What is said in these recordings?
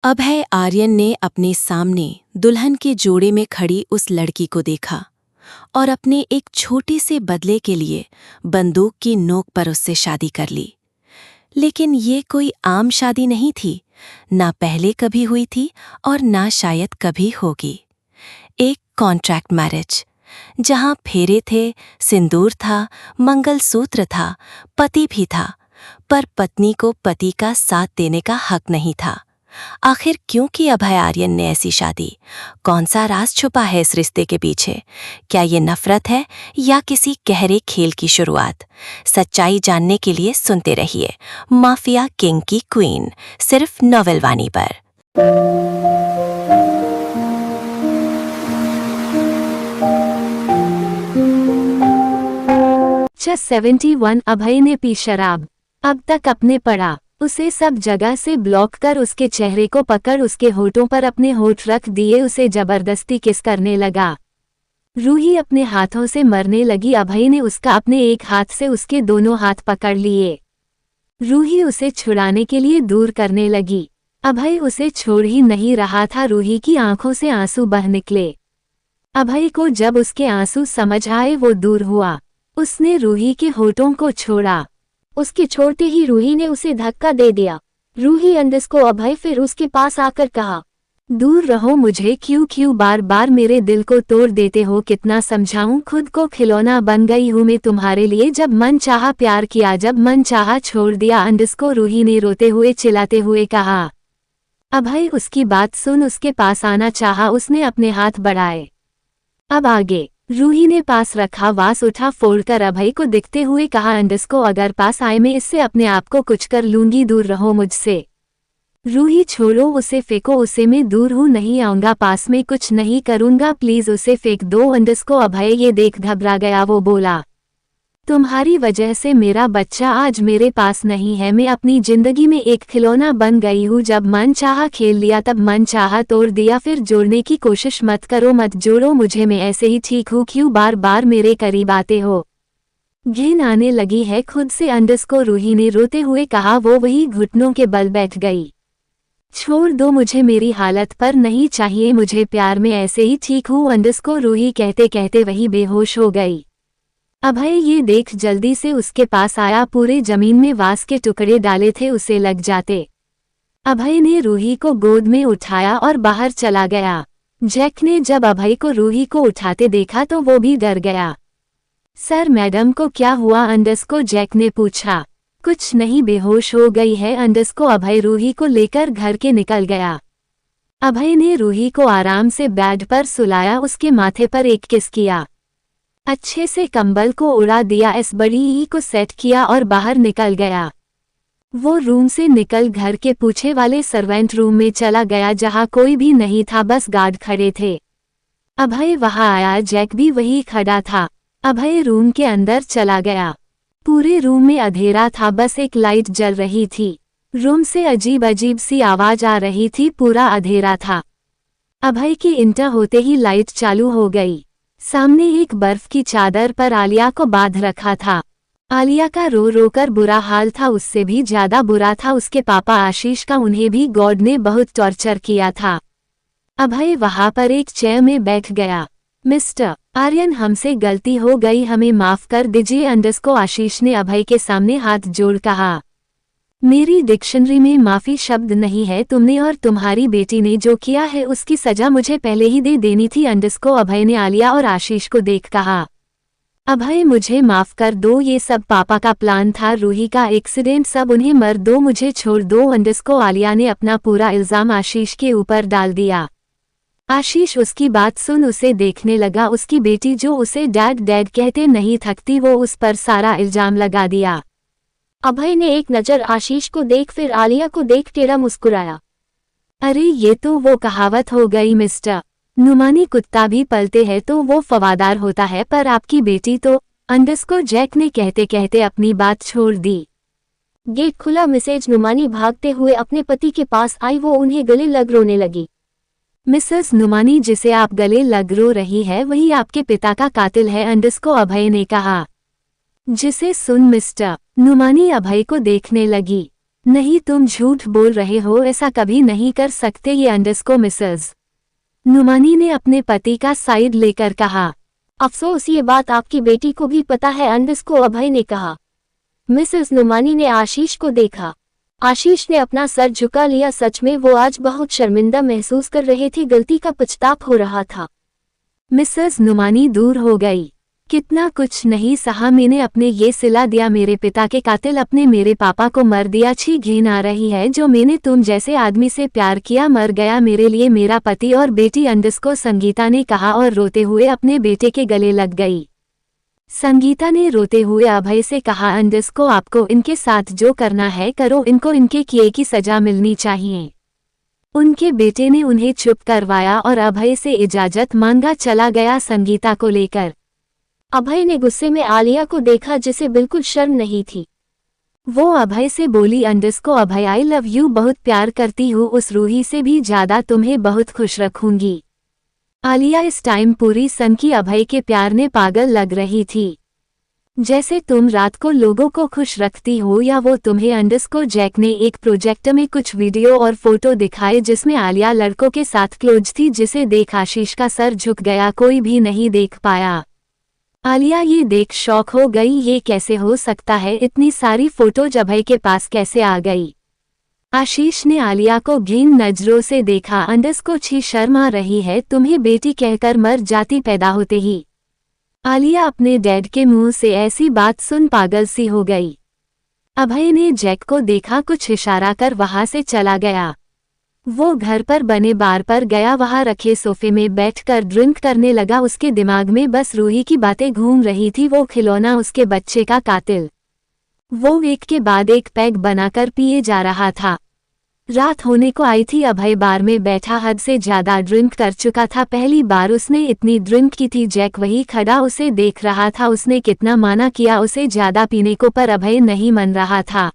अभय आर्यन ने अपने सामने दुल्हन के जोड़े में खड़ी उस लड़की को देखा और अपने एक छोटे से बदले के लिए बंदूक की नोक पर उससे शादी कर ली। लेकिन ये कोई आम शादी नहीं थी, ना पहले कभी हुई थी और ना शायद कभी होगी। एक कॉन्ट्रैक्ट मैरिज, जहां फेरे थे, सिंदूर था, मंगलसूत्र था, पति भी था, पर पत्नी को पति का साथ देने का हक नहीं था। आखिर क्यों की अभय आर्यन ने ऐसी शादी? कौन सा राज छुपा है इस रिश्ते के पीछे? क्या ये नफरत है या किसी गहरे खेल की शुरुआत? सच्चाई जानने के लिए सुनते रहिए माफिया किंग की क्वीन, सिर्फ नॉवेल वाणी पर। चस 71 अभय ने पी शराब, अब तक अपने पड़ा। उसे सब जगह से ब्लॉक कर उसके चेहरे को पकड़ उसके होठों पर अपने होठ रख दिए, उसे जबरदस्ती किस करने लगा। रूही अपने हाथों से मरने लगी। अभय ने उसका अपने एक हाथ से उसके दोनों हाथ पकड़ लिए। रूही उसे छुड़ाने के लिए दूर करने लगी। अभय उसे छोड़ ही नहीं रहा था। रूही की आंखों से आंसू बह निकले। अभय को जब उसके आंसू समझ आए वो दूर हुआ। उसने रूही के होठों को छोड़ा। उसके छोड़ते ही रूही ने उसे धक्का दे दिया। रूही अंदस को अभय फिर उसके पास आकर कहा, दूर रहो मुझे, क्यों बार बार मेरे दिल को तोड़ देते हो। कितना समझाऊं, खुद को खिलौना बन गई हूं मैं तुम्हारे लिए। जब मन चाहा प्यार किया, जब मन चाहा छोड़ दिया अंदस को, रूही ने रोते हुए चिल्लाते हुए कहा। अभय उसकी बात सुन उसके पास आना चाहा। उसने अपने हाथ बढ़ाए। अब आगे। रूही ने पास रखा वास उठा फोड़कर अभय को दिखते हुए कहा, अंडस को अगर पास आए मैं इससे अपने आप को कुछ कर लूंगी। दूर रहो मुझसे। रूही छोड़ो उसे, फेंको उसे। मैं दूर हूँ, नहीं आऊंगा पास में, कुछ नहीं करूंगा, प्लीज उसे फेंक दो अंडस को। अभय ये देख घबरा गया। वो बोला, तुम्हारी वजह से मेरा बच्चा आज मेरे पास नहीं है। मैं अपनी जिंदगी में एक खिलौना बन गई हूँ। जब मन चाहा खेल लिया, तब मन चाहा तोड़ दिया। फिर जोड़ने की कोशिश मत करो, मत जोड़ो मुझे, मैं ऐसे ही ठीक हूँ। क्यों बार बार मेरे करीब आते हो? घिन आने लगी है खुद से अंडस को, रूही ने रोते हुए कहा। वो वही घुटनों के बल बैठ गई। छोड़ दो मुझे, मेरी हालत पर नहीं चाहिए मुझे प्यार, में ऐसे ही ठीक हूँ अंडस को, रूही कहते कहते वही बेहोश हो गई। अभय ये देख जल्दी से उसके पास आया। पूरे जमीन में वास के टुकड़े डाले थे, उसे लग जाते। अभय ने रूही को गोद में उठाया और बाहर चला गया। जैक ने जब अभय को रूही को उठाते देखा तो वो भी डर गया। सर मैडम को क्या हुआ अंडस को, जैक ने पूछा। कुछ नहीं, बेहोश हो गई है अंडस को। अभय रूही को लेकर घर के निकल गया। अभय ने रूही को आराम से बेड पर सुलाया, उसके माथे पर एक किस किया, अच्छे से कंबल को उड़ा दिया, इस बड़ी ही को सेट किया और बाहर निकल गया। वो रूम से निकल घर के पीछे वाले सर्वेंट रूम में चला गया, जहां कोई भी नहीं था, बस गार्ड खड़े थे। अभय वहां आया, जैक भी वही खड़ा था। अभय रूम के अंदर चला गया। पूरे रूम में अंधेरा था, बस एक लाइट जल रही थी। रूम से अजीब अजीब सी आवाज आ रही थी, पूरा अंधेरा था। अभय की इंटर होते ही लाइट चालू हो गई। सामने एक बर्फ की चादर पर आलिया को बांध रखा था। आलिया का रो रो कर बुरा हाल था, उससे भी ज्यादा बुरा था उसके पापा आशीष का, उन्हें भी गॉड ने बहुत टॉर्चर किया था। अभय वहां पर एक चेयर में बैठ गया। मिस्टर आर्यन, हमसे गलती हो गई, हमें माफ कर दीजिए अंडस को, आशीष ने अभय के सामने हाथ जोड़ कहा। मेरी डिक्शनरी में माफी शब्द नहीं है। तुमने और तुम्हारी बेटी ने जो किया है उसकी सजा मुझे पहले ही दे देनी थी अंडस को, अभय ने आलिया और आशीष को देख कहा। अभय मुझे माफ कर दो, ये सब पापा का प्लान था, रूही का एक्सीडेंट, सब उन्हें मर दो, मुझे छोड़ दो अंडस को। आलिया ने अपना पूरा इल्जाम आशीष के ऊपर डाल दिया। आशीष उसकी बात सुन उसे देखने लगा। उसकी बेटी जो उसे डैड डैड कहते नहीं थकती, वो उस पर सारा इल्जाम लगा दिया। अभय ने एक नजर आशीष को देख फिर आलिया को देख टेढ़ा मुस्कुराया। अरे ये तो वो कहावत हो गई मिस्टर, नुमानी कुत्ता भी पलते हैं तो वो वफादार होता है, पर आपकी बेटी तो, अंडस को जैक ने कहते कहते अपनी बात छोड़ दी। गेट खुला, मिसेज नुमानी भागते हुए अपने पति के पास आई। वो उन्हें गले लग रोने लगी। मिसेस नुमानी, जिसे आप गले लग रो रही है वही आपके पिता का कातिल है अंडस को, अभय ने कहा। जिसे सुन मिस्टर, नुमानी अभय को देखने लगी। नहीं, तुम झूठ बोल रहे हो, ऐसा कभी नहीं कर सकते ये अंडरस्को मिसेस नुमानी ने अपने पति का साइड लेकर कहा। अफसोस ये बात आपकी बेटी को भी पता है, अंडरस्को अभय ने कहा। मिसेस नुमानी ने आशीष को देखा। आशीष ने अपना सर झुका लिया। सच में वो आज बहुत शर्मिंदा महसूस कर रहे थे, गलती का पछतावा हो रहा था। मिसेस नुमानी दूर हो गई। कितना कुछ नहीं सहा मैंने, अपने ये सिला दिया, मेरे पिता के कातिल अपने मेरे पापा को मर दिया। छी, घिन आ रही है। जो मैंने तुम जैसे आदमी से प्यार किया मर गया मेरे लिए मेरा पति और बेटी, अंडरस्को संगीता ने कहा और रोते हुए अपने बेटे के गले लग गई। संगीता ने रोते हुए अभय से कहा, अंडरस्को आपको इनके साथ जो करना है करो, इनको इनके किए की सजा मिलनी चाहिए। उनके बेटे ने उन्हें चुप करवाया और अभय से इजाजत मांगा चला गया संगीता को लेकर। अभय ने गुस्से में आलिया को देखा जिसे बिल्कुल शर्म नहीं थी। वो अभय से बोली, अंडरस्को अभय आई लव यू, बहुत प्यार करती हूँ, उस रूही से भी ज्यादा तुम्हें बहुत खुश रखूंगी। आलिया इस टाइम पूरी सन की अभय के प्यार ने पागल लग रही थी। जैसे तुम रात को लोगों को खुश रखती हो या वो तुम्हें। अंडरस्को जैक ने एक प्रोजेक्ट में कुछ वीडियो और फोटो दिखाए जिसमें आलिया लड़कों के साथ क्लोज थी, जिसे देख आशीष का सर झुक गया, कोई भी नहीं देख पाया। आलिया ये देख शॉक हो गई, ये कैसे हो सकता है, इतनी सारी फोटोज अभय के पास कैसे आ गई। आशीष ने आलिया को घिन नजरों से देखा। अंडरस्को छी, शर्म आ रही है तुम्हें, बेटी कहकर मर जाती पैदा होते ही। आलिया अपने डैड के मुंह से ऐसी बात सुन पागल सी हो गई। अभय ने जैक को देखा, कुछ इशारा कर वहां से चला गया। वो घर पर बने बार पर गया, वहां रखे सोफे में बैठकर ड्रिंक करने लगा। उसके दिमाग में बस रूही की बातें घूम रही थी, वो खिलौना, उसके बच्चे का कातिल। वो एक के बाद एक पैग बनाकर पिए जा रहा था। रात होने को आई थी, अभय बार में बैठा हद से ज्यादा ड्रिंक कर चुका था। पहली बार उसने इतनी ड्रिंक की थी। जैक वही खड़ा उसे देख रहा था। उसने कितना माना किया उसे ज्यादा पीने को, पर अभय नहीं मन रहा था।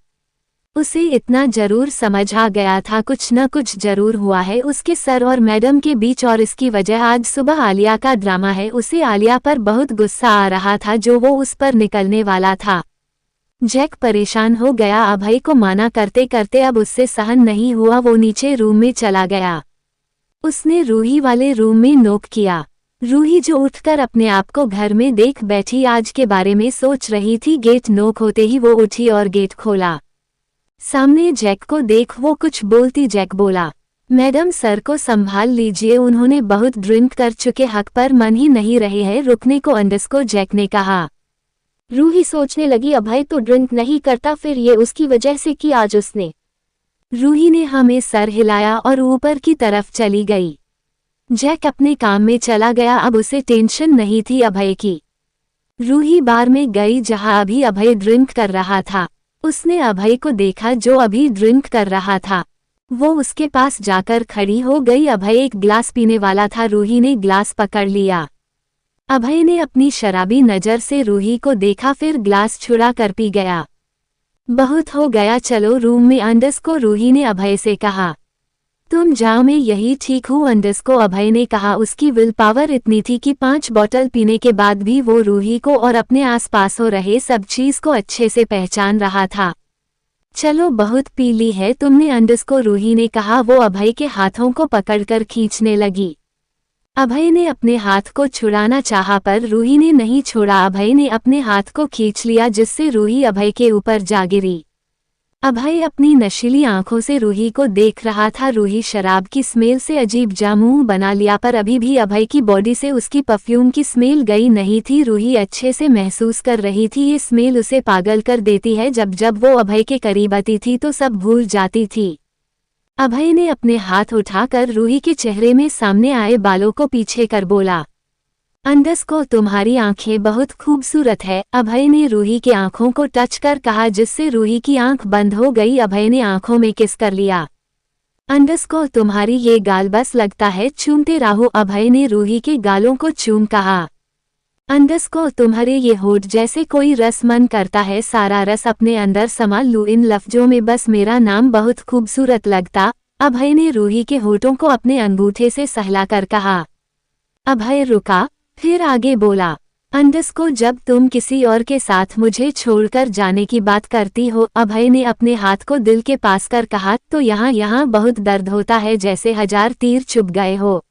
उसे इतना जरूर समझ आ गया था, कुछ न कुछ जरूर हुआ है उसके सर और मैडम के बीच, और इसकी वजह आज सुबह आलिया का ड्रामा है। उसे आलिया पर बहुत गुस्सा आ रहा था जो वो उस पर निकलने वाला था। जैक परेशान हो गया, अभय को माना करते करते अब उससे सहन नहीं हुआ। वो नीचे रूम में चला गया। उसने रूही वाले रूम में नॉक किया। रूही जो उठकर अपने आप को घर में देख बैठी, आज के बारे में सोच रही थी। गेट नॉक होते ही वो उठी और गेट खोला। सामने जैक को देख वो कुछ बोलती। जैक बोला, मैडम सर को संभाल लीजिए, उन्होंने बहुत ड्रिंक कर चुके, हक पर मन ही नहीं रहे हैं रुकने को। अंडरस्को जैक ने कहा। रूही सोचने लगी, अभय तो ड्रिंक नहीं करता, फिर ये उसकी वजह से कि आज उसने। रूही ने हमें सर हिलाया और ऊपर की तरफ चली गई। जैक अपने काम में चला गया, अब उसे टेंशन नहीं थी अभय की। रूही बार में गई जहां अभी अभय ड्रिंक कर रहा था। उसने अभय को देखा जो अभी ड्रिंक कर रहा था। वो उसके पास जाकर खड़ी हो गई। अभय एक ग्लास पीने वाला था। रूही ने ग्लास पकड़ लिया। अभय ने अपनी शराबी नज़र से रूही को देखा, फिर ग्लास छुड़ा कर पी गया। बहुत हो गया, चलो रूम में। अंडरस्को रूही ने अभय से कहा। तुम जाओ, मैं यही ठीक हूँ अंडरस्को अभय ने कहा। उसकी विल पावर इतनी थी कि 5 बॉटल पीने के बाद भी वो रूही को और अपने आसपास हो रहे सब चीज को अच्छे से पहचान रहा था। चलो बहुत पी ली है तुमने अंडरस्को रूही ने कहा। वो अभय के हाथों को पकड़कर खींचने लगी। अभय ने अपने हाथ को छुड़ाना चाहा पर रूही ने नहीं छोड़ा। अभय ने अपने हाथ को खींच लिया जिससे रूही अभय के ऊपर जा गिरी। अभय अपनी नशीली आंखों से रूही को देख रहा था। रूही शराब की स्मेल से अजीब जामुन बना लिया, पर अभी भी अभय की बॉडी से उसकी परफ्यूम की स्मेल गई नहीं थी। रूही अच्छे से महसूस कर रही थी ये स्मेल उसे पागल कर देती है। जब जब वो अभय के करीब आती थी तो सब भूल जाती थी। अभय ने अपने हाथ उठाकर रूही के चेहरे में सामने आए बालों को पीछे कर बोला, अंडरस्को तुम्हारी आंखें बहुत खूबसूरत है। अभय ने रूही की आंखों को टच कर कहा, जिससे रूही की आंख बंद हो गई। अभय ने आंखों में किस कर लिया। अंडरस्को तुम्हारी ये गाल बस लगता है चूमते रहो। अभय ने रूही के गालों को चूम कहा। अंडरस्को तुम्हारे ये होठ जैसे कोई रस मन करता है सारा रस अपने अंदर समा लूं इन लफ्जों में, बस मेरा नाम बहुत खूबसूरत लगता। अभय ने रूही के होठों को अपने अंगूठे से सहलाकर कहा। अभय रुका, फिर आगे बोला, अंडस्को जब तुम किसी और के साथ मुझे छोड़कर जाने की बात करती हो, अभय ने अपने हाथ को दिल के पास कर कहा, तो यहाँ बहुत दर्द होता है, जैसे 1000 तीर चुभ गए हो।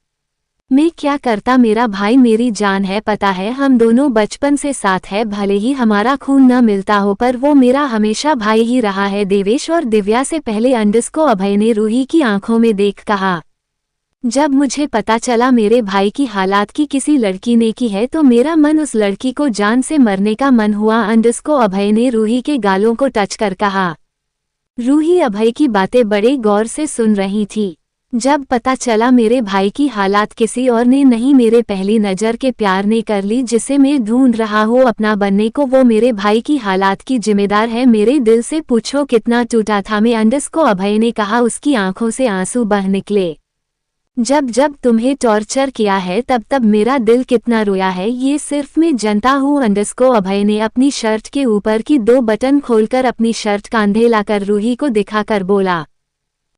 मैं क्या करता, मेरा भाई मेरी जान है, पता है हम दोनों बचपन से साथ है, भले ही हमारा खून न मिलता हो पर वो मेरा हमेशा भाई ही रहा है। देवेश और दिव्या से पहले अंडस्को अभय ने रूही की आंखों में देख कहा, जब मुझे पता चला मेरे भाई की हालात की किसी लड़की ने की है तो मेरा मन उस लड़की को जान से मरने का मन हुआ। अंडस्को अभय ने रूही के गालों को टच कर कहा। रूही अभय की बातें बड़े गौर से सुन रही थी। जब पता चला मेरे भाई की हालात किसी और ने नहीं, मेरे पहली नज़र के प्यार ने कर ली, जिसे मैं ढूंढ रहा हूँ अपना बनने को, वो मेरे भाई की हालात की जिम्मेदार है। मेरे दिल से पूछो कितना टूटा था मैं, अंडस्को अभय ने कहा। उसकी आंखों से आंसू बह निकले। जब जब तुम्हें टॉर्चर किया है तब तब मेरा दिल कितना रोया है, ये सिर्फ मैं जानता हूँ। अंडस्को अभय ने अपनी शर्ट के ऊपर की 2 बटन खोलकर अपनी शर्ट कांधे लाकर रूही को दिखाकर बोला।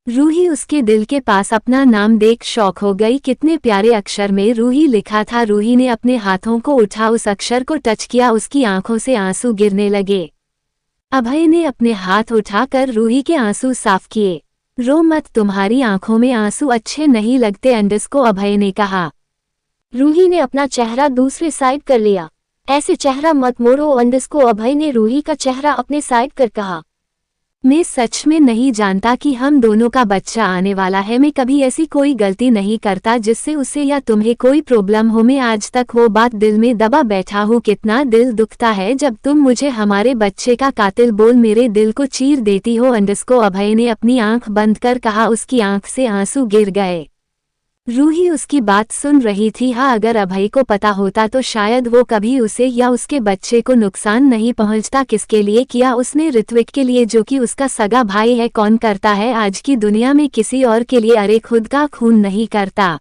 रूही उसके दिल के पास अपना नाम देख शॉक हो गई। कितने प्यारे अक्षर में रूही लिखा था। रूही ने अपने हाथों को उठा, उस अक्षर को टच किया, उसकी आंखों से आंसू गिरने लगे। अभय ने अपने हाथ उठाकर रूही के आंसू साफ किए। रो मत, तुम्हारी आंखों में आंसू अच्छे नहीं लगते, अंडस्को अभय ने कहा। रूही ने अपना चेहरा दूसरे साइड कर लिया। ऐसे चेहरा मत मोड़ो, अंडस्को अभय ने रूही का चेहरा अपने साइड कर कहा। मैं सच में नहीं जानता कि हम दोनों का बच्चा आने वाला है। मैं कभी ऐसी कोई गलती नहीं करता जिससे उसे या तुम्हें कोई प्रॉब्लम हो। मैं आज तक वो बात दिल में दबा बैठा हूँ। कितना दिल दुखता है जब तुम मुझे हमारे बच्चे का कातिल बोल मेरे दिल को चीर देती हो, अंडस्को अभय ने अपनी आंख बंद कर कहा। उसकी आंख से आंसू गिर गए। रूही उसकी बात सुन रही थी। हाँ, अगर अभय को पता होता तो शायद वो कभी उसे या उसके बच्चे को नुकसान नहीं पहुंचता। किसके लिए किया उसने? ऋत्विक के लिए, जो कि उसका सगा भाई है। कौन करता है आज की दुनिया में किसी और के लिए? अरे खुद का खून नहीं करता।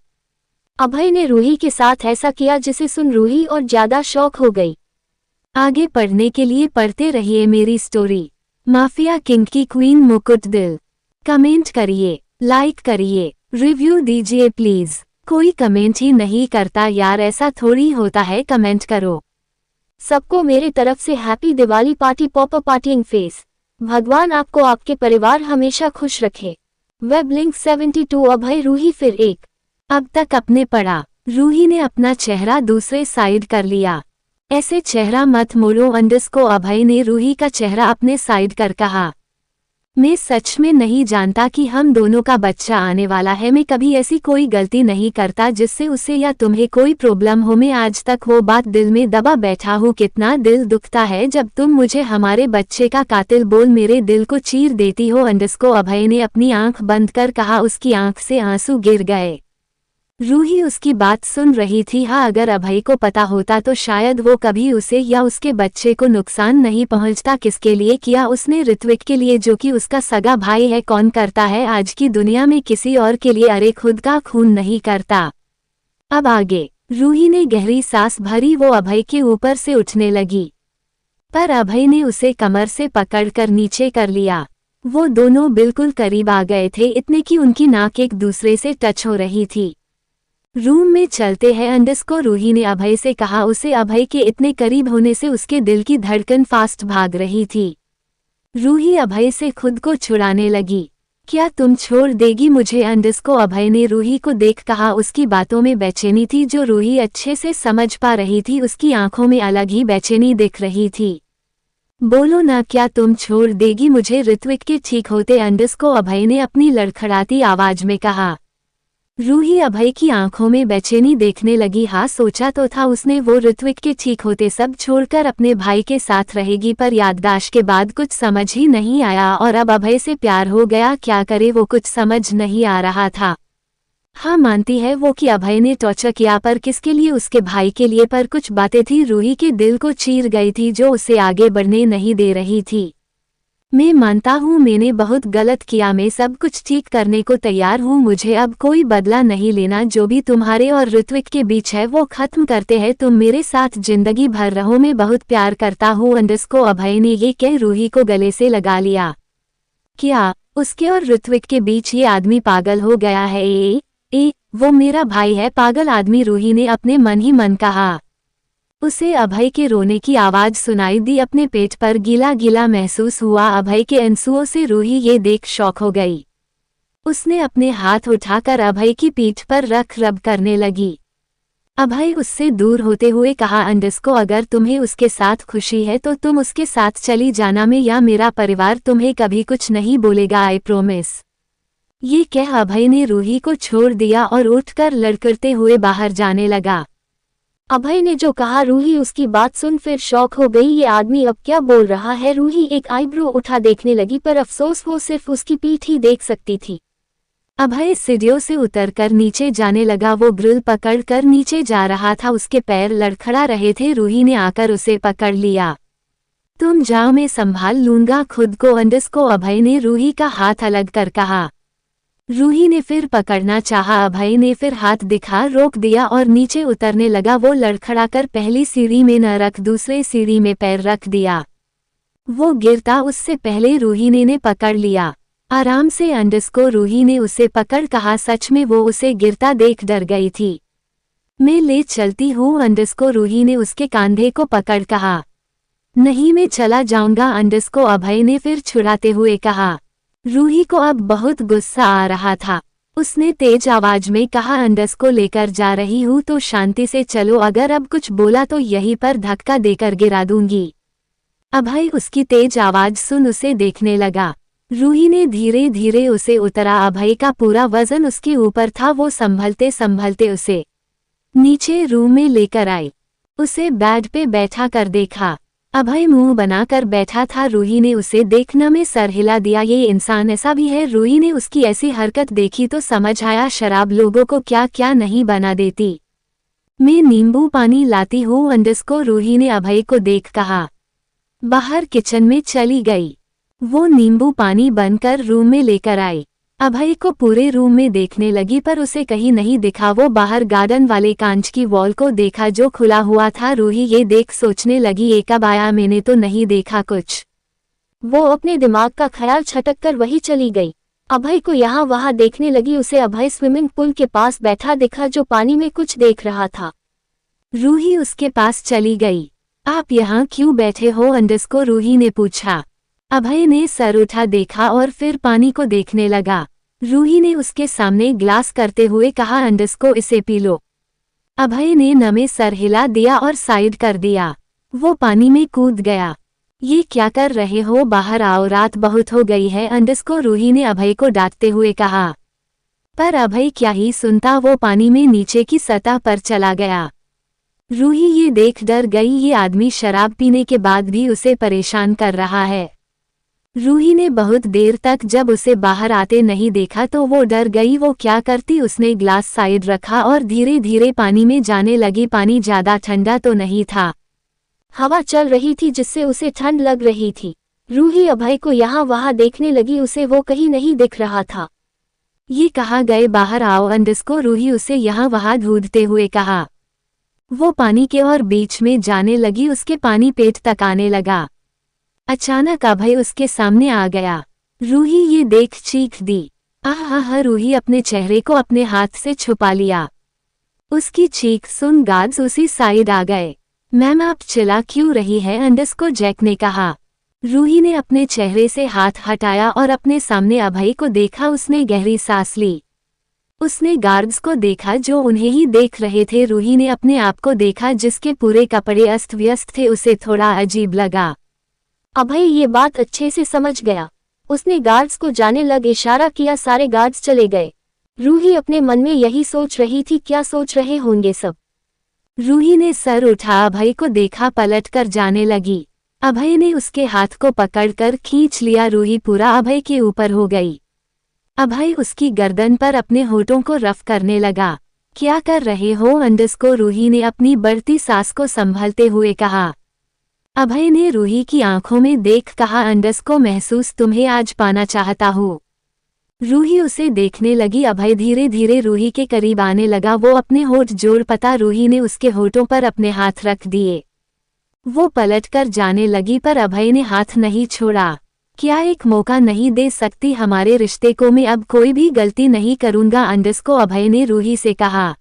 अभय ने रूही के साथ ऐसा किया जिसे सुन रूही और ज्यादा शौक हो गई। आगे पढ़ने के लिए पढ़ते रहिए मेरी स्टोरी। माफिया किंग की क्वीन मुकुट दिल। कमेंट करिए, लाइक करिए, रिव्यू दीजिए प्लीज। कोई कमेंट ही नहीं करता यार, ऐसा थोड़ी होता है, कमेंट करो। सबको मेरे तरफ से happy Diwali party popper partying face. भगवान आपको आपके परिवार हमेशा खुश रखे। Web link 72। अभय रूही फिर एक। अब तक अपने पढ़ा। रूही ने अपना चेहरा दूसरे साइड कर लिया। ऐसे चेहरा मत मोड़ो, अंडस्को अभय ने रूही का चेहरा अपने साइड कर कहा। मैं सच में नहीं जानता कि हम दोनों का बच्चा आने वाला है। मैं कभी ऐसी कोई गलती नहीं करता जिससे उसे या तुम्हें कोई प्रॉब्लम हो। मैं आज तक वो बात दिल में दबा बैठा हूँ। कितना दिल दुखता है जब तुम मुझे हमारे बच्चे का कातिल बोल मेरे दिल को चीर देती हो, अंडस्को अभय ने अपनी आंख बंद कर कहा। उसकी आंख से आंसू गिर गए। रूही उसकी बात सुन रही थी। हाँ, अगर अभय को पता होता तो शायद वो कभी उसे या उसके बच्चे को नुकसान नहीं पहुंचता। किसके लिए किया उसने? ऋत्विक के लिए, जो कि उसका सगा भाई है। कौन करता है आज की दुनिया में किसी और के लिए? अरे खुद का खून नहीं करता। अब आगे। रूही ने गहरी सांस भरी। वो अभय के ऊपर से उठने लगी, पर अभय ने उसे कमर से पकड़कर नीचे कर लिया। वो दोनों बिल्कुल करीब आ गए थे, इतने कि उनकी नाक एक दूसरे से टच हो रही थी। रूम में चलते हैं, अंडस्को रूही ने अभय से कहा। उसे अभय के इतने करीब होने से उसके दिल की धड़कन फास्ट भाग रही थी। रूही अभय से खुद को छुड़ाने लगी। क्या तुम छोड़ देगी मुझे? अंडस्को अभय ने रूही को देख कहा। उसकी बातों में बेचैनी थी जो रूही अच्छे से समझ पा रही थी। उसकी आंखों में अलग ही बेचैनी दिख रही थी। बोलो ना, क्या तुम छोड़ देगी मुझे? ऋत्विक के ठीक होते अंडस्को अभय ने अपनी लड़खड़ाती आवाज में कहा। रूही अभय की आंखों में बेचैनी देखने लगी। हाँ, सोचा तो था उसने वो ऋत्विक के ठीक होते सब छोड़कर अपने भाई के साथ रहेगी, पर याददाश्त के बाद कुछ समझ ही नहीं आया और अब अभय से प्यार हो गया। क्या करे वो, कुछ समझ नहीं आ रहा था। हाँ, मानती है वो कि अभय ने टॉर्चर किया, पर किसके लिए? उसके भाई के लिए। पर कुछ बातें थी रूही के दिल को चीर गई थी, जो उसे आगे बढ़ने नहीं दे रही थी। मैं मानता हूँ मैंने बहुत गलत किया, मैं सब कुछ ठीक करने को तैयार हूँ। मुझे अब कोई बदला नहीं लेना। जो भी तुम्हारे और ऋत्विक के बीच है वो खत्म करते हैं। तुम मेरे साथ जिंदगी भर रहो, मैं बहुत प्यार करता हूँ। अंडस्को अभय ने ये कह रूही को गले से लगा लिया। क्या उसके और ऋत्विक के बीच ये आदमी पागल हो गया है? वो मेरा भाई है, पागल आदमी, रूही ने अपने मन ही मन कहा। उसे अभय के रोने की आवाज सुनाई दी। अपने पेट पर गीला गीला महसूस हुआ। अभय के आंसुओं से रूही ये देख शॉक हो गई। उसने अपने हाथ उठाकर अभय की पीठ पर रख रब करने लगी। अभय उससे दूर होते हुए कहा, अंडस्को, अगर तुम्हें उसके साथ खुशी है तो तुम उसके साथ चली जाना, मैं या मेरा परिवार तुम्हें कभी कुछ नहीं बोलेगा, आई प्रोमिस। ये कह अभय ने रूही को छोड़ दिया और उठकर लड़खड़ाते हुए बाहर जाने लगा। अभय ने जो कहा, रूही उसकी बात सुन फिर शॉक हो गई। ये आदमी अब क्या बोल रहा है। रूही एक आईब्रो उठा देखने लगी, पर अफसोस वो सिर्फ उसकी पीठ ही देख सकती थी। अभय सीढ़ियों से उतरकर नीचे जाने लगा। वो ग्रिल पकड़कर नीचे जा रहा था। उसके पैर लड़खड़ा रहे थे। रूही ने आकर उसे पकड़ लिया। तुम जाओ, मैं संभाल लूंगा खुद को, अंडस्को, अभय ने रूही का हाथ अलग कर कहा। रूही ने फिर पकड़ना चाहा। अभय ने फिर हाथ दिखा रोक दिया और नीचे उतरने लगा। वो लड़खड़ाकर पहली सीढ़ी में न रख दूसरे सीढ़ी में पैर रख दिया। वो गिरता उससे पहले रूही ने पकड़ लिया। आराम से, अंडस्को, रूही ने उसे पकड़ कहा। सच में वो उसे गिरता देख डर गई थी। मैं ले चलती हूँ, अंडस्को, रूही ने उसके कंधे को पकड़ कहा। नहीं, मैं चला जाऊंगा, अंडस्को, अभय ने फिर छुड़ाते हुए कहा। रूही को अब बहुत गुस्सा आ रहा था। उसने तेज आवाज में कहा, अंडस्को लेकर जा रही हूँ तो शांति से चलो, अगर अब कुछ बोला तो यहीं पर धक्का देकर गिरा दूंगी। अभय उसकी तेज आवाज सुन उसे देखने लगा। रूही ने धीरे धीरे उसे उतरा। अभय का पूरा वजन उसके ऊपर था। वो संभलते संभलते उसे नीचे रूम में लेकर आई। उसे बेड पे बैठा कर देखा। अभय मुंह बनाकर बैठा था। रूही ने उसे देखने में सर हिला दिया। ये इंसान ऐसा भी है। रूही ने उसकी ऐसी हरकत देखी तो समझ आया शराब लोगों को क्या क्या नहीं बना देती। मैं नींबू पानी लाती हूँ, अंडस्को, रूही ने अभय को देख कहा। बाहर किचन में चली गई। वो नींबू पानी बनकर रूम में लेकर आई। अभय को पूरे रूम में देखने लगी पर उसे कहीं नहीं दिखा। वो बाहर गार्डन वाले कांच की वॉल को देखा जो खुला हुआ था। रूही ये देख सोचने लगी, ये कब आया, मैंने तो नहीं देखा कुछ। वो अपने दिमाग का ख्याल छटक कर वही चली गई। अभय को यहाँ वहाँ देखने लगी। उसे अभय स्विमिंग पूल के पास बैठा दिखा जो पानी में कुछ देख रहा था। रूही उसके पास चली गई। आप यहाँ क्यों बैठे हो, अंडस्को, रूही ने पूछा। अभय ने सर उठा देखा और फिर पानी को देखने लगा। रूही ने उसके सामने ग्लास करते हुए कहा, अंडस्को, इसे पी लो। अभय ने नमे सर हिला दिया और साइड कर दिया। वो पानी में कूद गया। ये क्या कर रहे हो, बाहर आओ, रात बहुत हो गई है, अंडस्को, रूही ने अभय को डांटते हुए कहा। पर अभय क्या ही सुनता। वो पानी में नीचे की सतह पर चला गया। रूही ये देख डर गई। ये आदमी शराब पीने के बाद भी उसे परेशान कर रहा है। रूही ने बहुत देर तक जब उसे बाहर आते नहीं देखा तो वो डर गई। वो क्या करती, उसने ग्लास साइड रखा और धीरे धीरे पानी में जाने लगी। पानी ज्यादा ठंडा तो नहीं था। हवा चल रही थी जिससे उसे ठंड लग रही थी। रूही अभय को यहाँ वहाँ देखने लगी। उसे वो कहीं नहीं दिख रहा था। ये कहाँ गए, बाहर आओ, अंडस्को, रूही उसे यहाँ वहाँ ढूंढते हुए कहा। वो पानी के और बीच में जाने लगी। उसके पानी पेट तक आने लगा। अचानक अभय उसके सामने आ गया। रूही ये देख चीख दी। आहा, रूही अपने चेहरे को अपने हाथ से छुपा लिया। उसकी चीख सुन गार्ड्स उसी साइड आ गए। मैम, आप चिल्ला क्यों रही है, अंडस्को, जैक ने कहा। रूही ने अपने चेहरे से हाथ हटाया और अपने सामने अभय को देखा। उसने गहरी सांस ली। उसने गार्ड्स को देखा जो उन्हें ही देख रहे थे। रूही ने अपने आप को देखा जिसके पूरे कपड़े अस्त व्यस्त थे। उसे थोड़ा अजीब लगा। अभय ये बात अच्छे से समझ गया। उसने गार्ड्स को जाने लग इशारा किया। सारे गार्ड्स चले गए। रूही अपने मन में यही सोच रही थी, क्या सोच रहे होंगे सब। रूही ने सर उठा, अभय को देखा, पलट कर जाने लगी। अभय ने उसके हाथ को पकड़कर खींच लिया। रूही पूरा अभय के ऊपर हो गई। अभय उसकी गर्दन पर अपने होठों को रफ करने लगा। क्या कर रहे हो, अंडस्को, रूही ने अपनी बढ़ती सांस को संभलते हुए कहा। अभय ने रूही की आंखों में देख कहा, अंडस्को, महसूस तुम्हें आज पाना चाहता हूँ। रूही उसे देखने लगी। अभय धीरे धीरे रूही के करीब आने लगा। वो अपने होठ जोड़ पता। रूही ने उसके होठों पर अपने हाथ रख दिए। वो पलट कर जाने लगी पर अभय ने हाथ नहीं छोड़ा। क्या एक मौका नहीं दे सकती हमारे रिश्ते को, मैं अब कोई भी गलती नहीं करूंगा, अंडस्को, अभय ने रूही से कहा।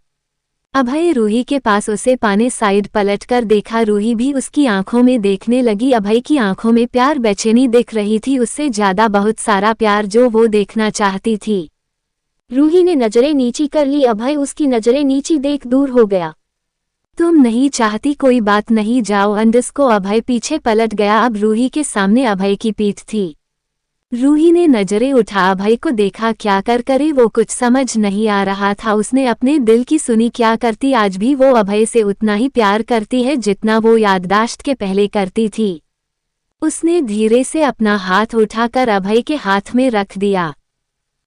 अभय रूही के पास उसे पाने साइड पलट कर देखा। रूही भी उसकी आंखों में देखने लगी। अभय की आंखों में प्यार बेचैनी दिख रही थी, उससे ज्यादा बहुत सारा प्यार जो वो देखना चाहती थी। रूही ने नजरें नीची कर ली। अभय उसकी नजरें नीची देख दूर हो गया। तुम नहीं चाहती, कोई बात नहीं, जाओ। अंडस्को अभय पीछे पलट गया। अब रूही के सामने अभय की पीठ थी। रूही ने नजरें उठा अभय को देखा। क्या कर करे वो कुछ समझ नहीं आ रहा था। उसने अपने दिल की सुनी। क्या करती, आज भी वो अभय से उतना ही प्यार करती है जितना वो याददाश्त के पहले करती थी। उसने धीरे से अपना हाथ उठाकर अभय के हाथ में रख दिया।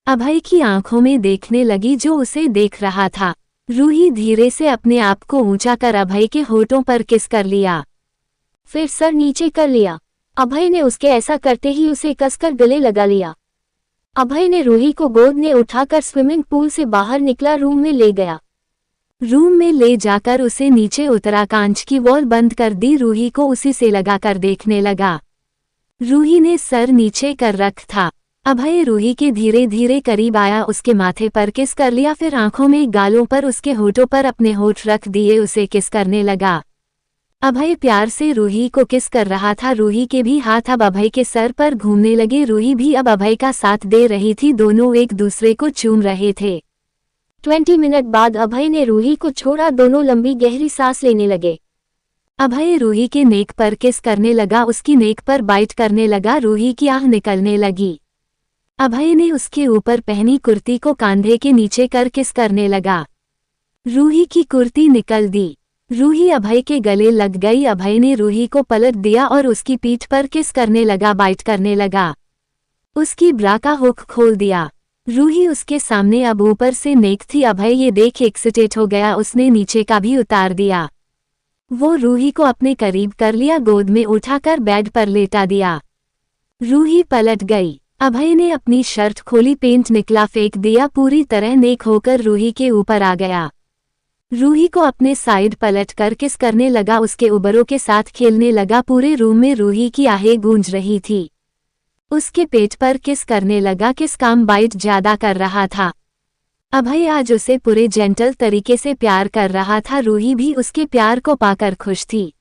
अभय की आंखों में देखने लगी जो उसे देख रहा था। रूही धीरे से अपने आप को ऊंचा कर अभय के होठों पर किस कर लिया, फिर सर नीचे कर लिया। अभय ने उसके ऐसा करते ही उसे कसकर गले लगा लिया। अभय ने रूही को गोद में उठाकर स्विमिंग पूल से बाहर निकला, रूम में ले गया। रूम में ले जाकर उसे नीचे उतरा, कांच की वॉल बंद कर दी। रूही को उसी से लगाकर देखने लगा। रूही ने सर नीचे कर रख था। अभय रूही के धीरे धीरे करीब आया, उसके माथे पर किस कर लिया, फिर आंखों में, गालों पर, उसके होठों पर अपने होठ रख दिए, उसे किस करने लगा। अभय प्यार से रूही को किस कर रहा था। रूही के भी हाथ अब अभय के सर पर घूमने लगे। रूही भी अब अभय का साथ दे रही थी। दोनों एक दूसरे को चूम रहे थे। 20 मिनट बाद अभय ने रूही को छोड़ा। दोनों लंबी गहरी सांस लेने लगे। अभय रूही के नेक पर किस करने लगा, उसकी नेक पर बाइट करने लगा। रूही की आह निकलने लगी। अभय ने उसके ऊपर पहनी कुर्ती को कांधे के नीचे कर किस करने लगा। रूही की कुर्ती निकल दी। रूही अभय के गले लग गई। अभय ने रूही को पलट दिया और उसकी पीठ पर किस करने लगा, बाइट करने लगा। उसकी ब्रा का हुक खोल दिया। रूही उसके सामने अब ऊपर से नेक थी। अभय ये देख एक्साइटेड हो गया, उसने नीचे का भी उतार दिया। वो रूही को अपने करीब कर लिया, गोद में उठाकर बेड पर लेटा दिया। रूही पलट गई। अभय ने अपनी शर्ट खोली, पेंट निकला, फेंक दिया, पूरी तरह नेक होकर रूही के ऊपर आ गया। रूही को अपने साइड पलट कर किस करने लगा, उसके उबरों के साथ खेलने लगा। पूरे रूम में रूही की आहें गूंज रही थी। उसके पेट पर किस करने लगा, किस काम बाइट ज्यादा कर रहा था। अभय आज उसे पूरे जेंटल तरीके से प्यार कर रहा था। रूही भी उसके प्यार को पाकर खुश थी।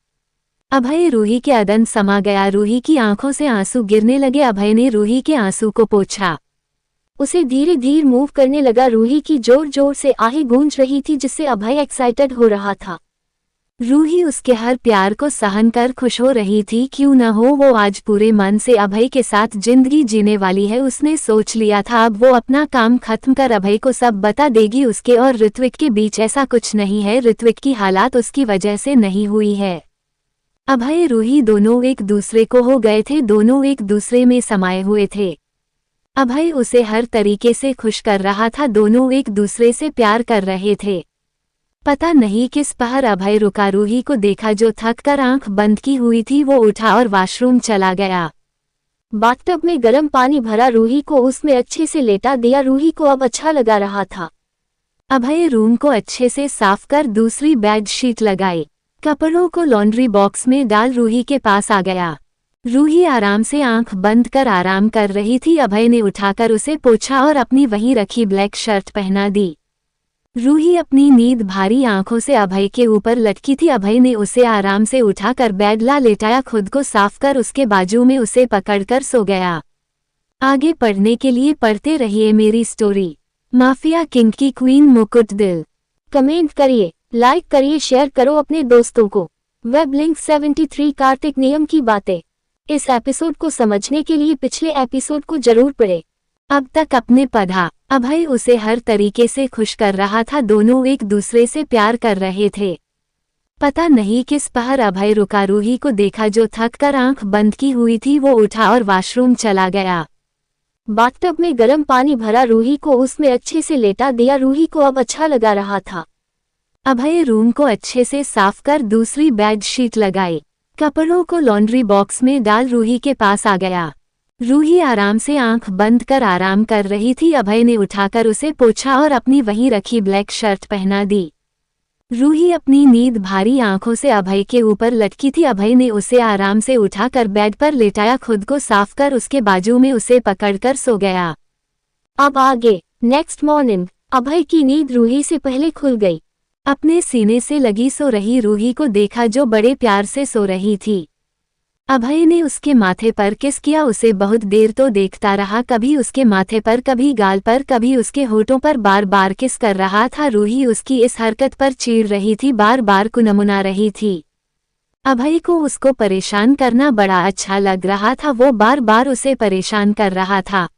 अभय रूही के अदन समा गया। रूही की आंखों से आंसू गिरने लगे। अभय ने रूही के आंसू को पोंछा। उसे धीरे धीरे मूव करने लगा। रूही की जोर जोर से आहें गूंज रही थी जिससे अभय एक्साइटेड हो रहा था। रूही उसके हर प्यार को सहन कर खुश हो रही थी। क्यों न हो, वो आज पूरे मन से अभय के साथ जिंदगी जीने वाली है। उसने सोच लिया था अब वो अपना काम खत्म कर अभय को सब बता देगी। उसके और ऋत्विक के बीच ऐसा कुछ नहीं है। ऋत्विक की हालात उसकी वजह से नहीं हुई है। अभय रूही दोनों एक दूसरे को हो गए थे। दोनों एक दूसरे में समाये हुए थे। अभय उसे हर तरीके से खुश कर रहा था। दोनों एक दूसरे से प्यार कर रहे थे। पता नहीं किस पहर अभय रुका। रूही को देखा जो थक कर आंख बंद की हुई थी। वो उठा और वॉशरूम चला गया। बाथटब में गर्म पानी भरा, रूही को उसमें अच्छे से लेटा दिया। रूही को अब अच्छा लगा रहा था। अभय रूम को अच्छे से साफ कर दूसरी बेड शीट लगाई, कपड़ों को लॉन्ड्री बॉक्स में डाल रूही के पास आ गया। रूही आराम से आंख बंद कर आराम कर रही थी। अभय ने उठाकर उसे पोंछा और अपनी वहीं रखी ब्लैक शर्ट पहना दी। रूही अपनी नींद भारी आंखों से अभय के ऊपर लटकी थी। अभय ने उसे आराम से उठाकर बेड ला लेटाया, खुद को साफ कर उसके बाजू में उसे पकड़कर सो गया। आगे पढ़ने के लिए पढ़ते रहिए मेरी स्टोरी। माफिया किंग की क्वीन मुकुट दिल। कमेंट करिए, लाइक करिए, शेयर करो अपने दोस्तों को। वेब लिंक 73 कार्तिक नियम की बातें। इस एपिसोड को समझने के लिए पिछले एपिसोड को जरूर पढ़ें। अब तक अपने पढ़ा। अभय उसे हर तरीके से खुश कर रहा था। दोनों एक दूसरे से प्यार कर रहे थे। पता नहीं किस पहर अभय रुका। रूही को देखा जो थक कर आंख बंद की हुई थी। वो उठा और वॉशरूम चला गया। बाथटब में गर्म पानी भरा, रूही को उसमें अच्छे से लेटा दिया। रूही को अब अच्छा लगा रहा था। अभय रूम को अच्छे से साफ कर दूसरी बेड शीट लगाई, कपड़ों को लॉन्ड्री बॉक्स में डाल रूही के पास आ गया। रूही आराम से आंख बंद कर आराम कर रही थी। अभय ने उठाकर उसे पोंछा और अपनी वहीं रखी ब्लैक शर्ट पहना दी। रूही अपनी नींद भारी आंखों से अभय के ऊपर लटकी थी। अभय ने उसे आराम से उठाकर बेड पर लेटाया, खुद को साफ कर उसके बाजू में उसे पकड़कर सो गया। अब आगे। Next morning. अभय की नींद रूही से पहले खुल गई। अपने सीने से लगी सो रही रूही को देखा जो बड़े प्यार से सो रही थी। अभय ने उसके माथे पर किस किया, उसे बहुत देर तो देखता रहा, कभी उसके माथे पर, कभी गाल पर, कभी उसके होठों पर बार बार किस कर रहा था। रूही उसकी इस हरकत पर चिढ़ रही थी, बार बार कुनमुना रही थी। अभय को उसको परेशान करना बड़ा अच्छा लग रहा था, वो बार बार उसे परेशान कर रहा था।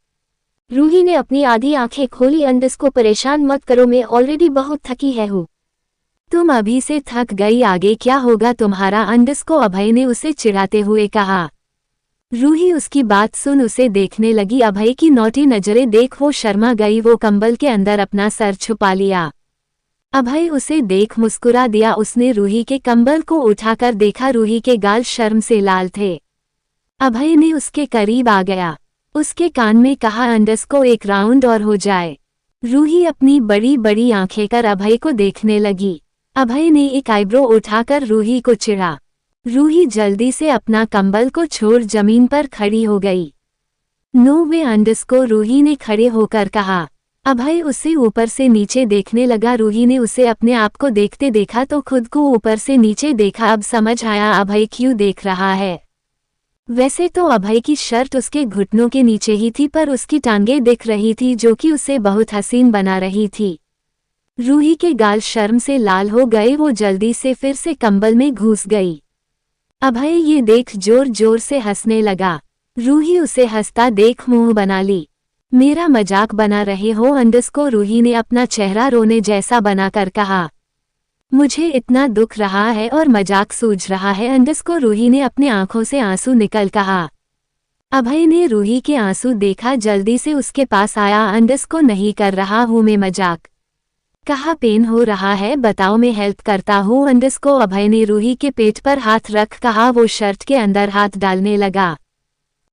रूही ने अपनी आधी आंखें खोली। अंडस को परेशान मत करो, मैं ऑलरेडी बहुत थकी है हूँ। तुम अभी से थक गई, आगे क्या होगा तुम्हारा, अंडस को अभय ने उसे चिढ़ाते हुए कहा। रूही उसकी बात सुन उसे देखने लगी। अभय की नौटी नजरें देख वो शर्मा गई, वो कंबल के अंदर अपना सर छुपा लिया। अभय उसे देख मुस्कुरा दिया, उसने रूही के कंबल को उठाकर देखा, रूही के गाल शर्म से लाल थे। अभय ने उसके करीब आ गया, उसके कान में कहा, अंडस को एक राउंड और हो जाए। रूही अपनी बड़ी बड़ी आंखें कर अभय को देखने लगी। अभय ने एक आईब्रो उठाकर रूही को चिढ़ा। रूही जल्दी से अपना कंबल को छोड़ जमीन पर खड़ी हो गई। नो वे अंडस को रूही ने खड़े होकर कहा। अभय उसे ऊपर से नीचे देखने लगा। रूही ने उसे अपने आप को देखते देखा तो खुद को ऊपर से नीचे देखा। अब समझ आया अभय क्यों देख रहा है। वैसे तो अभय की शर्ट उसके घुटनों के नीचे ही थी, पर उसकी टांगें दिख रही थी जो कि उसे बहुत हसीन बना रही थी। रूही के गाल शर्म से लाल हो गए, वो जल्दी से फिर से कंबल में घुस गई। अभय ये देख जोर जोर से हंसने लगा। रूही उसे हंसता देख मुंह बना ली। मेरा मजाक बना रहे हो अंडस को रूही ने अपना चेहरा रोने जैसा बनाकर कहा। मुझे इतना दुख रहा है और मजाक सूझ रहा है अंडस को रूही ने अपने आंखों से आंसू निकल कहा। अभय ने रूही के आंसू देखा, जल्दी से उसके पास आया। अंडस को नहीं कर रहा हूँ मैं मजाक, कहा पेन हो रहा है बताओ मैं हेल्प करता हूँ अंडस को। अभय ने रूही के पेट पर हाथ रख कहा। वो शर्ट के अंदर हाथ डालने लगा।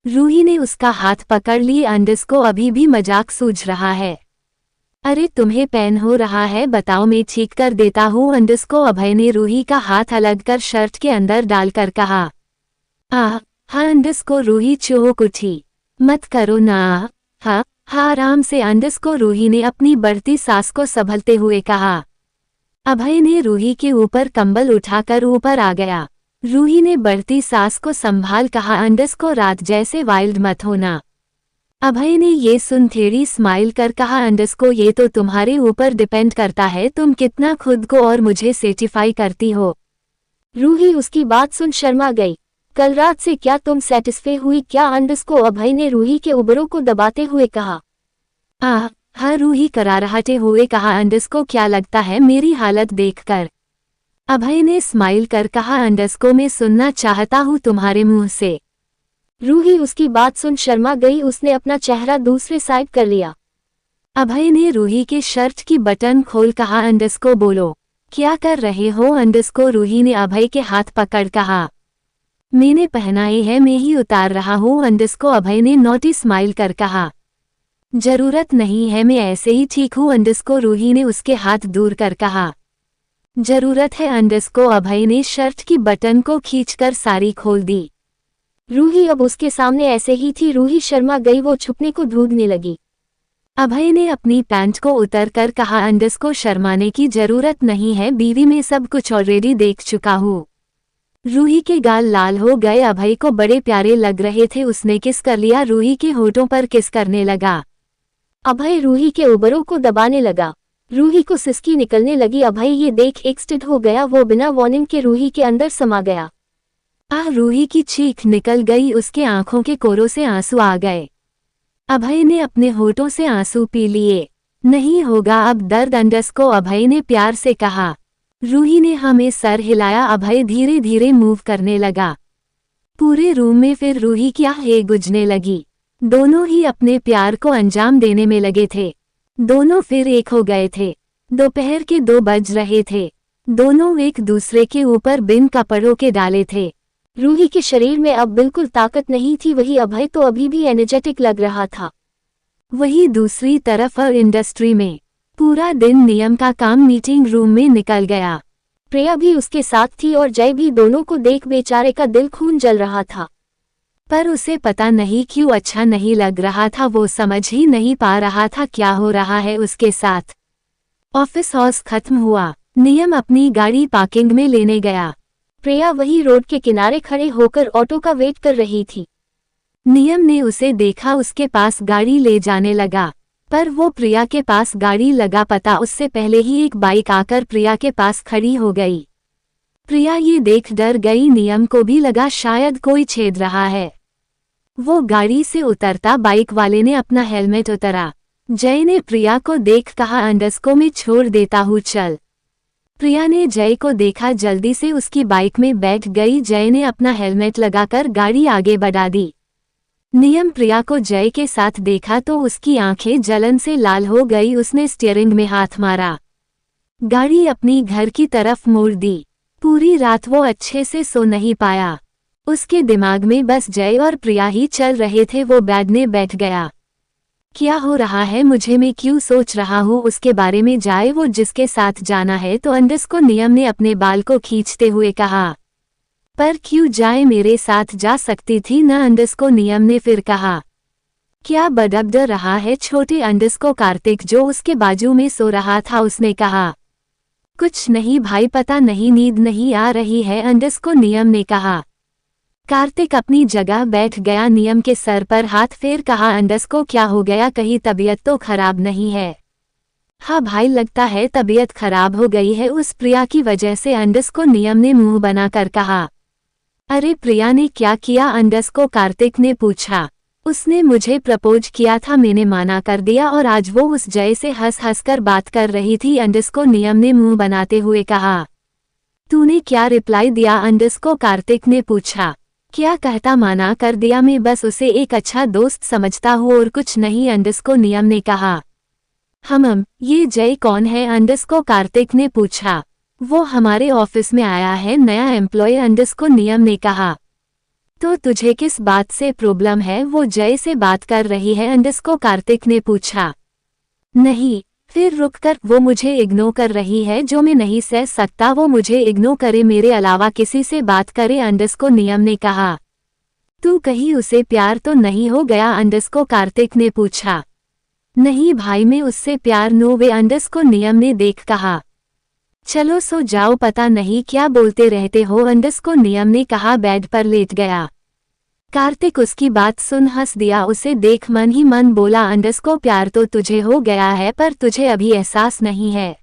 रूही ने उसका हाथ पकड़ ली। अंडस को अभी भी मजाक सूझ रहा है। अरे तुम्हें पेन हो रहा है बताओ मैं ठीक कर देता हूँ अंडस को। अभय ने रूही का हाथ अलग कर शर्ट के अंदर डालकर कहा। हाँ अंडस को रूही चौंक उठी। मत करो ना। हाँ आराम से अंडस को रूही ने अपनी बढ़ती सांस को संभलते हुए कहा। अभय ने रूही के ऊपर कंबल उठाकर ऊपर आ गया। रूही ने बढ़ती सांस को संभाल कहा, अंडस को रात जैसे वाइल्ड मत होना। अभय ने ये सुन थेड़ी स्माइल कर कहा, अंडस को ये तो तुम्हारे ऊपर डिपेंड करता है तुम कितना खुद को और मुझे सेटिफाई करती हो। रूही उसकी बात सुन शर्मा गई। कल रात से क्या तुम सेटिस्फाई हुई क्या अंडस को? अभय ने रूही के उबरों को दबाते हुए कहा। हाँ रूही कराहते हुए कहा। अंडस को क्या लगता है मेरी हालत देखकर? अभय ने स्माइल कर कहा, अंडस को मैं सुनना चाहता हूँ तुम्हारे मुंह से। रूही उसकी बात सुन शर्मा गई, उसने अपना चेहरा दूसरे साइड कर लिया। अभय ने रूही के शर्ट की बटन खोल कहा, अंडस को बोलो क्या कर रहे हो? अंडस को रूही ने अभय के हाथ पकड़ कहा, मैंने पहनाए है मैं ही उतार रहा हूँ। अंडस को अभय ने नोटी स्माइल कर कहा, जरूरत नहीं है मैं ऐसे ही ठीक हूँ। अंडस को रूही ने उसके हाथ दूर कर कहा, जरूरत है। अंडस को अभय ने शर्ट की बटन को खींचकर साड़ी खोल दी। रूही अब उसके सामने ऐसे ही थी। रूही शर्मा गई, वो छुपने को ढूंढने लगी। अभय ने अपनी पैंट को उतर कर कहा, अंडस को शर्माने की जरूरत नहीं है, बीवी में सब कुछ ऑलरेडी देख चुका हूँ। रूही के गाल लाल हो गए, अभय को बड़े प्यारे लग रहे थे। उसने किस कर लिया, रूही के होठों पर किस करने लगा। अभय रूही के उबरों को दबाने लगा। रूही को सिसकी निकलने लगी। अभय ये देख एक्सटेड हो गया, वो बिना वार्निंग के रूही के अंदर समा गया। रूही की चीख निकल गई, उसके आंखों के कोरों से आंसू आ गए। अभय ने अपने होठों से आंसू पी लिए। नहीं होगा अब दर्द अंडस को, अभय ने प्यार से कहा। रूही ने हमें सर हिलाया। अभय धीरे धीरे मूव करने लगा। पूरे रूम में फिर रूही की आहें गुजने लगी। दोनों ही अपने प्यार को अंजाम देने में लगे थे। दोनों फिर एक हो गए थे। दोपहर के 2 बज रहे थे। दोनों एक दूसरे के ऊपर बिन कपड़ों के डाले थे। रूही के शरीर में अब बिल्कुल ताकत नहीं थी, वही अभय तो अभी भी एनर्जेटिक लग रहा था। वही दूसरी तरफ इंडस्ट्री में पूरा दिन नियम का काम मीटिंग रूम में निकल गया। प्रिया भी उसके साथ थी और जय भी। दोनों को देख बेचारे का दिल खून जल रहा था, पर उसे पता नहीं क्यों अच्छा नहीं लग रहा था। वो समझ ही नहीं पा रहा था क्या हो रहा है उसके साथ। ऑफिस हॉर्स खत्म हुआ। नियम अपनी गाड़ी पार्किंग में लेने गया। प्रिया वही रोड के किनारे खड़े होकर ऑटो का वेट कर रही थी। नियम ने उसे देखा, उसके पास गाड़ी ले जाने लगा, पर वो प्रिया के पास गाड़ी लगा पता उससे पहले ही एक बाइक आकर प्रिया के पास खड़ी हो गई। प्रिया ये देख डर गई, नियम को भी लगा शायद कोई छेड़ रहा है। वो गाड़ी से उतरता बाइक वाले ने अपना हेलमेट उतारा। जय ने प्रिया को देख कहा, अंडस्को में छोड़ देता हूँ चल। प्रिया ने जय को देखा, जल्दी से उसकी बाइक में बैठ गई। जय ने अपना हेलमेट लगाकर गाड़ी आगे बढ़ा दी। नियम प्रिया को जय के साथ देखा तो उसकी आंखें जलन से लाल हो गई। उसने स्टीयरिंग में हाथ मारा, गाड़ी अपनी घर की तरफ मोड़ दी। पूरी रात वो अच्छे से सो नहीं पाया। उसके दिमाग में बस जय और प्रिया ही चल रहे थे। वो बेड में बैठ गया। क्या हो रहा है मुझे, मैं क्यों सोच रहा हूँ उसके बारे में। जाए वो जिसके साथ जाना है तो अंडस्को, नियम ने अपने बाल को खींचते हुए कहा। पर क्यों जाए, मेरे साथ जा सकती थी न, अंडस्को, नियम ने फिर कहा। क्या बड़बड़ रहा है छोटे, अंडस्को, कार्तिक जो उसके बाजू में सो रहा था उसने कहा। कुछ नहीं भाई, पता नहीं नींद नहीं आ रही है, अंडस्को, नियम ने कहा। कार्तिक अपनी जगह बैठ गया। नियम के सर पर हाथ फेर कहा, अंडस्को क्या हो गया, कहीं तबीयत तो खराब नहीं है। हाँ भाई, लगता है तबीयत खराब हो गई है उस प्रिया की वजह से, अंडस्को, नियम ने मुंह बनाकर कहा। अरे प्रिया ने क्या किया, अंडस्को, कार्तिक ने पूछा। उसने मुझे प्रपोज किया था, मैंने माना कर दिया और आज वो उस जय से हंस हंस कर बात कर रही थी, अंडस्को, नियम ने मुंह बनाते हुए कहा। तूने क्या रिप्लाई दिया, अंडस्को, कार्तिक ने पूछा। क्या कहता, माना कर दिया, मैं बस उसे एक अच्छा दोस्त समझता हूँ और कुछ नहीं, अंडस्को, नियम ने कहा। ये जय कौन है, अंडस्को, कार्तिक ने पूछा। वो हमारे ऑफिस में आया है, नया एम्प्लॉय, अंडस्को, नियम ने कहा। तो तुझे किस बात से प्रॉब्लम है, वो जय से बात कर रही है, अंडस्को, कार्तिक ने पूछा। नहीं, फिर रुककर, वो मुझे इग्नोर कर रही है, जो मैं नहीं सह सकता, वो मुझे इग्नोर करे, मेरे अलावा किसी से बात करे, अंडस्को, नियम ने कहा। तू कहीं उसे प्यार तो नहीं हो गया, अंडस्को, कार्तिक ने पूछा। नहीं भाई, मैं उससे प्यार नो वे, अंडस्को, नियम ने देख कहा। चलो सो जाओ, पता नहीं क्या बोलते रहते हो, अंडस्को, नियम ने कहा, बेड पर लेट गया। कार्तिक उसकी बात सुन हंस दिया, उसे देख मन ही मन बोला, अंडस्को, प्यार तो तुझे हो गया है पर तुझे अभी एहसास नहीं है।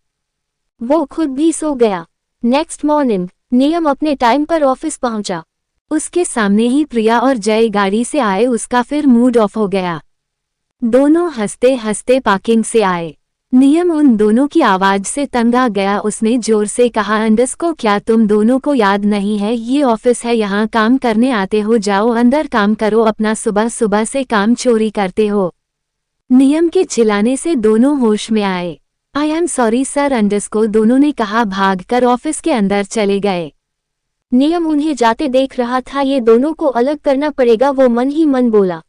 वो खुद भी सो गया। नेक्स्ट मॉर्निंग नियम अपने टाइम पर ऑफिस पहुंचा। उसके सामने ही प्रिया और जय गाड़ी से आए। उसका फिर मूड ऑफ हो गया। दोनों हंसते हंसते पार्किंग से आए। नियम उन दोनों की आवाज से तंग आ गया। उसने जोर से कहा, अंडस्को, क्या तुम दोनों को याद नहीं है, ये ऑफिस है, यहाँ काम करने आते हो, जाओ अंदर काम करो अपना, सुबह सुबह से काम चोरी करते हो। नियम के चिल्लाने से दोनों होश में आए। आई एम सॉरी सर, अंडस्को, दोनों ने कहा, भागकर ऑफिस के अंदर चले गए। नियम उन्हें जाते देख रहा था, ये दोनों को अलग करना पड़ेगा, वो मन ही मन बोला।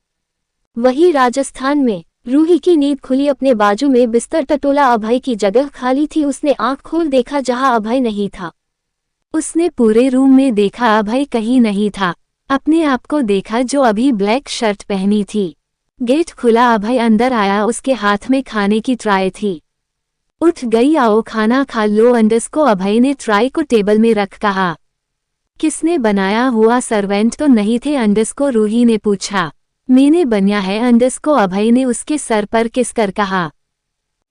वही राजस्थान में रूही की नींद खुली, अपने बाजू में बिस्तर टटोला, अभय की जगह खाली थी। उसने आंख खोल देखा, जहां अभय नहीं था। उसने पूरे रूम में देखा, अभय कहीं नहीं था। अपने आप को देखा जो अभी ब्लैक शर्ट पहनी थी। गेट खुला, अभय अंदर आया, उसके हाथ में खाने की ट्राय थी। उठ गई, आओ खाना खा लो, अंडस्को, अभय ने ट्राय को टेबल में रख कहा। किसने बनाया हुआ, सर्वेंट तो नहीं थे, अंडस्को, रूही ने पूछा। मैंने बनाया है, अंडस्को, अभय ने उसके सर पर किस कर कहा।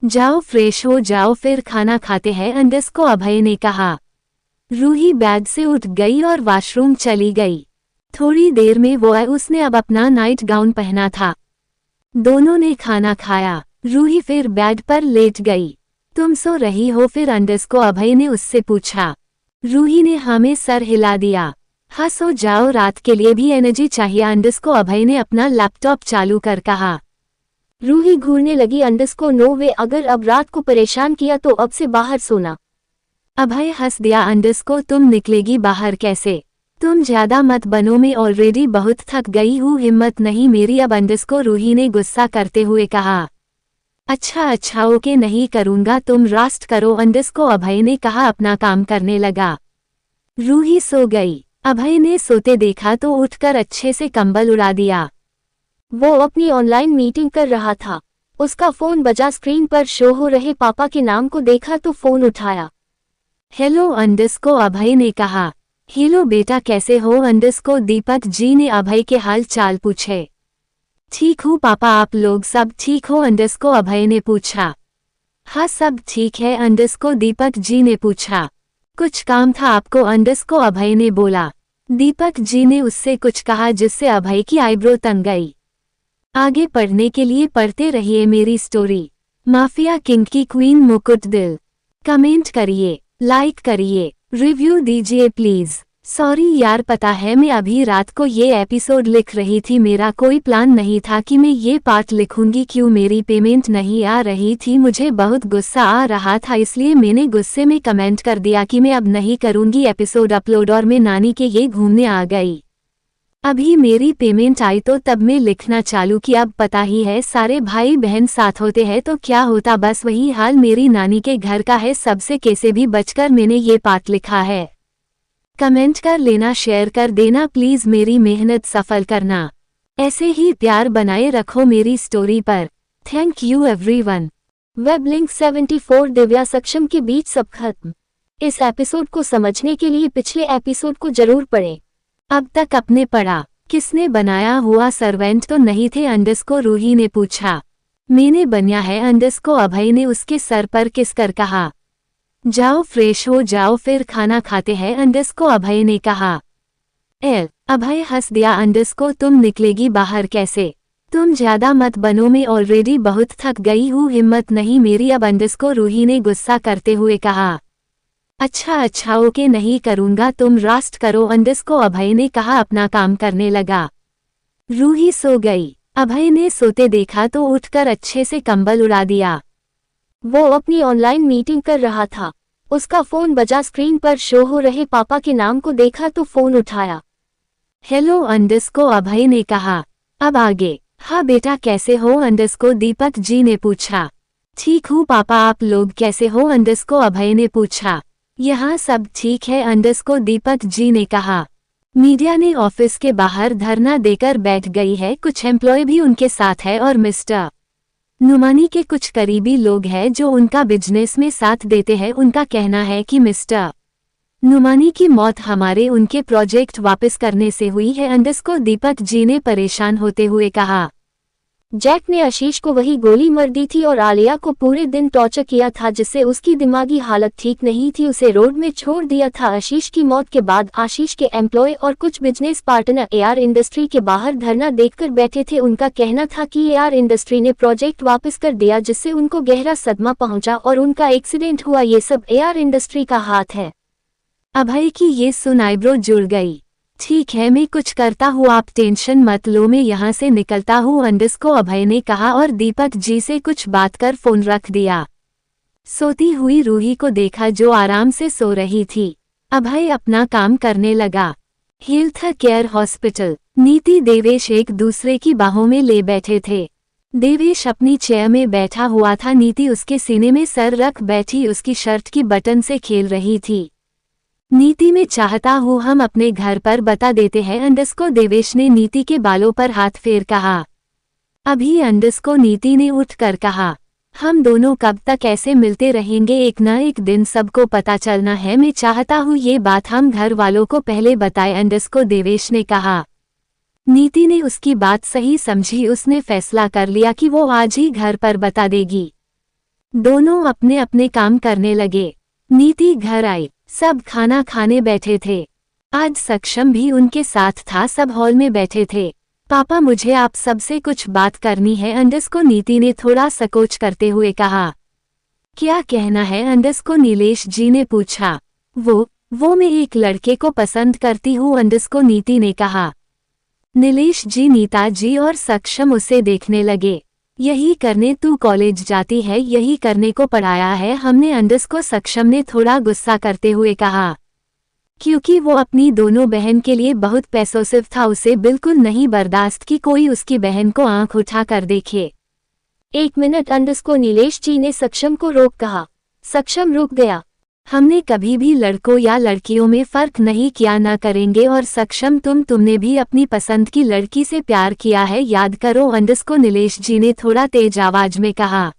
जाओ फ्रेश हो जाओ, फिर खाना खाते हैं, अंडस्को, अभय ने कहा। रूही बेड से उठ गई और वॉशरूम चली गई। थोड़ी देर में वो आई, उसने अब अपना नाइट गाउन पहना था। दोनों ने खाना खाया। रूही फिर बेड पर लेट गई। तुम सो रही हो फिर, अंडस्को, अभय ने उससे पूछा। रूही ने हाँ में सर हिला दिया। हाँ सो जाओ, रात के लिए भी एनर्जी चाहिए, अंडस्को, अभय ने अपना लैपटॉप चालू कर कहा। रूही घूरने लगी, अंडस्को, नो वे, अगर अब रात को परेशान किया तो अब से बाहर सोना। अभय हंस दिया, अंडस्को, तुम निकलेगी बाहर कैसे, तुम ज्यादा मत बनो, मैं ऑलरेडी बहुत थक गई हूँ, हिम्मत नहीं मेरी अब, अंडस्को, रूही ने गुस्सा करते हुए कहा। अच्छा ओके, नहीं करूंगा, तुम रास्ट करो, अंडस्को, अभय ने कहा, अपना काम करने लगा। रूही सो गई। अभय ने सोते देखा तो उठकर अच्छे से कंबल उड़ा दिया। वो अपनी ऑनलाइन मीटिंग कर रहा था। उसका फोन बजा, स्क्रीन पर शो हो रहे पापा के नाम को देखा तो फोन उठाया। हेलो अंडरस्को अभय ने कहा। हेलो बेटा कैसे हो अंडरस्को दीपक जी ने अभय के हाल चाल पूछे। ठीक हूँ पापा आप लोग सब ठीक हो अंडरस्को अभय ने पूछा। हाँ सब ठीक है अंडरस्को दीपक जी ने पूछा। कुछ काम था आपको अंडरस्को अभय ने बोला। दीपक जी ने उससे कुछ कहा जिससे अभय की आईब्रो तंग गई। आगे पढ़ने के लिए पढ़ते रहिए मेरी स्टोरी। माफिया किंग की क्वीन मुकुट दिल। कमेंट करिए, लाइक करिए, रिव्यू दीजिए प्लीज। सॉरी यार पता है मैं अभी रात को ये एपिसोड लिख रही थी, मेरा कोई प्लान नहीं था कि मैं ये पार्ट लिखूंगी। क्यों मेरी पेमेंट नहीं आ रही थी, मुझे बहुत गुस्सा आ रहा था, इसलिए मैंने गुस्से में कमेंट कर दिया कि मैं अब नहीं करूंगी एपिसोड अपलोड और मैं नानी के ये घूमने आ गई। अभी मेरी पेमेंट आई तो तब मैं लिखना चालू किया। अब पता ही है सारे भाई बहन साथ होते हैं तो क्या होता, बस वही हाल मेरी नानी के घर का है। सबसे कैसे भी बचकर मैंने ये पार्ट लिखा है। कमेंट कर लेना, शेयर कर देना प्लीज, मेरी मेहनत सफल करना। ऐसे ही प्यार बनाए रखो मेरी स्टोरी पर। Thank you everyone. Web link 74 Divya सक्षम के बीच सब खत्म। इस एपिसोड को समझने के लिए पिछले एपिसोड को जरूर पढ़ें। अब तक अपने पढ़ा। किसने बनाया हुआ सर्वेंट तो नहीं थे अंडरस्को रूही ने पूछा। मैंने बनाया है अंडरस्को अभय ने उसके सर पर किस कर कहा। जाओ फ्रेश हो जाओ फिर खाना खाते हैं अंडरस्को अभय ने कहा। अभय हंस दिया। अंडरस्को तुम निकलेगी बाहर कैसे, तुम ज्यादा मत बनो, मैं ऑलरेडी बहुत थक गई हूँ, हिम्मत नहीं मेरी अब अंडरस्को रूही ने गुस्सा करते हुए कहा। अच्छा ओके नहीं करूंगा, तुम रास्ट करो अंडरस्को अभय ने कहा। अपना काम करने लगा। रूही सो गई। अभय ने सोते देखा तो उठकर अच्छे से कंबल उड़ा दिया। वो अपनी ऑनलाइन मीटिंग कर रहा था। उसका फोन बजा, स्क्रीन पर शो हो रहे पापा के नाम को देखा तो फोन उठाया। हेलो अंडरस्को अभय ने कहा। अब आगे। हाँ बेटा कैसे हो अंडरस्को दीपक जी ने पूछा। ठीक हूँ पापा आप लोग कैसे हो अंडरस्को अभय ने पूछा। यहाँ सब ठीक है अंडरस्को दीपक जी ने कहा। मीडिया ने ऑफिस के बाहर धरना देकर बैठ गई है, कुछ एम्प्लॉय भी उनके साथ है और मिस्टर नुमानी के कुछ करीबी लोग हैं जो उनका बिजनेस में साथ देते हैं। उनका कहना है कि मिस्टर नुमानी की मौत हमारे उनके प्रोजेक्ट वापस करने से हुई है अंडरस्को दीपक जी ने परेशान होते हुए कहा। जैक ने आशीष को वही गोली मार दी थी और आलिया को पूरे दिन टॉर्चर किया था जिससे उसकी दिमागी हालत ठीक नहीं थी, उसे रोड में छोड़ दिया था। आशीष की मौत के बाद आशीष के एम्प्लॉय और कुछ बिजनेस पार्टनर एआर इंडस्ट्री के बाहर धरना देखकर बैठे थे। उनका कहना था कि एआर इंडस्ट्री ने प्रोजेक्ट वापस कर दिया जिससे उनको गहरा सदमा पहुंचा और उनका एक्सीडेंट हुआ। ये सब एआर इंडस्ट्री का हाथ है। अभय की ये सुन आईब्रो जुड़ गई। ठीक है मैं कुछ करता हूँ, आप टेंशन मत लो, मैं यहाँ से निकलता हूँ अंडरस्को अभय ने कहा और दीपक जी से कुछ बात कर फोन रख दिया। सोती हुई रूही को देखा जो आराम से सो रही थी। अभय अपना काम करने लगा। Health care hospital. नीति देवेश एक दूसरे की बाहों में ले बैठे थे। देवेश अपनी चेयर में बैठा हुआ था, नीति उसके सीने में सर रख बैठी उसकी शर्ट की बटन से खेल रही थी। नीति मैं चाहता हूँ हम अपने घर पर बता देते हैं अंडरस्को देवेश ने नीति के बालों पर हाथ फेर कहा। अभी अंडरस्को नीति ने उठकर कहा। हम दोनों कब तक ऐसे मिलते रहेंगे, एक न एक दिन सबको पता चलना है, मैं चाहता हूँ ये बात हम घर वालों को पहले बताए अंडरस्को देवेश ने कहा। नीति ने उसकी बात सही समझी, उसने फैसला कर लिया कि वो आज ही घर पर बता देगी। दोनों अपने अपने काम करने लगे। नीति घर आई, सब खाना खाने बैठे थे। आज सक्षम भी उनके साथ था, सब हॉल में बैठे थे। पापा मुझे आप सबसे कुछ बात करनी है अंडरस्को नीति ने थोड़ा संकोच करते हुए कहा। क्या कहना है अंडरस्को नीलेश जी ने पूछा। वो मैं एक लड़के को पसंद करती हूँ अंडरस्को नीति ने कहा। नीलेश जी नीता जी और सक्षम उसे देखने लगे। यही करने तू कॉलेज जाती है, यही करने को पढ़ाया है हमने अंडरस्को सक्षम ने थोड़ा गुस्सा करते हुए कहा। क्योंकि वो अपनी दोनों बहन के लिए बहुत पैसोसिव था, उसे बिल्कुल नहीं बर्दाश्त कि कोई उसकी बहन को आंख उठा कर देखे। एक मिनट अंडरस्को नीलेश जी ने सक्षम को रोक कहा। सक्षम रुक गया। हमने कभी भी लड़कों या लड़कियों में फर्क नहीं किया, न करेंगे, और सक्षम तुमने भी अपनी पसंद की लड़की से प्यार किया है, याद करो अंडरस्को नीलेश जी ने थोड़ा तेज आवाज में कहा।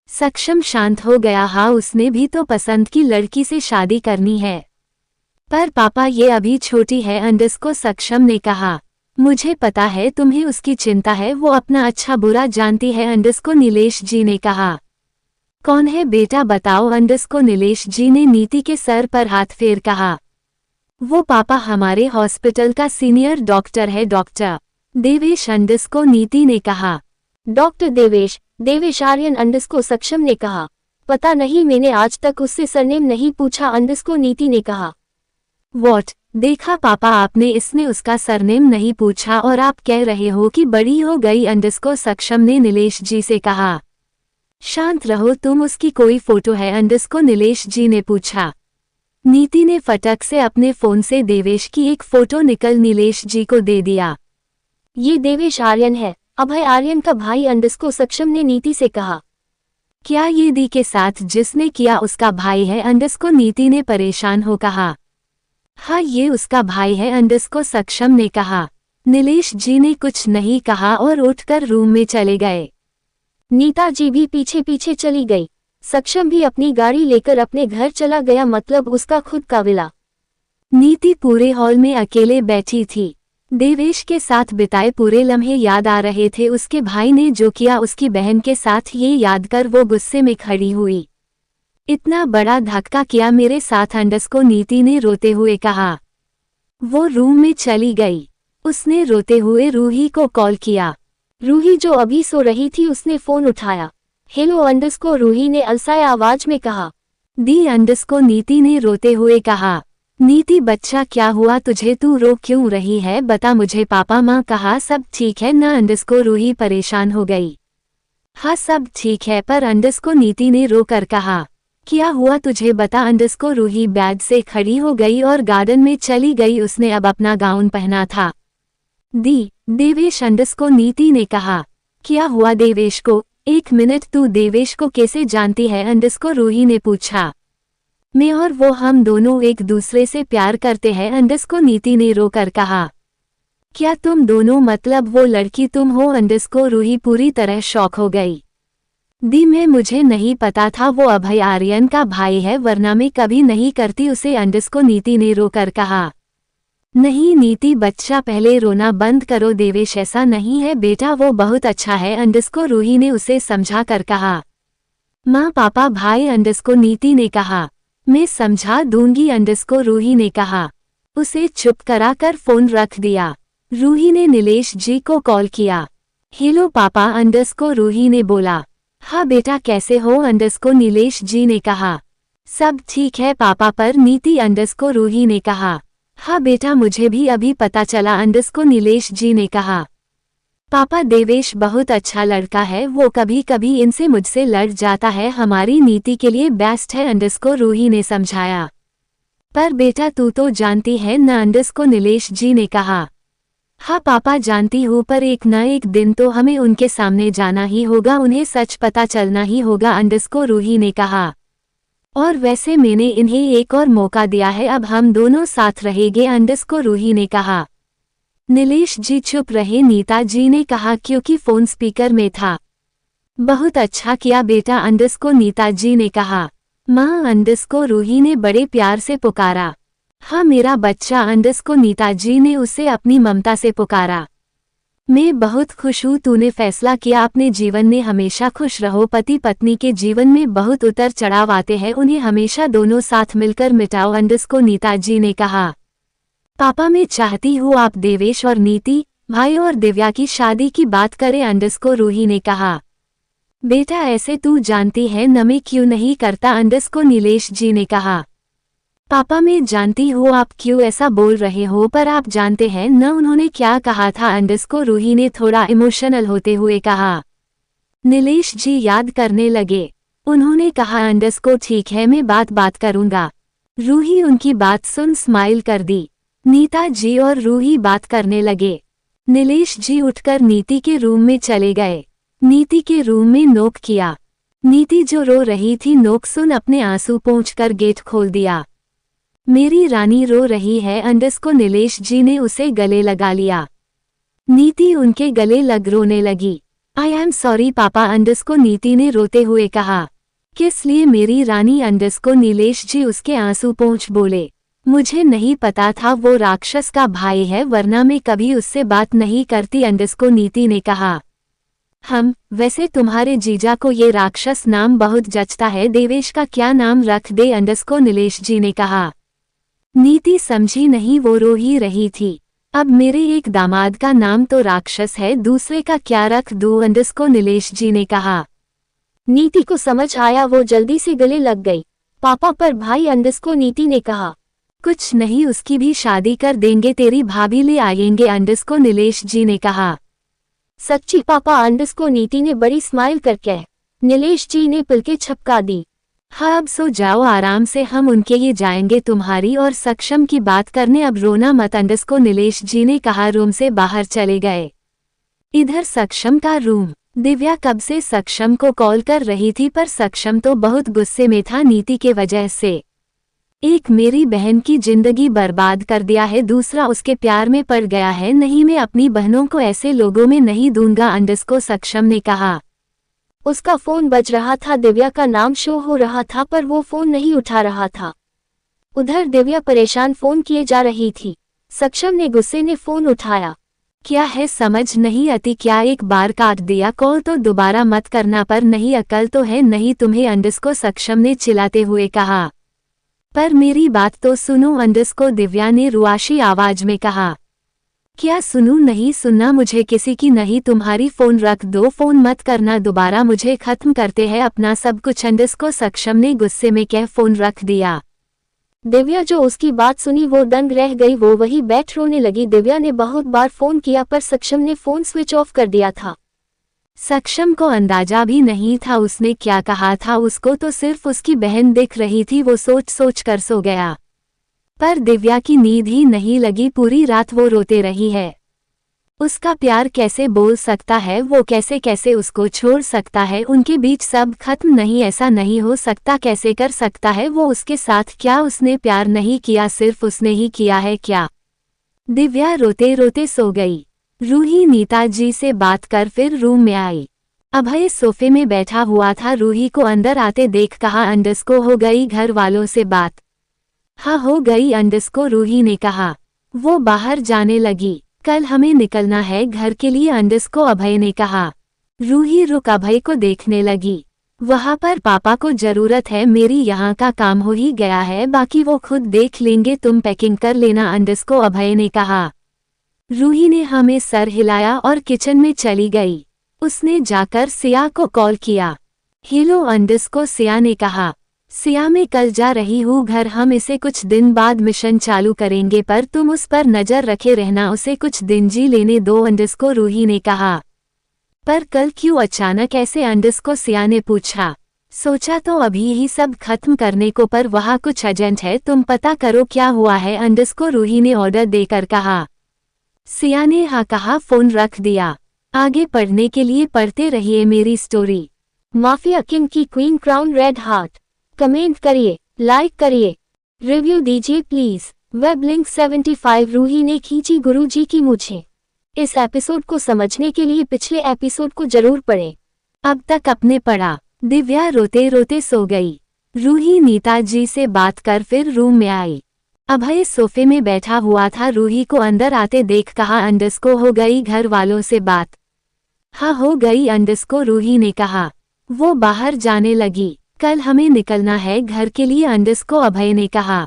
सक्षम शांत हो गया। हाँ, उसने भी तो पसंद की लड़की से शादी करनी है। पर पापा ये अभी छोटी है, अंडस्को सक्षम ने कहा। मुझे पता है तुम्हें उसकी चिंता है, वो अपना अच्छा बुरा जानती है, अंडस्को नीलेश जी ने कहा। कौन है बेटा बताओ, अंडस्को नीलेश जी ने नीति के सर पर हाथ फेर कहा। वो पापा हमारे हॉस्पिटल का सीनियर डॉक्टर है, डॉक्टर देवेश, अंडस्को नीति ने कहा। डॉक्टर देवेश? देवेश आर्यन, अंडस्को सक्षम ने कहा। पता नहीं, मैंने आज तक उससे सरनेम नहीं पूछा, अंडस्को नीति ने कहा। वॉट? देखा पापा, आपने इसने उसका सरनेम नहीं पूछा और आप कह रहे हो कि बड़ी हो गई, अंडस्को सक्षम ने नीलेश जी से कहा। शांत रहो तुम, उसकी कोई फोटो है, अंडस्को नीलेश जी ने पूछा। नीति ने फटक से अपने फोन से देवेश की एक फोटो निकल नीलेश जी को दे दिया। ये देवेश आर्यन है, अभय आर्यन का भाई, अंडस्को सक्षम ने नीति से कहा। क्या ये दी के साथ जिसने किया उसका भाई है, अंडस्को नीति ने परेशान हो कहा। हाँ, ये उसका भाई है, अंडस्को सक्षम ने कहा। नीलेश जी ने कुछ नहीं कहा और उठकर रूम में चले गए। नीता जी भी पीछे पीछे चली गई। सक्षम भी अपनी गाड़ी लेकर अपने घर चला गया, मतलब उसका खुद का विला। नीति पूरे हॉल में अकेले बैठी थी। देवेश के साथ बिताए पूरे लम्हे याद आ रहे थे। उसके भाई ने जो किया उसकी बहन के साथ, ये याद कर वो गुस्से में खड़ी हुई। इतना बड़ा धक्का किया मेरे साथ, अंडस्को नीति ने रोते हुए कहा। वो रूम में चली गई। उसने रोते हुए रूही को कॉल किया। रूही जो अभी सो रही थी, उसने फोन उठाया। हेलो अंडस्को, रूही ने अलसाए आवाज में कहा। दी, अंडस्को नीति ने रोते हुए कहा। नीति बच्चा क्या हुआ तुझे, तू रो क्यों रही है, बता मुझे। पापा माँ कहा सब ठीक है ना, अंडस्को रूही परेशान हो गई। हाँ सब ठीक है, पर अंडस्को नीति ने रो कर कहा। क्या हुआ तुझे बता, अंडस्को रूही बैग से खड़ी हो गई और गार्डन में चली गई। उसने अब अपना गाउन पहना था। दी, देवेश, अंडस्को नीति ने कहा। क्या हुआ देवेश को? एक मिनट, तू देवेश को कैसे जानती है, अंडस्को रूही ने पूछा। मैं और वो हम दोनों एक दूसरे से प्यार करते हैं, अंडस्को नीति ने रोकर कहा। क्या तुम दोनों, मतलब वो लड़की तुम हो? अंडस्को रूही पूरी तरह शॉक हो गई। दी, मुझे नहीं पता था वो अभय आर्यन का भाई है, वरना मैं कभी नहीं करती उसे, अंडस्को नीति ने रोकर कहा। नहीं नीति बच्चा, पहले रोना बंद करो। देवेश ऐसा नहीं है बेटा, वो बहुत अच्छा है, अंडस्को रूही ने उसे समझा कर कहा। माँ पापा भाई, अंडस्को नीति ने कहा। मैं समझा दूंगी, अंडस्को रूही ने कहा। उसे चुप कराकर फोन रख दिया। रूही ने नीलेश जी को कॉल किया। हेलो पापा, अंडस्को रूही ने बोला। हाँ बेटा कैसे हो, अंडस्को नीलेश जी ने कहा। सब ठीक है पापा, पर नीति, अंडस्को रूही ने कहा। हाँ बेटा मुझे भी अभी पता चला, अंडस्को नीलेश जी ने कहा। पापा देवेश बहुत अच्छा लड़का है, वो कभी कभी इनसे मुझसे लड़ जाता है, हमारी नीति के लिए बेस्ट है, अंडस्को रूही ने समझाया। पर बेटा तू तो जानती है न, अंडस्को नीलेश जी ने कहा। हाँ पापा जानती हूँ, पर एक न एक दिन तो हमें उनके सामने जाना ही होगा, उन्हें सच पता चलना ही होगा, अंडस्को रूही ने कहा। और वैसे मैंने इन्हें एक और मौका दिया है, अब हम दोनों साथ रहेंगे, अंडस्को रूही ने कहा। नीलेश जी चुप रहे, नीता जी ने कहा, क्योंकि फोन स्पीकर में था। बहुत अच्छा किया बेटा, अंडस्को नीता जी ने कहा। माँ, अंडस्को रूही ने बड़े प्यार से पुकारा। हाँ मेरा बच्चा, अंडस्को नीता जी ने उसे अपनी ममता से पुकारा। मैं बहुत खुश हूँ, तूने फैसला किया अपने जीवन में हमेशा खुश रहो। पति पत्नी के जीवन में बहुत उतर चढ़ाव आते हैं, उन्हें हमेशा दोनों साथ मिलकर मिटाओ, अंडस्को नीता जी ने कहा। पापा मैं चाहती हूँ आप देवेश और नीति भाई और दिव्या की शादी की बात करें, अंडस्को रूही ने कहा। बेटा ऐसे तू जानती है न, मैं क्यों नहीं करता, अंडस्को नीलेश जी ने कहा। पापा मैं जानती हूँ आप क्यों ऐसा बोल रहे हो, पर आप जानते हैं न उन्होंने क्या कहा था, अंडस्को रूही ने थोड़ा इमोशनल होते हुए कहा। नीलेश जी याद करने लगे। उन्होंने कहा अंडस्को ठीक है मैं बात करूंगा। रूही उनकी बात सुन स्माइल कर दी। नीता जी और रूही बात करने लगे। नीलेश जी उठकर नीति के रूम में चले गए। नीति के रूम में नोक किया। नीति जो रो रही थी नोक सुन अपने आंसू पोंछकर गेट खोल दिया। मेरी रानी रो रही है, अंडस्को नीलेश जी ने उसे गले लगा लिया। नीति उनके गले लग रोने लगी। आई एम सॉरी पापा अंडस को नीति ने रोते हुए कहा। किस लिए मेरी रानी अंडस को नीलेश जी उसके आंसू पोंछ बोले। मुझे नहीं पता था वो राक्षस का भाई है, वरना मैं कभी उससे बात नहीं करती अंडस को नीति ने कहा। वैसे तुम्हारे जीजा को ये राक्षस नाम बहुत जचता है, देवेश का क्या नाम रख दे अंडस को नीलेश जी ने कहा। नीति समझी नहीं, वो रो ही रही थी। अब मेरे एक दामाद का नाम तो राक्षस है, दूसरे का क्या रख दूं अंडस को नीलेश जी ने कहा। नीति को समझ आया, वो जल्दी से गले लग गई। पापा पर भाई अंडस को नीति ने कहा। कुछ नहीं, उसकी भी शादी कर देंगे, तेरी भाभी ले आएंगे अंडस को नीलेश जी ने कहा। सच्ची पापा अंडस को नीति ने बड़ी स्माइल करके नीलेश जी ने पलके छपका दी। हाँ अब सो जाओ आराम से, हम उनके ये जाएंगे तुम्हारी और सक्षम की बात करने, अब रोना मत अंडस को नीलेश जी ने कहा। रूम से बाहर चले गए। इधर सक्षम का रूम। दिव्या कब से सक्षम को कॉल कर रही थी, पर सक्षम तो बहुत गुस्से में था नीति के वजह से। एक मेरी बहन की जिंदगी बर्बाद कर दिया है, दूसरा उसके प्यार में पड़ गया है, नहीं मैं अपनी बहनों को ऐसे लोगों में नहीं दूंगा अंडस को सक्षम ने कहा। उसका फोन बज रहा था, दिव्या का नाम शो हो रहा था, पर वो फोन नहीं उठा रहा था। उधर दिव्या परेशान फोन किए जा रही थी। सक्षम ने गुस्से ने फोन उठाया। क्या है समझ नहीं आती क्या, एक बार काट दिया कॉल तो दोबारा मत करना, पर नहीं अकल तो है नहीं तुम्हें अंडस को सक्षम ने चिल्लाते हुए कहा। पर मेरी बात तो सुनो अंडस को दिव्या ने रुआशी आवाज में कहा। क्या सुनूं, नहीं सुनना मुझे किसी की नहीं, तुम्हारी फोन रख दो, फोन मत करना दोबारा, मुझे खत्म करते हैं अपना सब कुछ अंडस को सक्षम ने गुस्से में कह फोन रख दिया। दिव्या जो उसकी बात सुनी वो दंग रह गई, वो वही बैठ रोने लगी। दिव्या ने बहुत बार फोन किया पर सक्षम ने फोन स्विच ऑफ कर दिया था। सक्षम को अंदाजा भी नहीं था उसने क्या कहा था, उसको तो सिर्फ उसकी बहन दिख रही थी, वो सोच सोच कर सो गया। पर दिव्या की नींद ही नहीं लगी, पूरी रात वो रोते रही है। उसका प्यार कैसे बोल सकता है, वो कैसे कैसे उसको छोड़ सकता है, उनके बीच सब खत्म, नहीं ऐसा नहीं हो सकता, कैसे कर सकता है वो उसके साथ, क्या उसने प्यार नहीं किया, सिर्फ उसने ही किया है क्या। दिव्या रोते रोते सो गई। रूही नीता जी से बात कर फिर रूम में आई। अभय सोफे में बैठा हुआ था, रूही को अंदर आते देख कहा अंडस को हो गई घर वालों से बात। हाँ हो गई अंडस को रूही ने कहा। वो बाहर जाने लगी। कल हमें निकलना है घर के लिए अंडस को अभय ने कहा। रूही रुक अभय को देखने लगी। वहाँ पर पापा को जरूरत है, मेरी यहाँ का काम हो ही गया है, बाकी वो खुद देख लेंगे, तुम पैकिंग कर लेना अंडस को अभय ने कहा। रूही ने हमें सर हिलाया और किचन में चली गई। उसने जाकर सिया को कॉल किया। हेलो अंडस को सिया ने कहा। सिया मैं कल जा रही हूँ घर, हम इसे कुछ दिन बाद मिशन चालू करेंगे, पर तुम उस पर नजर रखे रहना, उसे कुछ दिन जी लेने दो अंडस को रूही ने कहा। पर कल क्यों अचानक ऐसे अंडस को सिया ने पूछा। सोचा तो अभी ही सब खत्म करने को, पर वहाँ कुछ एजेंट है, तुम पता करो क्या हुआ है अंडस को रूही ने ऑर्डर देकर कहा। सिया ने हाँ कहा, फोन रख दिया। आगे पढ़ने के लिए पढ़ते रहिए मेरी स्टोरी। माफिया किंग की queen crown red heart. Comment करिए, लाइक करिए, रिव्यू दीजिए प्लीज। वेब लिंक 75 रूही ने खींची गुरुजी की मूछें। इस एपिसोड को समझने के लिए पिछले एपिसोड को जरूर पढ़ें। अब तक अपने पढ़ा। दिव्या रोते रोते सो गई। रूही नीता जी से बात कर फिर रूम में आई। अभय सोफे में बैठा हुआ था, रूही को अंदर आते देख कहा अंडस को हो गई घर वालों से बात। हाँ हो गई अंडस को रूही ने कहा। वो बाहर जाने लगी। कल हमें निकलना है घर के लिए अंडस को अभय ने कहा।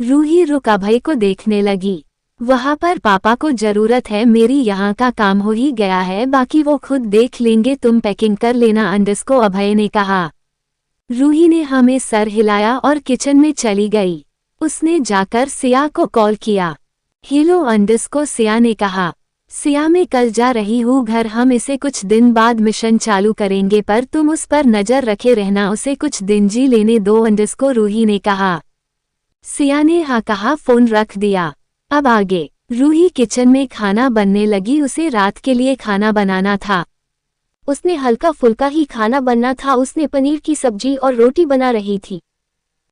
रूही रुक अभय को देखने लगी। वहाँ पर पापा को जरूरत है, मेरी यहाँ का काम हो ही गया है, बाकी वो खुद देख लेंगे, तुम पैकिंग कर लेना अंडस को अभय ने कहा। रूही ने हमें सर हिलाया और किचन में चली गई। उसने जाकर सिया को कॉल किया। हेलो अंडस को सिया ने कहा। सिया मैं कल जा रही हूँ घर, हम इसे कुछ दिन बाद मिशन चालू करेंगे, पर तुम उस पर नजर रखे रहना, उसे कुछ दिन जी लेने दो अंडस को रूही ने कहा। सिया ने हाँ कहा, फोन रख दिया। अब आगे। रूही किचन में खाना बनने लगी, उसे रात के लिए खाना बनाना था। उसने हल्का फुल्का ही खाना बनना था, उसने पनीर की सब्जी और रोटी बना रही थी।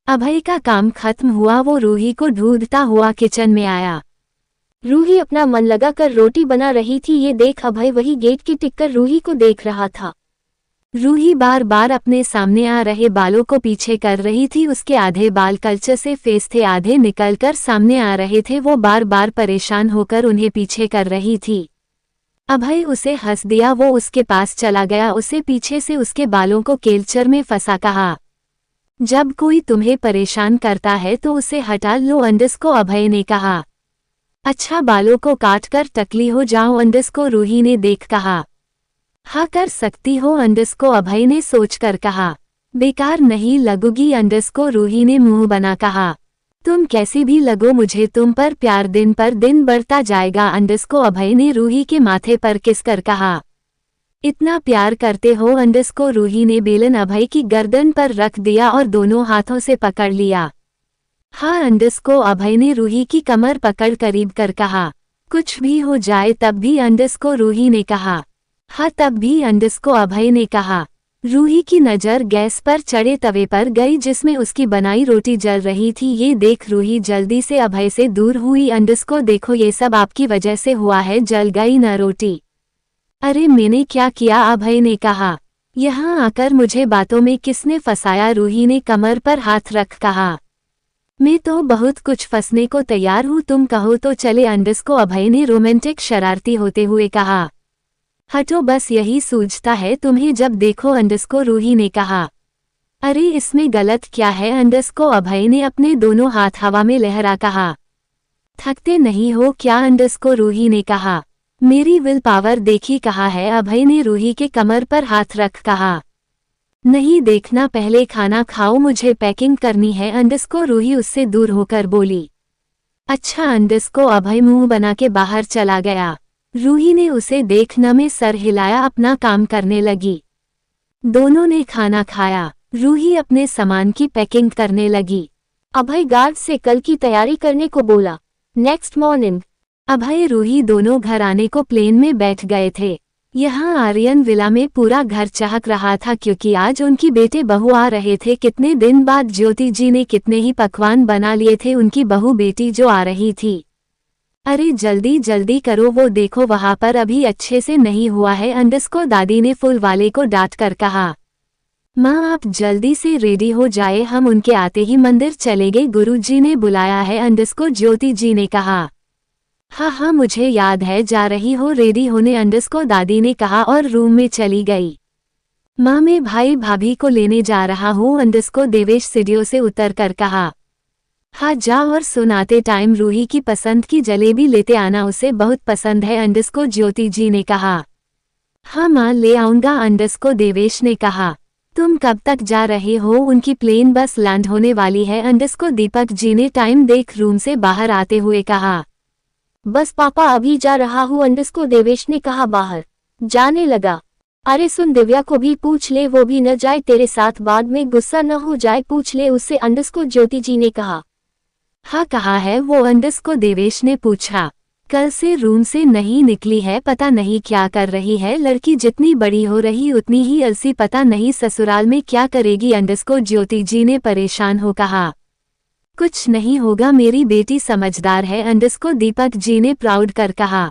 अभय का काम खत्म हुआ, वो रूही को ढूंढता हुआ किचन में आया। रूही अपना मन लगा कर रोटी बना रही थी। ये देख अभय वही गेट की टिक कर रूही को देख रहा था। रूही बार बार अपने सामने आ रहे बालों को पीछे कर रही थी। उसके आधे बाल कल्चर से फेस थे, आधे निकलकर सामने आ रहे थे। वो बार बार परेशान होकर उन्हें पीछे कर रही थी। अभय उसे हंस दिया। वो उसके पास चला गया, उसे पीछे से उसके बालों को केल्चर में फंसा कहा, जब कोई तुम्हें परेशान करता है तो उसे हटा लो। अंडस्को अभय ने कहा। अच्छा, बालों को काट कर टकली हो जाओ अंडस्को, रूही ने देख कहा। हाँ कर सकती हो अंडस्को, अभय ने सोचकर कहा। बेकार नहीं लगूगी अंडस्को, रूही ने मुंह बना कहा। तुम कैसी भी लगो, मुझे तुम पर प्यार दिन पर दिन बढ़ता जाएगा अंडस्को, अभय ने रूही के माथे पर किस कर कहा। इतना प्यार करते हो अंडस्को, रूही ने बेलन अभय की गर्दन पर रख दिया और दोनों हाथों से पकड़ लिया। हाँ अंडस्को, अभय ने रूही की कमर पकड़ करीब कर कहा। कुछ भी हो जाए तब भी अंडस्को, रूही ने कहा। हाँ तब भी अंडस्को, अभय ने कहा। रूही की नज़र गैस पर चढ़े तवे पर गई जिसमें उसकी बनाई रोटी जल रही थी। ये देख रूही जल्दी से अभय से दूर हुई। अंडस्को देखो, ये सब आपकी वजह से हुआ है, जल गई न रोटी। अरे मैंने क्या किया, अभय ने कहा। यहाँ आकर मुझे बातों में किसने फंसाया, रूही ने कमर पर हाथ रख कहा। मैं तो बहुत कुछ फंसने को तैयार हूँ, तुम कहो तो चले अंडस्को, अभय ने रोमांटिक शरारती होते हुए कहा। हटो, बस यही सूझता है तुम्हें जब देखो अंडस्को, रूही ने कहा। अरे इसमें गलत क्या है अंडस्को, अभय ने अपने दोनों हाथ हवा में लहरा कहा। थकते नहीं हो क्या अंडस्को, रूही ने कहा। मेरी विल पावर देखी कहा है, अभय ने रूही के कमर पर हाथ रख कहा। नहीं देखना, पहले खाना खाओ, मुझे पैकिंग करनी है अंडस्को, रूही उससे दूर होकर बोली। अच्छा अंडस्को, अभय मुंह बना के बाहर चला गया। रूही ने उसे देख न में सर हिलाया, अपना काम करने लगी। दोनों ने खाना खाया। रूही अपने सामान की पैकिंग करने लगी। अभय गार्ड से कल की तैयारी करने को बोला। नेक्स्ट मॉर्निंग अभय रूही दोनों घर आने को प्लेन में बैठ गए थे। यहाँ आर्यन विला में पूरा घर चहक रहा था क्योंकि आज उनकी बेटे बहू आ रहे थे। कितने दिन बाद ज्योति जी ने कितने ही पकवान बना लिए थे उनकी बहू बेटी जो आ रही थी। अरे जल्दी जल्दी करो, वो देखो वहां पर अभी अच्छे से नहीं हुआ है अंडस्को, दादी ने फूल वाले को डांट कर कहा। माँ आप जल्दी से रेडी हो जाए, हम उनके आते ही मंदिर चले गए, गुरुजी ने बुलाया है अंडस्को, ज्योति जी ने कहा। हाँ हाँ मुझे याद है, जा रही हो रेडी होने अंडस्को, दादी ने कहा और रूम में चली गई। माँ मैं भाई भाभी को लेने जा रहा हूँ अंडस्को, देवेश सीढ़ियों से उतर कर कहा। हाँ जा, और सुनाते टाइम रूही की पसंद की जलेबी लेते आना, उसे बहुत पसंद है अंडस्को, ज्योति जी ने कहा। हाँ माँ ले आऊंगा अंडस्को, देवेश ने कहा। तुम कब तक जा रहे हो, उनकी प्लेन बस लैंड होने वाली है अंडस्को, दीपक जी ने टाइम देख रूम से बाहर आते हुए कहा। बस पापा अभी जा रहा हूँ अंडस्को, देवेश ने कहा। बाहर जाने लगा। अरे सुन, दिव्या को भी पूछ ले, वो भी न जाए तेरे साथ, बाद में गुस्सा न हो जाए, पूछ ले उससे अंडस्को, ज्योति जी ने कहा। हाँ कहा है वो अंडस्को, देवेश ने पूछा। कल से रूम से नहीं निकली है, पता नहीं क्या कर रही है, लड़की जितनी बड़ी हो रही उतनी ही अलसी, पता नहीं ससुराल में क्या करेगी अंडस्को, ज्योति जी ने परेशान हो कहा। कुछ नहीं होगा, मेरी बेटी समझदार है अंडस्को, दीपक जी ने प्राउड कर कहा।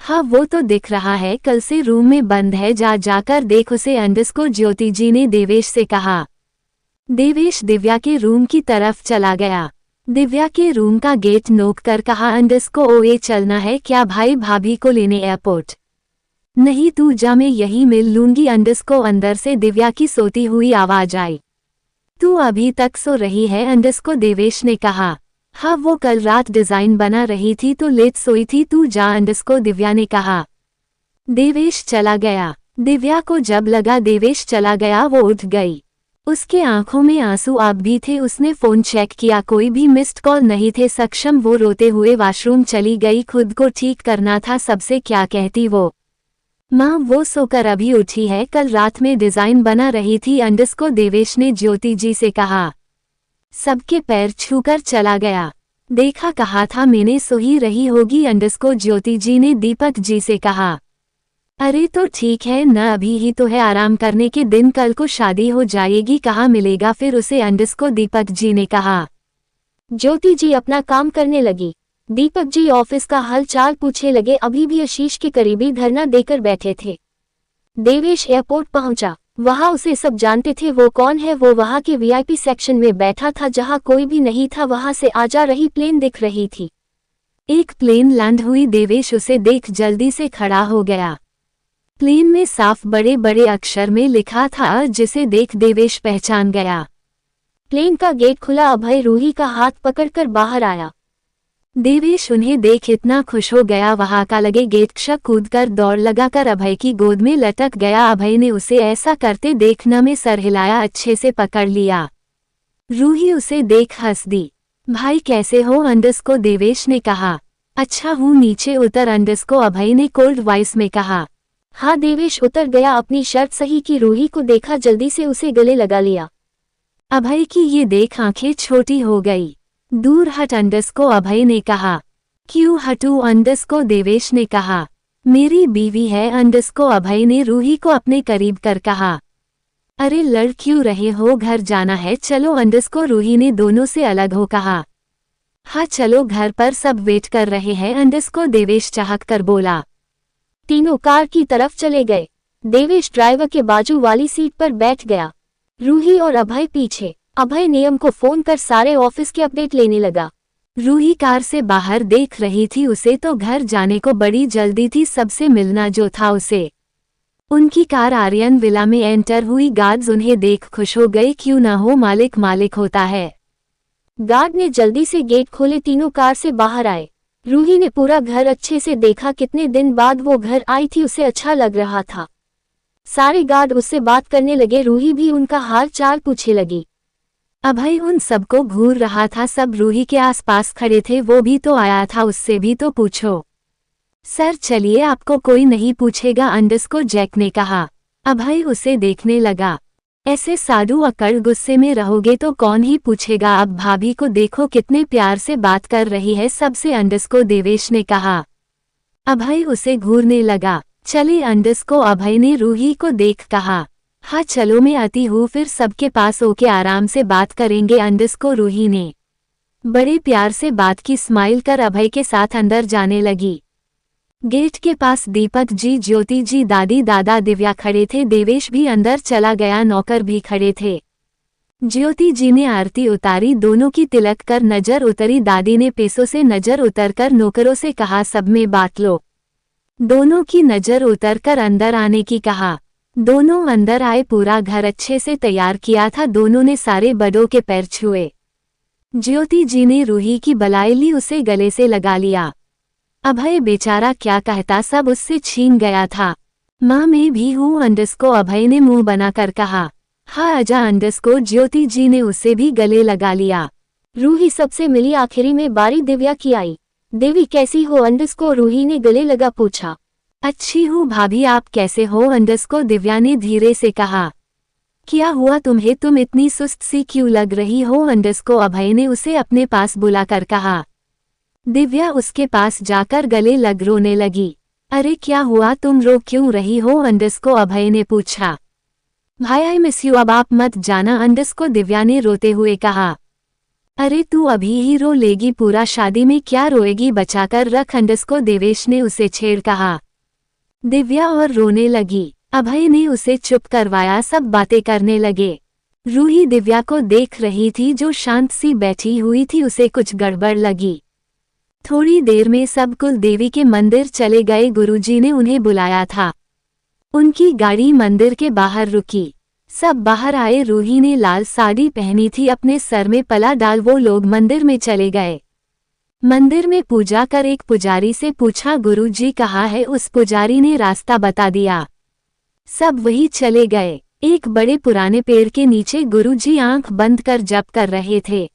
हाँ वो तो दिख रहा है, कल से रूम में बंद है, जाकर देख उसे अंडस्को, ज्योति जी ने देवेश से कहा। देवेश दिव्या के रूम की तरफ चला गया। दिव्या के रूम का गेट नोक कर कहा, अंडस्को ओए चलना है क्या भाई भाभी को लेने एयरपोर्ट? नहीं तू जा, मैं यही मिल लूंगी अंडस्को, अंदर से दिव्या की सोती हुई आवाज आई। तू अभी तक सो रही है अंडस्को, देवेश ने कहा। हाँ वो कल रात डिजाइन बना रही थी तो लेट सोई थी, तू जा अंडस्को, दिव्या ने कहा। देवेश चला गया। दिव्या को जब लगा देवेश चला गया वो उठ गई। उसके आंखों में आंसू अब भी थे। उसने फोन चेक किया, कोई भी मिस्ड कॉल नहीं थे सक्षम। वो रोते हुए वॉशरूम चली गई, खुद को ठीक करना था, सबसे क्या कहती वो। माँ वो सोकर अभी उठी है, कल रात में डिजाइन बना रही थी अंडस्को, देवेश ने ज्योति जी से कहा। सबके पैर छूकर चला गया। देखा कहा था मैंने, सो ही रही होगी अंडस्को, ज्योति जी ने दीपक जी से कहा। अरे तो ठीक है न, अभी ही तो है आराम करने के दिन, कल को शादी हो जाएगी, कहाँ मिलेगा फिर उसे अंडस्को, दीपक जी ने कहा। ज्योति जी अपना काम करने लगी। दीपक जी ऑफिस का हाल चाल पूछे लगे। अभी भी आशीष के करीबी धरना देकर बैठे थे। देवेश एयरपोर्ट पहुंचा। वहां उसे सब जानते थे। वो कौन है? वो वहां के वीआईपी सेक्शन में बैठा था जहां कोई भी नहीं था। वहां से आ जा रही प्लेन दिख रही थी। एक प्लेन लैंड हुई। देवेश उसे देख जल्दी से खड़ा हो गया। प्लेन में साफ बड़े बड़े अक्षर में लिखा था, जिसे देख देवेश पहचान गया। प्लेन का गेट खुला। अभय रूही का हाथ पकड़कर बाहर आया। देवेश उन्हें देख इतना खुश हो गया, वहां का लगे गेट क्षक कूदकर दौड़ लगाकर अभय की गोद में लटक गया। अभय ने उसे ऐसा करते देख न में सर हिलाया, अच्छे से पकड़ लिया। रूही उसे देख हंस दी। भाई कैसे हो? को देवेश ने कहा। अच्छा हूँ, नीचे उतर को अभय ने कोल्ड वॉइस में कहा। हाँ, देवेश उतर गया। अपनी शर्त सही की। रूही को देखा, जल्दी से उसे गले लगा लिया। अभय की ये देख आंखें छोटी हो गई। दूर हट को अभय ने कहा। क्यों हटूं? को देवेश ने कहा। मेरी बीवी है को अभय ने रूही को अपने करीब कर कहा। अरे लड़ क्यों रहे हो? घर जाना है, चलो को रूही ने दोनों से अलग हो कहा। हाँ चलो, घर पर सब वेट कर रहे हैं को देवेश चाहक कर बोला। तीनों कार की तरफ चले गए। देवेश ड्राइवर के बाजू वाली सीट पर बैठ गया। रूही और अभय पीछे। अभय नियम को फोन कर सारे ऑफिस के अपडेट लेने लगा। रूही कार से बाहर देख रही थी। उसे तो घर जाने को बड़ी जल्दी थी, सबसे मिलना जो था उसे। उनकी कार आर्यन विला में एंटर हुई। गार्ड्स उन्हें देख खुश हो गए। क्यों ना हो, मालिक मालिक होता है। गार्ड ने जल्दी से गेट खोले। तीनों कार से बाहर आए। रूही ने पूरा घर अच्छे से देखा। कितने दिन बाद वो घर आई थी, उसे अच्छा लग रहा था। सारे गार्ड उससे बात करने लगे। रूही भी उनका हाल चाल पूछे लगी। अभय उन सबको घूर रहा था। सब रूही के आसपास खड़े थे। वो भी तो आया था, उससे भी तो पूछो। सर चलिए, आपको कोई नहीं पूछेगा को जैक ने कहा। अभय उसे देखने लगा। ऐसे साधु अकड़ गुस्से में रहोगे तो कौन ही पूछेगा। अब भाभी को देखो कितने प्यार से बात कर रही है सबसे को देवेश ने कहा। अभय उसे घूरने लगा। चले को अभय ने रूही को देख कहा। हाँ चलो, मैं आती हूँ, फिर सबके पास होके आराम से बात करेंगे को रूही ने बड़े प्यार से बात की। स्माइल कर अभय के साथ अंदर जाने लगी। गेट के पास दीपक जी, ज्योति जी, दादी दादा, दिव्या खड़े थे। देवेश भी अंदर चला गया। नौकर भी खड़े थे। ज्योति जी ने आरती उतारी। दोनों की तिलक कर नजर उतरी। दादी ने पैसों से नजर उतरकर नौकरों से कहा, सब में बांट लो। दोनों की नजर उतरकर अंदर आने की कहा। दोनों अंदर आए। पूरा घर अच्छे से तैयार किया था। दोनों ने सारे बड़ों के पैर छुए। ज्योति जी ने रूही की बलाई ली, उसे गले से लगा लिया। अभय बेचारा क्या कहता, सब उससे छीन गया था। माँ मैं भी हूँ को अभय ने मुंह बनाकर कहा। हाँ आजा को ज्योति जी ने उसे भी गले लगा लिया। रूही सबसे मिली। आखिरी में बारी दिव्या की आई। देवी कैसी हो? को रूही ने गले लगा पूछा। अच्छी हूँ भाभी, आप कैसे हो? को दिव्या ने धीरे से कहा। क्या हुआ तुम्हें? तुम इतनी सुस्त सी क्यों लग रही हो? को अभय ने उसे अपने पास बुलाकर कहा। दिव्या उसके पास जाकर गले लग रोने लगी। अरे क्या हुआ, तुम रो क्यों रही हो? को अभय ने पूछा। भाई आई मिस यू, अब आप मत जाना को दिव्या ने रोते हुए कहा। अरे तू अभी ही रो लेगी, पूरा शादी में क्या रोएगी, बचाकर रख को देवेश ने उसे छेड़ कहा। दिव्या और रोने लगी। अभय ने उसे चुप करवाया। सब बातें करने लगे। रूही दिव्या को देख रही थी जो शांत सी बैठी हुई थी। उसे कुछ गड़बड़ लगी। थोड़ी देर में सब कुल देवी के मंदिर चले गए। गुरुजी ने उन्हें बुलाया था। उनकी गाड़ी मंदिर के बाहर रुकी। सब बाहर आए। रूही ने लाल साड़ी पहनी थी, अपने सर में पला डाल वो लोग मंदिर में चले गए। मंदिर में पूजा कर एक पुजारी से पूछा, गुरुजी कहाँ है? उस पुजारी ने रास्ता बता दिया। सब वही चले गए। एक बड़े पुराने पेड़ के नीचे गुरुजी आंख बंद कर जप कर रहे थे।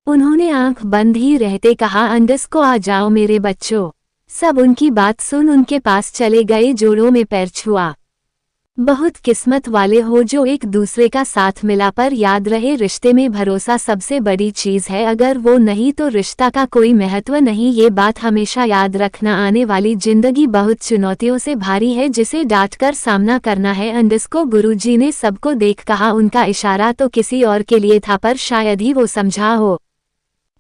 उन्होंने आंख बंद ही रहते कहा, को आ जाओ मेरे बच्चों। सब उनकी बात सुन उनके पास चले गए। जोड़ों में पैर छुआ। बहुत किस्मत वाले हो जो एक दूसरे का साथ मिला। पर याद रहे, रिश्ते में भरोसा सबसे बड़ी चीज है। अगर वो नहीं तो रिश्ता का कोई महत्व नहीं। ये बात हमेशा याद रखना। आने वाली जिंदगी बहुत चुनौतियों से भारी है, जिसे डांटकर सामना करना है। को गुरुजी ने सबको देख कहा। उनका इशारा तो किसी और के लिए था, पर शायद ही वो समझा हो।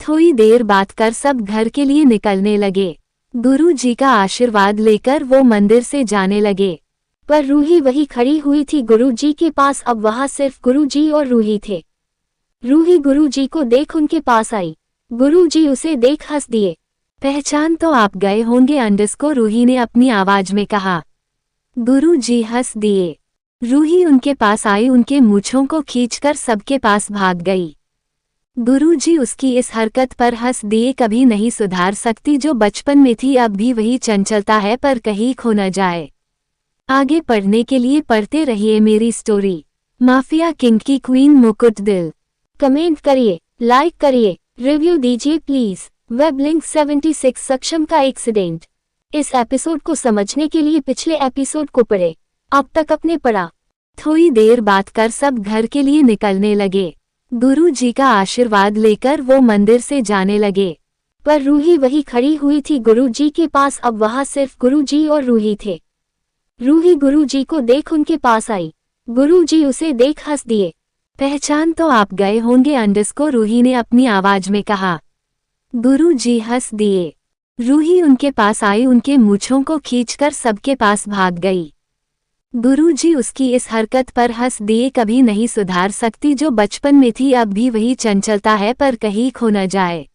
थोड़ी देर बात कर सब घर के लिए निकलने लगे। गुरु जी का आशीर्वाद लेकर वो मंदिर से जाने लगे। पर रूही वही खड़ी हुई थी गुरु जी के पास। अब वहां सिर्फ गुरु जी और रूही थे। रूही गुरु जी को देख उनके पास आई। गुरु जी उसे देख हंस दिए। पहचान तो आप गए होंगे अंडस्को, रूही ने अपनी आवाज में कहा। गुरु जी हंस दिए। रूही उनके पास आई, उनके मूंछों को खींचकर सबके पास भाग गई। गुरुजी उसकी इस हरकत पर हंस दिए। कभी नहीं सुधार सकती जो बचपन में थी, अब भी वही चंचलता है, पर कहीं खो न जाए। आगे पढ़ने के लिए पढ़ते रहिए मेरी स्टोरी। माफिया किंग की क्वीन मुकुट दिल। कमेंट करिए, लाइक करिए, रिव्यू दीजिए प्लीज। वेब लिंक 76 सक्षम का एक्सीडेंट। इस एपिसोड को समझने के लिए पिछले एपिसोड को पढ़े। अब तक अपने पढ़ा। थोड़ी देर बात कर सब घर के लिए निकलने लगे। गुरु जी का आशीर्वाद लेकर वो मंदिर से जाने लगे। पर रूही वही खड़ी हुई थी गुरु जी के पास। अब वहां सिर्फ गुरु जी और रूही थे। रूही गुरु जी को देख उनके पास आई। गुरु जी उसे देख हंस दिए। पहचान तो आप गए होंगे अंडस्को, रूही ने अपनी आवाज में कहा। गुरु जी हंस दिए। रूही उनके पास आई, उनके मूंछों को खींचकर सबके पास भाग गई। गुरुजी उसकी इस हरकत पर हंस दिए। कभी नहीं सुधार सकती जो बचपन में थी, अब भी वही चंचलता है, पर कहीं खो न जाए।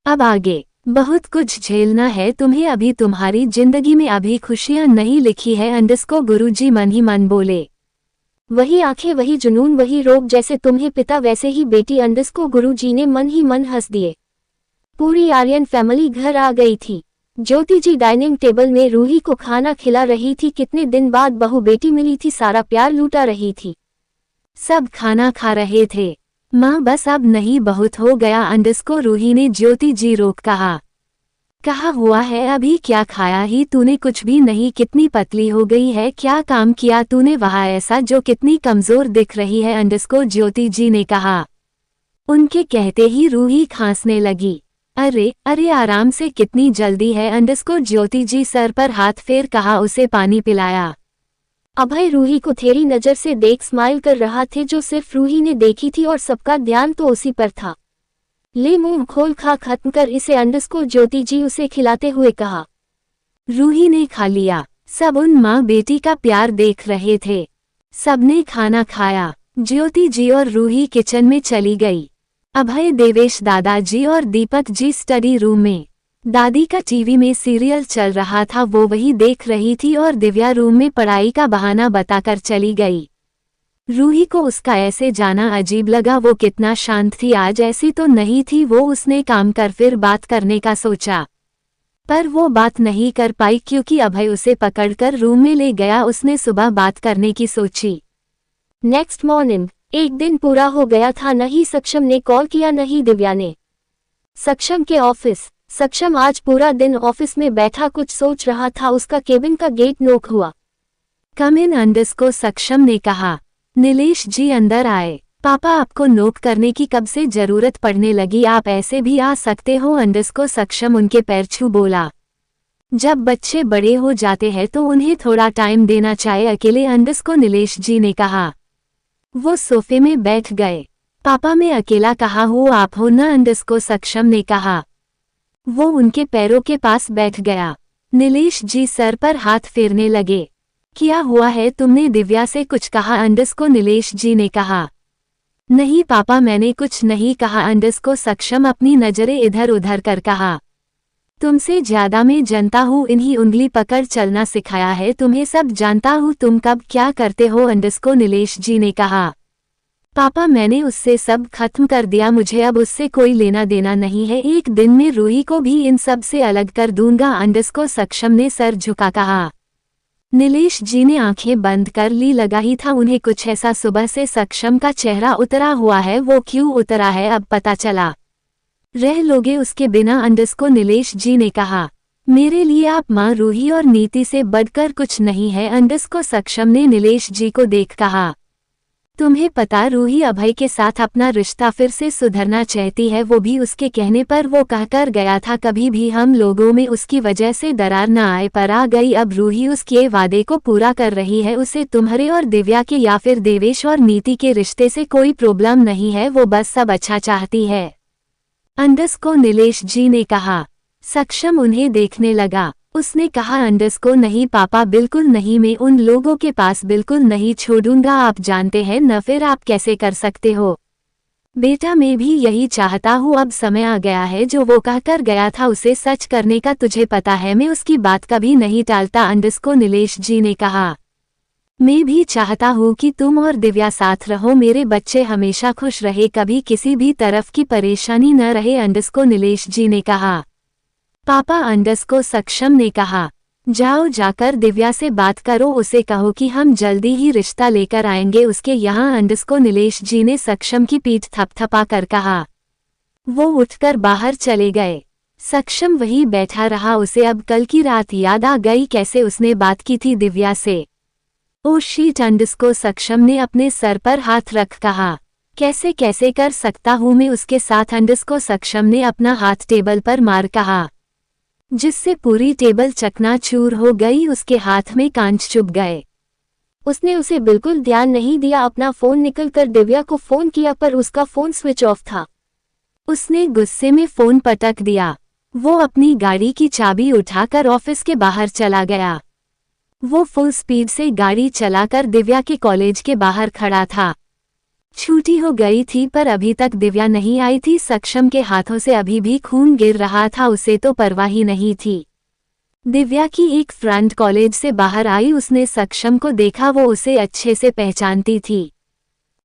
अब आगे बहुत कुछ झेलना है तुम्हें, अभी तुम्हारी जिंदगी में अभी खुशियां नहीं लिखी है अंडस्को, गुरुजी मन ही मन बोले। वही आंखें, वही जुनून, वही रोग, जैसे तुम्हें पिता वैसे ही बेटी अंडस्को, गुरु जी ने मन ही मन हंस दिए। पूरी आर्यन फैमिली घर आ गई थी। ज्योति जी डाइनिंग टेबल में रूही को खाना खिला रही थी। कितने दिन बाद बहू बेटी मिली थी, सारा प्यार लूटा रही थी। सब खाना खा रहे थे। माँ बस अब नहीं, बहुत हो गया अंडस्को, रूही ने ज्योति जी रोक कहा हुआ है, अभी क्या खाया ही तूने, कुछ भी नहीं, कितनी पतली हो गई है, क्या काम किया तूने वहाँ ऐसा जो कितनी कमजोर दिख रही है अंडस्को, ज्योति जी ने कहा। उनके कहते ही रूही खांसने लगी। अरे अरे आराम से, कितनी जल्दी है अंडस्को, ज्योति जी सर पर हाथ फेर कहा, उसे पानी पिलाया। अभय रूही को थेरी नजर से देख स्माइल कर रहा थे, जो सिर्फ रूही ने देखी थी और सबका ध्यान तो उसी पर था। ले मुंह खोल, खा खत्म कर इसे अंडस्को, ज्योति जी उसे खिलाते हुए कहा। रूही ने खा लिया। सब उन माँ बेटी का प्यार देख रहे थे। सबने खाना खाया। ज्योति जी और रूही किचन में चली गई। अभय, देवेश, दादाजी और दीपक जी स्टडी रूम में। दादी का टीवी में सीरियल चल रहा था, वो वही देख रही थी, और दिव्या रूम में पढ़ाई का बहाना बताकर चली गई। रूही को उसका ऐसे जाना अजीब लगा। वो कितना शांत थी आज, ऐसी तो नहीं थी वो। उसने काम कर फिर बात करने का सोचा, पर वो बात नहीं कर पाई क्योंकि अभय उसे पकड़कर रूम में ले गया। उसने सुबह बात करने की सोची। Next morning. एक दिन पूरा हो गया था, न ही सक्षम ने कॉल किया न ही दिव्या ने। सक्षम के ऑफिस। सक्षम आज पूरा दिन ऑफिस में बैठा कुछ सोच रहा था। उसका केबिन का गेट नॉक हुआ। कम इन अंडस्को, सक्षम ने कहा। नीलेश जी अंदर आए। पापा, आपको नॉक करने की कब से जरूरत पड़ने लगी, आप ऐसे भी आ सकते हो अंडस्को, सक्षम उनके पैर छू बोला। जब बच्चे बड़े हो जाते हैं तो उन्हें थोड़ा टाइम देना चाहिए अकेले, अंडस्को, नीलेश जी ने कहा। वो सोफे में बैठ गए। पापा, मैं अकेला कहा हूँ, आप हो ना अंडस्को, सक्षम ने कहा। वो उनके पैरों के पास बैठ गया। नीलेश जी सर पर हाथ फेरने लगे। क्या हुआ है, तुमने दिव्या से कुछ कहा अंडस्को, नीलेश जी ने कहा। नहीं पापा, मैंने कुछ नहीं कहा अंडस्को, सक्षम अपनी नजरें इधर उधर कर कहा। तुमसे ज्यादा मैं जानता हूँ, इन्हीं उंगली पकड़ चलना सिखाया है तुम्हें, सब जानता हूँ तुम कब क्या करते हो अंडस्को, नीलेश जी ने कहा। पापा, मैंने उससे सब खत्म कर दिया, मुझे अब उससे कोई लेना देना नहीं है, एक दिन में रूही को भी इन सब से अलग कर दूंगा अंडस्को, सक्षम ने सर झुका कहा। नीलेश जी ने आंखें बंद कर ली, लगा ही था उन्हें कुछ ऐसा। सुबह से सक्षम का चेहरा उतरा हुआ है, वो क्यों उतरा है अब पता चला। रह लोगे उसके बिना अंडस्को, नीलेश जी ने कहा। मेरे लिए आप माँ रूही और नीति से बढ़कर कुछ नहीं है अंडस्को, सक्षम ने नीलेश जी को देख कहा। तुम्हें पता, रूही अभय के साथ अपना रिश्ता फिर से सुधरना चाहती है, वो भी उसके कहने पर। वो कहकर गया था कभी भी हम लोगों में उसकी वजह से दरार न आए, पर आ गई। अब रूही उसके वादे को पूरा कर रही है। उसे तुम्हारे और दिव्या के या फिर देवेश और नीति के रिश्ते से कोई प्रॉब्लम नहीं है, वो बस सब अच्छा चाहती है। अंडस को नीलेश जी ने कहा। सक्षम उन्हें देखने लगा। उसने कहा, अंडस को नहीं पापा, बिल्कुल नहीं, मैं उन लोगों के पास बिल्कुल नहीं छोड़ूंगा। आप जानते हैं न, फिर आप कैसे कर सकते हो? बेटा मैं भी यही चाहता हूँ, अब समय आ गया है, जो वो कहकर गया था उसे सच करने का। तुझे पता है मैं उसकी बात कभी नहीं टालता, अंडस को नीलेश जी ने कहा। मैं भी चाहता हूँ कि तुम और दिव्या साथ रहो, मेरे बच्चे हमेशा खुश रहे, कभी किसी भी तरफ की परेशानी न रहे, अंडस को नीलेश जी ने कहा। पापा, अंडस को सक्षम ने कहा, जाओ जाकर दिव्या से बात करो, उसे कहो कि हम जल्दी ही रिश्ता लेकर आएंगे उसके यहाँ, अंडस को नीलेश जी ने सक्षम की पीठ थपथपा कर कहा। वो उठकर बाहर चले गए। सक्षम वहीं बैठा रहा। उसे अब कल की रात याद आ गई, कैसे उसने बात की थी दिव्या से। ओ शीट, अंडस को सक्षम ने अपने सर पर हाथ रख कहा, कैसे कैसे कर सकता हूँ मैं उसके साथ। अंडस को सक्षम ने अपना हाथ टेबल पर मार कहा, जिससे पूरी टेबल चकनाचूर हो गई। उसके हाथ में कांच चुभ गए। उसने उसे बिल्कुल ध्यान नहीं दिया। अपना फोन निकलकर दिव्या को फोन किया पर उसका फोन स्विच ऑफ था। उसने गुस्से में फोन पटक दिया। वो अपनी गाड़ी की चाबी उठाकर ऑफिस के बाहर चला गया। वो फुल स्पीड से गाड़ी चलाकर दिव्या के कॉलेज के बाहर खड़ा था। छुट्टी हो गई थी पर अभी तक दिव्या नहीं आई थी। सक्षम के हाथों से अभी भी खून गिर रहा था, उसे तो परवाह ही नहीं थी। दिव्या की एक फ्रेंड कॉलेज से बाहर आई। उसने सक्षम को देखा, वो उसे अच्छे से पहचानती थी।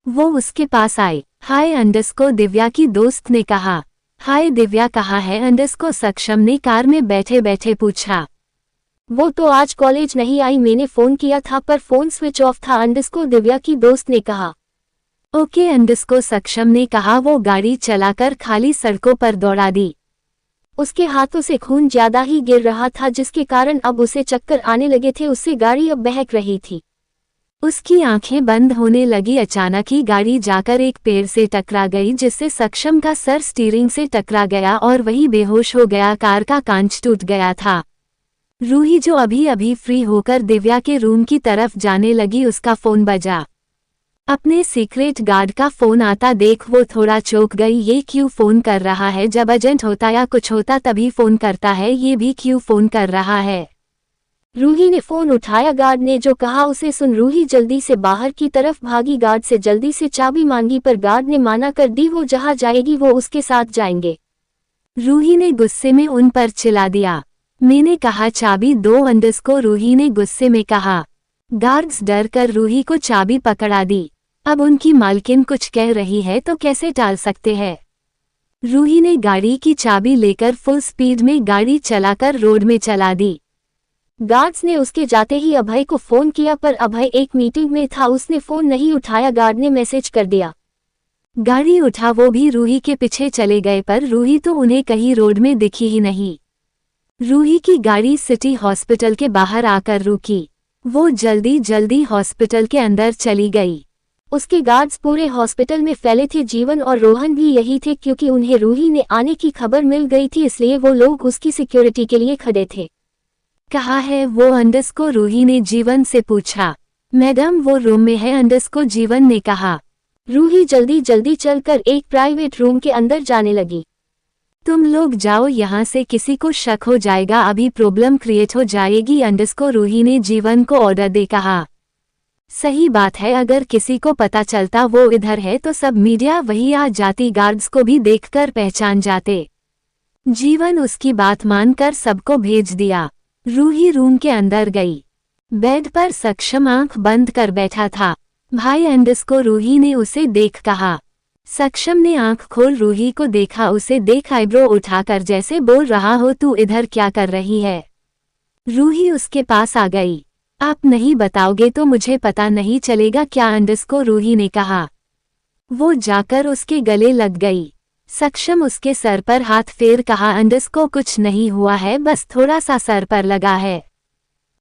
वो उसके पास आई। हाय अंडस को दिव्या की दोस्त ने कहा। हाय दिव्या, कहाँ है? अंडस को सक्षम ने कार में बैठे बैठे पूछा। वो तो आज कॉलेज नहीं आई, मैंने फोन किया था पर फोन स्विच ऑफ था, अंडस को दिव्या की दोस्त ने कहा। ओके, अंडस को सक्षम ने कहा। वो गाड़ी चलाकर खाली सड़कों पर दौड़ा दी। उसके हाथों से खून ज्यादा ही गिर रहा था, जिसके कारण अब उसे चक्कर आने लगे थे। उससे गाड़ी अब बहक रही थी। उसकी आंखें बंद होने लगी। अचानक ही गाड़ी जाकर एक पेड़ से टकरा गई, जिससे सक्षम का सर स्टीयरिंग से टकरा गया और वही बेहोश हो गया। कार का कांच टूट गया था। रूही जो अभी अभी फ्री होकर दिव्या के रूम की तरफ जाने लगी, उसका फोन बजा। अपने सीक्रेट गार्ड का फोन आता देख वो थोड़ा चौंक गई। ये क्यों फोन कर रहा है? जब एजेंट होता या कुछ होता तभी फोन करता है, ये भी क्यों फोन कर रहा है? रूही ने फोन उठाया। गार्ड ने जो कहा उसे सुन रूही जल्दी से बाहर की तरफ भागी। गार्ड से जल्दी से चाबी मांगी पर गार्ड ने माना कर दी। वो जहां जाएगी वो उसके साथ जाएंगे। रूही ने गुस्से में उन पर चिल्ला दिया, मैंने कहा चाबी दो, अंडस को रूही ने गुस्से में कहा। गार्ड्स डर कर रूही को चाबी पकड़ा दी। अब उनकी मालकिन कुछ कह रही है तो कैसे टाल सकते हैं। रूही ने गाड़ी की चाबी लेकर फुल स्पीड में गाड़ी चलाकर रोड में चला दी। गार्ड्स ने उसके जाते ही अभय को फोन किया पर अभय एक मीटिंग में था, उसने फोन नहीं उठाया। गार्ड ने मैसेज कर दिया। गाड़ी उठा वो भी रूही के पीछे चले गए पर रूही तो उन्हें कहीं रोड में दिखी ही नहीं। रूही की गाड़ी सिटी हॉस्पिटल के बाहर आकर रुकी। वो जल्दी जल्दी हॉस्पिटल के अंदर चली गई। उसके गार्ड्स पूरे हॉस्पिटल में फैले थे। जीवन और रोहन भी यही थे, क्योंकि उन्हें रूही ने आने की खबर मिल गई थी, इसलिए वो लोग उसकी सिक्योरिटी के लिए खड़े थे। कहाँ है वो? अंडस को रूही ने जीवन से पूछा। मैडम वो रूम में है, अंडस को जीवन ने कहा। रूही जल्दी जल्दी चलकर एक प्राइवेट रूम के अंदर जाने लगी। तुम लोग जाओ यहाँ से, किसी को शक हो जाएगा, अभी प्रॉब्लम क्रिएट हो जाएगी, अंडस को रूही ने जीवन को ऑर्डर दे कहा। सही बात है, अगर किसी को पता चलता वो इधर है तो सब मीडिया वही आ जाती, गार्ड्स को भी देखकर पहचान जाते। जीवन उसकी बात मानकर सबको भेज दिया। रूही रूम के अंदर गई। बेड पर सक्षम आंख बंद कर बैठा था। भाई अंडस को रूही ने उसे देख कहा। सक्षम ने आंख खोल रूही को देखा। उसे देख आईब्रो उठाकर जैसे बोल रहा हो, तू इधर क्या कर रही है? रूही उसके पास आ गई। आप नहीं बताओगे तो मुझे पता नहीं चलेगा क्या? अंडस को रूही ने कहा। वो जाकर उसके गले लग गई। सक्षम उसके सर पर हाथ फेर कहा, अंडस को कुछ नहीं हुआ है, बस थोड़ा सा सर पर लगा है।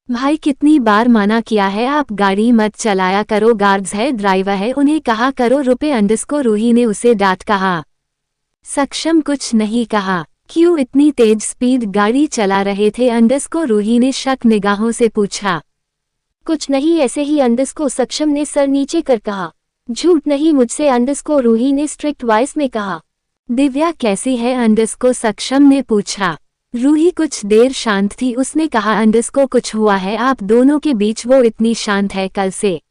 भाई कितनी बार मना किया है, आप गाड़ी मत चलाया करो, गार्ड्स है, ड्राइवर है, उन्हें कहा करो रुपए, अंडस को रूही ने उसे डांट कहा। सक्षम कुछ नहीं कहा। क्यों इतनी तेज स्पीड गाड़ी चला रहे थे? अंडस को रूही ने शक निगाहों से पूछा। कुछ नहीं, ऐसे ही, अंडस को सक्षम ने सर नीचे कर कहा। झूठ नहीं मुझसे, अंडस को रूही ने स्ट्रिक्ट वॉइस में कहा। दिव्या कैसी है अंडरस्को सक्षम ने पूछा। रूही कुछ देर शांत थी। उसने कहा अंडरस्को कुछ हुआ है आप दोनों के बीच, वो इतनी शांत है कल से।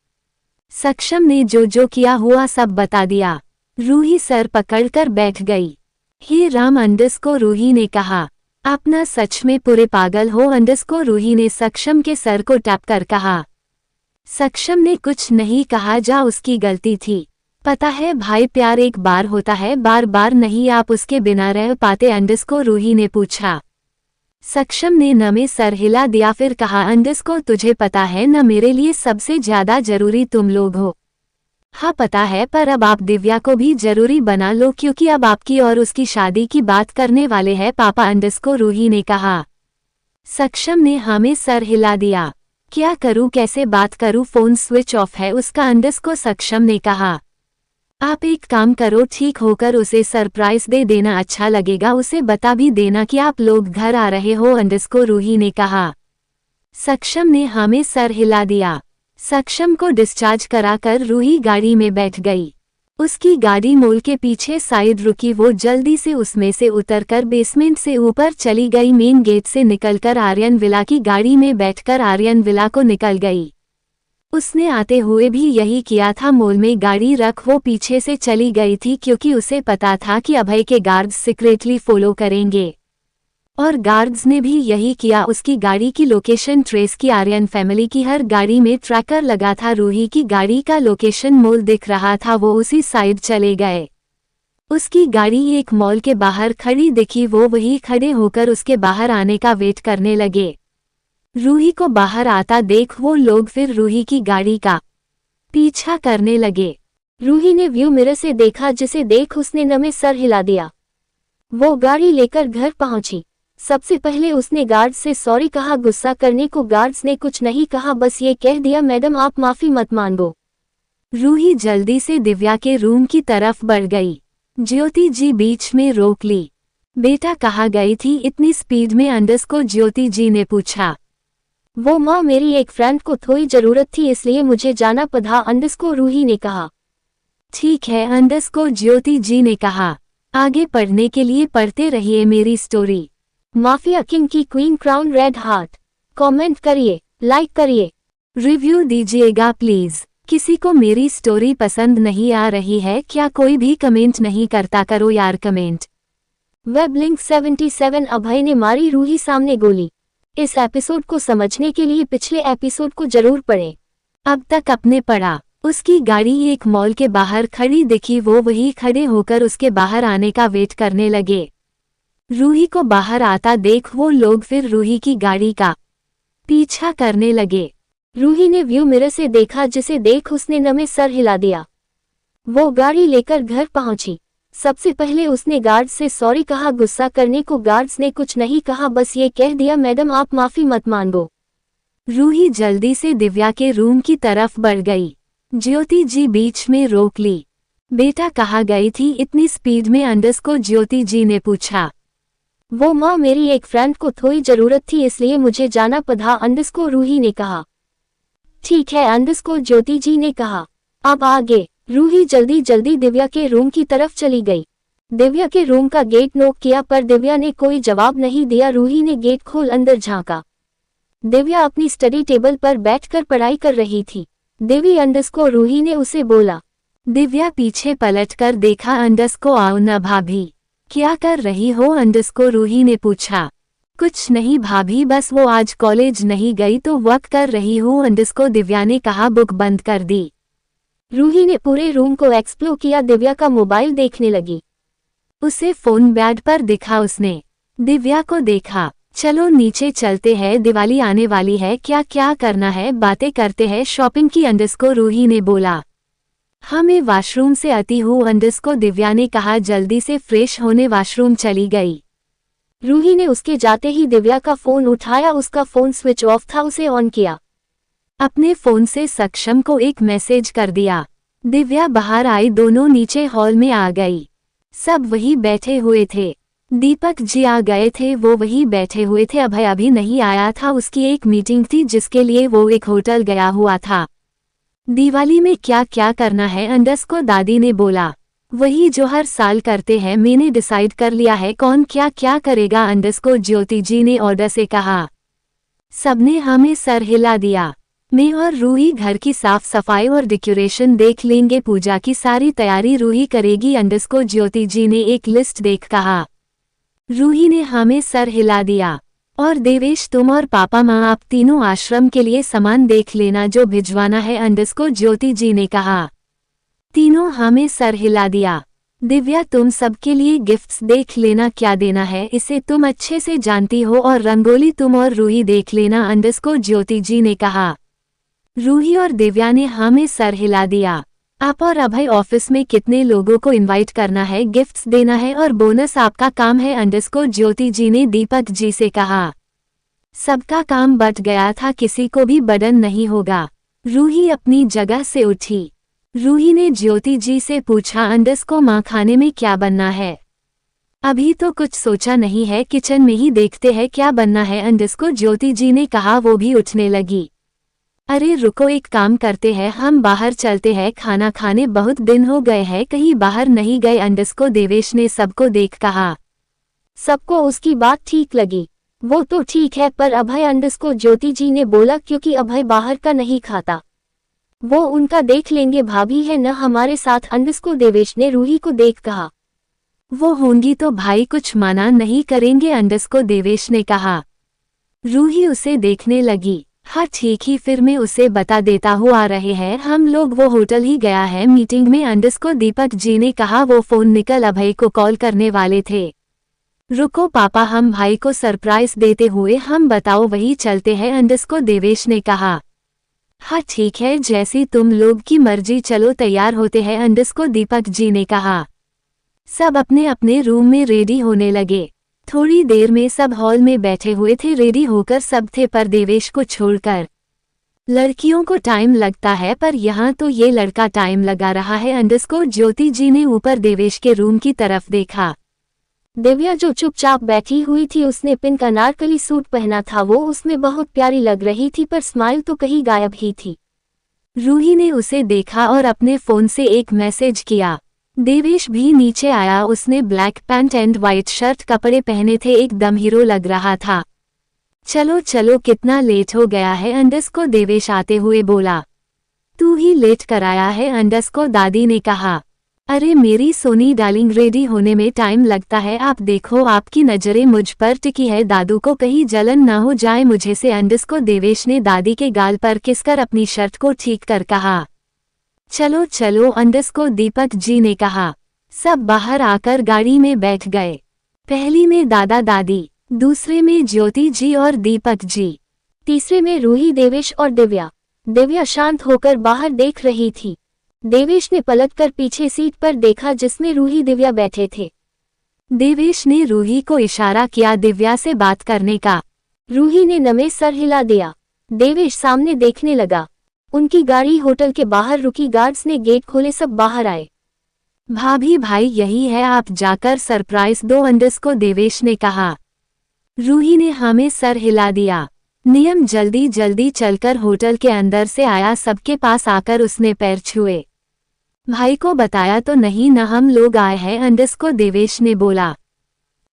सक्षम ने जो किया हुआ सब बता दिया। रूही सर पकड़कर बैठ गई। हे राम अंडरस्को रूही ने कहा। आप ना सच में पूरे पागल हो अंडरस्को रूही ने सक्षम के सर को टैप कर कहा। सक्षम ने कुछ नहीं कहा, जा उसकी गलती थी। पता है भाई प्यार एक बार होता है, बार बार नहीं, आप उसके बिना रह पाते अंडरस्को रूही ने पूछा। सक्षम ने न में सर हिला दिया, फिर कहा अंडरस्को तुझे पता है न मेरे लिए सबसे ज्यादा जरूरी तुम लोग हो। हाँ पता है, पर अब आप दिव्या को भी जरूरी बना लो क्योंकि अब आपकी और उसकी शादी की बात करने वाले हैं पापा अंडरस्को रूही ने कहा। सक्षम ने हाँ में सर हिला दिया। क्या करूँ कैसे बात करूँ, फोन स्विच ऑफ है उसका अंडरस्को सक्षम ने कहा। आप एक काम करो, ठीक होकर उसे सरप्राइज दे देना, अच्छा लगेगा, उसे बता भी देना कि आप लोग घर आ रहे हो अंडरस्को रूही ने कहा। सक्षम ने हाँ में सर हिला दिया। सक्षम को डिस्चार्ज कराकर रूही गाड़ी में बैठ गई। उसकी गाड़ी मोल के पीछे साइड रुकी, वो जल्दी से उसमें से उतरकर बेसमेंट से ऊपर चली गई। मेन गेट से निकलकर आर्यन विला की गाड़ी में बैठकर आर्यन विला को निकल गई। उसने आते हुए भी यही किया था, मोल में गाड़ी रख वो पीछे से चली गई थी क्योंकि उसे पता था कि अभय के गार्ड्स सीक्रेटली फॉलो करेंगे और गार्ड्स ने भी यही किया। उसकी गाड़ी की लोकेशन ट्रेस की, आर्यन फैमिली की हर गाड़ी में ट्रैकर लगा था। रूही की गाड़ी का लोकेशन मॉल दिख रहा था, वो उसी साइड चले गए। उसकी गाड़ी एक मॉल के बाहर खड़ी दिखी, वो वही खड़े होकर उसके बाहर आने का वेट करने लगे। रूही को बाहर आता देख वो लोग फिर रूही की गाड़ी का पीछा करने लगे। रूही ने व्यू मिरर से देखा, जिसे देख उसने न में सर हिला दिया। वो गाड़ी लेकर घर पहुंची। सबसे पहले उसने गार्ड से सॉरी कहा, गुस्सा करने को गार्ड्स ने कुछ नहीं कहा, बस ये कह दिया मैडम आप माफी मत मांगो। रूही जल्दी से दिव्या के रूम की तरफ बढ़ गई। ज्योति जी बीच में रोक ली। बेटा कहाँ गई थी इतनी स्पीड में अंडरस्को ज्योति जी ने पूछा। वो माँ मेरी एक फ्रेंड को थोड़ी जरूरत थी इसलिए मुझे जाना पड़ा अंडरस्को रूही ने कहा। ठीक है अंडरस्को ज्योति जी ने कहा। आगे पढ़ने के लिए पढ़ते रहिए मेरी स्टोरी। माफिया किंग की queen crown red heart. Comment करिए, लाइक करिए, रिव्यू दीजिएगा प्लीज। किसी को मेरी स्टोरी पसंद नहीं आ रही है क्या? कोई भी कमेंट नहीं करता, करो यार कमेंट। वेब लिंक 77 अभय ने मारी रूही सामने गोली। इस एपिसोड को समझने के लिए पिछले एपिसोड को जरूर पढ़ें। अब तक अपने पढ़ा। उसकी गाड़ी एक मॉल के बाहर खड़ी दिखी, वो वही खड़े होकर उसके बाहर आने का वेट करने लगे। रूही को बाहर आता देख वो लोग फिर रूही की गाड़ी का पीछा करने लगे। रूही ने व्यू मिरर से देखा, जिसे देख उसने न में सर हिला दिया। वो गाड़ी लेकर घर पहुंची। सबसे पहले उसने गार्ड से सॉरी कहा, गुस्सा करने को गार्ड्स ने कुछ नहीं कहा, बस ये कह दिया मैडम आप माफी मत मांगो। रूही जल्दी से दिव्या के रूम की तरफ बढ़ गई। ज्योति जी बीच में रोक ली। बेटा कहाँ गई थी इतनी स्पीड में अंडरस्को ज्योति जी ने पूछा। वो माँ मेरी एक फ्रेंड को थोड़ी जरूरत थी इसलिए मुझे जाना पड़ा अंडरस्को रूही ने कहा। ठीक है अंडरस्को ज्योति जी ने कहा। अब आगे। रूही जल्दी जल्दी दिव्या के रूम की तरफ चली गई। दिव्या के रूम का गेट नॉक किया पर दिव्या ने कोई जवाब नहीं दिया। रूही ने गेट खोल अंदर झांका। दिव्या अपनी स्टडी टेबल पर बैठकर पढ़ाई कर रही थी। देवी अंडरस्को रूही ने उसे बोला। दिव्या पीछे पलटकर देखा। अंडरस्को आओ न भाभी। क्या कर रही हो अंडरस्को रूही ने पूछा। कुछ नहीं भाभी, बस वो आज कॉलेज नहीं गई तो वर्क कर रही हूँ अंडरस्को दिव्या ने कहा। बुक बंद कर दी। रूही ने पूरे रूम को एक्सप्लोर किया। दिव्या का मोबाइल देखने लगी। उसे फोन बेड पर दिखा। उसने दिव्या को देखा। चलो नीचे चलते हैं, दिवाली आने वाली है, क्या क्या करना है बातें करते हैं, शॉपिंग की अंडरस्को रूही ने बोला। हाँ मैं वॉशरूम से आती हूँ अंडरस्को दिव्या ने कहा। जल्दी से फ्रेश होने वॉशरूम चली गई। रूही ने उसके जाते ही दिव्या का फोन उठाया। उसका फोन स्विच ऑफ था, उसे ऑन किया। अपने फोन से सक्षम को एक मैसेज कर दिया। दिव्या बाहर आई, दोनों नीचे हॉल में आ गई। सब वही बैठे हुए थे। दीपक जी आ गए थे, वो वही बैठे हुए थे। अभय अभी नहीं आया था, उसकी एक मीटिंग थी जिसके लिए वो एक होटल गया हुआ था। दिवाली में क्या क्या करना है अंडरस्को दादी ने बोला। वही जो हर साल करते हैं। मैंने डिसाइड कर लिया है कौन क्या क्या करेगा ज्योति जी ने ऑर्डर से कहा। सबने हमें सर हिला दिया। मैं और रूही घर की साफ सफाई और डेकोरेशन देख लेंगे, पूजा की सारी तैयारी रूही करेगी ज्योति जी ने एक लिस्ट देख कहा। रूही ने हमें सर हिला दिया। और देवेश तुम और पापा माँ आप तीनों आश्रम के लिए सामान देख लेना जो भिजवाना है ज्योति जी ने कहा। तीनों हमें सर हिला दिया। दिव्या तुम सबके लिए गिफ्ट्स देख लेना क्या देना है, इसे तुम अच्छे से जानती हो, और रंगोली तुम और रूही देख लेना ज्योति जी ने कहा। रूही और दिव्या ने हमें सर हिला दिया। आप और अभय ऑफिस में कितने लोगों को इनवाइट करना है, गिफ्ट्स देना है और बोनस आपका काम है ज्योति जी ने दीपक जी से कहा। सबका काम बट गया था, किसी को भी बर्डन नहीं होगा। रूही अपनी जगह से उठी। रूही ने ज्योति जी से पूछा माँ खाने में क्या बनना है। अभी तो कुछ सोचा नहीं है, किचन में ही देखते हैं क्या बनना है ज्योति जी ने कहा। वो भी उठने लगी। अरे रुको, एक काम करते हैं, हम बाहर चलते हैं खाना खाने, बहुत दिन हो गए हैं कहीं बाहर नहीं गए देवेश ने सबको देख कहा। सबको उसकी बात ठीक लगी। वो तो ठीक है, पर अभय ज्योति जी ने बोला क्योंकि अभय बाहर का नहीं खाता। वो उनका देख लेंगे, भाभी है न हमारे साथ देवेश ने रूही को देख कहा। वो होंगी तो भाई कुछ मना नहीं करेंगे देवेश ने कहा। रूही उसे देखने लगी। हाँ ठीक ही, फिर मैं उसे बता देता हूँ आ रहे हैं हम लोग। वो होटल ही गया है मीटिंग में दीपक जी ने कहा। वो फोन निकल अभय को कॉल करने वाले थे। रुको पापा, हम भाई को सरप्राइज देते हुए हम बताओ वही चलते हैं देवेश ने कहा। हाँ ठीक है, जैसी तुम लोग की मर्जी, चलो तैयार होते हैं दीपक जी ने कहा। सब अपने अपने रूम में रेडी होने लगे। थोड़ी देर में सब हॉल में बैठे हुए थे, रेडी होकर सब थे, पर देवेश को छोड़कर। लड़कियों को टाइम लगता है, पर यहाँ तो ये लड़का टाइम लगा रहा है ज्योति जी ने ऊपर देवेश के रूम की तरफ देखा। दिव्या जो चुपचाप बैठी हुई थी, उसने पिंक अनारकली सूट पहना था। वो उसमें बहुत प्यारी लग रही थी, पर स्माइल तो कहीं गायब ही थी। रूही ने उसे देखा और अपने फोन से एक मैसेज किया। देवेश भी नीचे आया। उसने black pant and white shirt कपड़े पहने थे, एकदम हीरो लग रहा था। चलो चलो, कितना लेट हो गया है देवेश आते हुए बोला। तू ही लेट कराया है दादी ने कहा। अरे मेरी सोनी डार्लिंग, रेडी होने में टाइम लगता है, आप देखो आपकी नजरें मुझ पर टिकी है, दादू को कहीं जलन ना हो जाए मुझे से देवेश ने दादी के गाल पर किसकर अपनी शर्ट को ठीक कर कहा। चलो चलो दीपक जी ने कहा। सब बाहर आकर गाड़ी में बैठ गए। पहली में दादा दादी, दूसरे में ज्योति जी और दीपक जी, तीसरे में रूही, देवेश और दिव्या। दिव्या शांत होकर बाहर देख रही थी। देवेश ने पलटकर पीछे सीट पर देखा जिसमें रूही दिव्या बैठे थे। देवेश ने रूही को इशारा किया दिव्या से बात करने का। रूही ने नमे सर हिला दिया। देवेश सामने देखने लगा। उनकी गाड़ी होटल के बाहर रुकी, गार्ड्स ने गेट खोले, सब बाहर आए। भाभी भाई यही है, आप जाकर सरप्राइज दो देवेश ने कहा। रूही ने हमें सर हिला दिया। नियम जल्दी जल्दी चलकर होटल के अंदर से आया। सबके पास आकर उसने पैर छुए। भाई को बताया तो नहीं न, हम लोग आए हैं देवेश ने बोला।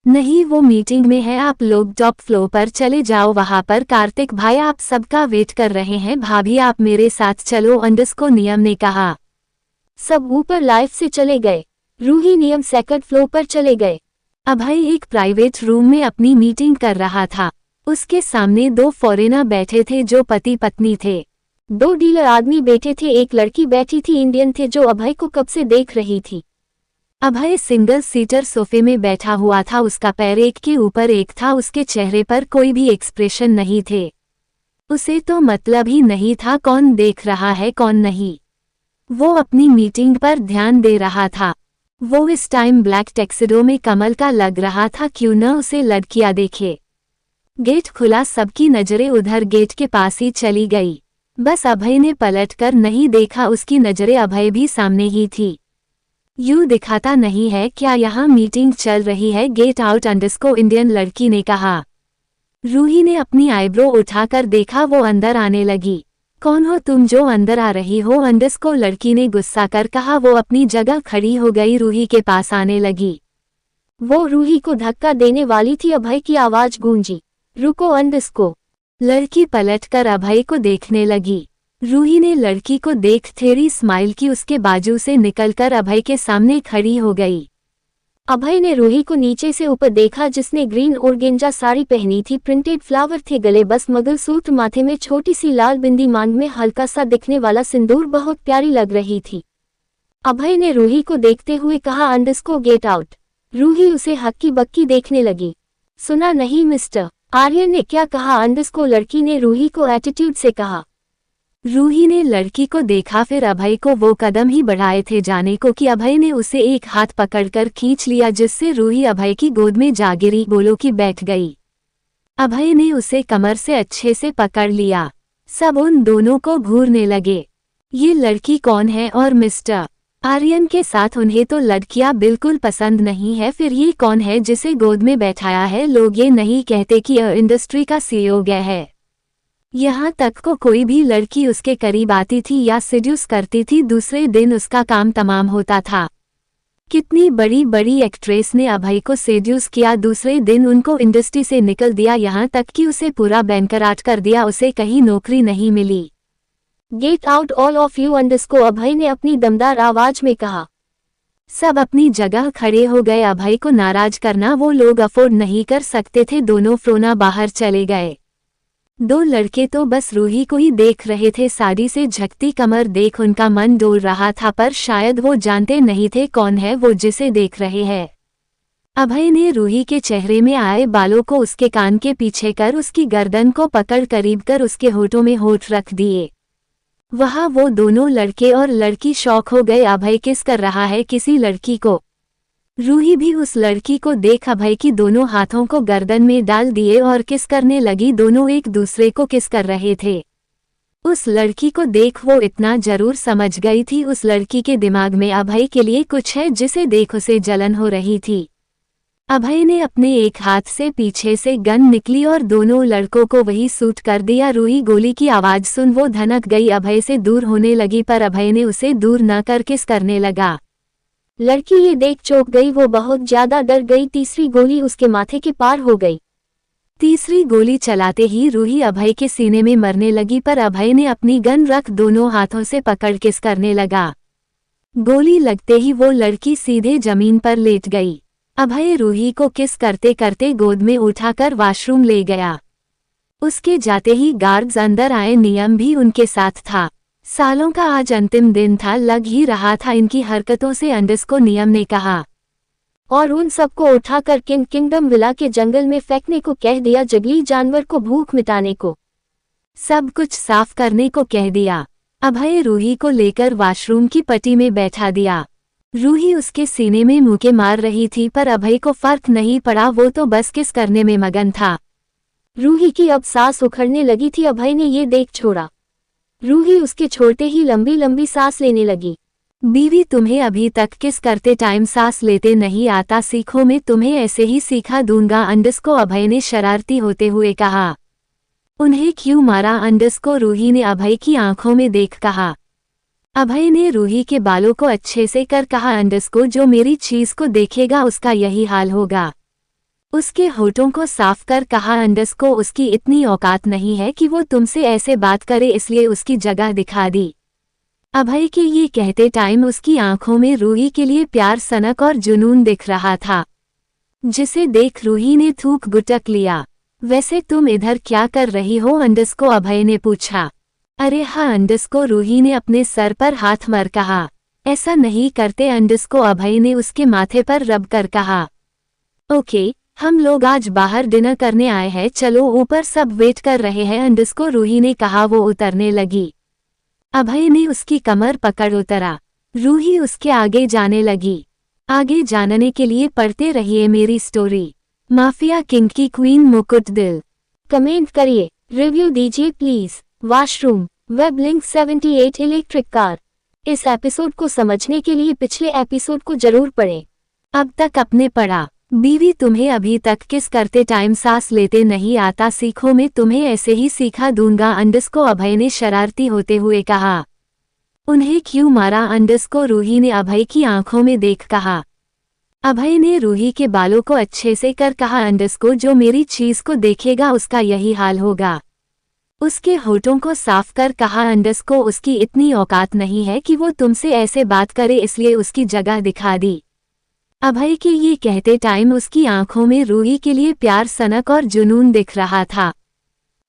नहीं, वो मीटिंग में है, आप लोग टॉप फ्लोर पर चले जाओ, वहां पर कार्तिक भाई आप सबका वेट कर रहे हैं। भाभी आप मेरे साथ चलो नियम ने कहा। सब ऊपर लाइफ से चले गए। रूही नियम सेकंड फ्लोर पर चले गए। अभय एक प्राइवेट रूम में अपनी मीटिंग कर रहा था। उसके सामने दो फॉरेनर बैठे थे जो पति पत्नी थे। दो डीलर आदमी बैठे थे, एक लड़की बैठी थी, इंडियन थे, जो अभय को कब से देख रही थी। अभय सिंगल सीटर सोफे में बैठा हुआ था। उसका पैर एक के ऊपर एक था। उसके चेहरे पर कोई भी एक्सप्रेशन नहीं थे। उसे तो मतलब ही नहीं था कौन देख रहा है कौन नहीं। वो अपनी मीटिंग पर ध्यान दे रहा था। वो इस टाइम ब्लैक टैक्सिडो में कमल का लग रहा था, क्यों न उसे लड़कियां देखे। गेट खुला, सबकी नजरें उधर गेट के पास ही चली गई। बस अभय ने पलटकर नहीं देखा, उसकी नजरें अभय भी सामने ही थी। यूं दिखाता नहीं है क्या यहाँ मीटिंग चल रही है, गेट आउट इंडियन लड़की ने कहा। रूही ने अपनी आईब्रो उठाकर देखा, वो अंदर आने लगी। कौन हो तुम जो अंदर आ रही हो? अंडस को लड़की ने गुस्सा कर कहा। वो अपनी जगह खड़ी हो गई, रूही के पास आने लगी। वो रूही को धक्का देने वाली थी। अभय की आवाज गूंजी, रुको अंडस को। लड़की पलटकर अभय को देखने लगी। रूही ने लड़की को देख थेरी स्माइल की, उसके बाजू से निकलकर अभय के सामने खड़ी हो गई। अभय ने रूही को नीचे से ऊपर देखा, जिसने ग्रीन ऑर्गेंजा साड़ी पहनी थी। प्रिंटेड फ्लावर थे गले, बस मगर सूट, माथे में छोटी सी लाल बिंदी, मांग में हल्का सा दिखने वाला सिंदूर, बहुत प्यारी लग रही थी। अभय ने रूही को देखते हुए कहा, अंडस को गेट आउट। रूही उसे हक्की बक्की देखने लगी। सुना नहीं मिस्टर आर्यन ने क्या कहा? अंडस को लड़की ने रूही को एटीट्यूड से कहा। रूही ने लड़की को देखा, फिर अभय को। वो कदम ही बढ़ाए थे जाने को कि अभय ने उसे एक हाथ पकड़कर खींच लिया, जिससे रूही अभय की गोद में जा गिरी, बोलो कि बैठ गई। अभय ने उसे कमर से अच्छे से पकड़ लिया। सब उन दोनों को घूरने लगे। ये लड़की कौन है? और मिस्टर आर्यन के साथ उन्हें तो लड़कियां बिल्कुल पसंद नहीं है, फिर ये कौन है जिसे गोद में बैठाया है? लोग ये नहीं कहते कि यह इंडस्ट्री का सीईओ गया है। यहाँ तक को कोई भी लड़की उसके करीब आती थी या सिड्यूस करती थी, दूसरे दिन उसका काम तमाम होता था। कितनी बड़ी बड़ी एक्ट्रेस ने अभय को सेड्यूस किया, दूसरे दिन उनको इंडस्ट्री से निकल दिया, यहाँ तक कि उसे पूरा बैंकराट कर दिया, उसे कहीं नौकरी नहीं मिली। Get out all of you अंडस को अभय ने अपनी दमदार आवाज में कहा। सब अपनी जगह खड़े हो गए। अभय को नाराज करना वो लोग अफोर्ड नहीं कर सकते थे। दोनों फ्रोना बाहर चले गए। दो लड़के तो बस रूही को ही देख रहे थे। साड़ी से झकती कमर देख उनका मन डोल रहा था, पर शायद वो जानते नहीं थे कौन है वो जिसे देख रहे हैं। अभय ने रूही के चेहरे में आए बालों को उसके कान के पीछे कर उसकी गर्दन को पकड़ करीब कर उसके होठों में होठ रख दिए। वहाँ वो दोनों लड़के और लड़की शॉक हो गए। अभय किस कर रहा है किसी लड़की को। रूही भी उस लड़की को देख अभय की दोनों हाथों को गर्दन में डाल दिए और किस करने लगी। दोनों एक दूसरे को किस कर रहे थे। उस लड़की को देख वो इतना जरूर समझ गई थी, उस लड़की के दिमाग में अभय के लिए कुछ है जिसे देख उसे जलन हो रही थी। अभय ने अपने एक हाथ से पीछे से गन निकली और दोनों लड़कों को वही सूट कर दिया। रूही गोली की आवाज सुन वो धनक गई, अभय से दूर होने लगी, पर अभय ने उसे दूर न कर किस करने लगा। लड़की ये देख चौंक गई, वो बहुत ज्यादा डर गई। तीसरी गोली उसके माथे के पार हो गई। तीसरी गोली चलाते ही रूही अभय के सीने में मरने लगी, पर अभय ने अपनी गन रख दोनों हाथों से पकड़ किस करने लगा। गोली लगते ही वो लड़की सीधे जमीन पर लेट गई। अभय रूही को किस करते करते गोद में उठाकर वॉशरूम ले गया। उसके जाते ही गार्ड्स अंदर आए, नियम भी उनके साथ था। सालों का आज अंतिम दिन था, लग ही रहा था इनकी हरकतों से। अंडस को नियम ने कहा, और उन सबको उठाकर किंगडम विला के जंगल में फेंकने को कह दिया, जंगली जानवर को भूख मिटाने को, सब कुछ साफ करने को कह दिया। अभय रूही को लेकर वॉशरूम की पट्टी में बैठा दिया। रूही उसके सीने में मुक्के मार रही थी, पर अभय को फर्क नहीं पड़ा, वो तो बस किस करने में मगन था। रूही की अब सांस उखड़ने लगी थी। अभय ने ये देख छोड़ा। रूही उसके छोड़ते ही लंबी लंबी सांस लेने लगी। बीवी, तुम्हें अभी तक किस करते टाइम सांस लेते नहीं आता, सीखो, मैं तुम्हें ऐसे ही सिखा दूंगा। अंडस को अभय ने शरारती होते हुए कहा। उन्हें क्यों मारा? अंडस को रूही ने अभय की आंखों में देख कहा। अभय ने रूही के बालों को अच्छे से कर कहा, अंडस को जो मेरी चीज को देखेगा उसका यही हाल होगा। उसके होठों को साफ कर कहा, अंडस को उसकी इतनी औकात नहीं है कि वो तुमसे ऐसे बात करे, इसलिए उसकी जगह दिखा दी। अभय के ये कहते टाइम उसकी आंखों में रूही के लिए प्यार, सनक और जुनून दिख रहा था, जिसे देख रूही ने थूक गुटक लिया। वैसे तुम इधर क्या कर रही हो? अंडस को अभय ने पूछा। अरे हाँ, अंडस को रूही ने अपने सर पर हाथ मार कहा। ऐसा नहीं करते, अंडस को अभय ने उसके माथे पर रब कर कहा। ओके, हम लोग आज बाहर डिनर करने आए हैं, चलो ऊपर सब वेट कर रहे हैं, अंडस को रूही ने कहा। वो उतरने लगी। अभय ने उसकी कमर पकड़ उतरा। रूही उसके आगे जाने लगी। आगे जानने के लिए पढ़ते रहिए मेरी स्टोरी। माफिया किंग की क्वीन मुकुट दिल। कमेंट करिए, रिव्यू दीजिए please. Washroom, web link 78 electric car. इस एपिसोड को समझने के लिए पिछले एपिसोड को जरूर पढ़ें। अब तक आपने पढ़ा बीवी तुम्हें अभी तक किस करते टाइम सांस लेते नहीं आता सीखो, मैं तुम्हें ऐसे ही सिखा दूंगा अंडस को अभय ने शरारती होते हुए कहा। उन्हें क्यों मारा अंडस को रूही ने अभय की आंखों में देख कहा। अभय ने रूही के बालों को अच्छे से कर कहा अंडस को जो मेरी चीज को देखेगा उसका यही हाल होगा। उसके होठों को साफ कर कहा अंडस को उसकी इतनी औकात नहीं है कि वो तुमसे ऐसे बात करे इसलिए उसकी जगह दिखा दी। अभय के ये कहते टाइम उसकी आंखों में रूही के लिए प्यार सनक और जुनून दिख रहा था,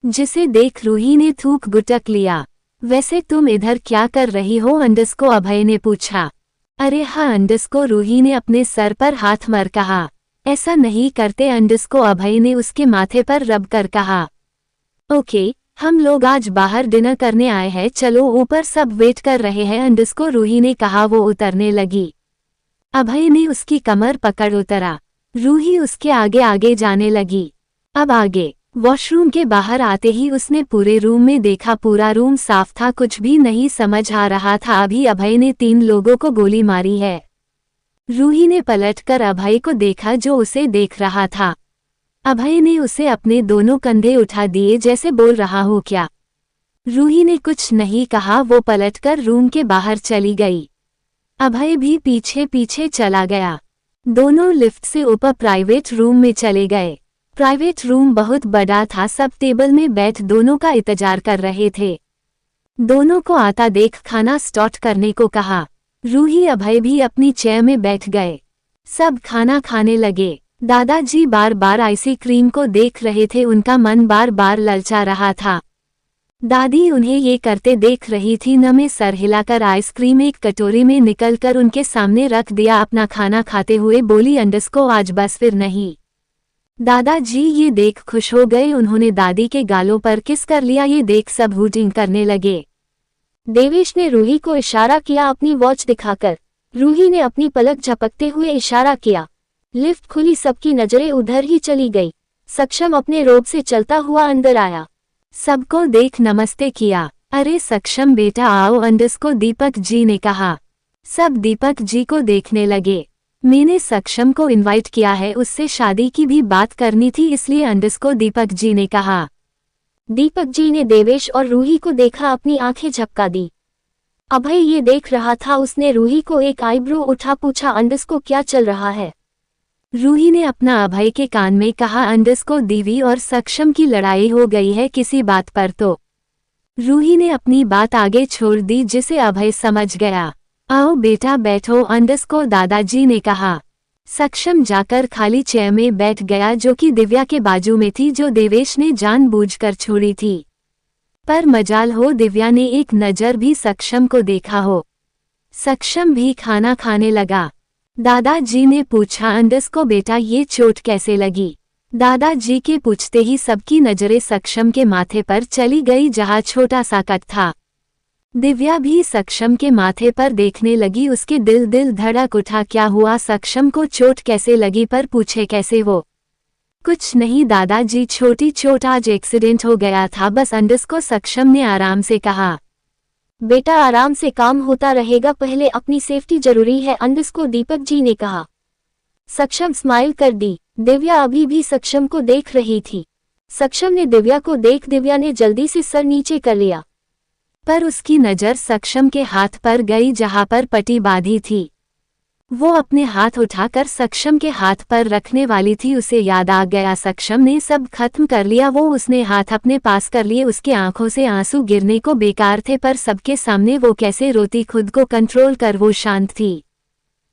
जिसे देख रूही ने थूक गुटक लिया। वैसे तुम इधर क्या कर रही हो अंडस को अभय ने पूछा। अरे हाँ अंडस को रूही ने अपने सर पर हाथ मार कहा। ऐसा नहीं करते अंडस को अभय ने उसके माथे पर रब कर कहा। ओके हम लोग आज बाहर डिनर करने आए हैं, चलो ऊपर सब वेट कर रहे हैं अंडस को रूही ने कहा। वो उतरने लगी। अभय ने उसकी कमर पकड़ उतरा। रूही उसके आगे आगे जाने लगी। अब आगे वॉशरूम के बाहर आते ही उसने पूरे रूम में देखा। पूरा रूम साफ था, कुछ भी नहीं समझ आ रहा था अभी अभय ने 3 लोगों को गोली मारी है। रूही ने पलटकर अभय को देखा जो उसे देख रहा था। अभय ने उसे अपने दोनों कंधे उठा दिए जैसे बोल रहा हो क्या। रूही ने कुछ नहीं कहा, वो पलटकर रूम के बाहर चली गई। अभय भी पीछे पीछे चला गया। दोनों लिफ्ट से ऊपर प्राइवेट रूम में चले गए। प्राइवेट रूम बहुत बड़ा था, सब टेबल में बैठ दोनों का इंतजार कर रहे थे। दोनों को आता देख खाना स्टार्ट करने को कहा। रूही अभय भी अपनी चेयर में बैठ गए। सब खाना खाने लगे। दादाजी बार बार आइसक्रीम को देख रहे थे, उनका मन बार बार ललचा रहा था। दादी उन्हें ये करते देख रही थी, न में सर हिलाकर आइसक्रीम एक कटोरी में निकलकर उनके सामने रख दिया। अपना खाना खाते हुए बोली अंडस को आज बस फिर नहीं। दादाजी ये देख खुश हो गए, उन्होंने दादी के गालों पर किस कर लिया। ये देख सब हूटिंग करने लगे। देवेश ने रूही को इशारा किया अपनी वॉच दिखाकर। रूही ने अपनी पलक झपकते हुए इशारा किया। लिफ्ट खुली, सबकी नजरें उधर ही चली गई। सक्षम अपने रोब से चलता हुआ अंदर आया। सबको देख नमस्ते किया। अरे सक्षम बेटा आओ अंडस को दीपक जी ने कहा। सब दीपक जी को देखने लगे। मैंने सक्षम को इनवाइट किया है, उससे शादी की भी बात करनी थी इसलिए अंडस को दीपक जी ने कहा। दीपक जी ने देवेश और रूही को देखा, अपनी आंखें झपका दी। अभय ये देख रहा था, उसने रूही को एक आईब्रो उठा पूछा अंडस को क्या चल रहा है। रूही ने अपना अभय के कान में कहा अंडस को दीवी और सक्षम की लड़ाई हो गई है किसी बात पर। तो रूही ने अपनी बात आगे छोड़ दी जिसे अभय समझ गया। आओ बेटा बैठो अंडस को दादाजी ने कहा। सक्षम जाकर खाली चेयर में बैठ गया जो कि दिव्या के बाजू में थी, जो देवेश ने जानबूझकर छोड़ी थी। पर मजाल हो दिव्या ने एक नज़र भी सक्षम को देखा हो। सक्षम भी खाना खाने लगा। दादाजी ने पूछा अंडस को बेटा ये चोट कैसे लगी। दादाजी के पूछते ही सबकी नजरें सक्षम के माथे पर चली गई जहां छोटा सा कट था। दिव्या भी सक्षम के माथे पर देखने लगी, उसके दिल धड़क उठा। क्या हुआ, सक्षम को चोट कैसे लगी, पर पूछे कैसे वो। कुछ नहीं दादाजी, छोटी चोट, आज एक्सीडेंट हो गया था बस अंडस को सक्षम ने आराम से कहा। बेटा आराम से काम होता रहेगा, पहले अपनी सेफ्टी जरूरी है अंडस को दीपक जी ने कहा। सक्षम स्माइल कर दी। दिव्या अभी भी सक्षम को देख रही थी। सक्षम ने दिव्या को देख दिव्या ने जल्दी से सर नीचे कर लिया, पर उसकी नज़र सक्षम के हाथ पर गई जहां पर पट्टी बांधी थी। वो अपने हाथ उठाकर सक्षम के हाथ पर रखने वाली थी, उसे याद आ गया सक्षम ने सब खत्म कर लिया। वो उसने हाथ अपने पास कर लिए, उसके आंखों से आंसू गिरने को बेकार थे, पर सबके सामने वो कैसे रोती, खुद को कंट्रोल कर वो शांत थी।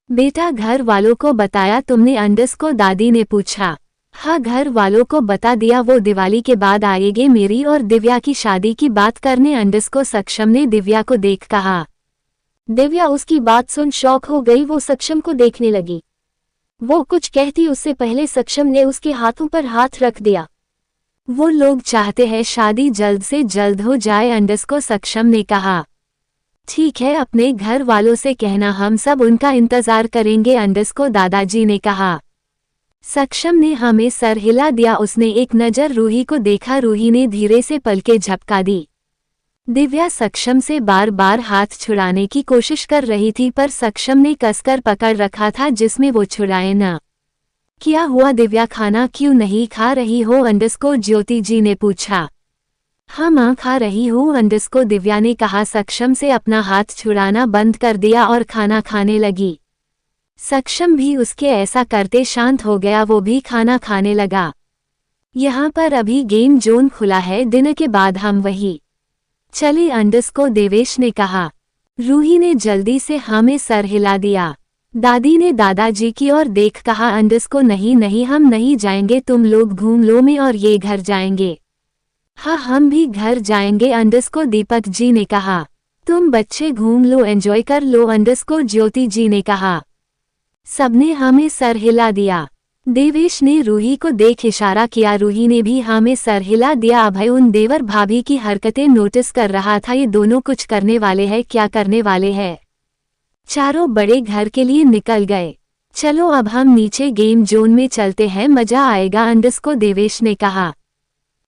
बेटा घर वालों को बताया तुमने, अंडस को दादी ने पूछा। हाँ घर वालों को बता दिया, वो दिवाली के बाद आएंगे मेरी और दिव्या की शादी की बात करने अंडस को सक्षम ने दिव्या को देख कहा। दिव्या उसकी बात सुन शॉक हो गई, वो सक्षम को देखने लगी। वो कुछ कहती उससे पहले सक्षम ने उसके हाथों पर हाथ रख दिया। वो लोग चाहते हैं शादी जल्द से जल्द हो जाए अंडस को सक्षम ने कहा। ठीक है अपने घर वालों से कहना, हम सब उनका इंतजार करेंगे अंडस को दादाजी ने कहा। सक्षम ने हमें सर हिला दिया, उसने एक नज़र रूही को देखा, रूही ने धीरे से पलकें झपका दी। दिव्या सक्षम से बार बार हाथ छुड़ाने की कोशिश कर रही थी, पर सक्षम ने कसकर पकड़ रखा था जिसमें वो छुड़ाए न। क्या हुआ दिव्या, खाना क्यों नहीं खा रही हो? अंडरस्कोर ज्योति जी ने पूछा। हाँ माँ, खा रही हूँ अंडरस्कोर दिव्या ने कहा। सक्षम से अपना हाथ छुड़ाना बंद कर दिया और खाना खाने लगी। सक्षम भी उसके ऐसा करते शांत हो गया, वो भी खाना खाने लगा। यहाँ पर अभी गेम जोन खुला है, डिनर के बाद हम वही चले अंडरस्कोर देवेश ने कहा। रूही ने जल्दी से हाँ में सर हिला दिया। दादी ने दादाजी की ओर देख कहा, अंडरस्कोर नहीं नहीं, हम नहीं जाएंगे, तुम लोग घूम लो में और ये घर जाएंगे। हाँ हम भी घर जाएंगे अंडरस्कोर दीपक जी ने कहा। तुम बच्चे घूम लो, एंजॉय कर लो अंडरस्कोर ज्योति जी ने कहा। सबने हमें सर हिला दिया। देवेश ने रूही को देख इशारा किया, रूही ने भी हमें सर हिला दिया। अभय उन देवर भाभी की हरकतें नोटिस कर रहा था, ये दोनों कुछ करने वाले हैं, क्या करने वाले हैं। चारों बड़े घर के लिए निकल गए। चलो अब हम नीचे गेम जोन में चलते हैं, मजा आएगा अंडरस्कोर देवेश ने कहा।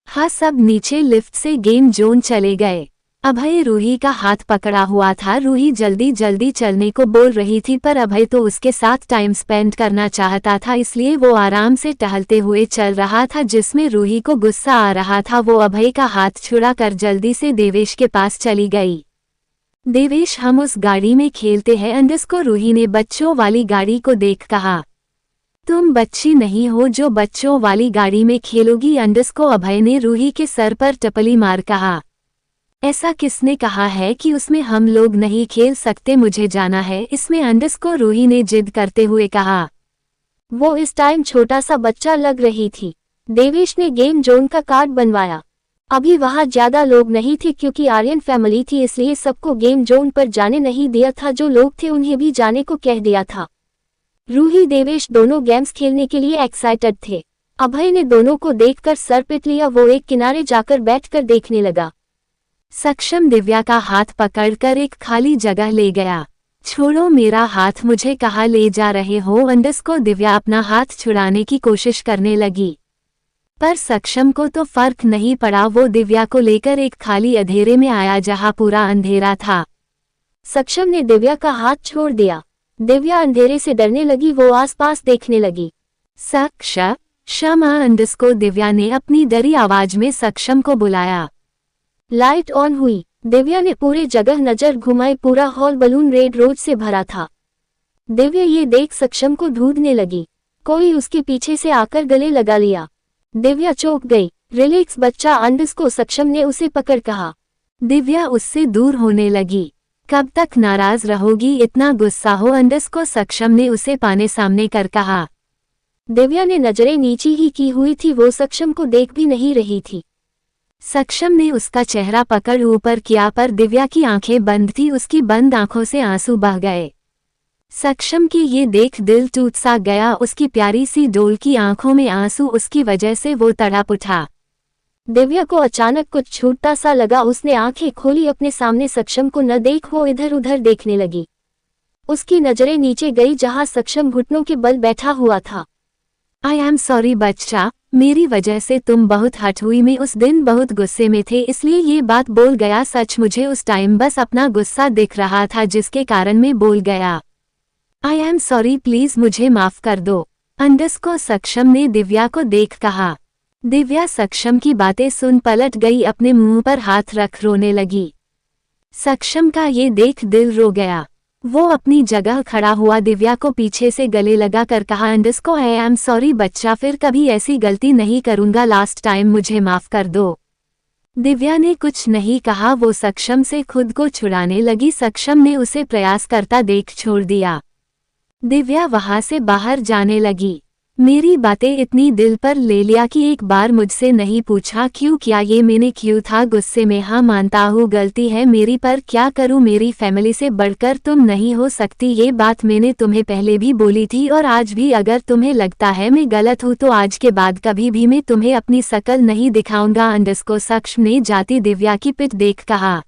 हाँ सब नीचे लिफ्ट से गेम जोन चले गए। अभय रूही का हाथ पकड़ा हुआ था। रूही जल्दी जल्दी चलने को बोल रही थी, पर अभय तो उसके साथ टाइम स्पेंड करना चाहता था, इसलिए वो आराम से टहलते हुए चल रहा था, जिसमें रूही को गुस्सा आ रहा था। वो अभय का हाथ छुड़ा कर जल्दी से देवेश के पास चली गई। देवेश, हम उस गाड़ी में खेलते हैं अंडरस्कोर रूही ने बच्चों वाली गाड़ी को देख कहा। तुम बच्ची नहीं हो जो बच्चों वाली गाड़ी में खेलोगी अंडरस्कोर अभय ने रूही के सर पर टपली मार कहा। ऐसा किसने कहा है कि उसमें हम लोग नहीं खेल सकते, मुझे जाना है इसमें अंडरस्कोर रूही ने जिद करते हुए कहा। वो इस टाइम छोटा सा बच्चा लग रही थी। देवेश ने गेम जोन का कार्ड बनवाया। अभी वहां ज्यादा लोग नहीं थे क्योंकि आर्यन फैमिली थी, इसलिए सबको गेम जोन पर जाने नहीं दिया था। जो लोग थे उन्हें भी जाने को कह दिया था। रूही देवेश दोनों गेम्स खेलने के लिए एक्साइटेड थे। अभय ने दोनों को देखकर सर पिट लिया। वो एक किनारे जाकर बैठकर देखने लगा। सक्षम दिव्या का हाथ पकड़कर एक खाली जगह ले गया। छोड़ो मेरा हाथ, मुझे कहाँ ले जा रहे हो अंडरस्कोर दिव्या अपना हाथ छुड़ाने की कोशिश करने लगी, पर सक्षम को तो फर्क नहीं पड़ा। वो दिव्या को लेकर एक खाली अंधेरे में आया जहाँ पूरा अंधेरा था। सक्षम ने दिव्या का हाथ छोड़ दिया। दिव्या अंधेरे से डरने लगी। वो आसपास देखने लगी। क्षमा अंडरस्कोर दिव्या ने अपनी डरी आवाज में सक्षम को बुलाया। लाइट ऑन हुई। दिव्या ने पूरे जगह नजर घुमाई। पूरा हॉल बलून रेड रोज से भरा था। दिव्या ये देख सक्षम को ढूंढने लगी। कोई उसके पीछे से आकर गले लगा लिया। दिव्या चौंक गई। रिलैक्स बच्चा अंडरस्कोर सक्षम ने उसे पकड़ कहा। दिव्या उससे दूर होने लगी। कब तक नाराज रहोगी, इतना गुस्सा हो अंडरस्कोर सक्षम ने उसे पाने सामने कर कहा। दिव्या ने नजरें नीची ही की हुई थी, वो सक्षम को देख भी नहीं रही थी। सक्षम ने उसका चेहरा पकड़ ऊपर किया, पर दिव्या की आंखें बंद थी। उसकी बंद आंखों से आंसू बह गए। सक्षम की ये देख दिल टूट सा गया। उसकी प्यारी सी डोल की आंखों में आंसू, उसकी वजह से वो तड़प उठा। दिव्या को अचानक कुछ छूटता सा लगा। उसने आंखें खोली। अपने सामने सक्षम को न देख वो इधर उधर देखने लगी। उसकी नजरें नीचे गई जहां सक्षम घुटनों के बल बैठा हुआ था। आई एम सॉरी बच्चा, मेरी वजह से तुम बहुत हट हुई। मैं उस दिन बहुत गुस्से में थे, इसलिए ये बात बोल गया। सच मुझे उस टाइम बस अपना गुस्सा दिख रहा था, जिसके कारण मैं बोल गया। आई एम सॉरी, प्लीज मुझे माफ कर दो अंडरस्कोर सक्षम ने दिव्या को देख कहा। दिव्या सक्षम की बातें सुन पलट गई। अपने मुंह पर हाथ रख रोने लगी। सक्षम का ये देख दिल रो गया। वो अपनी जगह खड़ा हुआ। दिव्या को पीछे से गले लगा कर कहा, अंडरस्कोर आई एम सॉरी बच्चा, फिर कभी ऐसी गलती नहीं करूंगा। लास्ट टाइम मुझे माफ कर दो। दिव्या ने कुछ नहीं कहा। वो सक्षम से खुद को छुड़ाने लगी। सक्षम ने उसे प्रयास करता देख छोड़ दिया। दिव्या वहां से बाहर जाने लगी। मेरी बातें इतनी दिल पर ले लिया कि एक बार मुझसे नहीं पूछा क्यों किया ये मैंने, क्यों था गुस्से में। हाँ मानता हूँ गलती है मेरी, पर क्या करूँ, मेरी फैमिली से बढ़कर तुम नहीं हो सकती। ये बात मैंने तुम्हें पहले भी बोली थी और आज भी। अगर तुम्हें लगता है मैं गलत हूँ तो आज के बाद कभी भी मैं तुम्हें अपनी शकल नहीं दिखाऊंगा अंडरस्कोर सक्षम ने जाती दिव्या की पिट देख कहा।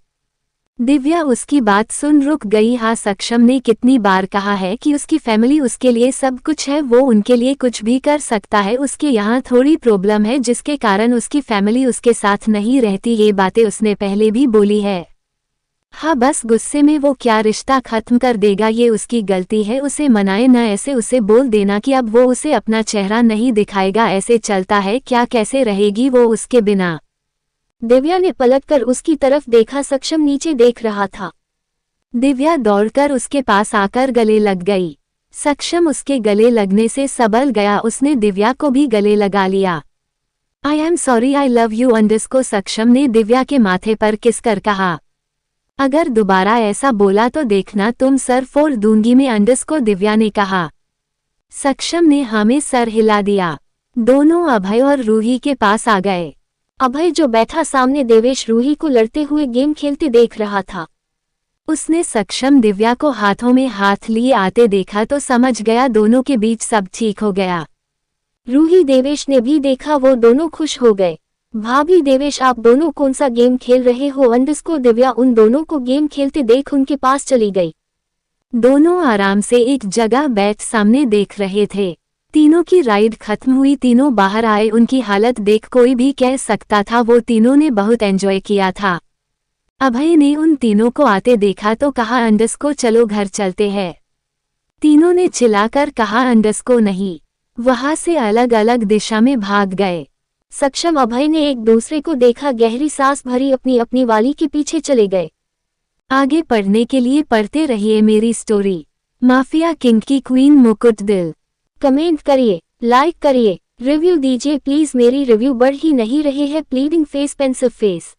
दिव्या उसकी बात सुन रुक गई। हाँ सक्षम ने कितनी बार कहा है कि उसकी फैमिली उसके लिए सब कुछ है, वो उनके लिए कुछ भी कर सकता है। उसके यहाँ थोड़ी प्रॉब्लम है जिसके कारण उसकी फैमिली उसके साथ नहीं रहती। ये बातें उसने पहले भी बोली है। हाँ बस गुस्से में वो क्या रिश्ता खत्म कर देगा, ये उसकी गलती है, उसे मनाए न ऐसे, उसे बोल देना कि अब वो उसे अपना चेहरा नहीं दिखाएगा, ऐसे चलता है क्या, कैसे रहेगी वो उसके बिना। दिव्या ने पलटकर उसकी तरफ देखा, सक्षम नीचे देख रहा था। दिव्या दौड़कर उसके पास आकर गले लग गई। सक्षम उसके गले लगने से सबल गया, उसने दिव्या को भी गले लगा लिया। I am sorry, I love you अंडरस्को सक्षम ने दिव्या के माथे पर किस कर कहा। अगर दोबारा ऐसा बोला तो देखना तुम सर फोड़ दूंगी मैं अंडरस्को दिव्या ने कहा। सक्षम ने हाँ में सर हिला दिया। दोनों अभय और रूही के पास आ गए। अभय जो बैठा सामने देवेश रूही को लड़ते हुए गेम खेलते देख रहा था। उसने सक्षम दिव्या को हाथों में हाथ लिए आते देखा तो समझ गया दोनों के बीच सब ठीक हो गया। रूही देवेश ने भी देखा, वो दोनों खुश हो गए। भाभी देवेश आप दोनों कौन सा गेम खेल रहे हो अंडरस्को दिव्या उन दोनों को गेम खेलते देख उनके पास चली गई। दोनों आराम से एक जगह बैठ सामने देख रहे थे। तीनों की राइड खत्म हुई, तीनों बाहर आए। उनकी हालत देख कोई भी कह सकता था वो तीनों ने बहुत एंजॉय किया था। अभय ने उन तीनों को आते देखा तो कहा अंडरस्को चलो घर चलते हैं। तीनों ने चिल्लाकर कहा अंडरस्को नहीं, वहां से अलग अलग दिशा में भाग गए। सक्षम अभय ने एक दूसरे को देखा, गहरी सांस भरी, अपनी अपनी वाली के पीछे चले गए। आगे पढ़ने के लिए पढ़ते रहिए मेरी स्टोरी माफिया किंग की क्वीन मुकुट दिल। कमेंट करिए, लाइक करिए, रिव्यू दीजिए प्लीज। मेरी रिव्यू बढ़ ही नहीं रहे हैं। Pleading face, pensive face.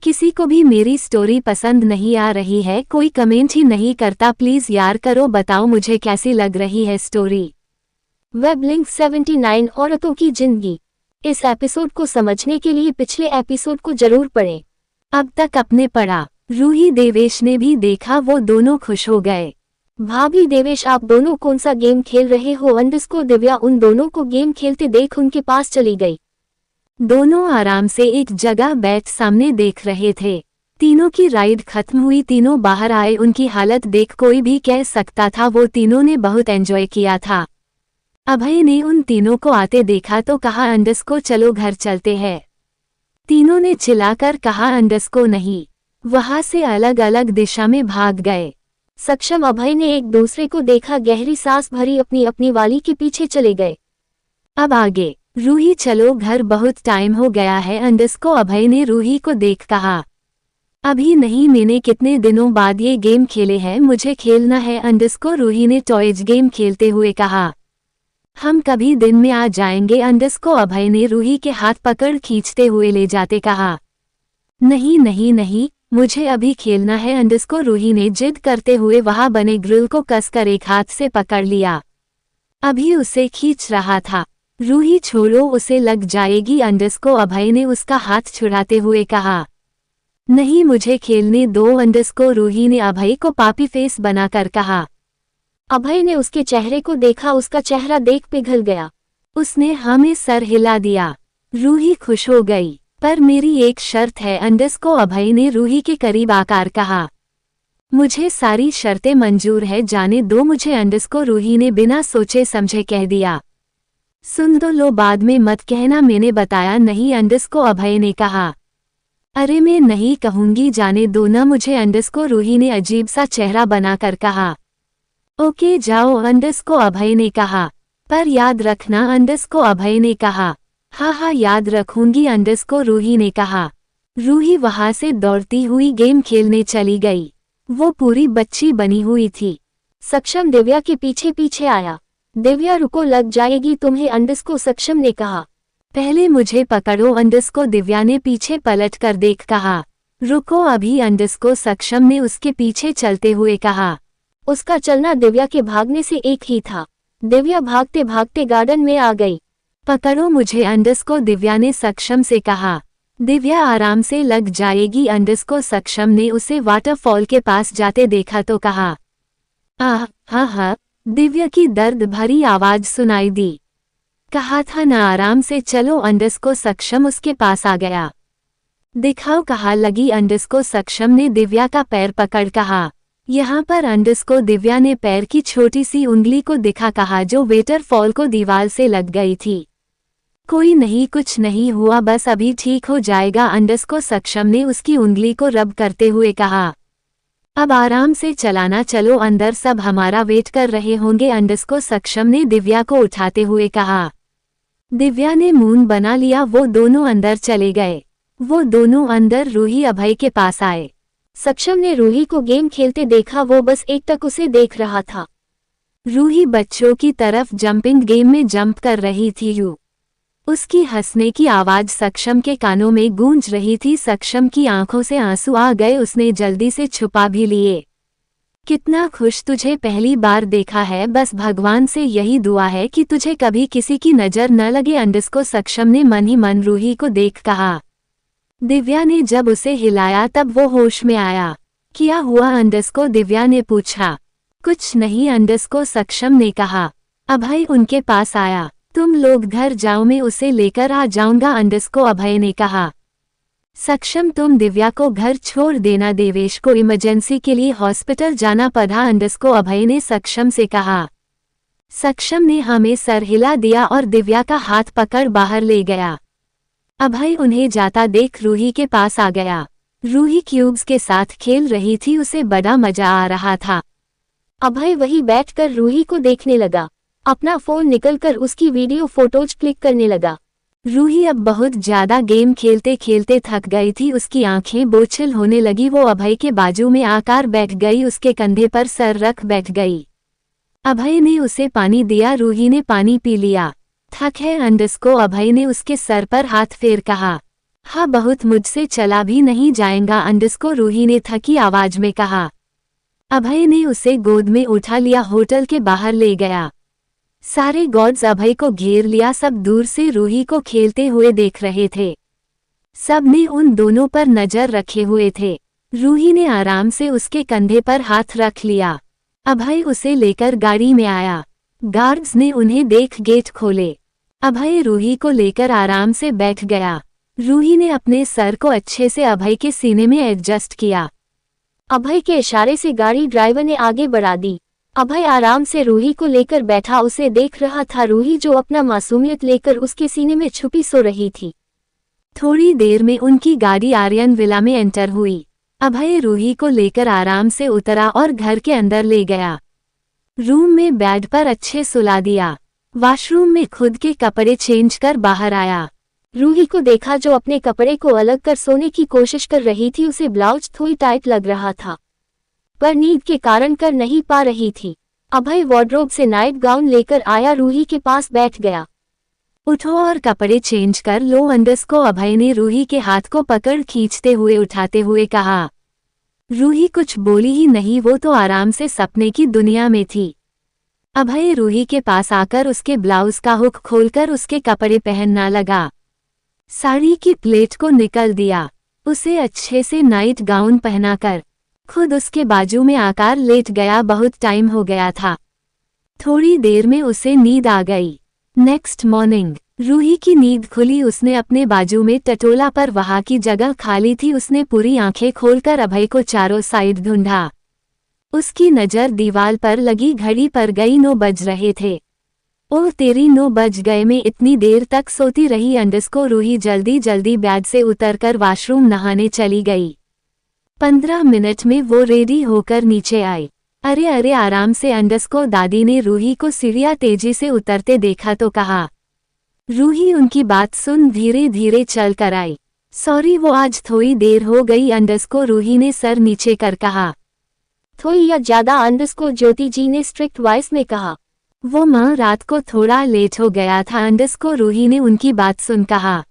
किसी को भी मेरी स्टोरी पसंद नहीं आ रही है, कोई कमेंट ही नहीं करता, प्लीज यार करो, बताओ मुझे कैसी लग रही है स्टोरी। वेब लिंक 79 औरतों की जिंदगी। इस एपिसोड को समझने के लिए पिछले एपिसोड को जरूर पढ़ें। अब तक अपने पढ़ा। रूही देवेश ने भी देखा, वो दोनों खुश हो गए। भाभी देवेश आप दोनों कौन सा गेम खेल रहे हो अंडरस्को दिव्या उन दोनों को गेम खेलते देख उनके पास चली गई। दोनों आराम से एक जगह बैठ सामने देख रहे थे। तीनों की राइड खत्म हुई, तीनों बाहर आए। उनकी हालत देख कोई भी कह सकता था वो तीनों ने बहुत एंजॉय किया था। अभय ने उन तीनों को आते देखा तो कहा अंडरस्को चलो घर चलते हैं। तीनों ने चिल्लाकर कहा अंडरस्को नहीं, वहां से अलग अलग दिशा में भाग गए। सक्षम अभय ने एक दूसरे को देखा, गहरी सांस भरी, अपनी अपनी वाली के पीछे चले गए। अब आगे। रूही चलो घर, बहुत टाइम हो गया है अंडरस्को अभय ने रूही को देख कहा। अभी नहीं, मैंने कितने दिनों बाद ये गेम खेले हैं, मुझे खेलना है अंडरस्को रूही ने टॉयज गेम खेलते हुए कहा। हम कभी दिन में आ जाएंगे अंडरस्को अभय ने रूही के हाथ पकड़ खींचते हुए ले जाते कहा। नहीं नहीं नहीं, मुझे अभी खेलना है अंडरस्को रूही ने जिद करते हुए वहां बने ग्रिल को कसकर एक हाथ से पकड़ लिया। अभी उसे खींच रहा था। रूही छोड़ो, उसे लग जाएगी अंडरस्को अभय ने उसका हाथ छुड़ाते हुए कहा। नहीं मुझे खेलने दो अंडरस्को रूही ने अभय को पापी फेस बनाकर कहा। अभय ने उसके चेहरे को देखा, उसका चेहरा देख पिघल गया। उसने हमें सर हिला दिया। रूही खुश हो गई। पर मेरी एक शर्त है अंडरस्को अभय ने रूही के करीब आकर कहा। मुझे सारी शर्तें मंजूर है, जाने दो मुझे अंडरस्को रूही ने बिना सोचे समझे कह दिया। सुन तो लो, बाद में मत कहना मैंने बताया नहीं अंडरस्को अभय ने कहा। अरे मैं नहीं कहूंगी, जाने दो ना मुझे अंडरस्को रूही ने अजीब सा चेहरा बनाकर कहा। ओके जाओ अंडरस्को अभय ने कहा। पर याद रखना अंडरस्को अभय ने कहा। हाँ याद रखूंगी अंडरस्को रूही ने कहा। रूही वहां से दौड़ती हुई गेम खेलने चली गई। वो पूरी बच्ची बनी हुई थी। सक्षम दिव्या के पीछे पीछे आया। दिव्या रुको, लग जाएगी तुम्हें अंडरस्को सक्षम ने कहा। पहले मुझे पकड़ो अंडरस्को दिव्या ने पीछे पलट कर देख कहा। रुको अभी अंडरस्को सक्षम ने उसके पीछे चलते हुए कहा। उसका चलना दिव्या के भागने से एक ही था। दिव्या भागते भागते गार्डन में आ गई। पकड़ो मुझे अंडरस्को दिव्या ने सक्षम से कहा। दिव्या आराम से लग जाएगी अंडरस्को सक्षम ने उसे वाटरफॉल के पास जाते देखा तो कहा। हाँ दिव्या की दर्द भरी आवाज सुनाई दी। कहा था ना आराम से चलो अंडरस्को सक्षम उसके पास आ गया। दिखाओ कहाँ लगी अंडरस्को सक्षम ने दिव्या का पैर पकड़ कहा। यहाँ पर अंडरस्को दिव्या ने पैर की छोटी सी उंगली को दिखा कहा जो वेटरफॉल को दीवार से लग गई थी। कोई नहीं, कुछ नहीं हुआ, बस अभी ठीक हो जाएगा अंडरस्को सक्षम ने उसकी उंगली को रब करते हुए कहा। अब आराम से चलाना, चलो अंदर, सब हमारा वेट कर रहे होंगे। अंडस्को सक्षम ने दिव्या को उठाते हुए कहा। दिव्या ने मुंह बना लिया। वो दोनों अंदर चले गए। वो दोनों अंदर रूही अभय के पास आए। सक्षम ने रूही को गेम खेलते देखा, वो बस एकटक उसे देख रहा था। रूही बच्चों की तरफ जंपिंग गेम में जंप कर रही थी। उसकी हंसने की आवाज सक्षम के कानों में गूंज रही थी। सक्षम की आंखों से आंसू आ गए। उसने जल्दी से छुपा भी लिए। कितना खुश, तुझे पहली बार देखा है, बस भगवान से यही दुआ है कि तुझे कभी किसी की नजर न लगे। अंडस्को सक्षम ने मन ही मन रूही को देख कहा। दिव्या ने जब उसे हिलाया तब वो होश में आया। क्या हुआ अंडस्को, दिव्या ने पूछा। कुछ नहीं, अंडस्को सक्षम ने कहा। अभय उनके पास आया। तुम लोग घर जाओ, मैं उसे लेकर आ जाऊंगा, अंडस्को अभय ने कहा। सक्षम, तुम दिव्या को घर छोड़ देना, देवेश को इमरजेंसी के लिए हॉस्पिटल जाना पड़ा, अंडस्को अभय ने सक्षम से कहा। सक्षम ने हमें सर हिला दिया और दिव्या का हाथ पकड़ बाहर ले गया। अभय उन्हें जाता देख रूही के पास आ गया। रूही क्यूब्स के साथ खेल रही थी, उसे बड़ा मजा आ रहा था। अभय वहीं बैठकर रूही को देखने लगा। अपना फोन निकलकर उसकी वीडियो फोटोज क्लिक करने लगा। रूही अब बहुत ज्यादा गेम खेलते खेलते थक गई थी। उसकी आंखें बोझिल होने लगी। वो अभय के बाजू में आकर बैठ गई, उसके कंधे पर सर रख बैठ गई। अभय ने उसे पानी दिया। रूही ने पानी पी लिया। थक है अंडस्को, अभय ने उसके सर पर हाथ फेर कहा। हाँ बहुत, मुझसे चला भी नहीं जाएगा अंडस्को, रूही ने थकी आवाज में कहा। अभय ने उसे गोद में उठा लिया, होटल के बाहर ले गया। सारे गॉड्स अभय को घेर लिया। सब दूर से रूही को खेलते हुए देख रहे थे। सब ने उन दोनों पर नजर रखे हुए थे। रूही ने आराम से उसके कंधे पर हाथ रख लिया। अभय उसे लेकर गाड़ी में आया। गार्ड्स ने उन्हें देख गेट खोले। अभय रूही को लेकर आराम से बैठ गया। रूही ने अपने सर को अच्छे से अभय के सीने में एडजस्ट किया। अभय के इशारे से गाड़ी ड्राइवर ने आगे बढ़ा दी। अभय आराम से रूही को लेकर बैठा, उसे देख रहा था। रूही जो अपना मासूमियत लेकर उसके सीने में छुपी सो रही थी। थोड़ी देर में उनकी गाड़ी आर्यन विला में एंटर हुई। अभय रूही को लेकर आराम से उतरा और घर के अंदर ले गया। रूम में बेड पर अच्छे सुला दिया। वॉशरूम में खुद के कपड़े चेंज कर बाहर आया। रूही को देखा जो अपने कपड़े को अलग कर सोने की कोशिश कर रही थी। उसे ब्लाउज थोड़ी टाइट लग रहा था, पर नींद के कारण कर नहीं पा रही थी। अभय वार्डरोब से नाइट गाउन लेकर आया, रूही के पास बैठ गया। उठो और कपड़े चेंज कर लो, अंडस्को अभय ने रूही के हाथ को पकड़ खींचते हुए उठाते हुए कहा। रूही कुछ बोली ही नहीं, वो तो आराम से सपने की दुनिया में थी। अभय रूही के पास आकर उसके ब्लाउज का हुक खोलकर उसके कपड़े पहनना लगा। साड़ी की प्लेट को निकल दिया। उसे अच्छे से नाइट गाउन पहनाकर खुद उसके बाजू में आकर लेट गया। बहुत टाइम हो गया था। थोड़ी देर में उसे नींद आ गई। नेक्स्ट मॉर्निंग रूही की नींद खुली। उसने अपने बाजू में टटोला, पर वहां की जगह खाली थी। उसने पूरी आंखें खोलकर अभय को चारों साइड ढूंढा। उसकी नजर दीवार पर लगी घड़ी पर गई। 9 बज रहे थे। ओह तेरी, 9 बज गए, मैं इतनी देर तक सोती रही, अंडस्को रूही जल्दी जल्दी बेड से उतरकर वॉशरूम नहाने चली गई। 15 मिनट में वो रेडी होकर नीचे आई। अरे अरे आराम से अंडस्को, दादी ने रूही को सीढ़ियां तेजी से उतरते देखा तो कहा। रूही उनकी बात सुन धीरे धीरे चल कर आई। सॉरी वो आज थोड़ी देर हो गई, अंडस्को रूही ने सर नीचे कर कहा। थोड़ी या ज्यादा, अंडस्को ज्योति जी ने स्ट्रिक्ट वॉइस में कहा। वो माँ रात को थोड़ा लेट हो गया था, अंडस्को रूही ने उनकी बात सुन कहा।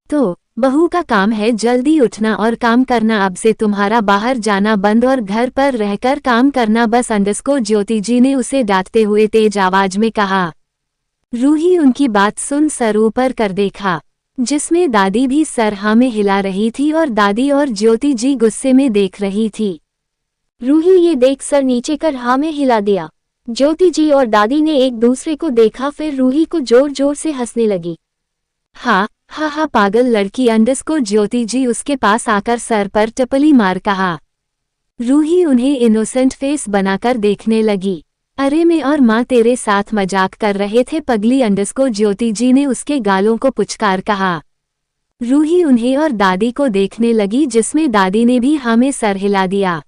तो बहू का काम है जल्दी उठना और काम करना, अब से तुम्हारा बाहर जाना बंद और घर पर रहकर काम करना बस, अंडस्को ज्योति जी ने उसे डांटते हुए तेज आवाज में कहा। रूही उनकी बात सुन सर ऊपर कर देखा, जिसमें दादी भी सर हाँ में हिला रही थी और दादी और ज्योति जी गुस्से में देख रही थी। रूही ये देख सर नीचे कर हाँ में हिला दिया। ज्योति जी और दादी ने एक दूसरे को देखा, फिर रूही को जोर जोर से हंसने लगी। हाँ हाँ हाँ पागल लड़की, अंडस्को ज्योति जी उसके पास आकर सर पर टपली मार कहा। रूही उन्हें इनोसेंट फेस बनाकर देखने लगी। अरे मैं और माँ तेरे साथ मजाक कर रहे थे पगली, अंडस्को ज्योति जी ने उसके गालों को पुचकार कहा। रूही उन्हें और दादी को देखने लगी, जिसमें दादी ने भी हाँ में सर हिला दिया।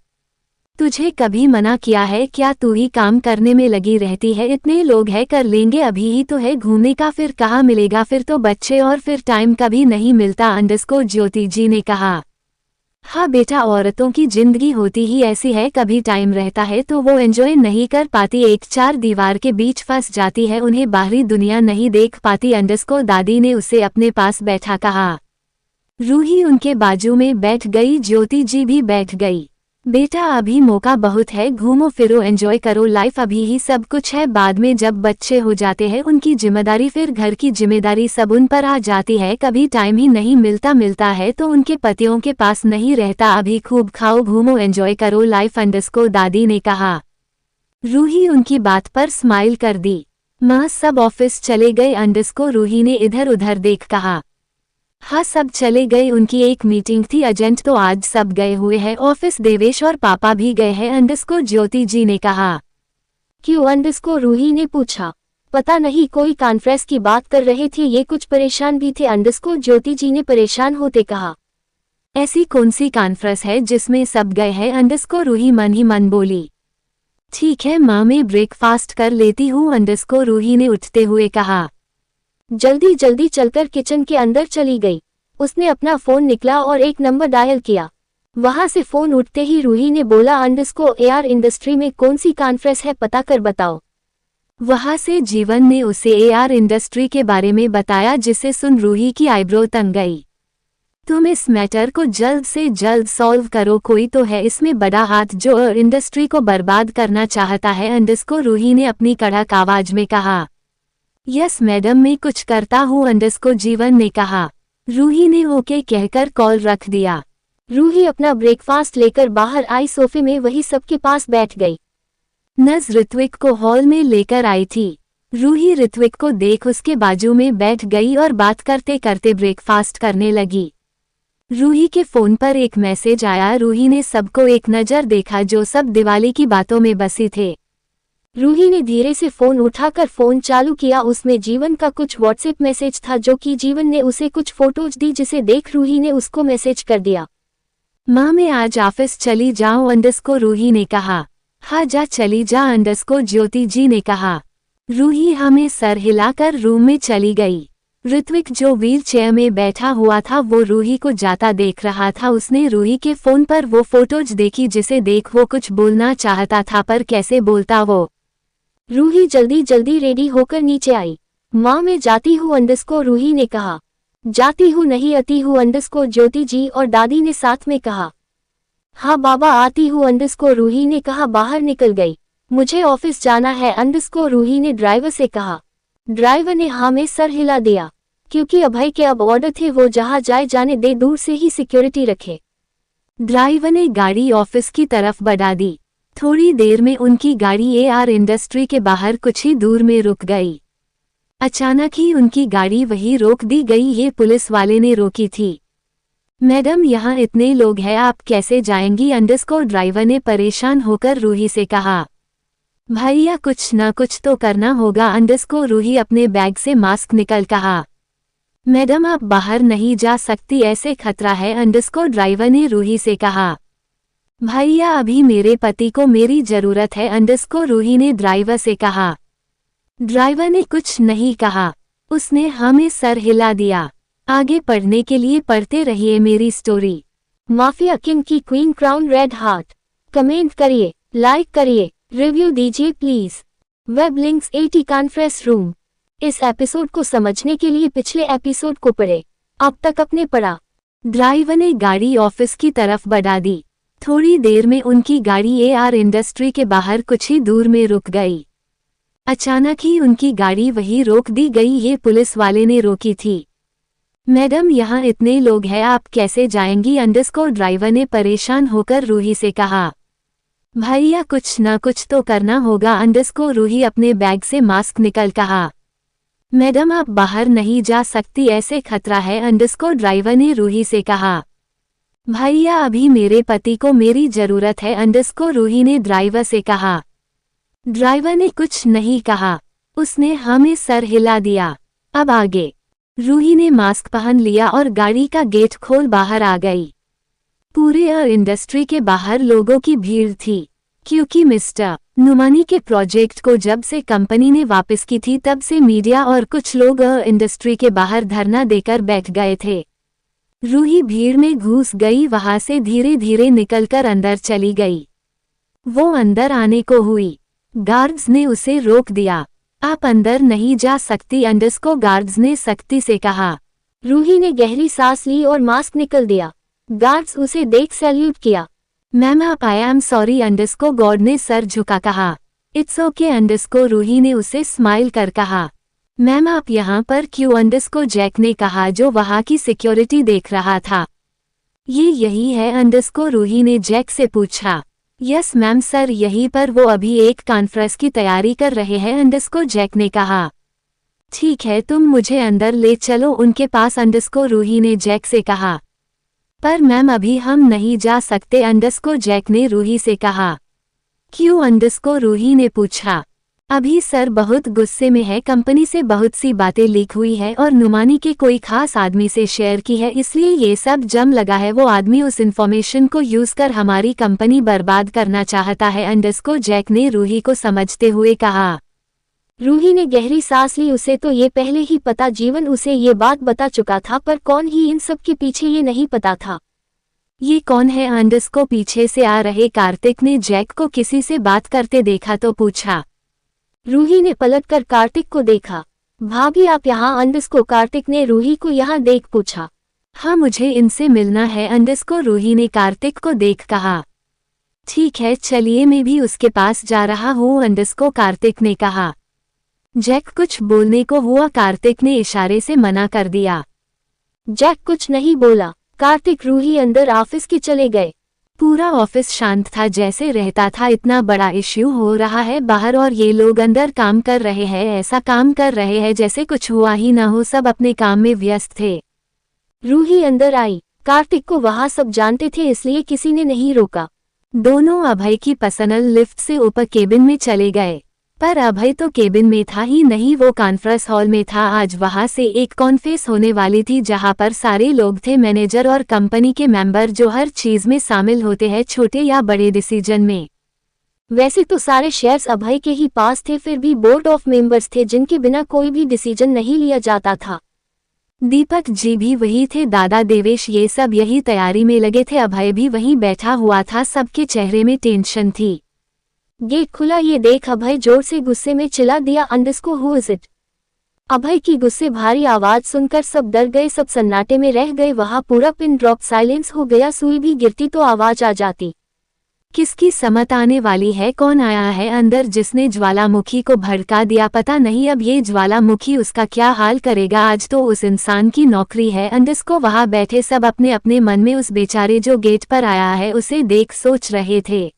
तुझे कभी मना किया है क्या? तू ही काम करने में लगी रहती है। इतने लोग हैं, कर लेंगे, अभी ही तो है घूमने का, फिर कहाँ मिलेगा? फिर तो बच्चे और फिर टाइम कभी नहीं मिलता अंडरस्कोर ज्योति जी ने कहा। हाँ बेटा, औरतों की जिंदगी होती ही ऐसी है, कभी टाइम रहता है तो वो एंजॉय नहीं कर पाती, एक चार दीवार के बीच फंस जाती है, उन्हें बाहरी दुनिया नहीं देख पाती अंडरस्कोर दादी ने उसे अपने पास बैठा कहा। रूही उनके बाजू में बैठ गई, ज्योति जी भी बैठ गई। बेटा अभी मौका बहुत है, घूमो फिरो, एंजॉय करो लाइफ, अभी ही सब कुछ है, बाद में जब बच्चे हो जाते हैं उनकी जिम्मेदारी, फिर घर की जिम्मेदारी सब उन पर आ जाती है, कभी टाइम ही नहीं मिलता है तो उनके पतियों के पास नहीं रहता, अभी खूब खाओ घूमो एंजॉय करो लाइफ अंडरस्कोर दादी ने कहा। रूही उनकी बात पर स्माइल कर दी। माँ सब ऑफिस चले गए अंडरस्कोर रूही ने इधर उधर देख कहा। हाँ सब चले गए, उनकी एक मीटिंग थी अर्जेंट तो आज सब गए हुए हैं ऑफिस, देवेश और पापा भी गए हैं अंडरस्कोर ज्योति जी ने कहा। क्यों अंडरस्कोर रूही ने पूछा। पता नहीं, कोई कॉन्फ्रेंस की बात कर रहे थे, ये कुछ परेशान भी थे अंडरस्कोर ज्योति जी ने परेशान होते कहा। ऐसी कौन सी कॉन्फ्रेंस है जिसमें सब गए हैं अंडरस्कोर रूही मन ही मन बोली। ठीक है माँ, मैं ब्रेकफास्ट कर लेती हूँ अंडरस्कोर रूही ने उठते हुए कहा। जल्दी जल्दी चलकर किचन के अंदर चली गई। उसने अपना फोन निकला और एक नंबर डायल किया। वहां से फोन उठते ही रूही ने बोला, अंडरस्कोर एआर इंडस्ट्री में कौन सी कॉन्फ्रेंस है, पता कर बताओ। वहां से जीवन ने उसे एआर इंडस्ट्री के बारे में बताया, जिसे सुन रूही की आईब्रो तंग गई। तुम इस मैटर को जल्द से जल्द सॉल्व करो, कोई तो है इसमें बड़ा हाथ जो एआर इंडस्ट्री को बर्बाद करना चाहता है अंडरस्कोर रूही ने अपनी कड़क आवाज में कहा। यस मैडम, मैं कुछ करता हूँ अंडरस्कोर जीवन ने कहा। रूही ने ओके कहकर कॉल रख दिया। रूही अपना ब्रेकफास्ट लेकर बाहर आई, सोफे में वही सबके पास बैठ गई। नज ऋत्विक को हॉल में लेकर आई थी। रूही ऋत्विक को देख उसके बाजू में बैठ गई और बात करते करते ब्रेकफास्ट करने लगी। रूही के फोन पर एक मैसेज आया। रूही ने सबको एक नज़र देखा जो सब दिवाली की बातों में बसी थे। रूही ने धीरे से फोन उठाकर फोन चालू किया। उसमें जीवन का कुछ व्हाट्सएप मैसेज था जो कि जीवन ने उसे कुछ फोटोज दी, जिसे देख रूही ने उसको मैसेज कर दिया। माँ मैं आज ऑफिस चली जाऊँ अंडरस्कोर रूही ने कहा। हाँ जा चली जा अंडरस्कोर ज्योति जी ने कहा। रूही हमें सर हिलाकर रूम में चली गई। ऋत्विक जो व्हील चेयर में बैठा हुआ था वो रूही को जाता देख रहा था। उसने रूही के फोन पर वो फोटोज देखी जिसे देख वो कुछ बोलना चाहता था पर कैसे बोलता वो। रूही जल्दी जल्दी रेडी होकर नीचे आई। माँ मैं जाती हूँ अंडरस्कोर रूही ने कहा। जाती हूँ नहीं आती हूँ अंडरस्कोर ज्योति जी और दादी ने साथ में कहा। हाँ बाबा आती हूँ अंडरस्कोर रूही ने कहा। बाहर निकल गई। मुझे ऑफिस जाना है अंडरस्कोर रूही ने ड्राइवर से कहा। ड्राइवर ने हाँ में सर हिला दिया, क्योंकि अभय के अब ऑर्डर थे वो जहाँ जाए जाने दे, दूर से ही सिक्योरिटी रखे। ड्राइवर ने गाड़ी ऑफिस की तरफ बढ़ा दी। थोड़ी देर में उनकी गाड़ी एआर इंडस्ट्री के बाहर कुछ ही दूर में रुक गई। अचानक ही उनकी गाड़ी वहीं रोक दी गई। ये पुलिस वाले ने रोकी थी। मैडम यहाँ इतने लोग हैं, आप कैसे जाएंगी अंडरस्कोर ड्राइवर ने परेशान होकर रूही से कहा। भैया कुछ ना कुछ तो करना होगा अंडरस्कोर रूही अपने बैग से मास्क निकल कहा। मैडम आप बाहर नहीं जा सकती, ऐसे खतरा है अंडरस्कोर ड्राइवर ने रूही से कहा। भैया अभी मेरे पति को मेरी जरूरत है अंडरस्कोर रूही ने ड्राइवर से कहा। ड्राइवर ने कुछ नहीं कहा, उसने हमें सर हिला दिया। आगे पढ़ने के लिए पढ़ते रहिए मेरी स्टोरी। माफिया किंग की queen crown red heart. Comment करिए, लाइक करिए, रिव्यू दीजिए please. Web links 80 conference room. इस एपिसोड को समझने के लिए पिछले एपिसोड को पढ़े। अब तक अपने पढ़ा। ड्राइवर ने गाड़ी ऑफिस की तरफ बढ़ा दी। थोड़ी देर में उनकी गाड़ी एआर इंडस्ट्री के बाहर कुछ ही दूर में रुक गई। अचानक ही उनकी गाड़ी वहीं रोक दी गई। ये पुलिस वाले ने रोकी थी। मैडम यहाँ इतने लोग हैं, आप कैसे जाएंगी अंडरस्कोर ड्राइवर ने परेशान होकर रूही से कहा। भैया कुछ ना कुछ तो करना होगा अंडरस्कोर रूही अपने बैग से मास्क निकल कहा। मैडम आप बाहर नहीं जा सकती, ऐसे खतरा है अंडरस्कोर ड्राइवर ने रूही से कहा। भैया अभी मेरे पति को मेरी जरूरत है अंडरस्कोर रूही ने ड्राइवर से कहा। ड्राइवर ने कुछ नहीं कहा, उसने हमें सर हिला दिया। अब आगे। रूही ने मास्क पहन लिया और गाड़ी का गेट खोल बाहर आ गई। पूरे इंडस्ट्री के बाहर लोगों की भीड़ थी, क्योंकि मिस्टर नुमानी के प्रोजेक्ट को जब से कंपनी ने वापस की थी तब से मीडिया और कुछ लोग इंडस्ट्री के बाहर धरना देकर बैठ गए थे। रूही भीड़ में घुस गई, वहां से धीरे धीरे निकलकर अंदर चली गई। वो अंदर आने को हुई, गार्ड्स ने उसे रोक दिया। आप अंदर नहीं जा सकती, अंडस्को गार्ड्स ने सख्ती से कहा। रूही ने गहरी सांस ली और मास्क निकल दिया। गार्ड्स उसे देख सैल्यूट किया। मैम आप आई एम सॉरी, अंडस्को गॉड ने सर झुका कहा। इट्स ओके अंडस्को, रूही ने उसे स्माइल कर कहा। मैम आप यहाँ पर क्यों, अंडस्को जैक ने कहा जो वहाँ की सिक्योरिटी देख रहा था। ये यही है अंडस्को, रूही ने जैक से पूछा। यस मैम सर, यहीं पर वो अभी एक कॉन्फ्रेंस की तैयारी कर रहे हैं, अंडस्को जैक ने कहा। ठीक है तुम मुझे अंदर ले चलो उनके पास, अंडस्को रूही ने जैक से कहा। पर मैम अभी हम नहीं जा सकते, अंडस्को जैक ने रूही से कहा। क्यों, अंडस्को रूही ने पूछा। अभी सर बहुत गुस्से में है, कंपनी से बहुत सी बातें लीक हुई है और नुमानी के कोई खास आदमी से शेयर की है, इसलिए ये सब जम लगा है। वो आदमी उस इन्फॉर्मेशन को यूज कर हमारी कंपनी बर्बाद करना चाहता है, अंडस्को जैक ने रूही को समझते हुए कहा। रूही ने गहरी सांस ली। उसे तो ये पहले ही पता, जीवन उसे ये बात बता चुका था, पर कौन ही इन सब के पीछे ये नहीं पता था। ये कौन है, अंडस्को पीछे से आ रहे कार्तिक ने जैक को किसी से बात करते देखा तो पूछा। रूही ने पलटकर कार्तिक को देखा। भाभी आप यहाँ, अंडस्को कार्तिक ने रूही को यहाँ देख पूछा। हाँ मुझे इनसे मिलना है, अंडस्को रूही ने कार्तिक को देख कहा। ठीक है चलिए मैं भी उसके पास जा रहा हूँ, अंडस्को कार्तिक ने कहा। जैक कुछ बोलने को हुआ, कार्तिक ने इशारे से मना कर दिया। जैक कुछ नहीं बोला। कार्तिक रूही अंदर ऑफिस के चले गए। पूरा ऑफिस शांत था, जैसे रहता था इतना बड़ा इश्यू हो रहा है बाहर और ये लोग अंदर काम कर रहे हैं, ऐसा काम कर रहे हैं जैसे कुछ हुआ ही ना हो, सब अपने काम में व्यस्त थे। रूही अंदर आई। कार्तिक को वहां सब जानते थे, इसलिए किसी ने नहीं रोका। दोनों अभय की पर्सनल लिफ्ट से ऊपर केबिन में चले गए, पर अभय तो केबिन में था ही नहीं, वो कॉन्फ्रेंस हॉल में था। आज वहां से एक कॉन्फ्रेंस होने वाली थी जहां पर सारे लोग थे, मैनेजर और कंपनी के मेंबर जो हर चीज में शामिल होते हैं, छोटे या बड़े डिसीजन में। वैसे तो सारे शेयर्स अभय के ही पास थे, फिर भी बोर्ड ऑफ मेंबर्स थे जिनके बिना कोई भी डिसीजन नहीं लिया जाता था। दीपक जी भी वही थे, दादा देवेश, ये सब यही तैयारी में लगे थे। अभय भी वहीं बैठा हुआ था, सबके चेहरे में टेंशन थी। गेट खुला, ये देख अभय जोर से गुस्से में चिल्ला दिया, अंडस्को हु इज इट। अभय की गुस्से भारी आवाज सुनकर सब डर गए, सब सन्नाटे में रह गए। वहां पूरा पिन ड्रॉप साइलेंस हो गया, सुई भी गिरती तो आवाज आ जाती। किसकी समत आने वाली है, कौन आया है अंदर जिसने ज्वालामुखी को भड़का दिया, पता नहीं अब ये ज्वालामुखी उसका क्या हाल करेगा। आज तो उस इंसान की नौकरी है। अंडस्को वहां बैठे सब अपने अपने मन में उस बेचारे जो गेट पर आया है उसे देख सोच रहे थे।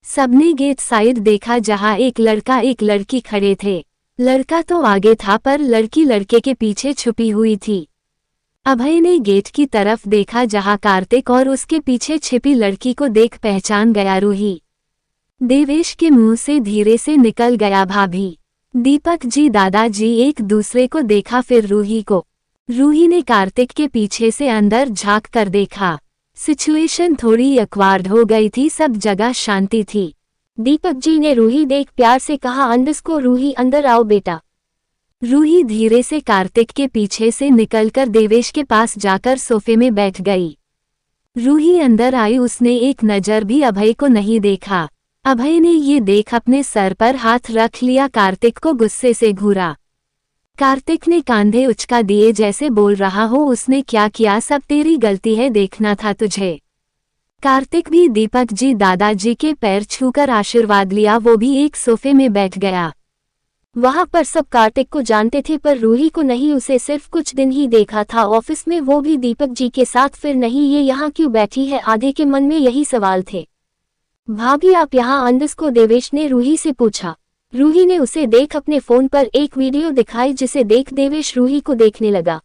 सबने गेट साइड देखा जहां एक लड़का एक लड़की खड़े थे। लड़का तो आगे था पर लड़की लड़के के पीछे छुपी हुई थी। अभय ने गेट की तरफ देखा जहां कार्तिक और उसके पीछे छिपी लड़की को देख पहचान गया रूही। देवेश के मुंह से धीरे से निकल गया भाभी। दीपक जी, दादाजी एक दूसरे को देखा, फिर रूही को। रूही ने कार्तिक के पीछे से अंदर झांक कर देखा। सिचुएशन थोड़ी अक्वार्ड हो गई थी, सब जगह शांति थी। दीपक जी ने रूही देख प्यार से कहा, अंडस्को रूही अंदर आओ बेटा। रूही धीरे से कार्तिक के पीछे से निकलकर देवेश के पास जाकर सोफे में बैठ गई। रूही अंदर आई, उसने एक नजर भी अभय को नहीं देखा। अभय ने ये देख अपने सर पर हाथ रख लिया, कार्तिक को गुस्से से घूरा। कार्तिक ने कांधे उचका दिए जैसे बोल रहा हो, उसने क्या किया, सब तेरी गलती है, देखना था तुझे। कार्तिक भी दीपक जी दादाजी के पैर छूकर आशीर्वाद लिया, वो भी एक सोफे में बैठ गया। वहां पर सब कार्तिक को जानते थे पर रूही को नहीं, उसे सिर्फ कुछ दिन ही देखा था ऑफिस में, वो भी दीपक जी के साथ, फिर नहीं ये यहाँ क्यों बैठी है, आधे के मन में यही सवाल थे। भाभी आप यहाँ, अंडस्को देवेश ने रूही से पूछा। रूही ने उसे देख अपने फोन पर एक वीडियो दिखाई, जिसे देख देवेश रूही को देखने लगा।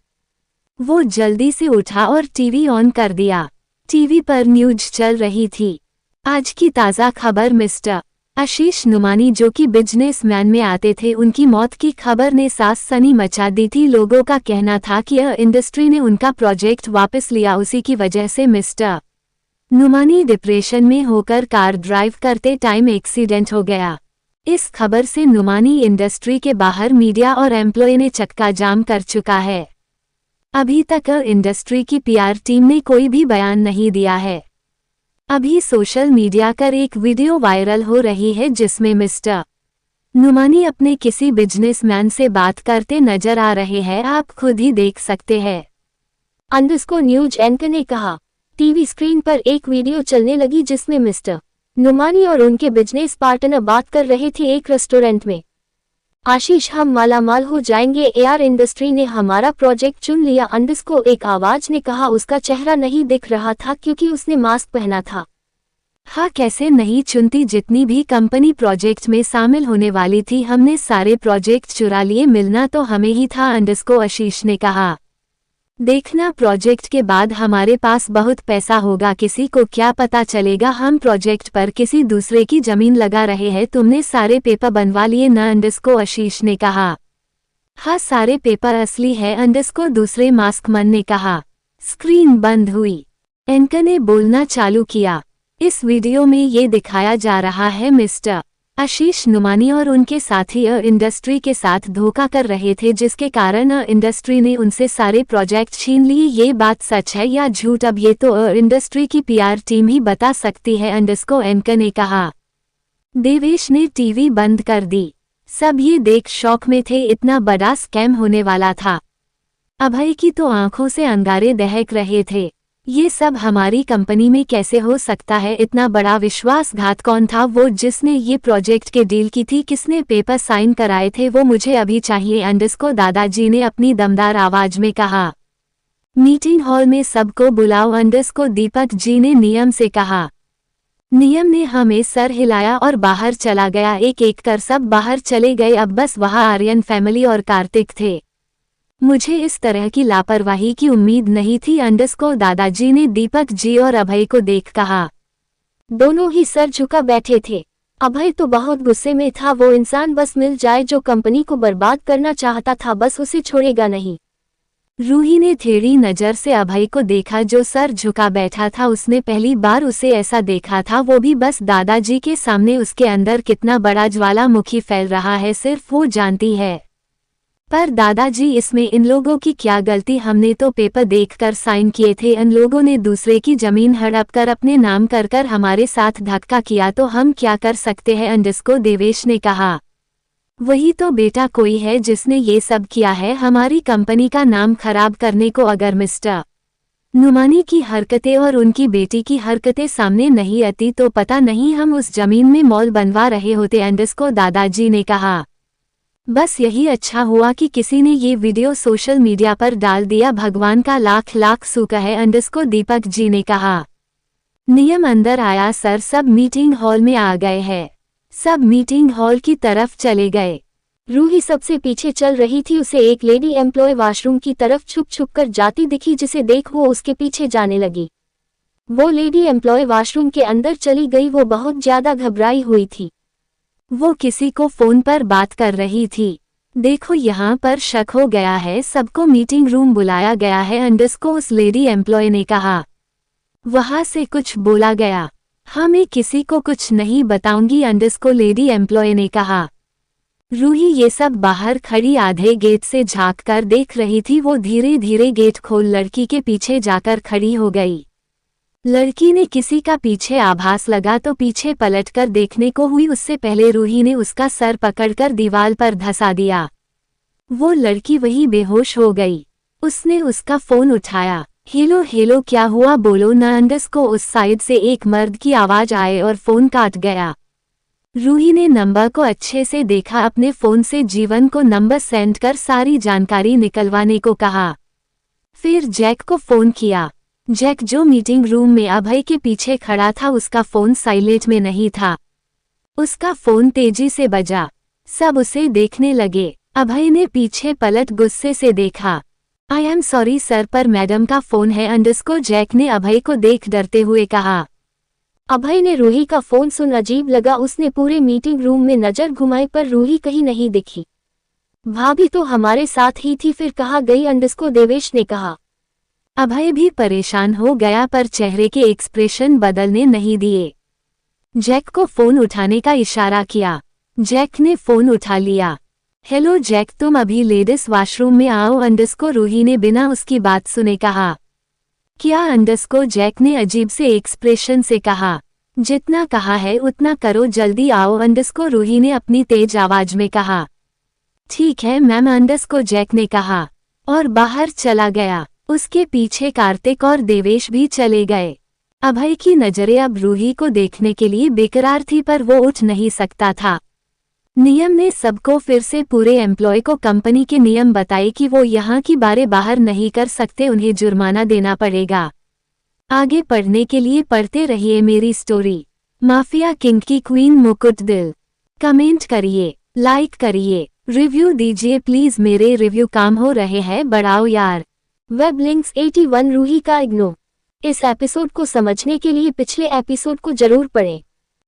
वो जल्दी से उठा और टीवी ऑन कर दिया। टीवी पर न्यूज चल रही थी। आज की ताज़ा खबर, मिस्टर आशीष नुमानी जो कि बिजनेसमैन में आते थे, उनकी मौत की खबर ने सनसनी मचा दी थी। लोगों का कहना था कि यह इंडस्ट्री ने उनका प्रोजेक्ट वापस लिया, उसी की वजह से मिस्टर नुमानी डिप्रेशन में होकर कार ड्राइव करते टाइम एक्सीडेंट हो गया। इस खबर से नुमानी इंडस्ट्री के बाहर मीडिया और एम्प्लॉय ने चक्का जाम कर चुका है। अभी तक इंडस्ट्री की पीआर टीम ने कोई भी बयान नहीं दिया है। अभी सोशल मीडिया पर एक वीडियो वायरल हो रही है जिसमें मिस्टर नुमानी अपने किसी बिजनेसमैन से बात करते नजर आ रहे हैं, आप खुद ही देख सकते हैं। अंडरस्कोर न्यूज एंकर ने कहा, टीवी स्क्रीन पर एक वीडियो चलने लगी जिसमें मिस्टर नुमानी और उनके बिजनेस पार्टनर बात कर रहे थे एक रेस्टोरेंट में। आशीष, हम मालामाल हो जाएंगे, एआर इंडस्ट्री ने हमारा प्रोजेक्ट चुन लिया। अंडरस्कोर एक आवाज ने कहा, उसका चेहरा नहीं दिख रहा था क्योंकि उसने मास्क पहना था। हाँ, कैसे नहीं चुनती, जितनी भी कंपनी प्रोजेक्ट में शामिल होने वाली थी हमने सारे प्रोजेक्ट चुरा लिए, मिलना तो हमें ही था। अंडरस्कोर आशीष ने कहा, देखना प्रोजेक्ट के बाद हमारे पास बहुत पैसा होगा, किसी को क्या पता चलेगा हम प्रोजेक्ट पर किसी दूसरे की जमीन लगा रहे हैं। तुमने सारे पेपर बनवा लिए न? अंडरस्कोर आशीष ने कहा, हाँ सारे पेपर असली है। अंडरस्कोर दूसरे मास्क मन ने कहा। स्क्रीन बंद हुई, एंकर ने बोलना चालू किया। इस वीडियो में ये दिखाया जा रहा है मिस्टर आशीष नुमानी और उनके साथी इंडस्ट्री के साथ धोखा कर रहे थे, जिसके कारण इंडस्ट्री ने उनसे सारे प्रोजेक्ट छीन लिए। ये बात सच है या झूठ अब ये तो इंडस्ट्री की पीआर टीम ही बता सकती है। अंडरस्कोर एंकर ने कहा। देवेश ने टीवी बंद कर दी। सब ये देख शौक में थे, इतना बड़ा स्कैम होने वाला था। अभय की तो आंखों से अंगारे दहक रहे थे। ये सब हमारी कंपनी में कैसे हो सकता है? इतना बड़ा विश्वासघात कौन था? वो जिसने ये प्रोजेक्ट के डील की थी, किसने पेपर साइन कराए थे, वो मुझे अभी चाहिए। अंडरस्कोर दादाजी ने अपनी दमदार आवाज में कहा। मीटिंग हॉल में सबको बुलाओ। अंडरस्कोर दीपक जी ने नियम से कहा। नियम ने हमें सर हिलाया और बाहर चला गया। एक एक कर सब बाहर चले गए। अब बस वहाँ आर्यन फैमिली और कार्तिक थे। मुझे इस तरह की लापरवाही की उम्मीद नहीं थी। अंडरस्कोर दादाजी ने दीपक जी और अभय को देख कहा। दोनों ही सर झुका बैठे थे। अभय तो बहुत गुस्से में था। वो इंसान बस मिल जाए जो कंपनी को बर्बाद करना चाहता था, बस उसे छोड़ेगा नहीं। रूही ने टेढ़ी नजर से अभय को देखा जो सर झुका बैठा था। उसने पहली बार उसे ऐसा देखा था, वो भी बस दादाजी के सामने। उसके अंदर कितना बड़ा ज्वालामुखी फैल रहा है सिर्फ वो जानती है। पर दादाजी, इसमें इन लोगों की क्या गलती? हमने तो पेपर देखकर साइन किए थे। इन लोगों ने दूसरे की जमीन हड़प कर अपने नाम कर हमारे साथ धक्का किया, तो हम क्या कर सकते हैं? अंडरस्कोर देवेश ने कहा। वही तो बेटा, कोई है जिसने ये सब किया है हमारी कंपनी का नाम खराब करने को। अगर मिस्टर नुमानी की हरकतें और उनकी बेटी की हरकतें सामने नहीं आती तो पता नहीं हम उस जमीन में मॉल बनवा रहे होते। अंडरस्कोर दादाजी ने कहा। बस यही अच्छा हुआ कि किसी ने ये वीडियो सोशल मीडिया पर डाल दिया। भगवान का लाख लाख शुक्र है। अंडरस्कोर दीपक जी ने कहा। नियम अंदर आया। सर सब मीटिंग हॉल में आ गए हैं। सब मीटिंग हॉल की तरफ चले गए। रूही सबसे पीछे चल रही थी। उसे एक लेडी एम्प्लॉय वॉशरूम की तरफ छुप छुप कर जाती दिखी, जिसे देख वो उसके पीछे जाने लगी। वो लेडी एम्प्लॉय वॉशरूम के अंदर चली गई। वो बहुत ज्यादा घबराई हुई थी। वो किसी को फोन पर बात कर रही थी। देखो यहाँ पर शक हो गया है, सबको मीटिंग रूम बुलाया गया है। अंडरस्कोर उस लेडी एम्प्लॉय ने कहा। वहां से कुछ बोला गया। हाँ, मैं किसी को कुछ नहीं बताऊंगी। अंडरस्कोर लेडी एम्प्लॉय ने कहा। रूही ये सब बाहर खड़ी आधे गेट से झांक कर देख रही थी। वो धीरे धीरे गेट खोल लड़की के पीछे जाकर खड़ी हो गई। लड़की ने किसी का पीछे आभास लगा तो पीछे पलटकर देखने को हुई। उससे पहले रूही ने उसका सर पकड़कर दीवार पर धंसा दिया। वो लड़की वही बेहोश हो गई। उसने उसका फोन उठाया। हेलो हेलो, क्या हुआ बोलो ना? अंडरस्कोर उस साइड से एक मर्द की आवाज आए और फोन काट गया। रूही ने नंबर को अच्छे से देखा। अपने फोन से जीवन को नंबर सेंड कर सारी जानकारी निकलवाने को कहा। फिर जैक को फोन किया। जैक जो मीटिंग रूम में अभय के पीछे खड़ा था, उसका फोन साइलेंट में नहीं था। उसका फोन तेजी से बजा। सब उसे देखने लगे। अभय ने पीछे पलट गुस्से से देखा। आई एम सॉरी सर, पर मैडम का फोन है। अंडरस्कोर जैक ने अभय को देख डरते हुए कहा। अभय ने रूही का फोन सुन अजीब लगा। उसने पूरे मीटिंग रूम में नजर घुमाई पर रूही कहीं नहीं दिखी। भाभी तो हमारे साथ ही थी, फिर कहाँ गई? अंडरस्कोर देवेश ने कहा। अभय भी परेशान हो गया पर चेहरे के एक्सप्रेशन बदलने नहीं दिए। जैक को फोन उठाने का इशारा किया। जैक ने फोन उठा लिया। हेलो जैक, तुम अभी लेडीज वॉशरूम में आओ अंडरस्कोर रूही ने बिना उसकी बात सुने कहा। क्या अंडरस्कोर जैक ने अजीब से एक्सप्रेशन से कहा। जितना कहा है उतना करो, जल्दी आओ अंडरस्कोर रूही ने अपनी तेज आवाज में कहा। ठीक है मैम अंडरस्कोर जैक ने कहा और बाहर चला गया। उसके पीछे कार्तिक और देवेश भी चले गए। अभय की नजरें अब रूही को देखने के लिए बेकरार थी पर वो उठ नहीं सकता था। नियम ने सबको फिर से पूरे एम्प्लॉय को कंपनी के नियम बताए कि वो यहाँ की बातें बाहर नहीं कर सकते, उन्हें जुर्माना देना पड़ेगा। आगे पढ़ने के लिए पढ़ते रहिए मेरी स्टोरी माफिया किंग की क्वीन मुकुट दिल। कमेंट करिए, लाइक करिए, रिव्यू दीजिए प्लीज। मेरे रिव्यू काम हो रहे हैं, बढ़ाओ यार। वेब लिंक्स 81 रूही का इग्नो। इस एपिसोड को समझने के लिए पिछले एपिसोड को जरूर पढ़ें।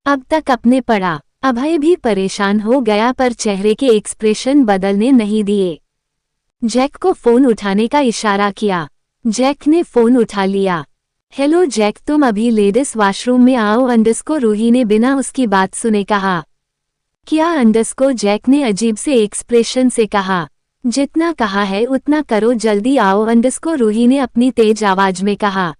अब तक अपने पढ़ा। अभय भी परेशान हो गया पर चेहरे के एक्सप्रेशन बदलने नहीं दिए। जैक को फोन उठाने का इशारा किया। जैक ने फोन उठा लिया। हेलो जैक, तुम अभी लेडीज वॉशरूम में आओ अंडरस्कोर रूही ने बिना उसकी बात सुने कहा। क्या अंडरस्कोर जैक ने अजीब से एक्सप्रेशन से कहा। जितना कहा है उतना करो, जल्दी आओ अंडरस्कोर रूही ने अपनी तेज आवाज में कहा।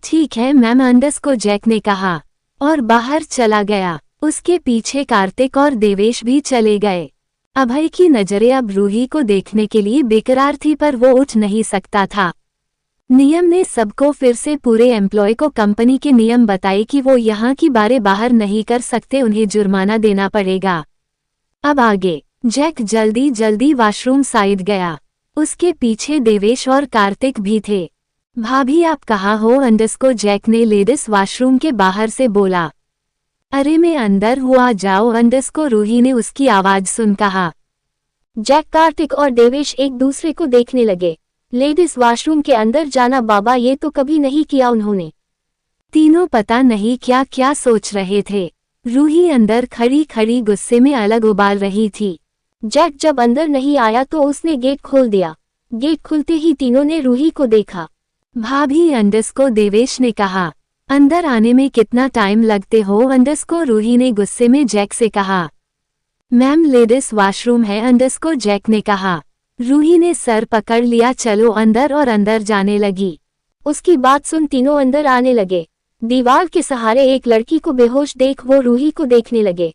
ठीक है मैम अंडरस्कोर जैक ने कहा और बाहर चला गया। उसके पीछे कार्तिक और देवेश भी चले गए। अभय की नजरें अब रूही को देखने के लिए बेकरार थी पर वो उठ नहीं सकता था। नियम ने सबको फिर से पूरे एम्प्लॉय को कंपनी के नियम बताए कि वो यहाँ की बातें बाहर नहीं कर सकते, उन्हें जुर्माना देना पड़ेगा। अब आगे। जैक जल्दी जल्दी वॉशरूम साइड गया। उसके पीछे देवेश और कार्तिक भी थे। भाभी आप कहाँ हो अंडरस्कोर जैक ने लेडीज वॉशरूम के बाहर से बोला। अरे मैं अंदर हूँ, आ जाओ अंडरस्कोर रूही ने उसकी आवाज सुन कहा। जैक, कार्तिक और देवेश एक दूसरे को देखने लगे। लेडीज वॉशरूम के अंदर जाना, बाबा ये तो कभी नहीं किया उन्होंने। तीनों पता नहीं क्या क्या सोच रहे थे। रूही अंदर खड़ी खड़ी गुस्से में अलग उबाल रही थी। जैक जब अंदर नहीं आया तो उसने गेट खोल दिया। गेट खुलते ही तीनों ने रूही को देखा। भाभी अंडरस्कोर देवेश ने कहा। अंदर आने में कितना टाइम लगते हो अंडरस्कोर रूही ने गुस्से में जैक से कहा। मैम लेडीज वॉशरूम है अंडरस्कोर जैक ने कहा। रूही ने सर पकड़ लिया, चलो अंदर, और अंदर जाने लगी। उसकी बात सुन तीनों अंदर आने लगे। दीवार के सहारे एक लड़की को बेहोश देख वो रूही को देखने लगे।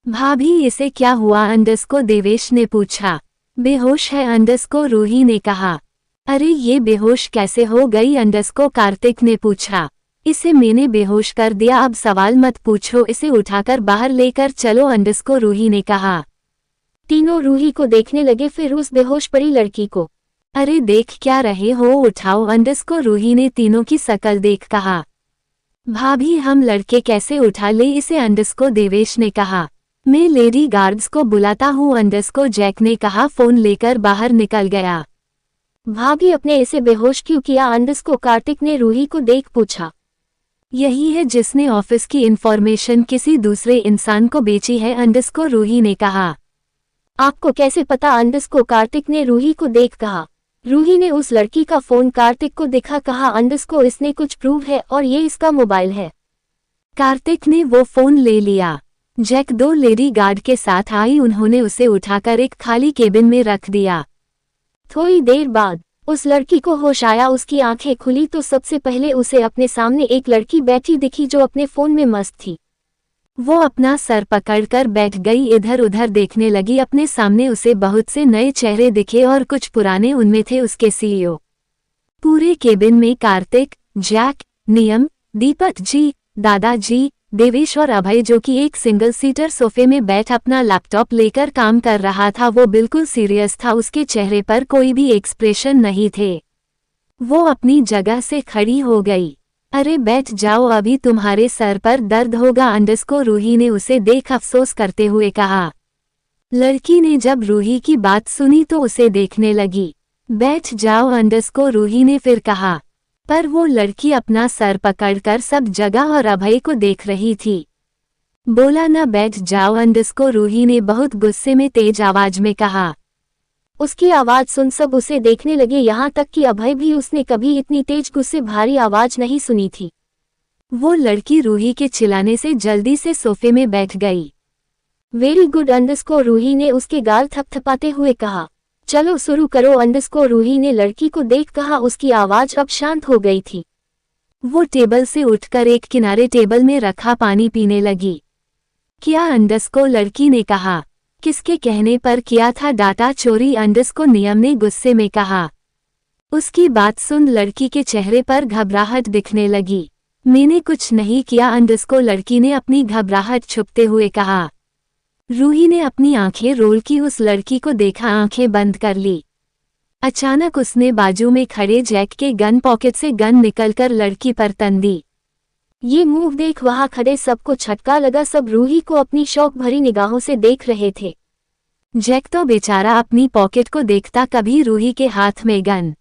भाभी इसे क्या हुआ अंडरस्कोर देवेश ने पूछा। बेहोश है अंडरस्कोर रूही ने कहा। अरे ये बेहोश कैसे हो गई अंडरस्कोर कार्तिक ने पूछा। इसे मैंने बेहोश कर दिया, अब सवाल मत पूछो, इसे उठाकर बाहर लेकर चलो अंडरस्कोर रूही ने कहा। तीनों रूही को देखने लगे, फिर उस बेहोश पड़ी लड़की को। अरे देख क्या रहे हो, उठाओ अंडरस्कोर रूही ने तीनों की शकल देख कहा। भाभी हम लड़के कैसे उठा ले इसे अंडरस्कोर देवेश ने कहा। मैं लेडी गार्ड्स को बुलाता हूँ अंडरस्कोर जैक ने कहा। फोन लेकर बाहर निकल गया। भाभी अपने इसे बेहोश क्यों किया अंडरस्कोर कार्तिक ने रूही को देख पूछा। यही है जिसने ऑफिस की इंफॉर्मेशन किसी दूसरे इंसान को बेची है अंडरस्कोर रूही ने कहा। आपको कैसे पता अंडरस्कोर कार्तिक ने रूही को देख कहा। रूही ने उस लड़की का फोन कार्तिक को दिखा, कहा अंडरस्कोर इसने कुछ प्रूव है और ये इसका मोबाइल है। कार्तिक ने वो फोन ले लिया। जैक दो लेडी गार्ड के साथ आई, उन्होंने उसे उठाकर एक खाली केबिन में रख दिया। थोड़ी देर बाद उस लड़की को होश आया। उसकी आंखें खुली तो सबसे पहले उसे अपने सामने एक लड़की बैठी दिखी जो अपने फोन में मस्त थी। वो अपना सर पकड़कर बैठ गई, इधर उधर देखने लगी। अपने सामने उसे बहुत से नए चेहरे दिखे और कुछ पुराने, उनमें थे उसके सीईओ। पूरे केबिन में कार्तिक, जैक, नियम, दीपक जी, दादाजी, देवेश और अभय जो कि एक सिंगल सीटर सोफे में बैठ अपना लैपटॉप लेकर काम कर रहा था। वो बिल्कुल सीरियस था, उसके चेहरे पर कोई भी एक्सप्रेशन नहीं थे। वो अपनी जगह से खड़ी हो गई। अरे बैठ जाओ, अभी तुम्हारे सर पर दर्द होगा अंडरस्कोर रूही ने उसे देख अफसोस करते हुए कहा। लड़की ने जब रूही की बात सुनी तो उसे देखने लगी। बैठ जाओ अंडरस्कोर रूही ने फिर कहा, पर वो लड़की अपना सर पकड़कर सब जगह और अभय को देख रही थी। बोला ना बैठ जाओ अंडरस्कोर रूही ने बहुत गुस्से में तेज आवाज में कहा। उसकी आवाज सुन सब उसे देखने लगे, यहाँ तक कि अभय भी। उसने कभी इतनी तेज गुस्से भारी आवाज नहीं सुनी थी। वो लड़की रूही के चिल्लाने से जल्दी से सोफे में बैठ गई। वेरी गुड अंडरस्कोर, रूही ने उसके गाल थपथपाते हुए कहा। चलो शुरू करो अंडरस्कोर, रूही ने लड़की को देख कहा। उसकी आवाज अब शांत हो गई थी। वो टेबल से उठकर एक किनारे टेबल में रखा पानी पीने लगी। क्या अंडरस्कोर, लड़की ने कहा। किसके कहने पर किया था डाटा चोरी, अंडरस्कोर नियम ने गुस्से में कहा। उसकी बात सुन लड़की के चेहरे पर घबराहट दिखने लगी। मैंने कुछ नहीं किया अंडरस्कोर, लड़की ने अपनी घबराहट छुपते हुए कहा। रूही ने अपनी आंखें रोल की, उस लड़की को देखा, आंखें बंद कर ली। अचानक उसने बाजू में खड़े जैक के गन पॉकेट से गन निकलकर लड़की पर तन दी। ये मूव देख वहां खड़े सबको झटका लगा। सब रूही को अपनी शौक भरी निगाहों से देख रहे थे। जैक तो बेचारा अपनी पॉकेट को देखता, कभी रूही के हाथ में गन।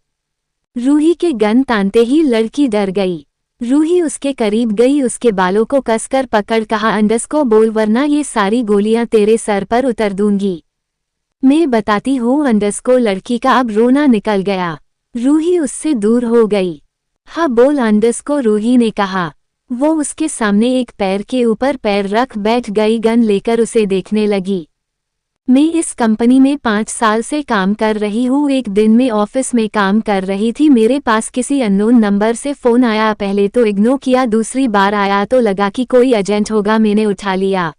रूही के गन तानते ही लड़की डर गई। रूही उसके करीब गई, उसके बालों को कसकर पकड़ कहा, अंडरस्कोर बोल वरना ये सारी गोलियां तेरे सर पर उतर दूंगी। मैं बताती हूँ अंडरस्कोर, लड़की का अब रोना निकल गया। रूही उससे दूर हो गई। हाँ बोल अंडरस्कोर, रूही ने कहा। वो उसके सामने एक पैर के ऊपर पैर रख बैठ गई, गन लेकर उसे देखने लगी। मैं इस कंपनी में 5 साल से काम कर रही हूँ। एक दिन मैं ऑफिस में काम कर रही थी, मेरे पास किसी अननोन नंबर से फोन आया। पहले तो इग्नोर किया, दूसरी बार आया तो लगा कि कोई एजेंट होगा, मैंने उठा लिया।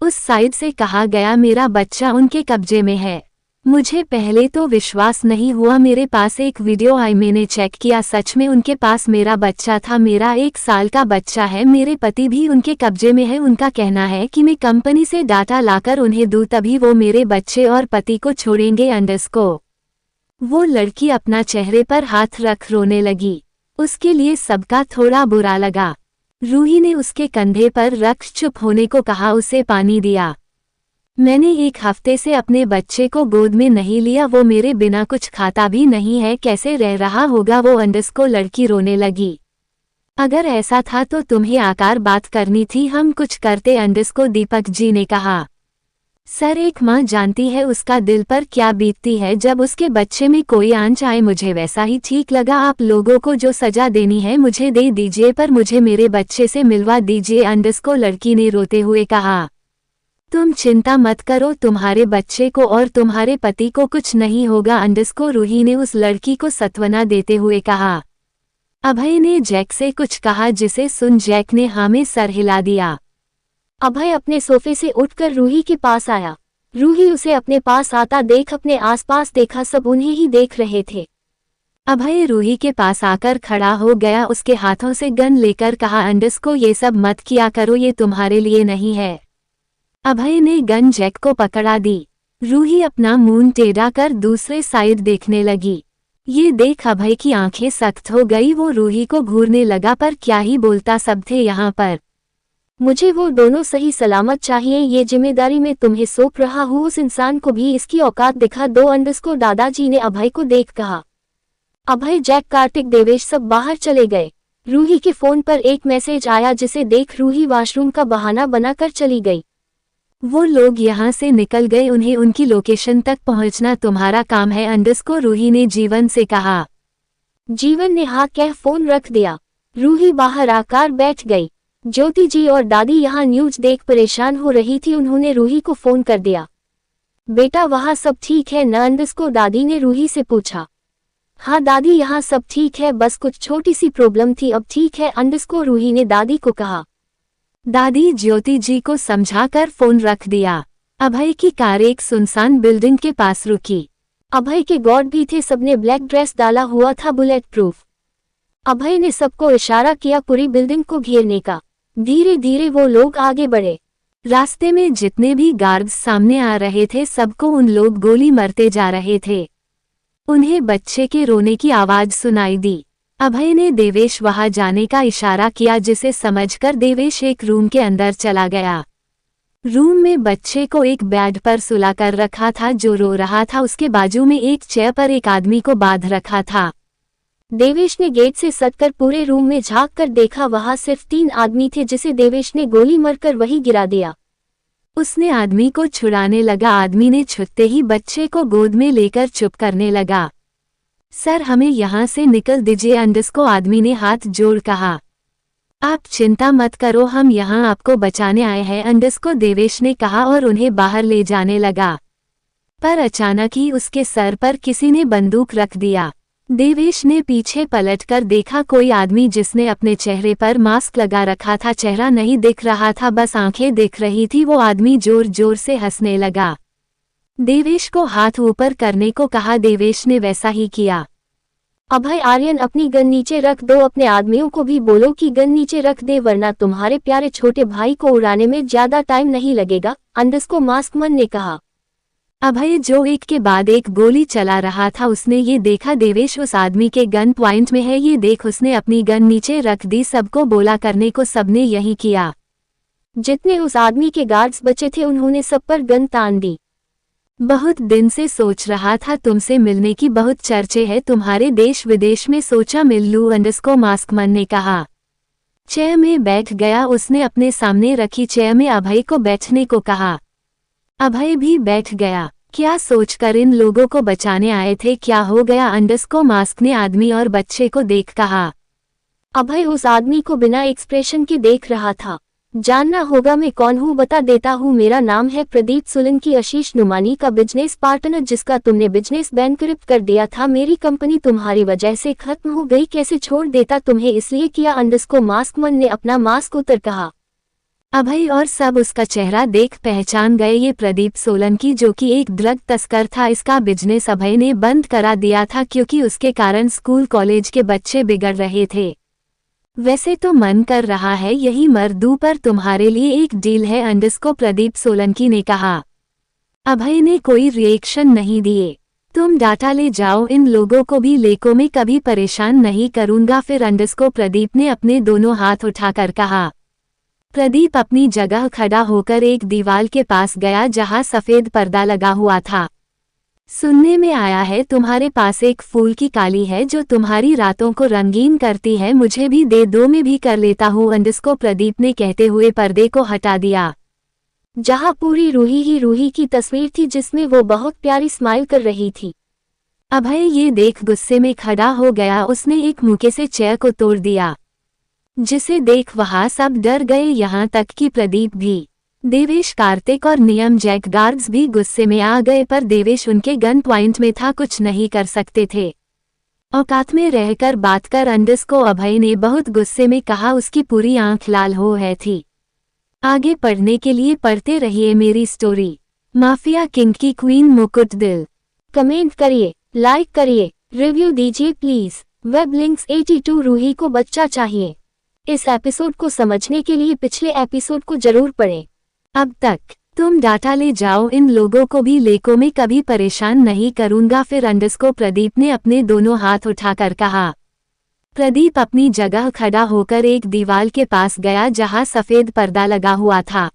उस साइड से कहा गया मेरा बच्चा उनके कब्जे में है। मुझे पहले तो विश्वास नहीं हुआ। मेरे पास एक वीडियो आई, मैंने चेक किया, सच में उनके पास मेरा बच्चा था। मेरा 1 साल का बच्चा है। मेरे पति भी उनके कब्जे में है। उनका कहना है कि मैं कंपनी से डाटा लाकर उन्हें दूं, तभी वो मेरे बच्चे और पति को छोड़ेंगे अंडरस्कोर। वो लड़की अपना चेहरे पर हाथ रख रोने लगी। उसके लिए सबका थोड़ा बुरा लगा। रूही ने उसके कंधे पर रख चुप होने को कहा, उसे पानी दिया। मैंने 1 हफ्ते से अपने बच्चे को गोद में नहीं लिया, वो मेरे बिना कुछ खाता भी नहीं है, कैसे रह रहा होगा वो अंडरस्कोर, लड़की रोने लगी। अगर ऐसा था तो तुम्हें आकर बात करनी थी, हम कुछ करते अंडरस्कोर, दीपक जी ने कहा। सर एक माँ जानती है उसका दिल पर क्या बीतती है जब उसके बच्चे में कोई आंच आए। मुझे वैसा ही ठीक लगा। आप लोगों को जो सजा देनी है मुझे दे दीजिए, पर मुझे मेरे बच्चे से मिलवा दीजिए अंडरस्कोर, लड़की ने रोते हुए कहा। तुम चिंता मत करो, तुम्हारे बच्चे को और तुम्हारे पति को कुछ नहीं होगा अंडरस्कोर, रूही ने उस लड़की को सांत्वना देते हुए कहा। अभय ने जैक से कुछ कहा, जिसे सुन जैक ने हाँ में सर हिला दिया। अभय अपने सोफे से उठकर रूही के पास आया। रूही उसे अपने पास आता देख अपने आसपास देखा, सब उन्हें ही देख रहे थे। अभय रूही के पास आकर खड़ा हो गया, उसके हाथों से गन लेकर कहा, अंडरस्कोर ये सब मत किया करो, ये तुम्हारे लिए नहीं है। अभय ने गन जैक को पकड़ा दी। रूही अपना मुंह टेढ़ा कर दूसरे साइड देखने लगी। ये देख अभय की आंखें सख्त हो गई। वो रूही को घूरने लगा, पर क्या ही बोलता, सब थे यहाँ पर। मुझे वो दोनों सही सलामत चाहिए, ये जिम्मेदारी मैं तुम्हें सौंप रहा हूँ। उस इंसान को भी इसकी औकात दिखा दो अंडरस्कोर, दादाजी ने अभय को देख कहा। अभय, जैक, कार्तिक, देवेश सब बाहर चले गए। रूही के फोन पर एक मैसेज आया, जिसे देख रूही वॉशरूम का बहाना बनाकर चली गई। वो लोग यहाँ से निकल गए, उन्हें उनकी लोकेशन तक पहुँचना तुम्हारा काम है अंडरस्कोर, रूही ने जीवन से कहा। जीवन ने हाँ कह फोन रख दिया। रूही बाहर आकर बैठ गई। ज्योति जी और दादी यहाँ न्यूज देख परेशान हो रही थी। उन्होंने रूही को फोन कर दिया। बेटा वहाँ सब ठीक है न अंडरस्कोर, दादी ने रूही से पूछा। हाँ दादी यहाँ सब ठीक है, बस कुछ छोटी सी प्रॉब्लम थी, अब ठीक है अंडरस्कोर, रूही ने दादी को कहा। दादी ज्योति जी को समझाकर फोन रख दिया। अभय की कार एक सुनसान बिल्डिंग के पास रुकी। अभय के गार्ड भी थे, सबने ब्लैक ड्रेस डाला हुआ था, बुलेट प्रूफ। अभय ने सबको इशारा किया पूरी बिल्डिंग को घेरने का। धीरे धीरे वो लोग आगे बढ़े। रास्ते में जितने भी गार्ड्स सामने आ रहे थे सबको उन लोग गोली मारते जा रहे थे। उन्हें बच्चे के रोने की आवाज सुनाई दी। अभय ने देवेश वहां जाने का इशारा किया, जिसे समझकर देवेश एक रूम के अंदर चला गया। रूम में बच्चे को एक बेड पर सुलाकर रखा था जो रो रहा था। उसके बाजू में एक चेयर पर एक आदमी को बांध रखा था। देवेश ने गेट से सटकर पूरे रूम में झांक कर देखा, वहां सिर्फ 3 आदमी थे जिसे देवेश ने गोली मारकर वहीं गिरा दिया। उसने आदमी को छुड़ाने लगा। आदमी ने छुटते ही बच्चे को गोद में लेकर चुप करने लगा। सर हमें यहाँ से निकल दीजिए, अंडस को आदमी ने हाथ जोड़ कहा। आप चिंता मत करो, हम यहाँ आपको बचाने आए हैं, अंडस को देवेश ने कहा और उन्हें बाहर ले जाने लगा। पर अचानक ही उसके सर पर किसी ने बंदूक रख दिया। देवेश ने पीछे पलटकर देखा, कोई आदमी जिसने अपने चेहरे पर मास्क लगा रखा था। चेहरा नहीं दिख रहा था, बस आंखें दिख रही थी। वो आदमी जोर जोर से हंसने लगा। देवेश को हाथ ऊपर करने को कहा। देवेश ने वैसा ही किया। अभय, आर्यन अपनी गन नीचे रख दो, अपने आदमियों को भी बोलो कि गन नीचे रख दे, वरना तुम्हारे प्यारे छोटे भाई को उड़ाने में ज्यादा टाइम नहीं लगेगा, अंडस को मास्कमैन ने कहा। अभय जो एक के बाद एक गोली चला रहा था, उसने ये देखा देवेश उस आदमी के गन पॉइंट में है। ये देख उसने अपनी गन नीचे रख दी। सबको बोला करने को, सबने यही किया। जितने उस आदमी के गार्ड्स बचे थे उन्होंने सब पर गन तान दी। बहुत दिन से सोच रहा था तुमसे मिलने की, बहुत चर्चे है तुम्हारे देश विदेश में, सोचा मिल लूं, अंडस को मास्कमैन ने कहा। चेयर में बैठ गया। उसने अपने सामने रखी चेयर में अभय को बैठने को कहा। अभय भी बैठ गया। क्या सोचकर इन लोगों को बचाने आए थे, क्या हो गया, अंडस को मास्क ने आदमी और बच्चे को देख कहा। अभय उस आदमी को बिना एक्सप्रेशन के देख रहा था। जानना होगा मैं कौन हूँ, बता देता हूँ, मेरा नाम है प्रदीप सोलंकी, आशीष नुमानी का बिजनेस पार्टनर, जिसका तुमने बिजनेस बैंकरप्ट कर दिया था। मेरी कंपनी तुम्हारी वजह से खत्म हो गई, कैसे छोड़ देता तुम्हें, इसलिए किया, अंडस को मास्कमैन ने अपना मास्क उतर कहा। अभय और सब उसका चेहरा देख पहचान गए। ये प्रदीप सोलंकी जो कि एक ड्रग तस्कर था, इसका बिजनेस अभय ने बंद करा दिया था क्योंकि उसके कारण स्कूल कॉलेज के बच्चे बिगड़ रहे थे। वैसे तो मन कर रहा है यही मर दूं, पर तुम्हारे लिए एक डील है, अंडस को प्रदीप सोलंकी ने कहा। अभय ने कोई रिएक्शन नहीं दिए। तुम डाटा ले जाओ, इन लोगों को भी लेको, में कभी परेशान नहीं करूंगा। फिर अंडस को प्रदीप ने अपने दोनों हाथ उठाकर कहा। प्रदीप अपनी जगह खड़ा होकर एक दीवार के पास गया जहां सफेद पर्दा लगा हुआ था। सुनने में आया है तुम्हारे पास एक फूल की काली है जो तुम्हारी रातों को रंगीन करती है, मुझे भी दे दो, मैं भी कर लेता हूँ, अंडस को प्रदीप ने कहते हुए पर्दे को हटा दिया। जहां पूरी रूही ही रूही की तस्वीर थी जिसमें वो बहुत प्यारी स्माइल कर रही थी। अभय ये देख गुस्से में खड़ा हो गया। उसने एक मुक्के से चेयर को तोड़ दिया, जिसे देख वहां सब डर गए, यहाँ तक कि प्रदीप भी। देवेश, कार्तिक और नियम जैक गार्ड्स भी गुस्से में आ गए, पर देवेश उनके गन पॉइंट में था, कुछ नहीं कर सकते थे। औकात में रहकर बात कर, अंडस को अभय ने बहुत गुस्से में कहा। उसकी पूरी आंख लाल हो है थी। आगे पढ़ने के लिए पढ़ते रहिए मेरी स्टोरी। माफिया किंग की क्वीन मुकुट दिल। कमेंट करिए, लाइक करिए, रिव्यू दीजिए प्लीज। वेब लिंक्स 82 रूही को बच्चा चाहिए। इस एपिसोड को समझने के लिए पिछले एपिसोड को जरूर पढ़ें। अब तक तुम डाटा ले जाओ, इन लोगों को भी लेको, में कभी परेशान नहीं करूंगा। फिर अंडस को प्रदीप ने अपने दोनों हाथ उठाकर कहा। प्रदीप अपनी जगह खड़ा होकर एक दीवार के पास गया जहां सफेद पर्दा लगा हुआ था।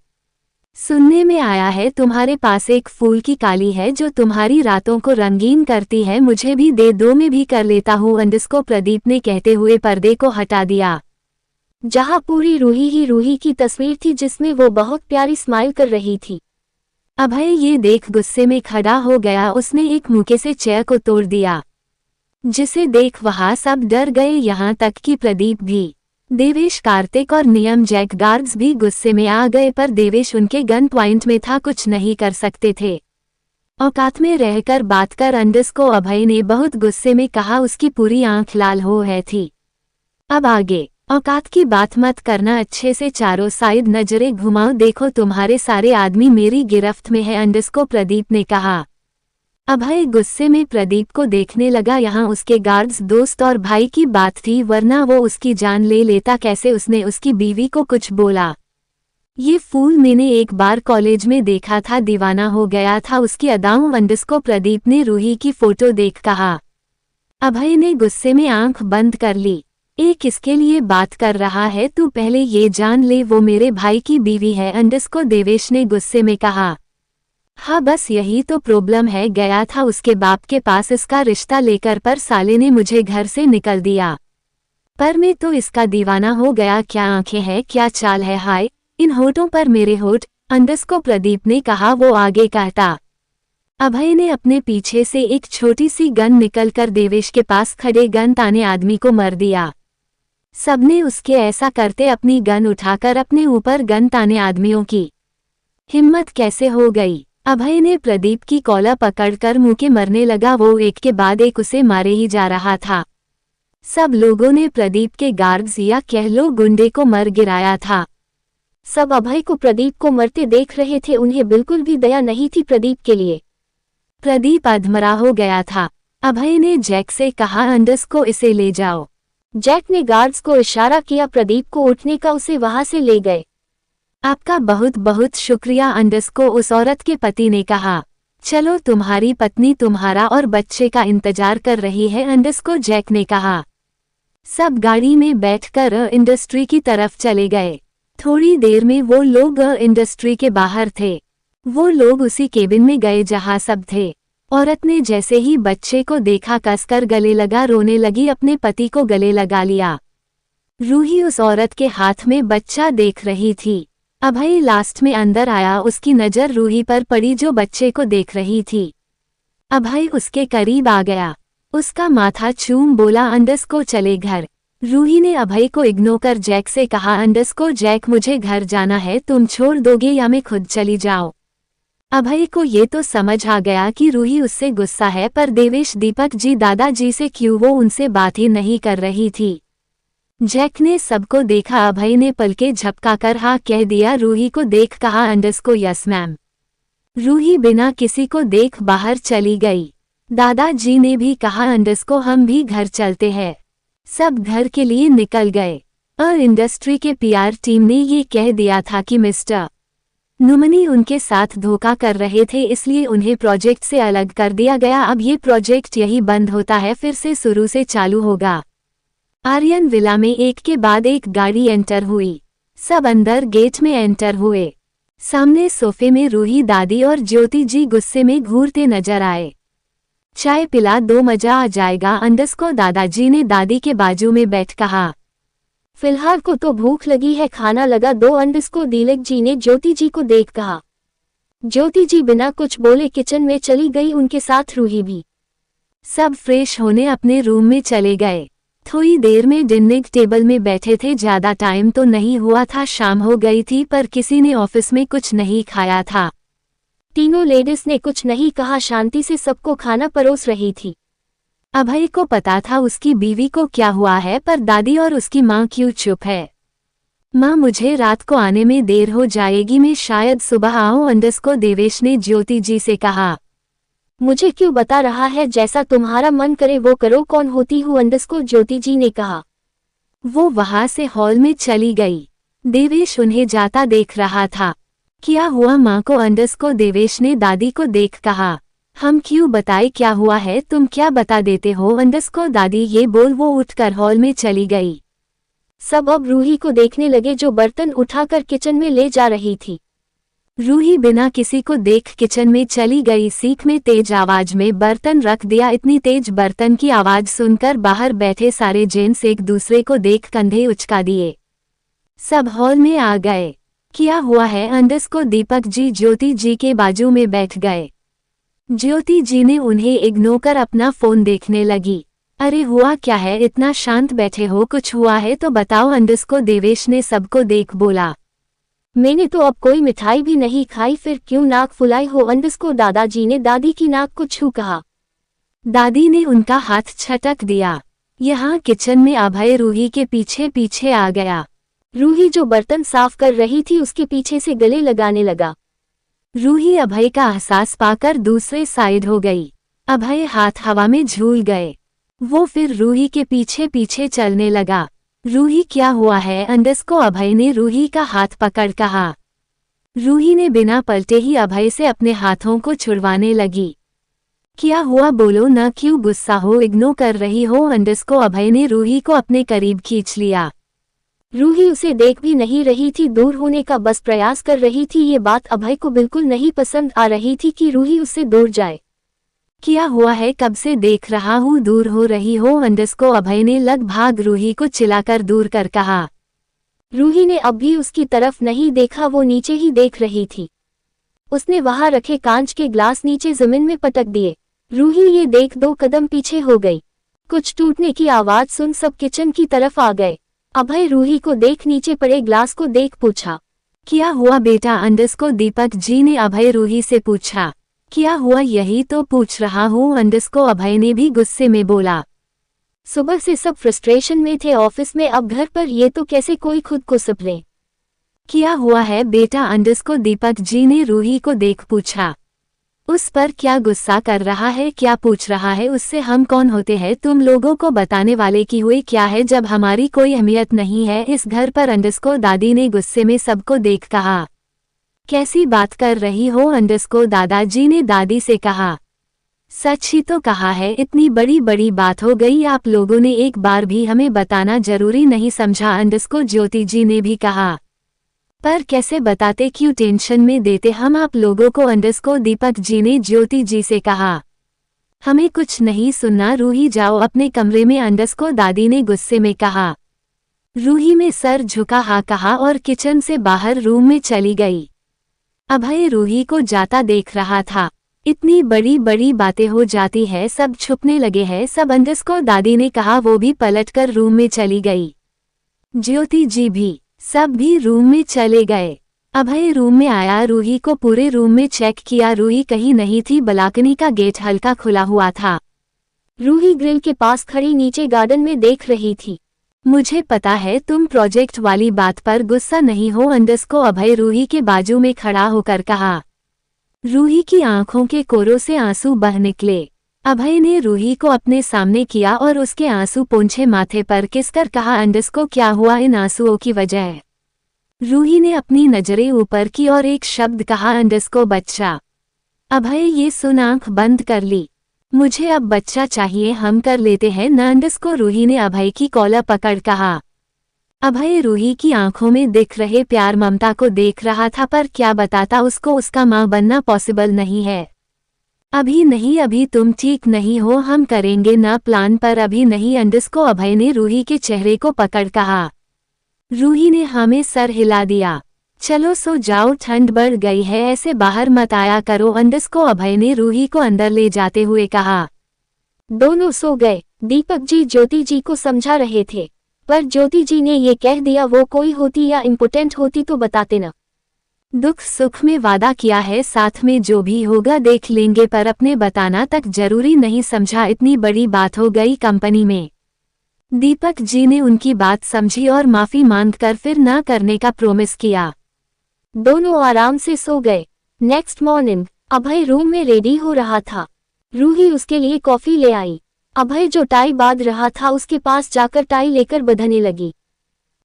सुनने में आया है तुम्हारे पास एक फूल की काली है जो तुम्हारी रातों को रंगीन करती है, मुझे भी दे दो, मैं भी कर लेता हूँ, अंडस को प्रदीप ने कहते हुए पर्दे को हटा दिया। जहां पूरी रूही ही रूही की तस्वीर थी जिसमें वो बहुत प्यारी स्माइल कर रही थी। अभय ये देख गुस्से में खड़ा हो गया। उसने एक मुक्के से चेयर को तोड़ दिया, जिसे देख वहां सब डर गए, यहाँ तक कि प्रदीप भी। देवेश, कार्तिक और नियम जैक गार्ड्स भी गुस्से में आ गए, पर देवेश उनके गन पॉइंट में था, कुछ नहीं कर सकते थे। औकात में रहकर बात कर, अंडस को अभय ने बहुत गुस्से में कहा। उसकी पूरी आंख लाल हो है थी। अब आगे औकात की बात मत करना, अच्छे से चारों साइड नजरें घुमाओ, देखो तुम्हारे सारे आदमी मेरी गिरफ्त में है, अंडस को प्रदीप ने कहा। अभय गुस्से में प्रदीप को देखने लगा। यहाँ उसके गार्ड्स दोस्त और भाई की बात थी, वरना वो उसकी जान ले लेता। कैसे उसने उसकी बीवी को कुछ बोला। ये फूल मैंने एक बार कॉलेज में देखा था, दीवाना हो गया था उसकी अदाओं, अंडस को प्रदीप ने रूही की फोटो देख कहा। अभय ने गुस्से में आंख बंद कर ली। ए किसके लिए बात कर रहा है, तू पहले ये जान ले, वो मेरे भाई की बीवी है, अंडस को देवेश ने गुस्से में कहा। हाँ बस यही तो प्रॉब्लम है, गया था उसके बाप के पास इसका रिश्ता लेकर, पर साले ने मुझे घर से निकल दिया। पर मैं तो इसका दीवाना हो गया। क्या आंखें हैं, क्या चाल है, हाय इन होठों पर मेरे होठ, अंडस को प्रदीप ने कहा। वो आगे कहता। अभय ने अपने पीछे से एक छोटी सी गन निकलकर देवेश के पास खड़े गन ताने आदमी को मार दिया। सबने उसके ऐसा करते अपनी गन उठाकर अपने ऊपर गन ताने आदमियों की हिम्मत कैसे हो गई। अभय ने प्रदीप की कॉलर पकड़कर मुंह के मरने लगा। वो एक के बाद एक उसे मारे ही जा रहा था। सब लोगों ने प्रदीप के गार्ड्स या कह लो गुंडे को मर गिराया था। सब अभय को प्रदीप को मरते देख रहे थे। उन्हें बिल्कुल भी दया नहीं थी प्रदीप के लिए। प्रदीप अधमरा हो गया था। अभय ने जैक से कहा, अंडस को इसे ले जाओ। जैक ने गार्ड्स को इशारा किया प्रदीप को उठने का। उसे वहां से ले गए। आपका बहुत बहुत शुक्रिया, अंडस को उस औरत के पति ने कहा। चलो, तुम्हारी पत्नी तुम्हारा और बच्चे का इंतजार कर रही है, अंडस को जैक ने कहा। सब गाड़ी में बैठकर इंडस्ट्री की तरफ चले गए। थोड़ी देर में वो लोग इंडस्ट्री के बाहर थे। वो लोग उसी केबिन में गए जहां सब थे। औरत ने जैसे ही बच्चे को देखा कसकर गले लगा, रोने लगी, अपने पति को गले लगा लिया। रूही उस औरत के हाथ में बच्चा देख रही थी। अभय लास्ट में अंदर आया। उसकी नज़र रूही पर पड़ी जो बच्चे को देख रही थी। अभय उसके करीब आ गया। उसका माथा चूम बोला, अंडस को चले घर। रूही ने अभय को इग्नोर कर जैक से कहा, अंडस को जैक मुझे घर जाना है, तुम छोड़ दोगे या मैं खुद चली जाऊं। अभय को ये तो समझ आ गया कि रूही उससे गुस्सा है, पर देवेश, दीपक जी, दादाजी से क्यों वो उनसे बात ही नहीं कर रही थी। जैक ने सबको देखा। अभय ने पलके झपकाकर हाँ कह दिया। रूही को देख कहा, अंडस को यस मैम। रूही बिना किसी को देख बाहर चली गई। दादाजी ने भी कहा, अंडस को हम भी घर चलते हैं। सब घर के लिए निकल गए। इंडस्ट्री के पीआर टीम ने ये कह दिया था कि मिस्टर नुमनी उनके साथ धोखा कर रहे थे, इसलिए उन्हें प्रोजेक्ट से अलग कर दिया गया। अब ये प्रोजेक्ट यही बंद होता है, फिर से शुरू से चालू होगा। आर्यन विला में एक के बाद एक गाड़ी एंटर हुई। सब अंदर गेट में एंटर हुए। सामने सोफे में रूही, दादी और ज्योति जी गुस्से में घूरते नजर आए। चाय पिला दो, मजा आ जाएगा, अंडस को दादाजी ने दादी के बाजू में बैठ कहा। फिलहाल को तो भूख लगी है, खाना लगा दो, अंडस को दिलक जी ने ज्योति जी को देख कहा। ज्योति जी बिना कुछ बोले किचन में चली गई, उनके साथ रूही भी। सब फ्रेश होने अपने रूम में चले गए। थोड़ी देर में डिनर टेबल में बैठे थे। ज्यादा टाइम तो नहीं हुआ था, शाम हो गई थी, पर किसी ने ऑफिस में कुछ नहीं खाया था। तीनों लेडीज ने कुछ नहीं कहा, शांति से सबको खाना परोस रही थी। अभय को पता था उसकी बीवी को क्या हुआ है, पर दादी और उसकी माँ क्यों चुप है। माँ, मुझे रात को आने में देर हो जाएगी, मैं शायद सुबह आऊं, अंडस को देवेश ने ज्योति जी से कहा। मुझे क्यों बता रहा है, जैसा तुम्हारा मन करे वो करो, कौन होती हूँ, अंडस को ज्योति जी ने कहा। वो वहां से हॉल में चली गई। देवेश उन्हें जाता देख रहा था। क्या हुआ माँ को, अंडस को देवेश ने दादी को देख कहा। हम क्यों बताए क्या हुआ है, तुम क्या बता देते हो, अंडस को दादी ये बोल वो उठकर हॉल में चली गई। सब अब रूही को देखने लगे जो बर्तन उठाकर किचन में ले जा रही थी। रूही बिना किसी को देख किचन में चली गई। सीख में तेज आवाज में बर्तन रख दिया। इतनी तेज बर्तन की आवाज सुनकर बाहर बैठे सारे जेंट्स एक दूसरे को देख कंधे उचका दिए। सब हॉल में आ गए। क्या हुआ है, अंडस को दीपक जी ज्योति जी के बाजू में बैठ गए। ज्योति जी ने उन्हें इग्नोर कर अपना फोन देखने लगी। अरे हुआ क्या है, इतना शांत बैठे हो, कुछ हुआ है तो बताओ, अंडस को देवेश ने सबको देख बोला। मैंने तो अब कोई मिठाई भी नहीं खाई, फिर क्यों नाक फुलाई हो, अंडस को दादाजी ने दादी की नाक को छू कहा। दादी ने उनका हाथ छटक दिया। यहाँ किचन में अभय रूही के पीछे पीछे आ गया। रूही जो बर्तन साफ कर रही थी उसके पीछे से गले लगाने लगा। रूही अभय का एहसास पाकर दूसरे साइड हो गई। अभय हाथ हवा में झूल गए। वो फिर रूही के पीछे पीछे चलने लगा। रूही क्या हुआ है, अंडस को अभय ने रूही का हाथ पकड़ कहा। रूही ने बिना पलटे ही अभय से अपने हाथों को छुड़वाने लगी। क्या हुआ बोलो ना, क्यों गुस्सा हो, इग्नोर कर रही हो, अंडस को अभय ने रूही को अपने करीब खींच लिया। रूही उसे देख भी नहीं रही थी, दूर होने का बस प्रयास कर रही थी। ये बात अभय को बिल्कुल नहीं पसंद आ रही थी कि रूही उससे दूर जाए। क्या हुआ है, कब से देख रहा हूँ दूर हो रही हो, अंडस को अभय ने लगभग रूही को चिल्लाकर दूर कर कहा। रूही ने अब भी उसकी तरफ नहीं देखा, वो नीचे ही देख रही थी। उसने वहां रखे कांच के ग्लास नीचे जमीन में पटक दिए। रूही ये देख 2 कदम पीछे हो गई। कुछ टूटने की आवाज सुन सब किचन की तरफ आ गए। अभय रूही को देख नीचे पड़े ग्लास को देख पूछा, क्या हुआ बेटा? अंडस्को दीपक जी ने अभय रूही से पूछा। क्या हुआ यही तो पूछ रहा हूँ, अंडस्को अभय ने भी गुस्से में बोला। सुबह से सब फ्रस्ट्रेशन में थे ऑफिस में, अब घर पर ये तो कैसे कोई खुद को संभाले। क्या हुआ है बेटा? अंडस्को दीपक जी ने रूही को देख पूछा। उस पर क्या गुस्सा कर रहा है, क्या पूछ रहा है? उससे हम कौन होते हैं तुम लोगों को बताने वाले की हुई क्या है जब हमारी कोई अहमियत नहीं है इस घर पर? अंडस्को दादी ने गुस्से में सबको देख कहा। कैसी बात कर रही हो? अंडस्को दादाजी ने दादी से कहा। सच ही तो कहा है, इतनी बड़ी बड़ी बात हो गई, आप लोगों ने एक बार भी हमें बताना जरूरी नहीं समझा? अंडस्को ज्योति जी ने भी कहा। पर कैसे बताते, क्यों टेंशन में देते हम आप लोगों को? अंडस्को दीपक जी ने ज्योति जी से कहा। हमें कुछ नहीं सुनना, रूही जाओ अपने कमरे में, अंडस्को दादी ने गुस्से में कहा। रूही में सर झुका हाँ कहा और किचन से बाहर रूम में चली गई। अभय रूही को जाता देख रहा था। इतनी बड़ी बड़ी बातें हो जाती है, सब छुपने लगे हैं सब, अंडस्को दादी ने कहा। वो भी पलटकर रूम में चली गई। ज्योति जी भी, सब भी रूम में चले गए। अभय रूम में आया, रूही को पूरे रूम में चेक किया, रूही कहीं नहीं थी। बालकनी का गेट हल्का खुला हुआ था। रूही ग्रिल के पास खड़ी नीचे गार्डन में देख रही थी। मुझे पता है तुम प्रोजेक्ट वाली बात पर गुस्सा नहीं हो, अंडस्को अभय रूही के बाजू में खड़ा होकर कहा। रूही की आंखों के कोरों से आंसू बह निकले। अभय ने रूही को अपने सामने किया और उसके आंसू पोंछे माथे पर किसकर कहा, अंडस्को क्या हुआ इन आंसुओं की वजह? रूही ने अपनी नजरें ऊपर की और एक शब्द कहा, अंडस्को बच्चा। अभय ये सुन आंख बंद कर ली। मुझे अब बच्चा चाहिए, हम कर लेते हैं न? अंडस्को रूही ने अभय की कॉलर पकड़ कहा। अभय रूही की आंखों में दिख रहे प्यार ममता को देख रहा था, पर क्या बताता उसको उसका मां बनना पॉसिबल नहीं है। अभी नहीं, अभी तुम ठीक नहीं हो, हम करेंगे ना प्लान, पर अभी नहीं। अंडस्को अभय ने रूही के चेहरे को पकड़ कहा। रूही ने हाँ में सर हिला दिया। चलो सो जाओ, ठंड बढ़ गई है, ऐसे बाहर मत आया करो, अंडस्को अभय ने रूही को अंदर ले जाते हुए कहा। दोनों सो गए। दीपक जी ज्योति जी को समझा रहे थे, पर ज्योति जी ने ये कह दिया वो कोई होती या इम्पोर्टेंट होती तो बताते न। दुख सुख में वादा किया है, साथ में जो भी होगा देख लेंगे, पर अपने बताना तक जरूरी नहीं समझा? इतनी बड़ी बात हो गई कंपनी में। दीपक जी ने उनकी बात समझी और माफी मांगकर फिर ना करने का प्रॉमिस किया। दोनों आराम से सो गए। नेक्स्ट मॉर्निंग अभय रूम में रेडी हो रहा था। रूही उसके लिए कॉफी ले आई। अभय जो टाई बांध रहा था उसके पास जाकर टाई लेकर बंधने लगी।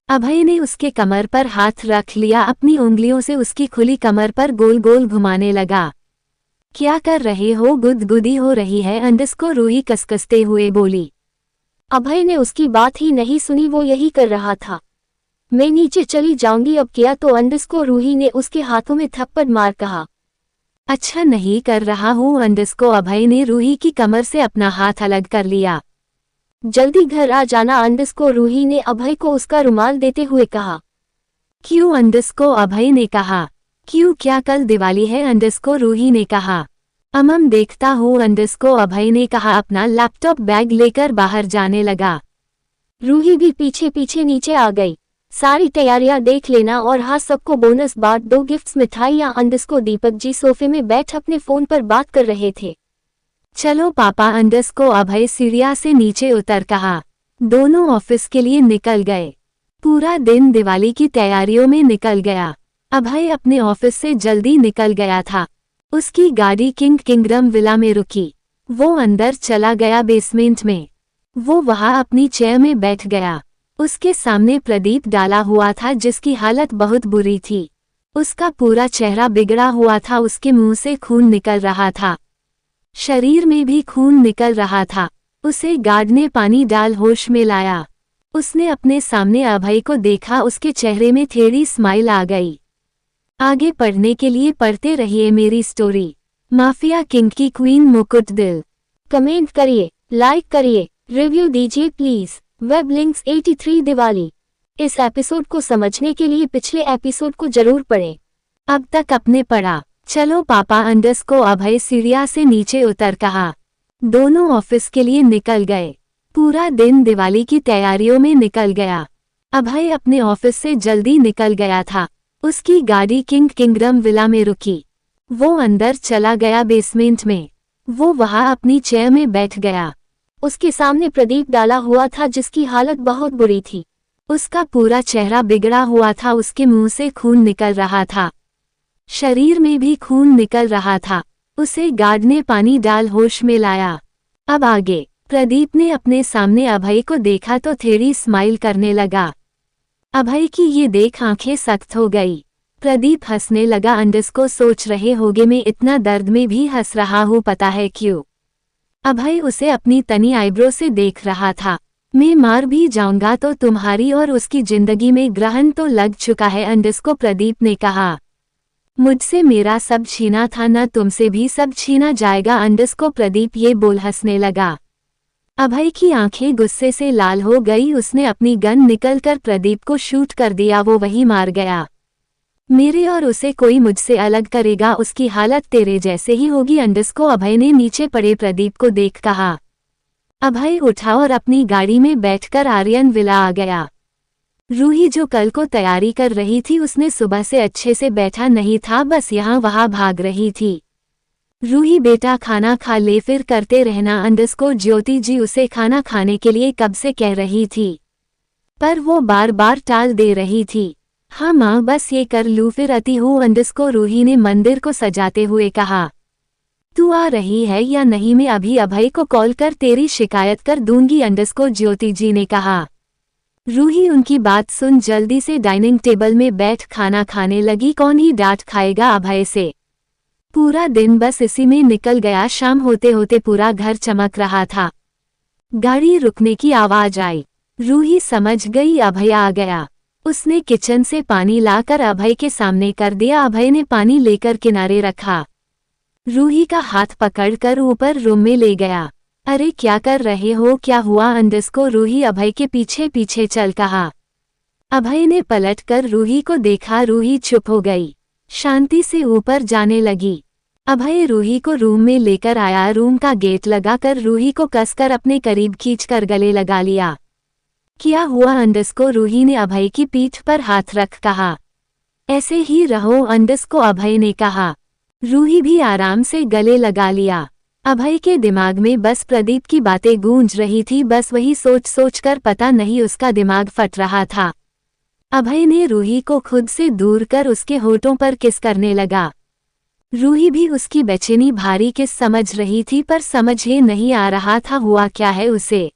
अभय ने उसके कमर पर हाथ रख लिया, अपनी उंगलियों से उसकी खुली कमर पर गोल गोल घुमाने लगा। क्या कर रहे हो? गुदगुदी हो रही है, अंडस्को रूही कसकसते हुए बोली। अभय ने उसकी बात ही नहीं सुनी, वो यही कर रहा था। मैं नीचे चली जाऊंगी अब किया तो, अंडस्को रूही ने उसके हाथों में थप्पड़ मार कहा। अच्छा नहीं कर रहा हूँ, अंडस्को अभय ने रूही की कमर से अपना हाथ अलग कर लिया। जल्दी घर आ जाना, अंडस्को रूही ने अभय को उसका रुमाल देते हुए कहा। क्यों? अंडस्को अभय ने कहा। क्यों, क्या कल दिवाली है? अंडस्को रूही ने कहा। देखता हूँ, अंडस्को अभय ने कहा। अपना लैपटॉप बैग लेकर बाहर जाने लगा। रूही भी पीछे पीछे नीचे आ गई। सारी तैयारियां देख लेना और हाँ सबको बोनस बांट दो, गिफ्ट्स मिठाइयां। अंडस्को दीपक जी सोफे में बैठ अपने फोन पर बात कर रहे थे। चलो पापा, अंडस्को अभय सीढ़ियां से नीचे उतर कहा। दोनों ऑफिस के लिए निकल गए। पूरा दिन दिवाली की तैयारियों में निकल गया। अभय अपने ऑफिस से जल्दी निकल गया था। उसकी गाड़ी किंगडम विला में रुकी। वो अंदर चला गया बेसमेंट में। वो वहां अपनी चेयर में बैठ गया। उसके सामने प्रदीप डाला हुआ था जिसकी हालत बहुत बुरी थी। उसका पूरा चेहरा बिगड़ा हुआ था, उसके मुंह से खून निकल रहा था, शरीर में भी खून निकल रहा था। उसे गार्ड ने पानी डाल होश में लाया। उसने अपने सामने अभय को देखा, उसके चेहरे में थोड़ी स्माइल आ गई। आगे पढ़ने के लिए पढ़ते रहिए मेरी स्टोरी माफिया किंग की क्वीन मुकुट दिल। कमेंट करिए, लाइक करिए, रिव्यू दीजिए प्लीज। Web links 83 Diwali. इस एपिसोड को समझने के लिए पिछले एपिसोड को जरूर पढ़ें। अब तक अपने पढ़ा। चलो पापा को अभय सीढ़ियां से नीचे उतर कहा। दोनों ऑफिस के लिए निकल गए। पूरा दिन दिवाली की तैयारियों में निकल गया। अभय अपने ऑफिस से जल्दी निकल गया था। उसकी गाड़ी किंगडम विला में रुकी। वो अंदर चला गया बेसमेंट में। वो वहां अपनी चेयर में बैठ गया। उसके सामने प्रदीप डाला हुआ था जिसकी हालत बहुत बुरी थी। उसका पूरा चेहरा बिगड़ा हुआ था। उसके मुंह से खून निकल रहा था। शरीर में भी खून निकल रहा था। उसे गार्ड ने पानी डाल होश में लाया। अब आगे प्रदीप ने अपने सामने अभय को देखा तो थोड़ी स्माइल करने लगा। अभय की ये देख आंखें सख्त हो गई। प्रदीप हंसने लगा। को सोच रहे होगे मैं इतना दर्द में भी हंस रहा हूँ, पता है क्यों? अभय उसे अपनी तनी आईब्रो से देख रहा था। मैं मार भी जाऊंगा तो तुम्हारी और उसकी जिंदगी में ग्रहण तो लग चुका है। को प्रदीप ने कहा, मुझसे मेरा सब छीना था, न तुमसे भी सब छीना जाएगा। को प्रदीप ये बोल हंसने लगा। अभय की आंखें गुस्से से लाल हो गई। उसने अपनी गन निकलकर प्रदीप को शूट कर दिया। वो वहीं मार गया। मेरे और उसे कोई मुझसे अलग करेगा, उसकी हालत तेरे जैसे ही होगी। को अभय ने नीचे पड़े प्रदीप को देख कहा। अभय उठा और अपनी गाड़ी में बैठकर आर्यन विला आ गया। रूही जो कल को तैयारी कर रही थी, उसने सुबह से अच्छे से बैठा नहीं था, बस यहाँ वहाँ भाग रही थी। रूही बेटा खाना खा ले, फिर करते रहना। को ज्योति जी उसे खाना खाने के लिए कब से कह रही थी, पर वो बार बार टाल दे रही थी। हाँ माँ, बस ये कर लूँ फिर आती हूँ। को रूही ने मंदिर को सजाते हुए कहा। तू आ रही है या नहीं? मैं अभी अभय को कॉल कर तेरी शिकायत कर दूंगी। को ज्योति जी ने कहा। रूही उनकी बात सुन जल्दी से डाइनिंग टेबल में बैठ खाना खाने लगी। कौन ही डांट खाएगा अभय से? पूरा दिन बस इसी में निकल गया। शाम होते होते पूरा घर चमक रहा था। गाड़ी रुकने की आवाज आई। रूही समझ गई अभय आ गया। उसने किचन से पानी लाकर अभय के सामने कर दिया। अभय ने पानी लेकर किनारे रखा। रूही का हाथ पकड़कर ऊपर रूम में ले गया। अरे क्या कर रहे हो, क्या हुआ? को रूही अभय के पीछे पीछे चल कहा। अभय ने पलटकर रूही को देखा। रूही चुप हो गई, शांति से ऊपर जाने लगी। अभय रूही को रूम में लेकर आया। रूम का गेट लगाकर रूही को कसकर अपने करीब खींचकर गले लगा लिया। क्या हुआ? को रूही ने अभय की पीठ पर हाथ रख कहा। ऐसे ही रहो। को अभय ने कहा। रूही भी आराम से गले लगा लिया। अभय के दिमाग में बस प्रदीप की बातें गूंज रही थी। बस वही सोच सोच कर पता नहीं उसका दिमाग फट रहा था। अभय ने रूही को खुद से दूर कर उसके होठों पर किस करने लगा। रूही भी उसकी बेचैनी भारी किस समझ रही थी, पर समझ ही नहीं आ रहा था हुआ क्या है उसे।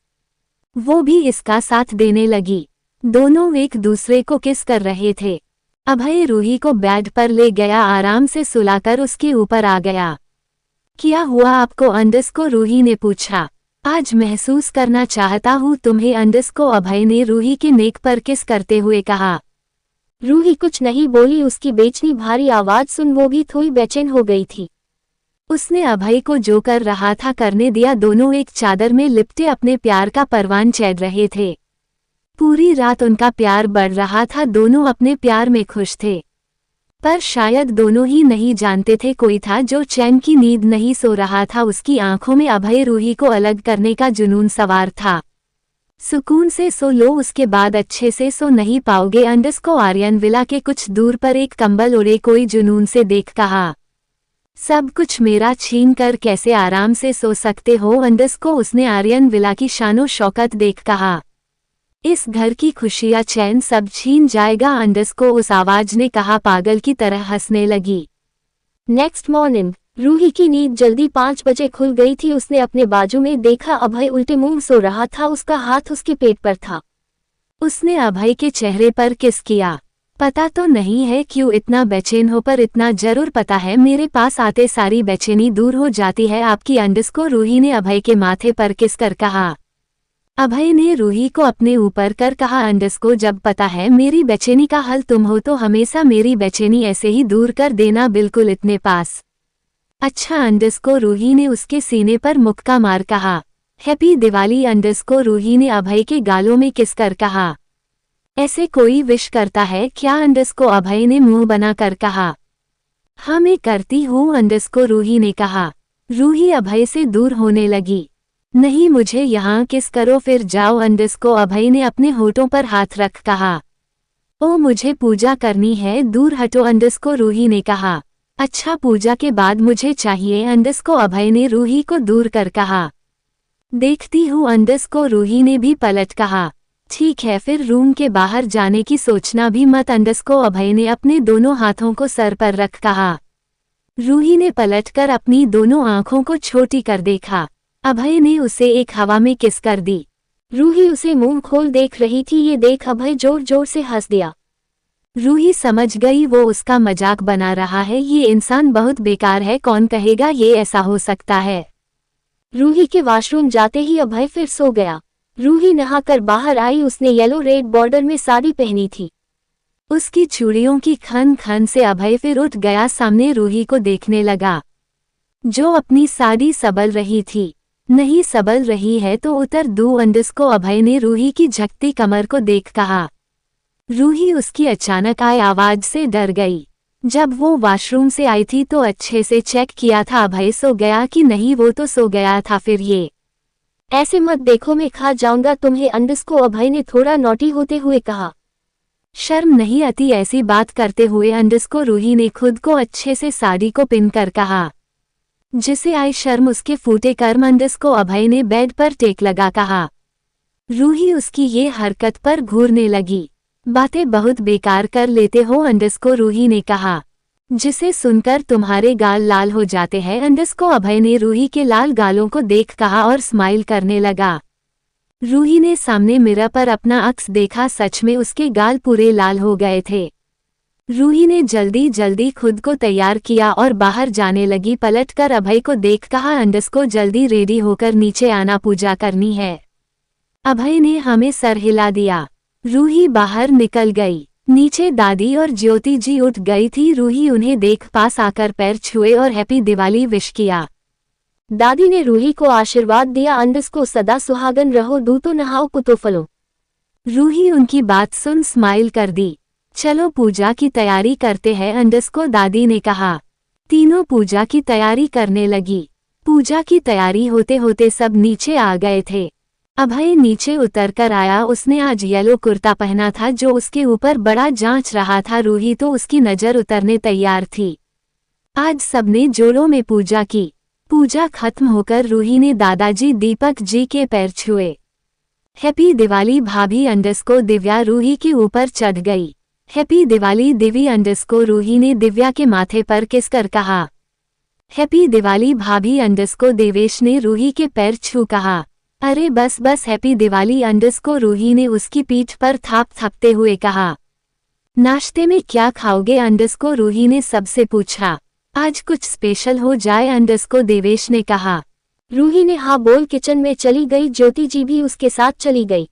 वो भी इसका साथ देने लगी। दोनों एक दूसरे को किस कर रहे थे। अभय रूही को बेड पर ले गया। आराम से सुलाकर उसके ऊपर आ गया। क्या हुआ आपको? को रूही ने पूछा। आज महसूस करना चाहता हूँ तुम्हें। को अभय ने रूही के नेक पर किस करते हुए कहा। रूही कुछ नहीं बोली। उसकी बेचनी भारी आवाज सुन वो भी थोड़ी बेचैन हो गई थी। उसने अभय को जो कर रहा था करने दिया। दोनों एक चादर में लिपटे अपने प्यार का परवान चढ़ रहे थे। पूरी रात उनका प्यार बढ़ रहा था। दोनों अपने प्यार में खुश थे, पर शायद दोनों ही नहीं जानते थे कोई था जो चैन की नींद नहीं सो रहा था। उसकी आंखों में अभय रूही को अलग करने का जुनून सवार था। सुकून से सो लो, उसके बाद अच्छे से सो नहीं पाओगे। को आर्यन विला के कुछ दूर पर एक कंबल ओढ़े कोई जुनून से देख कहा। सब कुछ मेरा छीन कर कैसे आराम से सो सकते हो? को उसने आर्यन विला की शानो शौकत देख कहा। इस घर की खुशियां चैन सब छीन जाएगा। को उस आवाज ने कहा। पागल की तरह हंसने लगी। नेक्स्ट मॉर्निंग रूही की नींद जल्दी 5 बजे खुल गई थी। उसने अपने बाजू में देखा अभय उल्टे मुंह सो रहा था। उसका हाथ उसके पेट पर था। उसने अभय के चेहरे पर किस किया। पता तो नहीं है क्यों इतना बेचैन हो, पर इतना जरूर पता है मेरे पास आते सारी बेचैनी दूर हो जाती है आपकी। को रूही ने अभय के माथे पर किस कर कहा। अभय ने रूही को अपने ऊपर कर कहा। को जब पता है मेरी बेचैनी का हल तुम हो तो हमेशा मेरी बेचैनी ऐसे ही दूर कर देना, बिल्कुल इतने पास। अच्छा। को रूही ने उसके सीने पर मुक्का मार कहा। हैप्पी दिवाली। को रूही ने अभय के गालों में किस कर कहा। ऐसे कोई विश करता है क्या? अंडरस्को अभय ने मुंह बनाकर कहा। हाँ मैं करती हूँ, अंडरस्को रूही ने कहा। रूही अभय से दूर होने लगी। नहीं मुझे यहाँ किस करो फिर जाओ, अंडरस्को अभय ने अपने होठों पर हाथ रख कहा। ओ मुझे पूजा करनी है, दूर हटो, अंडरस्को रूही ने कहा। अच्छा पूजा के बाद मुझे चाहिए, अंडरस्को अभय ने रूही को दूर कर कहा। देखती हूँ, अंडरस्को रूही ने भी पलट कहा। ठीक है फिर रूम के बाहर जाने की सोचना भी मत, अंडरस्को अभय ने अपने दोनों हाथों को सर पर रख कहा। रूही ने पलटकर अपनी दोनों आंखों को छोटी कर देखा। अभय ने उसे एक हवा में किस कर दी। रूही उसे मुंह खोल देख रही थी, ये देख अभय जोर जोर से हंस दिया। रूही समझ गई वो उसका मजाक बना रहा है, ये इंसान बहुत बेकार है, कौन कहेगा ये ऐसा हो सकता है। रूही के वॉशरूम जाते ही अभय फिर सो गया। रूही नहाकर बाहर आई, उसने येलो रेड बॉर्डर में साड़ी पहनी थी। उसकी चूड़ियों की खन खन से अभय फिर उठ गया, सामने रूही को देखने लगा जो अपनी साड़ी सबल रही थी। नहीं सबल रही है तो उतर दूं, अंडरस्को अभय ने रूही की झकती कमर को देख कहा। रूही उसकी अचानक आए आवाज से डर गई। जब वो वॉशरूम से आई थी तो अच्छे से चेक किया था अभय सो गया कि नहीं, वो तो सो गया था। फिर ये ऐसे मत देखो, मैं खा जाऊंगा तुम्हें, अंडरस्को अभय ने थोड़ा नॉटी होते हुए कहा। शर्म नहीं आती ऐसी बात करते हुए, अंडरस्को रूही ने खुद को अच्छे से साड़ी को पिन कर कहा। जिसे आई शर्म उसके फूटे कर्म, अंडरस्को अभय ने बेड पर टेक लगा कहा। रूही उसकी ये हरकत पर घूरने लगी। बातें बहुत बेकार कर लेते हो, अंडरस्को रूही ने कहा, जिसे सुनकर तुम्हारे गाल लाल हो जाते हैं, अंडरस्को अभय ने रूही के लाल गालों को देख कहा और स्माइल करने लगा। रूही ने सामने मिरर पर अपना अक्स देखा, सच में उसके गाल पूरे लाल हो गए थे। रूही ने जल्दी जल्दी खुद को तैयार किया और बाहर जाने लगी। पलटकर अभय को देख कहा, अंडरस्को जल्दी रेडी होकर नीचे आना, पूजा करनी है। अभय ने हमें सर हिला दिया। रूही बाहर निकल गई। नीचे दादी और ज्योति जी उठ गई थी। रूही उन्हें देख पास आकर पैर छुए और हैप्पी दिवाली विश किया। दादी ने रूही को आशीर्वाद दिया, अंडरस्को सदा सुहागन रहो, दूतो नहाओ कुतो फलो। रूही उनकी बात सुन स्माइल कर दी। चलो पूजा की तैयारी करते हैं, अंडरस्को दादी ने कहा। तीनों पूजा की तैयारी करने लगी। पूजा की तैयारी होते होते सब नीचे आ गए थे। अभय नीचे उतर कर आया। उसने आज येलो कुर्ता पहना था जो उसके ऊपर बड़ा जांच रहा था। रूही तो उसकी नजर उतरने तैयार थी। आज सबने जोरों में पूजा की। पूजा खत्म होकर रूही ने दादाजी दीपक जी के पैर छुए। हैप्पी दिवाली भाभी, अंडरस्को दिव्या रूही के ऊपर चढ़ गई। हैप्पी दिवाली दिवी, अंडरस्को रूही ने दिव्या के माथे पर किस कर कहा। हैप्पी दिवाली भाभी, अंडरस्को देवेश ने रूही के पैर छू कहा। अरे बस बस हैप्पी दिवाली, अंडरस्को रूही ने उसकी पीठ पर थाप थपते हुए कहा। नाश्ते में क्या खाओगे, अंडरस्को रूही ने सबसे पूछा। आज कुछ स्पेशल हो जाए, अंडरस्को देवेश ने कहा। रूही ने हाँ बोल किचन में चली गई। ज्योति जी भी उसके साथ चली गई।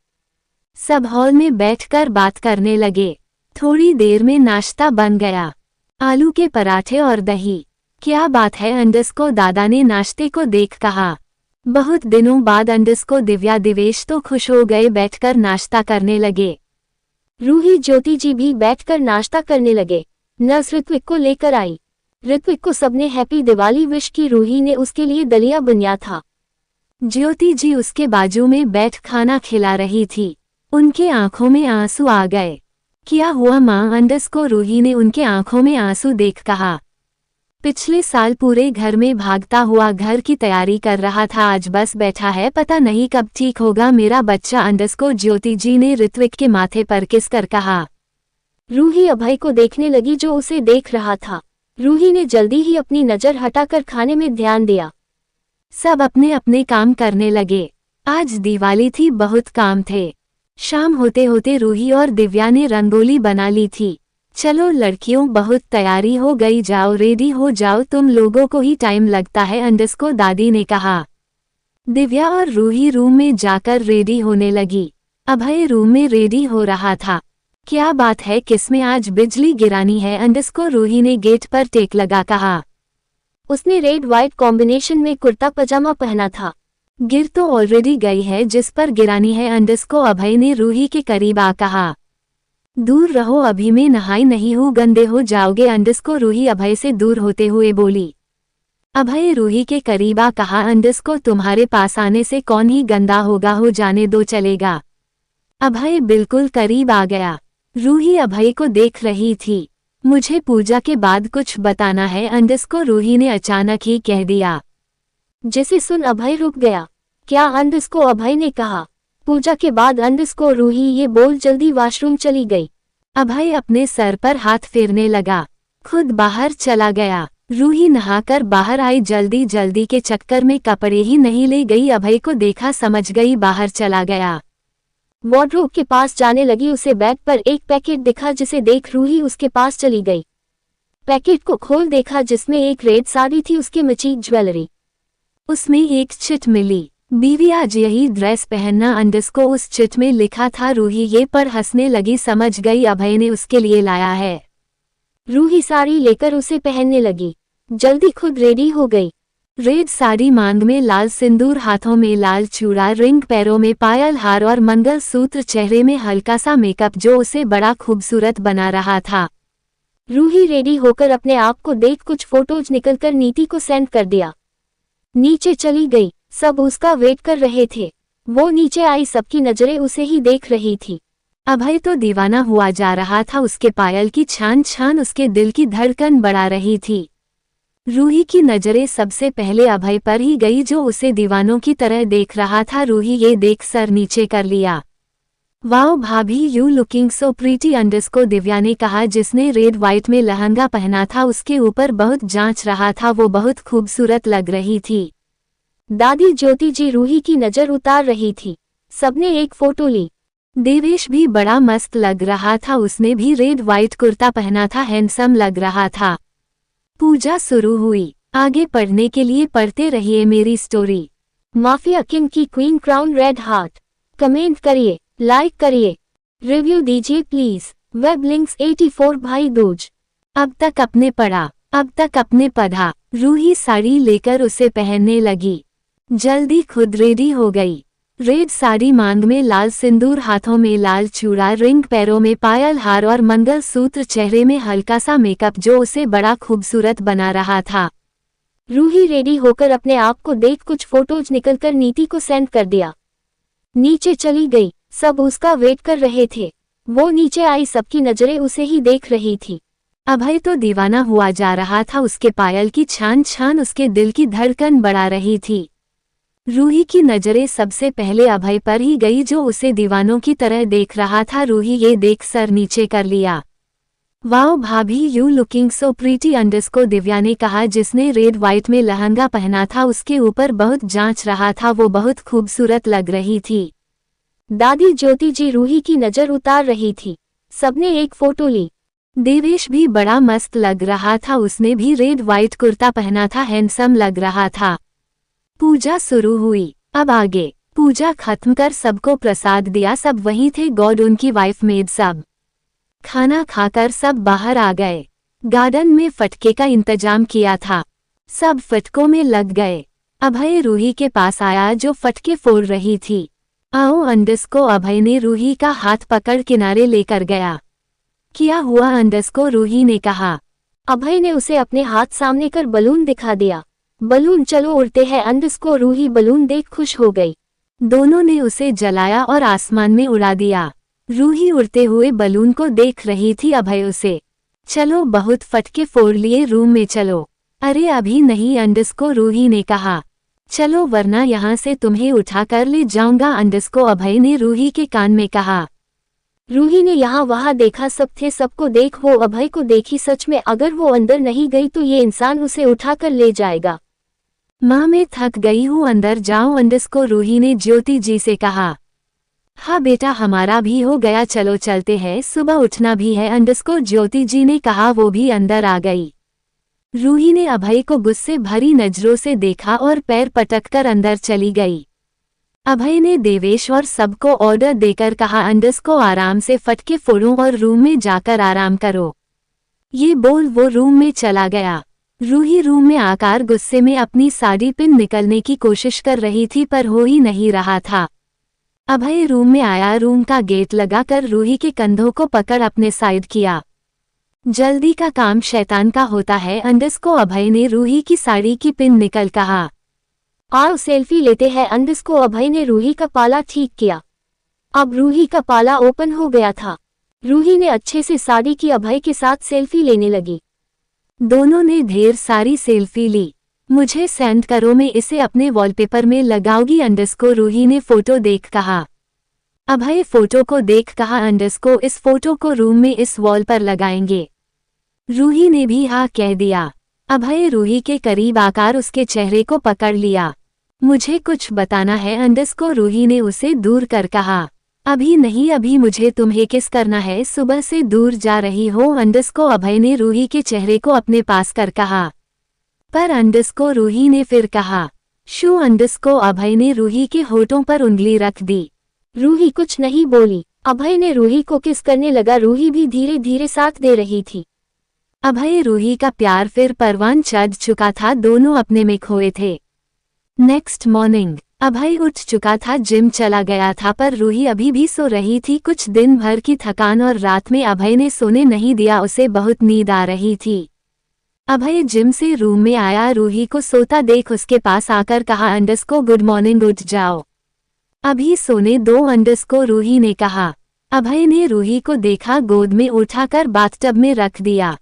सब हॉल में बैठकर बात करने लगे। थोड़ी देर में नाश्ता बन गया। आलू के पराठे और दही। क्या बात है, अंडरस्को दादा ने नाश्ते को देख कहा। बहुत दिनों बाद, अंडरस्को दिव्या दिवेश तो खुश हो गए, बैठकर नाश्ता करने लगे। रूही ज्योति जी भी बैठकर नाश्ता करने लगे। नर्स ऋत्विक को लेकर आई। ऋत्विक को सबने हैप्पी दिवाली विश की। रूही ने उसके लिए दलिया बनाया था। ज्योति जी उसके बाजू में बैठ खाना खिला रही थी। उनके आंखों में आंसू आ गए। क्या हुआ माँ, अंडरस्को रूही ने उनके आंखों में आंसू देख कहा। पिछले साल पूरे घर में भागता हुआ घर की तैयारी कर रहा था, आज बस बैठा है, पता नहीं कब ठीक होगा मेरा बच्चा, अंडरस्को ज्योति जी ने ऋत्विक के माथे पर किस कर कहा। रूही अभय को देखने लगी जो उसे देख रहा था। रूही ने जल्दी ही अपनी नजर हटाकर खाने में ध्यान दिया। सब अपने अपने काम करने लगे। आज दिवाली थी, बहुत काम थे। शाम होते होते रूही और दिव्या ने रंगोली बना ली थी। चलो लड़कियों, बहुत तैयारी हो गई, जाओ रेडी हो जाओ, तुम लोगों को ही टाइम लगता है, अंडरस्को दादी ने कहा। दिव्या और रूही रूम में जाकर रेडी होने लगी। अभय रूम में रेडी हो रहा था। क्या बात है, किसमें आज बिजली गिरानी है, अंडरस्को रूही ने गेट पर टेक लगा कहा। उसने रेड व्हाइट कॉम्बिनेशन में कुर्ता पजामा पहना था। गिर तो ऑलरेडी गई है, जिस पर गिरानी है, अंडरस्को अभय ने रूही के करीब आ कहा। दूर रहो, अभी मैं नहाई नहीं हूँ, गंदे हो जाओगे। अंडस को रूही अभय से दूर होते हुए बोली। अभय रूही के करीब आ कहा, अंडस को तुम्हारे पास आने से कौन ही गंदा होगा, हो जाने दो, चलेगा। अभय बिल्कुल करीब आ गया। रूही अभय को देख रही थी। मुझे पूजा के बाद कुछ बताना है, अंडस को रूही ने अचानक ही कह दिया। जिसे सुन अभय रुक गया। क्या अंडस को, अभय ने कहा। पूजा के बाद अंडस को रूही ये बोल जल्दी वॉशरूम चली गई। अभय अपने सर पर हाथ फेरने लगा, खुद बाहर चला गया। रूही नहाकर बाहर आई, जल्दी जल्दी के चक्कर में कपड़े ही नहीं ले गई। अभय को देखा, समझ गई, बाहर चला गया। वार्डरोब के पास जाने लगी, उसे बैग पर एक पैकेट दिखा जिसे देख रूही उसके पास चली गई। पैकेट को खोल देखा जिसमें एक रेड साड़ी थी, उसके मचीक ज्वेलरी। उसमें एक चिट मिली, बीवी आज यही ड्रेस पहनना, अंडस को उस चिट में लिखा था। रूही ये पर हंसने लगी, समझ गई अभय ने उसके लिए लाया है। रूही साड़ी लेकर उसे पहनने लगी, जल्दी खुद रेडी हो गई। रेड साड़ी, मांग में लाल सिंदूर, हाथों में लाल चूड़ा, रिंग, पैरों में पायल, हार और मंगल सूत्र, चेहरे में हल्का सा मेकअप जो उसे बड़ा खूबसूरत बना रहा था। रूही रेडी होकर अपने आप को देख कुछ फोटोज निकलकर नीति को सेंड कर दिया। नीचे चली गई, सब उसका वेट कर रहे थे। वो नीचे आई, सबकी नजरें उसे ही देख रही थी। अभय तो दीवाना हुआ जा रहा था, उसके पायल की छान छान उसके दिल की धड़कन बढ़ा रही थी। रूही की नजरें सबसे पहले अभय पर ही गई जो उसे दीवानों की तरह देख रहा था। रूही ये देख सर नीचे कर लिया। वाओ भाभी, यू लुकिंग सो प्रीटी, अंडस को दिव्या ने कहा जिसने रेड वाइट में लहंगा पहना था, उसके ऊपर बहुत जांच रहा था, वो बहुत खूबसूरत लग रही थी। दादी ज्योति जी रूही की नजर उतार रही थी, सबने एक फोटो ली। देवेश भी बड़ा मस्त लग रहा था, उसने भी रेड वाइट कुर्ता पहना था, हैंडसम लग रहा था। पूजा शुरू हुई, आगे पढ़ने के लिए पढ़ते रहिए मेरी स्टोरी। माफिया किंग की queen crown red heart. Comment करिए, लाइक करिए, रिव्यू दीजिए प्लीज। वेब लिंक्स 84 भाई दूज। अब तक अपने पढ़ा, अब तक अपने पढ़ा। रूही साड़ी लेकर उसे पहनने लगी, जल्दी खुद रेडी हो गई। रेड साड़ी, मांग में लाल सिंदूर, हाथों में लाल चूड़ा, रिंग, पैरों में पायल, हार और मंगल सूत्र, चेहरे में हल्का सा मेकअप जो उसे बड़ा खूबसूरत बना रहा था। रूही रेडी होकर अपने आप को देख कुछ फोटोज निकलकर नीति को सेंड कर दिया। नीचे चली गई, सब उसका वेट कर रहे थे। वो नीचे आई, सबकी नजरें उसे ही देख रही थी। अभय तो दीवाना हुआ जा रहा था, उसके पायल की छान छान उसके दिल की धड़कन बढ़ा रही थी। रूही की नजरें सबसे पहले अभय पर ही गई जो उसे दीवानों की तरह देख रहा था। रूही ये देख सर नीचे कर लिया। वाओ भाभी, यू लुकिंग सो प्रीटी, अंडस को दिव्या ने कहा जिसने रेड वाइट में लहंगा पहना था, उसके ऊपर बहुत जांच रहा था, वो बहुत खूबसूरत लग रही थी। दादी ज्योति जी रूही की नजर उतार रही थी, सबने एक फोटो ली। देवेश भी बड़ा मस्त लग रहा था, उसने भी रेड वाइट कुर्ता पहना था, हैंडसम लग रहा था। पूजा शुरू हुई, अब आगे। पूजा खत्म कर सबको प्रसाद दिया, सब वहीं थे, गॉड, उनकी वाइफ, मेड, सब। खाना खाकर सब बाहर आ गए। गार्डन में फटके का इंतजाम किया था, सब फटकों में लग गए। अभय रूही के पास आया जो फटके फोड़ रही थी। आओ अंडस को, अभय ने रूही का हाथ पकड़ किनारे लेकर गया। क्या हुआ अंडस को, रूही ने कहा। अभय ने उसे अपने हाथ सामने कर बलून दिखा दिया। बलून चलो उड़ते हैं, अंडस को रूही बलून देख खुश हो गई। दोनों ने उसे जलाया और आसमान में उड़ा दिया। रूही उड़ते हुए बलून को देख रही थी। अभय उसे, चलो बहुत फटके फोड़ लिए, रूम में चलो। अरे अभी नहीं, अंडस को रूही ने कहा। चलो वरना यहाँ से तुम्हें उठा कर ले जाऊंगा, अंडस को अभय ने रूही के कान में कहा। रूही ने यहाँ वहाँ देखा, सब थे, सबको देख वो अभय को देखी। सच में अगर वो अंदर नहीं गई तो ये इंसान उसे उठाकर ले जाएगा। माँ मैं थक गई हूँ, अंदर जाओ, अंडस को रूही ने ज्योति जी से कहा। हाँ बेटा, हमारा भी हो गया, चलो चलते हैं, सुबह उठना भी है, अंडस को ज्योति जी ने कहा। वो भी अंदर आ गई। रूही ने अभय को गुस्से भरी नजरों से देखा और पैर पटककर अंदर चली गई। अभय ने देवेश और सबको ऑर्डर देकर कहा, अंडस को आराम से फटके फोड़ो और रूम में जाकर आराम करो। ये बोल वो रूम में चला गया। रूही रूम में आकर गुस्से में अपनी साड़ी पिन निकलने की कोशिश कर रही थी पर हो ही नहीं रहा था। अभय रूम में आया। रूम का गेट लगाकर रूही के कंधों को पकड़ अपने साइड किया। जल्दी का काम शैतान का होता है। अंडरस्को अभय ने रूही की साड़ी की पिन निकल कहा। आओ सेल्फी लेते हैं। अंडरस्को अभय ने रूही का पाला ठीक किया। अब रूही का पाला ओपन हो गया था। रूही ने अच्छे से साड़ी की अभय के साथ सेल्फी लेने लगी। दोनों ने ढेर सारी सेल्फी ली। मुझे सेंड करो, मैं इसे अपने वॉलपेपर में लगाऊंगी। अंडरस्को रूही ने फोटो देख कहा। अभय फोटो को देख कहा। अंडरस्को इस फोटो को रूम में इस वॉल पर लगाएंगे। रूही ने भी हाँ कह दिया। अभय रूही के करीब आकर उसके चेहरे को पकड़ लिया। मुझे कुछ बताना है। अंडरस्को रूही ने उसे दूर कर कहा। अभी नहीं, अभी मुझे तुम्हें किस करना है। सुबह से दूर जा रही हो। अंडरस्को अभय ने रूही के चेहरे को अपने पास कर कहा। पर अंडरस्को रूही ने फिर कहा शू। अंडरस्को अभय ने रूही के होठों पर उंगली रख दी। रूही कुछ नहीं बोली। अभय ने रूही को किस करने लगा। रूही भी धीरे धीरे साथ दे रही थी। अभय रूही का प्यार फिर परवान चढ़ चुका था। दोनों अपने में खोए थे। नेक्स्ट मॉर्निंग अभय उठ चुका था, जिम चला गया था, पर रूही अभी भी सो रही थी। कुछ दिन भर की थकान और रात में अभय ने सोने नहीं दिया। उसे बहुत नींद आ रही थी। अभय जिम से रूम में आया। रूही को सोता देख उसके पास आकर कहा अंडरस्को गुड मॉर्निंग, उठ जाओ, अभी सोने दो। अंडरस्को रूही ने कहा। अभय ने रूही को देखा, गोद में उठाकर बाथटब में रख दिया।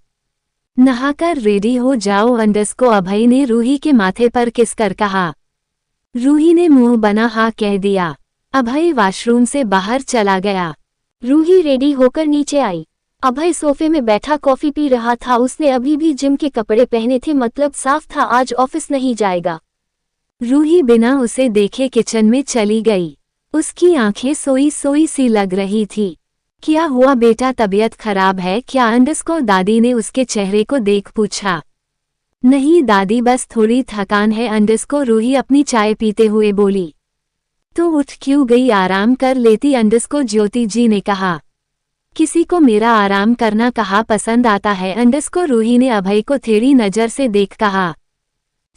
नहाकर रेडी हो जाओ। अंडरस्को अभय ने रूही के माथे पर किस कर कहा। रूही ने मुंह बना हाँ कह दिया। अभय वॉशरूम से बाहर चला गया। रूही रेडी होकर नीचे आई। अभय सोफे में बैठा कॉफी पी रहा था। उसने अभी भी जिम के कपड़े पहने थे, मतलब साफ था आज ऑफिस नहीं जाएगा। रूही बिना उसे देखे किचन में चली गई। उसकी आंखें सोई सोई सी लग रही थी। क्या हुआ बेटा, तबीयत खराब है क्या? अंडरस्को दादी ने उसके चेहरे को देख पूछा। नहीं दादी, बस थोड़ी थकान है। अंडरस्को रूही अपनी चाय पीते हुए बोली। तो उठ क्यों गई, आराम कर लेती। अंडरस्को ज्योति जी ने कहा। किसी को मेरा आराम करना कहाँ पसंद आता है। अंडरस्को रूही ने अभय को टेढ़ी नजर से देख कहा।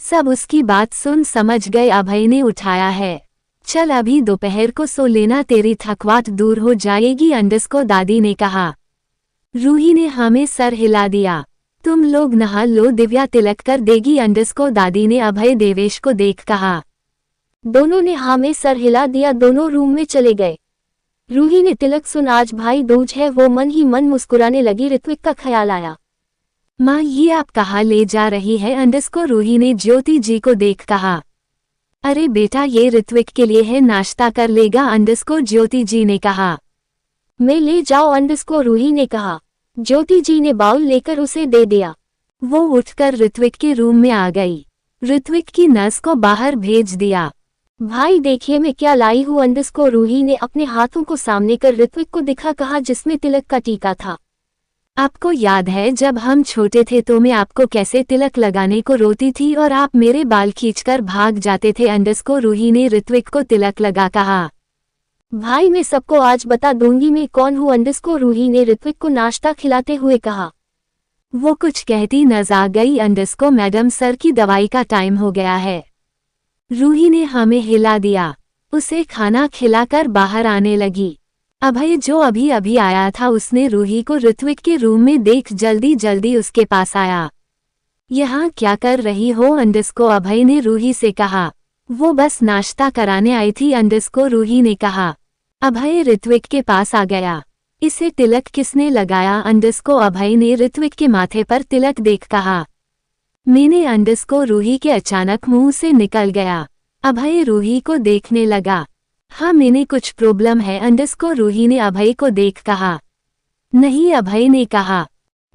सब उसकी बात सुन समझ गए। अभय ने उठाया है। चल अभी दोपहर को सो लेना, तेरी थकवाट दूर हो जाएगी। अंडरस्को दादी ने कहा। रूही ने हमें सर हिला दिया। तुम लोग नहा लो, दिव्या तिलक कर देगी। अंडरस्को दादी ने अभय देवेश को देख कहा। दोनों ने हमें सर हिला दिया। दोनों रूम में चले गए। रूही ने तिलक सुन, आज भाई दूज है। वो मन ही मन मुस्कुराने लगी। ऋत्विक का ख्याल आया। माँ ये आप कहाँ ले जा रही है? अंडरस्को रूही ने ज्योति जी को देख कहा। अरे बेटा ये ऋत्विक के लिए है, नाश्ता कर लेगा। अंडरस्को ज्योति जी ने कहा। मैं ले जाओ, अंडरस्को रूही ने कहा। ज्योति जी ने बाउल लेकर उसे दे दिया। वो उठकर ऋत्विक के रूम में आ गई। ऋत्विक की नर्स को बाहर भेज दिया। भाई देखिए मैं क्या लाई हूँ। अंडरस्को रूही ने अपने हाथों को सामने कर ऋत्विक को दिखा कहा, जिसमें तिलक का टीका था। आपको याद है जब हम छोटे थे तो मैं आपको कैसे तिलक लगाने को रोती थी और आप मेरे बाल खींचकर भाग जाते थे। अंडरस्को रूही ने ऋत्विक को तिलक लगा कहा। भाई मैं सबको आज बता दूंगी मैं कौन हूँ। अंडरस्को रूही ने ऋत्विक को नाश्ता खिलाते हुए कहा। वो कुछ कहती नजर आ गई। अंडरस्को मैडम सर की दवाई का टाइम हो गया है। रूही ने हमें हिला दिया। उसे खाना खिलाकर बाहर आने लगी। अभय जो अभी अभी आया था उसने रूही को ऋत्विक के रूम में देख जल्दी जल्दी उसके पास आया। यहाँ क्या कर रही हो? अंडरस्को अभय ने रूही से कहा। वो बस नाश्ता कराने आई थी। अंडरस्को रूही ने कहा। अभय ऋत्विक के पास आ गया। इसे तिलक किसने लगाया? अंडरस्को अभय ने ऋत्विक के माथे पर तिलक देख कहा। मैंने। अंडरस्को रूही के अचानक मुंह से निकल गया। अभय रूही को देखने लगा। हाँ मैंने कुछ प्रॉब्लम है। अंडरस्को रूही ने अभय को देख कहा। नहीं अभय ने कहा।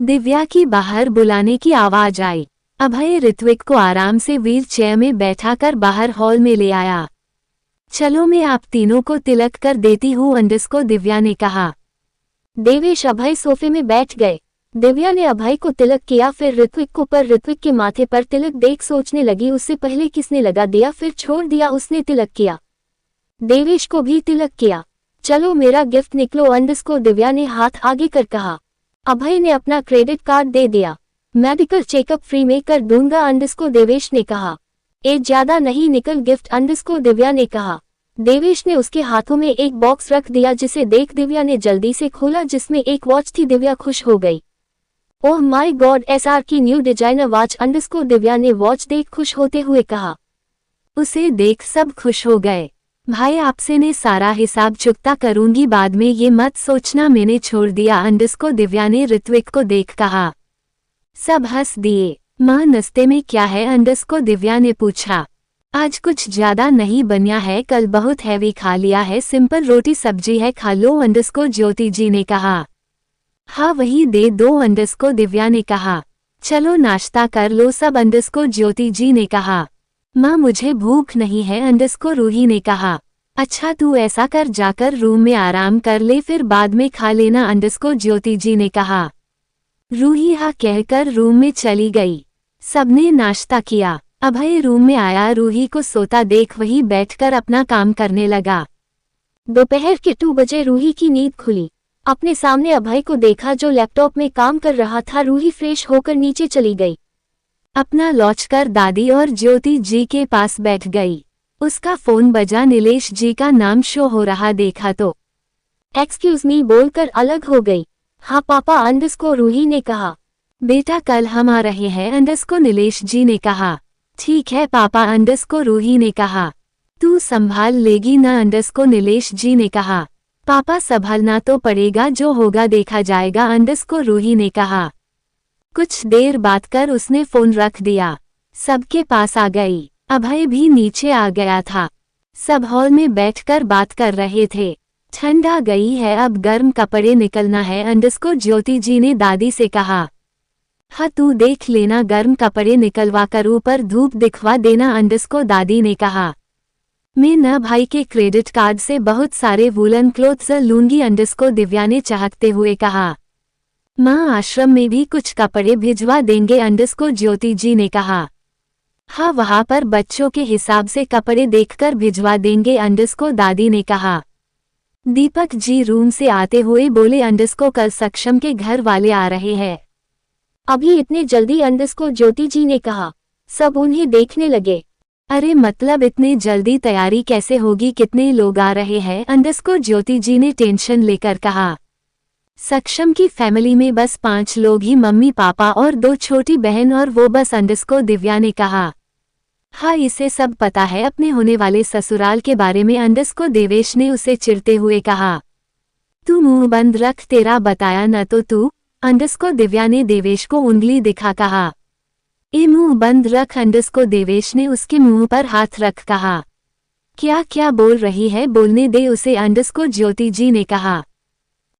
दिव्या की बाहर बुलाने की आवाज आई। अभय ऋत्विक को आराम से व्हील चेयर में बैठाकर बाहर हॉल में ले आया। चलो मैं आप तीनों को तिलक कर देती हूँ। अंडरस्को दिव्या ने कहा। देवेश अभय सोफे में बैठ गए। दिव्या ने अभय को तिलक किया, फिर ऋत्विक को, पर ऋत्विक के माथे पर तिलक देख सोचने लगी उससे पहले किसने लगा दिया, फिर छोड़ दिया। उसने तिलक किया। देवेश को भी तिलक किया। चलो मेरा गिफ्ट निकलो। अंडरस्को दिव्या ने हाथ आगे कर कहा। अभय ने अपना क्रेडिट कार्ड दे दिया। मेडिकल चेकअप फ्री में कर दूंगा। अंडरस्को देवेश ने कहा। ज्यादा नहीं निकल गिफ्ट। अंडरस्को दिव्या ने कहा। देवेश ने उसके हाथों में एक बॉक्स रख दिया जिसे देख दिव्या ने जल्दी से खोला जिसमें एक वॉच थी। दिव्या खुश हो गई। ओह माय गॉड, एसआर की new designer watch underscore. Divya ने वॉच देख खुश होते हुए कहा। उसे देख सब खुश हो गए। भाई आपसे ने सारा हिसाब चुकता करूंगी बाद में, ये मत सोचना मैंने छोड़ दिया अंडरस्कोर। दिव्या ने ऋत्विक को देख कहा। सब हंस दिए। माँ नाश्ते में क्या है अंडरस्कोर? दिव्या ने पूछा। आज कुछ ज्यादा नहीं बनिया है, कल बहुत हैवी खा लिया है, सिंपल रोटी सब्जी है, खा लो अंडरस्कोर ज्योति जी ने कहा। हाँ वही दे दो अंडरस्कोर दिव्या ने कहा। चलो नाश्ता कर लो सब अंडरस्कोर ज्योति जी ने कहा। माँ मुझे भूख नहीं है अंडरस्कोर रूही ने कहा। अच्छा तू ऐसा कर जाकर रूम में आराम कर ले फिर बाद में खा लेना अंडरस्कोर ज्योति जी ने कहा। रूही हाँ कहकर रूम में चली गई। सबने नाश्ता किया। अभय रूम में आया। रूही को सोता देख वही बैठकर अपना काम करने लगा। दोपहर के 2 बजे रूही की नींद खुली। अपने सामने अभय को देखा जो लैपटॉप में काम कर रहा था। रूही फ्रेश होकर नीचे चली गई। अपना लॉन्च कर दादी और ज्योति जी के पास बैठ गई। उसका फोन बजा। नीलेश जी का नाम शो हो रहा देखा तो एक्सक्यूज मी बोलकर अलग हो गई। हाँ पापा अंडरस्कोर रूही ने कहा। बेटा कल हम आ रहे हैं अंडरस्कोर नीलेश जी ने कहा। ठीक है पापा अंडरस्कोर रूही ने कहा। तू संभाल लेगी ना अंडरस्कोर नीलेश जी ने कहा। पापा संभालना तो पड़ेगा, जो होगा देखा जाएगा अंडरस्कोर रूही ने कहा। कुछ देर बात कर उसने फोन रख दिया। सबके पास आ गई। अभय भी नीचे आ गया था। सब हॉल में बैठकर बात कर रहे थे। ठंड आ गई है, अब गर्म कपड़े निकलना है अंडरस्कोर ज्योति जी ने दादी से कहा। हाँ तू देख लेना गर्म कपड़े निकलवा कर ऊपर धूप दिखवा देना अंडरस्कोर दादी ने कहा। मैं न भाई के क्रेडिट कार्ड से बहुत सारे वूलन क्लोथ्स लूंगी अंडरस्कोर दिव्या ने चाहते हुए कहा। माँ आश्रम में भी कुछ कपड़े भिजवा देंगे अंडरस्कोर ज्योति जी ने कहा। हाँ वहाँ पर बच्चों के हिसाब से कपड़े देखकर भिजवा देंगे अंडरस्कोर दादी ने कहा। दीपक जी रूम से आते हुए बोले अंडरस्कोर कल सक्षम के घर वाले आ रहे हैं। अभी इतने जल्दी अंडरस्कोर ज्योति जी ने कहा। सब उन्हें देखने लगे। अरे मतलब इतने जल्दी तैयारी कैसे होगी, कितने लोग आ रहे हैं अंडरस्कोर ज्योति जी ने टेंशन लेकर कहा। सक्षम की फैमिली में बस 5 लोग ही, मम्मी पापा और 2 छोटी बहन और वो बस अंडरस्कोर दिव्या ने कहा। हाँ इसे सब पता है अपने होने वाले ससुराल के बारे में अंडरस्कोर देवेश ने उसे चिढ़ते हुए कहा। तू मुंह बंद रख, तेरा बताया न तो तू अंडरस्कोर दिव्या ने देवेश को उंगली दिखा कहा। ए मुंह बंद रख अंडरस्कोर देवेश ने उसके मुंह पर हाथ रख कहा। क्या क्या बोल रही है, बोलने दे उसे अंडरस्कोर ज्योति जी ने कहा।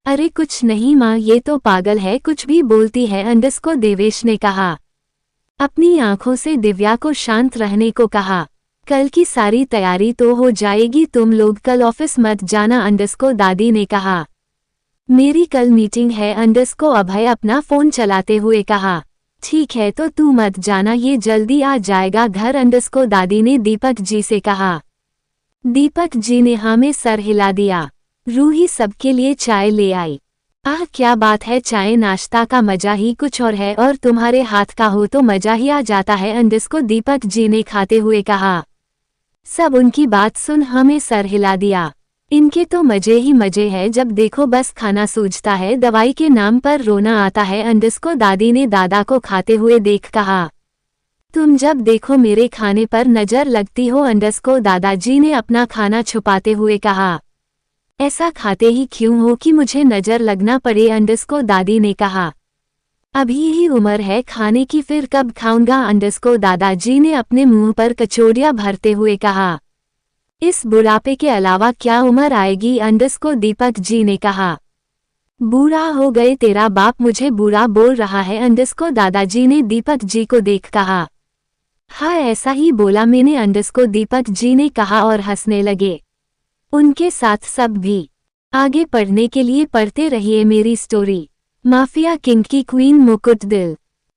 अरे कुछ नहीं माँ, ये तो पागल है, कुछ भी बोलती है अंडरस्कोर देवेश ने कहा। अपनी आंखों से दिव्या को शांत रहने को कहा। कल की सारी तैयारी तो हो जाएगी, तुम लोग कल ऑफिस मत जाना अंडरस्कोर दादी ने कहा। मेरी कल मीटिंग है अंडरस्कोर अभय अपना फोन चलाते हुए कहा। ठीक है तो तू मत जाना, ये जल्दी आ जाएगा घर अंडरस्कोर दादी ने दीपक जी से कहा। दीपक जी ने हाँ में सर हिला दिया। रूही सबके लिए चाय ले आई। आह क्या बात है, चाय नाश्ता का मजा ही कुछ और है, और तुम्हारे हाथ का हो तो मजा ही आ जाता है अंडरस्कोर दीपक जी ने खाते हुए कहा। सब उनकी बात सुन हमें सर हिला दिया। इनके तो मजे ही मजे है, जब देखो बस खाना सूझता है, दवाई के नाम पर रोना आता है अंडरस्कोर दादी ने दादा को खाते हुए देख कहा। तुम जब देखो मेरे खाने पर नजर लगती हो अंडरस्कोर दादाजी ने अपना खाना छुपाते हुए कहा। ऐसा खाते ही क्यों हो कि मुझे नजर लगना पड़े अंडरस्कोर दादी ने कहा। अभी ही उम्र है खाने की, फिर कब खाऊंगा अंडरस्कोर दादाजी ने अपने मुंह पर कचौड़ियां भरते हुए कहा। इस बुढ़ापे के अलावा क्या उम्र आएगी अंडरस्कोर दीपक जी ने कहा। बूढ़ा हो गए तेरा बाप, मुझे बूढ़ा बोल रहा है अंडरस्कोर दादाजी ने दीपक जी को देख कहा। हाँ ऐसा ही बोला मैंने अंडरस्कोर दीपक जी ने कहा और हंसने लगे। उनके साथ सब भी। आगे पढ़ने के लिए पढ़ते रहिए मेरी स्टोरी माफिया किंग की क्वीन मुकुट दिल।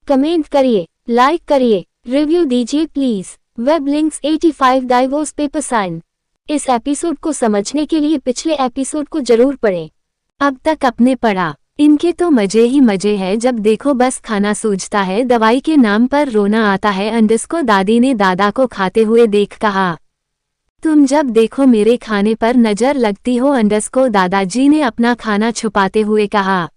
कमेंट करिए, लाइक करिए, रिव्यू दीजिए please. Web links 85 divorce paper sign. इस एपिसोड को समझने के लिए पिछले एपिसोड को जरूर पढ़ें। अब तक अपने पढ़ा। इनके तो मजे ही मजे है, जब देखो बस खाना सूझता है, दवाई के नाम पर रोना आता है अंडरस्कोर दादी ने दादा को खाते हुए देख कहा। तुम जब देखो मेरे खाने पर नजर लगती हो, अंडरस्कोर दादाजी ने अपना खाना छुपाते हुए कहा।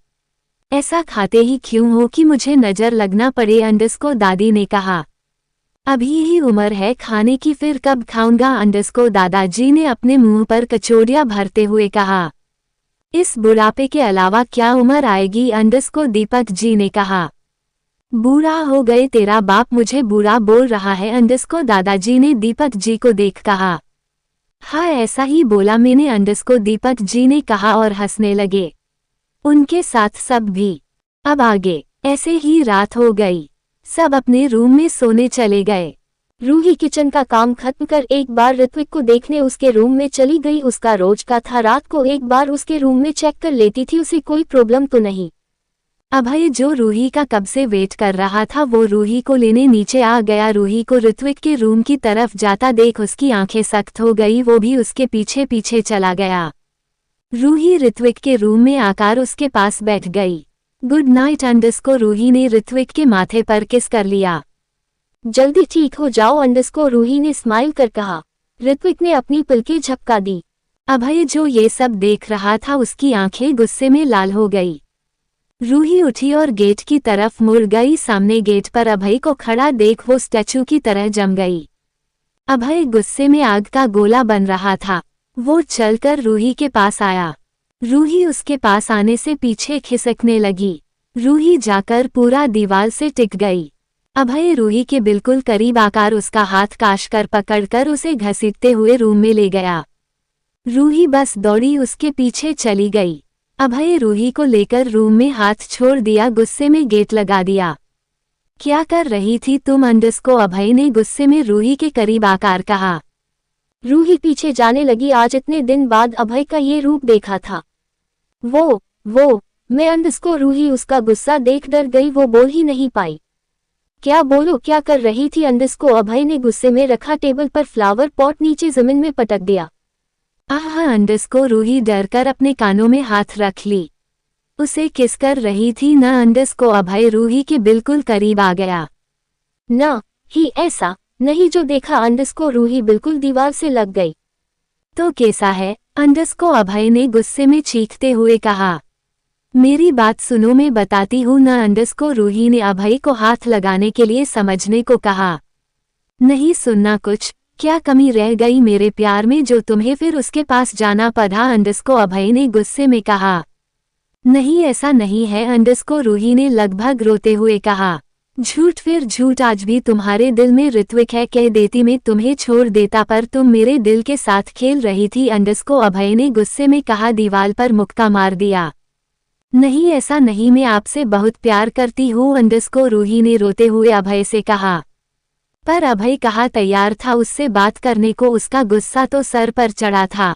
ऐसा खाते ही क्यों हो कि मुझे नजर लगना पड़े, अंडरस्कोर दादी ने कहा। अभी ही उम्र है खाने की, फिर कब खाऊंगा, अंडरस्कोर दादाजी ने अपने मुंह पर कचौड़ियां भरते हुए कहा। इस बुढ़ापे के अलावा क्या उम्र आएगी, अंडरस्कोर दीपक जी ने कहा। बूढ़ा हो गए, तेरा बाप मुझे बूढ़ा बोल रहा है, अंडरस्कोर दादाजी ने दीपक जी को देख कहा। हाँ ऐसा ही बोला मैंने, अंडरस्कोर दीपक जी ने कहा और हंसने लगे। उनके साथ सब भी। अब आगे ऐसे ही रात हो गई, सब अपने रूम में सोने चले गए। रूही किचन का काम खत्म कर एक बार ऋत्विक को देखने उसके रूम में चली गई। उसका रोज का था, रात को एक बार उसके रूम में चेक कर लेती थी, उसे कोई प्रॉब्लम तो नहीं। अभय जो रूही का कब से वेट कर रहा था वो रूही को लेने नीचे आ गया। रूही को ऋत्विक के रूम की तरफ जाता देख उसकी आंखें सख्त हो गई, वो भी उसके पीछे पीछे चला गया। रूही ऋत्विक के रूम में आकर उसके पास बैठ गई। गुड नाइट, अंडरस्कोर रूही ने ऋत्विक के माथे पर किस कर लिया। जल्दी ठीक हो जाओ, अंडरस्कोर रूही ने स्माइल कर कहा। ऋत्विक ने अपनी पलकें झपका दी। अभय जो ये सब देख रहा था उसकी आंखें गुस्से में लाल हो गई। रूही उठी और गेट की तरफ मुड़ गई। सामने गेट पर अभय को खड़ा देख वो स्टैचू की तरह जम गई। अभय गुस्से में आग का गोला बन रहा था। वो चलकर रूही के पास आया। रूही उसके पास आने से पीछे खिसकने लगी। रूही जाकर पूरा दीवार से टिक गई। अभय रूही के बिल्कुल करीब आकर उसका हाथ काश कर पकड़कर उसे घसीटते हुए रूम में ले गया। रूही बस दौड़ी उसके पीछे चली गई। अभय रूही को लेकर रूम में हाथ छोड़ दिया, गुस्से में गेट लगा दिया। क्या कर रही थी तुम, अंडरस्कोर अभय ने गुस्से में रूही के करीब आकर कहा। रूही पीछे जाने लगी। आज इतने दिन बाद अभय का ये रूप देखा था। वो मैं, अंडरस्कोर रूही उसका गुस्सा देख डर गई, वो बोल ही नहीं पाई। क्या बोलो, क्या कर रही थी, अंडरस्कोर अभय ने गुस्से में रखा टेबल पर फ्लावर पॉट नीचे जमीन में पटक दिया। आहा, अंडरस्कोर रूही डरकर अपने कानों में हाथ रख ली। उसे किस कर रही थी न, अंडरस्कोर अभय रूही के बिल्कुल करीब आ गया। ना ही ऐसा नहीं जो देखा, अंडरस्कोर रूही बिल्कुल दीवार से लग गई। तो कैसा है, अंडरस्कोर अभय ने गुस्से में चीखते हुए कहा। मेरी बात सुनो, मैं बताती हूँ न, अंडरस्कोर रूही ने अभय को हाथ लगाने के लिए समझने को कहा। नहीं सुनना कुछ, क्या कमी रह गई मेरे प्यार में जो तुम्हें फिर उसके पास जाना पड़ा, अंडरस्कोर अभय ने गुस्से में कहा। नहीं ऐसा नहीं है, अंडरस्कोर रूही ने लगभग रोते हुए कहा। झूठ फिर झूठ, आज भी तुम्हारे दिल में ऋत्विक है, कह देती मैं तुम्हें छोड़ देता पर तुम मेरे दिल के साथ खेल रही थी, अंडरस्कोर अभय ने गुस्से में कहा। दीवार पर मुक्का मार दिया। नहीं ऐसा नहीं, मैं आपसे बहुत प्यार करती हूँ, अंडरस्कोर रूही ने रोते हुए अभय से कहा। पर अभय कहा तैयार था उससे बात करने को, उसका गुस्सा तो सर पर चढ़ा था।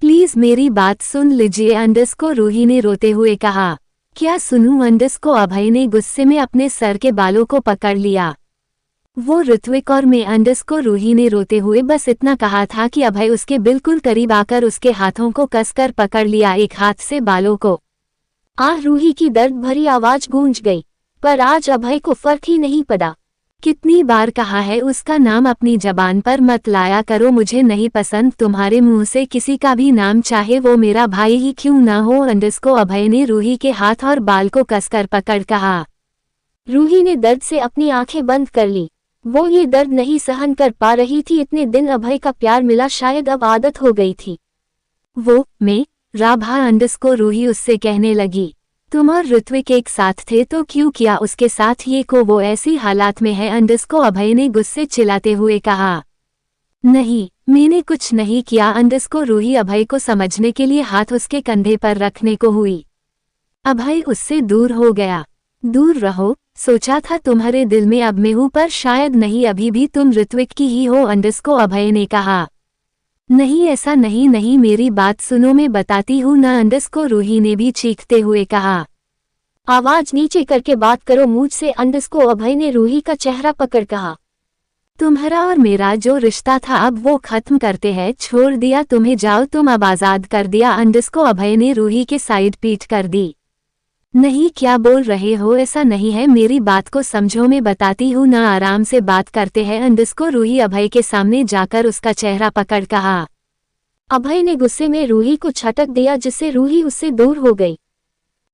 प्लीज मेरी बात सुन लीजिए, अंडरस्कोर रूही ने रोते हुए कहा। क्या सुनूं, अंडरस्कोर अभय ने गुस्से में अपने सर के बालों को पकड़ लिया। वो ऋत्विक और मैं, अंडरस्कोर रूही ने रोते हुए बस इतना कहा था कि अभय उसके बिल्कुल करीब आकर उसके हाथों को कसकर पकड़ लिया, एक हाथ से बालों को। रूही की दर्द भरी आवाज गूंज गई, पर आज अभय को फर्क ही नहीं पड़ा। कितनी बार कहा है उसका नाम अपनी जबान पर मत लाया करो, मुझे नहीं पसंद तुम्हारे मुंह से किसी का भी नाम, चाहे वो मेरा भाई ही क्यों ना हो, अंडरस्कोर अभय ने रूही के हाथ और बाल को कसकर पकड़ कहा। रूही ने दर्द से अपनी आंखें बंद कर ली। वो ये दर्द नहीं सहन कर पा रही थी। इतने दिन अभय का प्यार मिला, शायद अब आदत हो गई थी। वो मैं राभा, अंडरस्कोर रूही उससे कहने लगी। तुम और ऋत्विक एक साथ थे तो क्यों किया उसके साथ ये को, वो ऐसी हालात में है, अंडरस्कोर अभय ने गुस्से चिल्लाते हुए कहा। नहीं मैंने कुछ नहीं किया, अंडरस्कोर रूही अभय को समझने के लिए हाथ उसके कंधे पर रखने को हुई। अभय उससे दूर हो गया। दूर रहो, सोचा था तुम्हारे दिल में अब मैं हूं, पर शायद नहीं, अभी भी तुम ऋत्विक की ही हो, अंडरस्कोर अभय ने कहा। नहीं ऐसा नहीं, नहीं मेरी बात सुनो, मैं बताती हूँ ना, अंडरस्कोर रूही ने भी चीखते हुए कहा। आवाज नीचे करके बात करो मुझसे, अंडरस्कोर अभय ने रूही का चेहरा पकड़ कहा। तुम्हारा और मेरा जो रिश्ता था अब वो खत्म करते हैं, छोड़ दिया तुम्हें, जाओ तुम अब आजाद कर दिया, अंडरस्कोर अभय ने रूही के साइड पीट कर दी। नहीं, क्या बोल रहे हो, ऐसा नहीं है, मेरी बात को समझो, मैं बताती हूँ ना, आराम से बात करते हैं। अंडस्को रूही अभय के सामने जाकर उसका चेहरा पकड़ कहा। अभय ने गुस्से में रूही को झटक दिया जिससे रूही उससे दूर हो गई।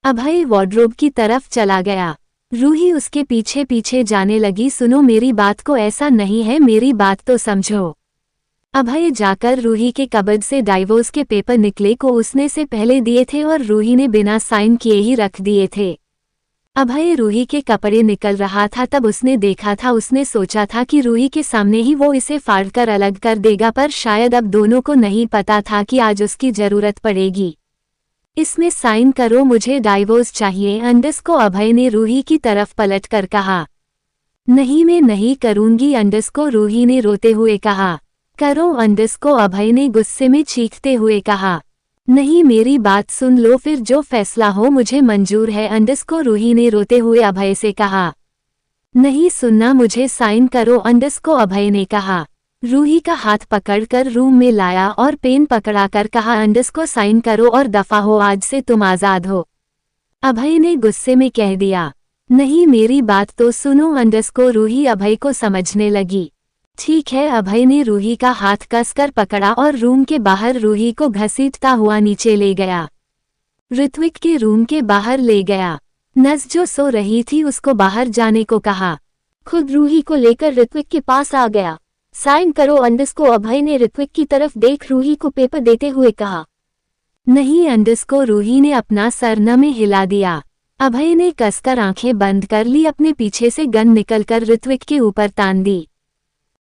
अभय वार्डरोब की तरफ चला गया। रूही उसके पीछे पीछे जाने लगी। सुनो मेरी बात को, ऐसा नहीं है, मेरी बात तो समझो। अभय जाकर रूही के कबर्ड से डाइवोर्स के पेपर निकले को उसने से पहले दिए थे और रूही ने बिना साइन किए ही रख दिए थे। अभय रूही के कपड़े निकल रहा था तब उसने देखा था। उसने सोचा था कि रूही के सामने ही वो इसे फाड़कर अलग कर देगा, पर शायद अब दोनों को नहीं पता था कि आज उसकी जरूरत पड़ेगी। इसमें साइन करो, मुझे डाइवोर्स चाहिए, अंडस्को अभय ने रूही की तरफ पलट कर कहा। नहीं, मैं नहीं करूंगी, अंडस्को रूही ने रोते हुए कहा। करो, अंडस्को अभय ने गुस्से में चीखते हुए कहा। नहीं, मेरी बात सुन लो, फिर जो फैसला हो मुझे मंजूर है, अंडस्को रूही ने रोते हुए अभय से कहा। नहीं सुनना, मुझे साइन करो, अंडस्को अभय ने कहा। रूही का हाथ पकड़कर रूम में लाया और पेन पकड़ाकर कहा, अंडस्को साइन करो और दफा हो, आज से तुम आजाद हो। अभय ने गुस्से में कह दिया। नहीं, मेरी बात तो सुनो, अंडस्को रूही अभय को समझने लगी। ठीक है, अभय ने रूही का हाथ कसकर पकड़ा और रूम के बाहर रूही को घसीटता हुआ नीचे ले गया। ऋत्विक के रूम के बाहर ले गया। नज जो सो रही थी उसको बाहर जाने को कहा। खुद रूही को लेकर ऋत्विक के पास आ गया। साइन करो, अंडस्को अभय ने ऋत्विक की तरफ देख रूही को पेपर देते हुए कहा। नहीं, अंडस्को रूही ने अपना सर न में हिला दिया। अभय ने कसकर आंखें बंद कर ली। अपने पीछे से गन निकलकर ऋत्विक के ऊपर तान दी।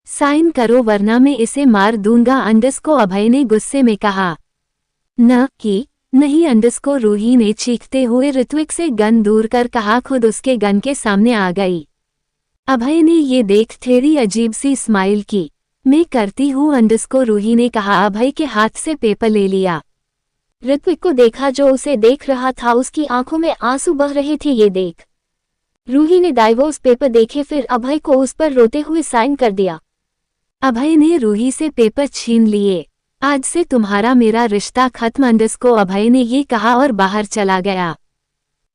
साइन करो वरना मैं इसे मार दूंगा, अंडस्को अभय ने गुस्से में कहा। न कि नहीं, अंडस्को रूही ने चीखते हुए ऋत्विक से गन दूर कर कहा। खुद उसके गन के सामने आ गई। अभय ने ये देख थोड़ी अजीब सी स्माइल की। मैं करती हूँ, अंडस्को रूही ने कहा। अभय के हाथ से पेपर ले लिया। ऋत्विक को देखा जो उसे देख रहा था, उसकी आंखों में आंसू बह रहे थे। ये देख रूही ने डाइवोर्स पेपर देखे, फिर अभय को उस पर रोते हुए साइन कर दिया। अभय ने रूही से पेपर छीन लिए। आज से तुम्हारा मेरा रिश्ता खत्म, अंडस्को अभय ने ये कहा और बाहर चला गया।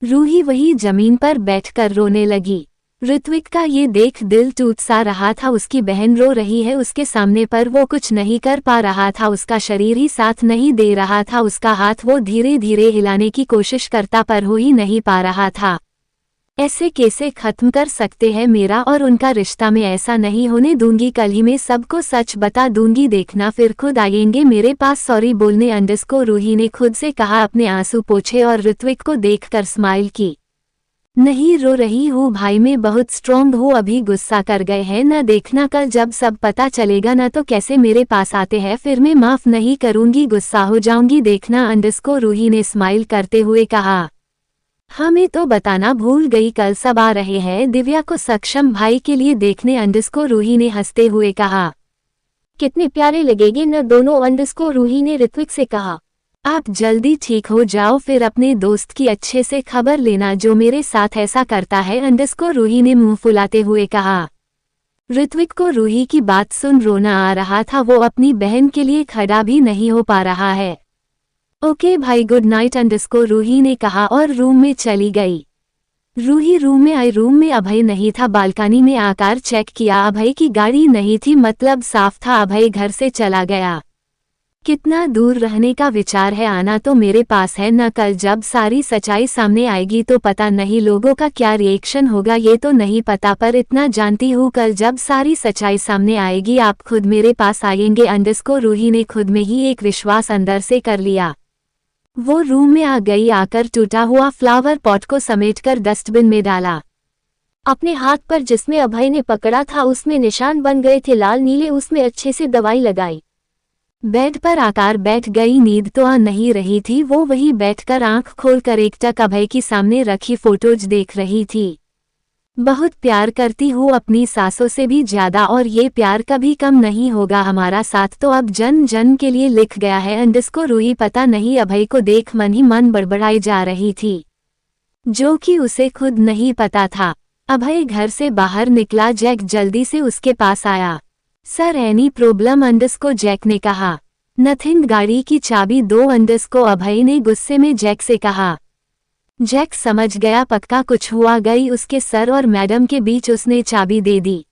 रूही वही जमीन पर बैठकर रोने लगी। ऋत्विक का ये देख दिल टूट सा रहा था। उसकी बहन रो रही है उसके सामने, पर वो कुछ नहीं कर पा रहा था। उसका शरीर ही साथ नहीं दे रहा था। उसका हाथ वो धीरे धीरे हिलाने की कोशिश करता पर हो ही नहीं पा रहा था। ऐसे कैसे खत्म कर सकते हैं मेरा और उनका रिश्ता, में ऐसा नहीं होने दूंगी। कल ही मैं सबको सच बता दूंगी, देखना फिर खुद आएंगे मेरे पास सॉरी बोलने, अंडस्को रूही ने खुद से कहा। अपने आंसू पोंछे और ऋत्विक को देखकर स्माइल की। नहीं रो रही हूँ भाई, मैं बहुत स्ट्रॉन्ग हूँ, अभी गुस्सा कर गए हैं न, देखना कल जब सब पता चलेगा न तो कैसे मेरे पास आते हैं, फिर मैं माफ नहीं करूंगी, गुस्सा हो जाऊंगी, देखना, अंडस्को रूही ने स्माइल करते हुए कहा। हमें तो बताना भूल गई, कल सब आ रहे हैं दिव्या को सक्षम भाई के लिए देखने, अंडस्को रूही ने हंसते हुए कहा। कितने प्यारे लगेंगे न दोनों, अंडस्को रूही ने ऋत्विक से कहा। आप जल्दी ठीक हो जाओ, फिर अपने दोस्त की अच्छे से खबर लेना जो मेरे साथ ऐसा करता है, अंडस्को रूही ने मुंह फुलाते हुए कहा। ऋत्विक को रूही की बात सुन रोना आ रहा था। वो अपनी बहन के लिए खड़ा भी नहीं हो पा रहा है। ओके भाई, गुड नाइट, अंडस्को रूही ने कहा और रूम में चली गई। रूही रूम में आई। रूम में अभय नहीं था। बालकनी में आकर चेक किया, अभय की गाड़ी नहीं थी, मतलब साफ था। अभय घर से चला गया। कितना दूर रहने का विचार है, आना तो मेरे पास है न, कल जब सारी सच्चाई सामने आएगी तो पता नहीं लोगों का क्या रिएक्शन होगा, ये तो नहीं पता, पर इतना जानती हूँ कल जब सारी सच्चाई सामने आएगी आप खुद मेरे पास आएंगे, अंडस्को रूही ने खुद में ही एक विश्वास अंदर से कर लिया। वो रूम में आ गई। आकर टूटा हुआ फ्लावर पॉट को समेटकर डस्टबिन में डाला। अपने हाथ पर जिसमें अभय ने पकड़ा था उसमें निशान बन गए थे लाल नीले, उसमें अच्छे से दवाई लगाई। बेड पर आकर बैठ गई। नींद तो आ नहीं रही थी। वो वही बैठकर आंख खोलकर एकटक अभय की सामने रखी फोटोज देख रही थी। बहुत प्यार करती हूँ अपनी सासों से भी ज्यादा, और ये प्यार कभी कम नहीं होगा, हमारा साथ तो अब जन जन के लिए लिख गया है, अंडस्को रूही पता नहीं अभय को देख मन ही मन बड़बड़ाई जा रही थी, जो कि उसे खुद नहीं पता था। अभय घर से बाहर निकला। जैक जल्दी से उसके पास आया। Sir any problem, underscore Jack ने कहा। नथिंग, गाड़ी की चाबी दो, अंडस्को अभय ने गुस्से में जैक से कहा। जैक समझ गया पक्का कुछ हुआ। गई उसके सर और मैडम के बीच उसने चाबी दे दी।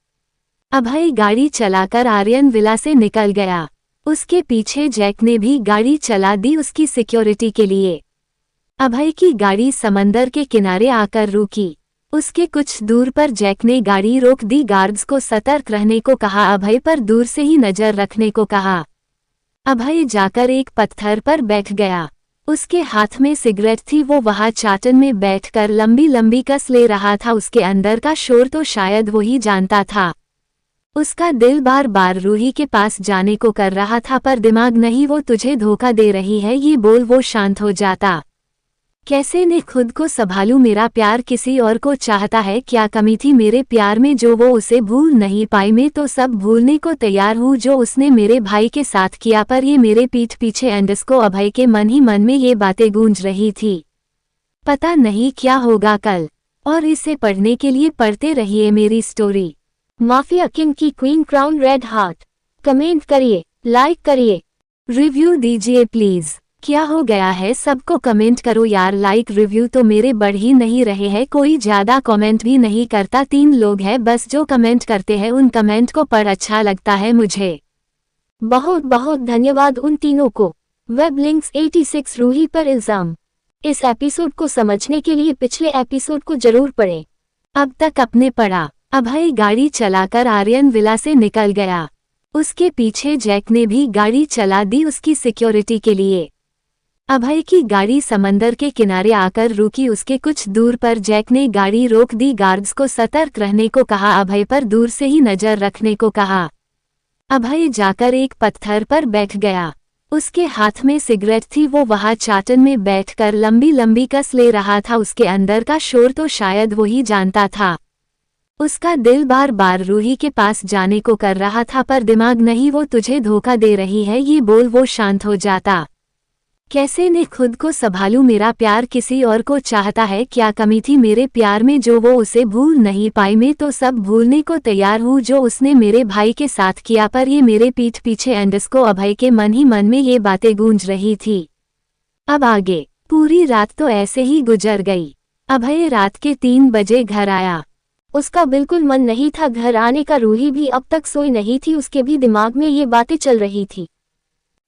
अभय गाड़ी चलाकर आर्यन विला से निकल गया। उसके पीछे जैक ने भी गाड़ी चला दी उसकी सिक्योरिटी के लिए। अभय की गाड़ी समंदर के किनारे आकर रुकी। उसके कुछ दूर पर जैक ने गाड़ी रोक दी। गार्ड्स को सतर्क रहने को कहा। अभय पर दूर से ही नजर रखने को कहा। अभय जाकर एक पत्थर पर बैठ गया। उसके हाथ में सिगरेट थी। वो वहां चाटन में बैठकर लंबी लंबी कस ले रहा था। उसके अंदर का शोर तो शायद वो ही जानता था। उसका दिल बार बार रूही के पास जाने को कर रहा था, पर दिमाग नहीं। वो तुझे धोखा दे रही है ये बोल वो शांत हो जाता। कैसे ने खुद को संभालूं, मेरा प्यार किसी और को चाहता है। क्या कमी थी मेरे प्यार में जो वो उसे भूल नहीं पाई। मैं तो सब भूलने को तैयार हूँ जो उसने मेरे भाई के साथ किया, पर ये मेरे पीठ पीछे अंडस्को। अभय के मन ही मन में ये बातें गूंज रही थी। पता नहीं क्या होगा कल। और इसे पढ़ने के लिए पढ़ते रहिए मेरी स्टोरी। माफिया किंग की queen crown red heart. Comment करिए, लाइक करिए, रिव्यू दीजिए प्लीज। क्या हो गया है सबको कमेंट करो यार। लाइक रिव्यू तो मेरे बढ़ ही नहीं रहे हैं। कोई ज्यादा कमेंट भी नहीं करता। 3 लोग हैं बस जो कमेंट करते हैं। उन कमेंट को पढ़ अच्छा लगता है मुझे। बहुत बहुत धन्यवाद उन तीनों को। वेब लिंक्स 86 रूही पर इल्जाम। इस एपिसोड को समझने के लिए पिछले एपिसोड को जरूर पढ़ें। अब तक अपने पढ़ा। अभय गाड़ी चलाकर आर्यन विला से निकल गया। उसके पीछे जैक ने भी गाड़ी चला दी उसकी सिक्योरिटी के लिए। अभय की गाड़ी समंदर के किनारे आकर रुकी। उसके कुछ दूर पर जैक ने गाड़ी रोक दी। गार्ड्स को सतर्क रहने को कहा। अभय पर दूर से ही नजर रखने को कहा। अभय जाकर एक पत्थर पर बैठ गया। उसके हाथ में सिगरेट थी। वो वहां चाटन में बैठकर लंबी लंबी कस ले रहा था। उसके अंदर का शोर तो शायद वो ही जानता था। उसका दिल बार बार रूही के पास जाने को कर रहा था, पर दिमाग नहीं। वो तुझे धोखा दे रही है ये बोल वो शांत हो जाता। कैसे ने खुद को संभालूं, मेरा प्यार किसी और को चाहता है। क्या कमी थी मेरे प्यार में जो वो उसे भूल नहीं पाई। मैं तो सब भूलने को तैयार हूँ जो उसने मेरे भाई के साथ किया, पर ये मेरे पीठ पीछे अंडस्को। अभय के मन ही मन में ये बातें गूंज रही थी। अब आगे पूरी रात तो ऐसे ही गुजर गई। अभय रात के 3 बजे घर आया। उसका बिल्कुल मन नहीं था घर आने का। रूही भी अब तक सोई नहीं थी। उसके भी दिमाग में ये बातें चल रही थी।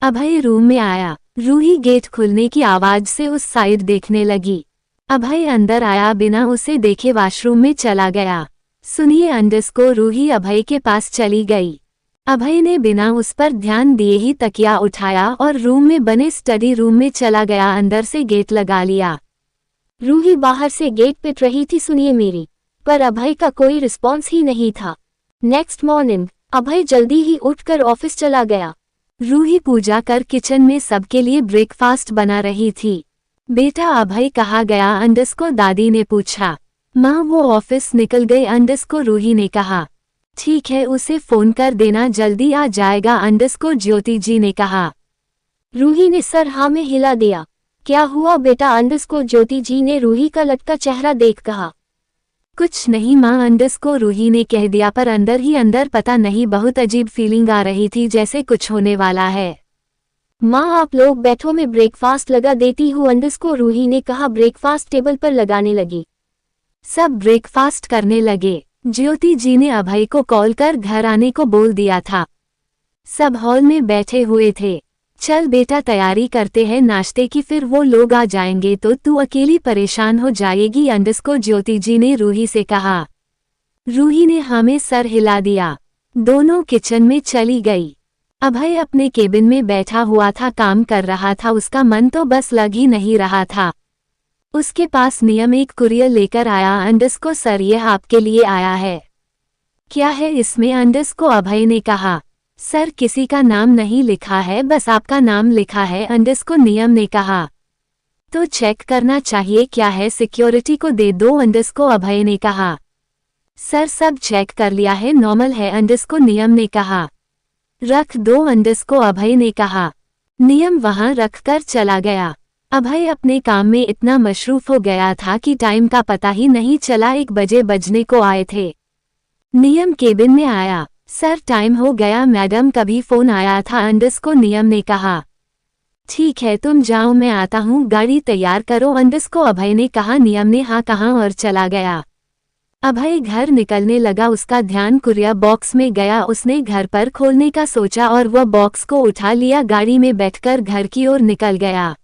अभय रूम में आया। रूही गेट खुलने की आवाज से उस साइड देखने लगी। अभय अंदर आया बिना उसे देखे वॉशरूम में चला गया। सुनिए अंडस्को। रूही अभय के पास चली गई। अभय ने बिना उस पर ध्यान दिए ही तकिया उठाया और रूम में बने स्टडी रूम में चला गया। अंदर से गेट लगा लिया। रूही बाहर से गेट पिट रही थी, सुनिए मेरी, पर अभय का कोई रिस्पॉन्स ही नहीं था। नेक्स्ट मॉर्निंग अभय जल्दी ही उठकर ऑफिस चला गया। रूही पूजा कर किचन में सबके लिए ब्रेकफास्ट बना रही थी। बेटा अभय कहाँ गया अंडस्को, दादी ने पूछा। माँ वो ऑफिस निकल गए अंडस्को, रूही ने कहा। ठीक है उसे फोन कर देना जल्दी आ जाएगा अंडस्को, ज्योति जी ने कहा। रूही ने सर हाँ में हिला दिया। क्या हुआ बेटा अंडस्को, ज्योति जी ने रूही का लटका चेहरा देख कहा। कुछ नहीं माँ अंडस्को, रूही ने कह दिया, पर अंदर ही अंदर पता नहीं बहुत अजीब फीलिंग आ रही थी जैसे कुछ होने वाला है। माँ आप लोग बैठो मैं ब्रेकफास्ट लगा देती हूँ अंडस्को, रूही ने कहा। ब्रेकफास्ट टेबल पर लगाने लगी। सब ब्रेकफास्ट करने लगे। ज्योति जी ने अभय को कॉल कर घर आने को बोल दिया था। सब हॉल में बैठे हुए थे। चल बेटा तैयारी करते हैं नाश्ते की, फिर वो लोग आ जाएंगे तो तू अकेली परेशान हो जाएगी अंडस्को, ज्योति जी ने रूही से कहा। रूही ने हाँ में सर हिला दिया। दोनों किचन में चली गई। अभय अपने केबिन में बैठा हुआ था, काम कर रहा था। उसका मन तो बस लग ही नहीं रहा था। उसके पास नियम एक कुरियर लेकर आया। अंडस्को सर ये आपके लिए आया है। क्या है इसमें अंडस्को, अभय ने कहा। सर किसी का नाम नहीं लिखा है, बस आपका नाम लिखा है अंडस्को, नियम ने कहा। तो चेक करना चाहिए क्या है, सिक्योरिटी को दे दो अंडस्को, अभय ने कहा। सर सब चेक कर लिया है, नॉर्मल है अंडस्को, नियम ने कहा। रख दो अंडस्को, अभय ने कहा। नियम वहां रखकर चला गया। अभय अपने काम में इतना मशरूफ हो गया था कि टाइम का पता ही नहीं चला। 1 बजे बजने को आए थे। नियम केबिन में आया। सर टाइम हो गया मैडम, कभी फोन आया था अंडस्को, नियम ने कहा। ठीक है तुम जाओ मैं आता हूँ गाड़ी तैयार करो अंडस को अभय ने कहा। नियम ने हाँ कहा और चला गया। अभय घर निकलने लगा। उसका ध्यान कुरियर बॉक्स में गया। उसने घर पर खोलने का सोचा और वह बॉक्स को उठा लिया। गाड़ी में बैठकर घर की ओर निकल गया।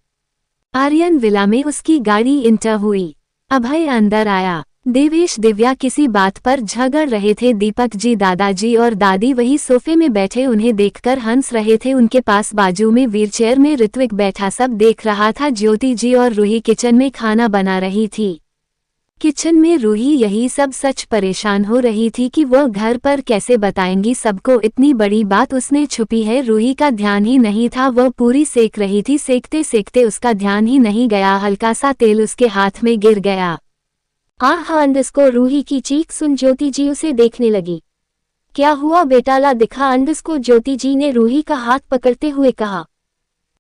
आर्यन विला में उसकी गाड़ी इंटर हुई। अभय अंदर आया। देवेश दिव्या किसी बात पर झगड़ रहे थे। दीपक जी दादाजी और दादी वही सोफे में बैठे उन्हें देखकर हंस रहे थे। उनके पास बाजू में व्हीलचेयर में ऋत्विक बैठा सब देख रहा था। ज्योति जी और रूही किचन में खाना बना रही थी। किचन में रूही यही सब सच परेशान हो रही थी कि वह घर पर कैसे बताएंगी सबको इतनी बड़ी बात उसने छुपी है। रूही का ध्यान ही नहीं था। वह पूरी सेक रही थी। सेकते सेकते उसका ध्यान ही नहीं गया। हल्का सा तेल उसके हाथ में गिर गया। आहा अंडस्को रूही की चीख सुन ज्योति जी उसे देखने लगी। क्या हुआ बेटा ला दिखा अंडस्को ज्योति जी ने रूही का हाथ पकड़ते हुए कहा।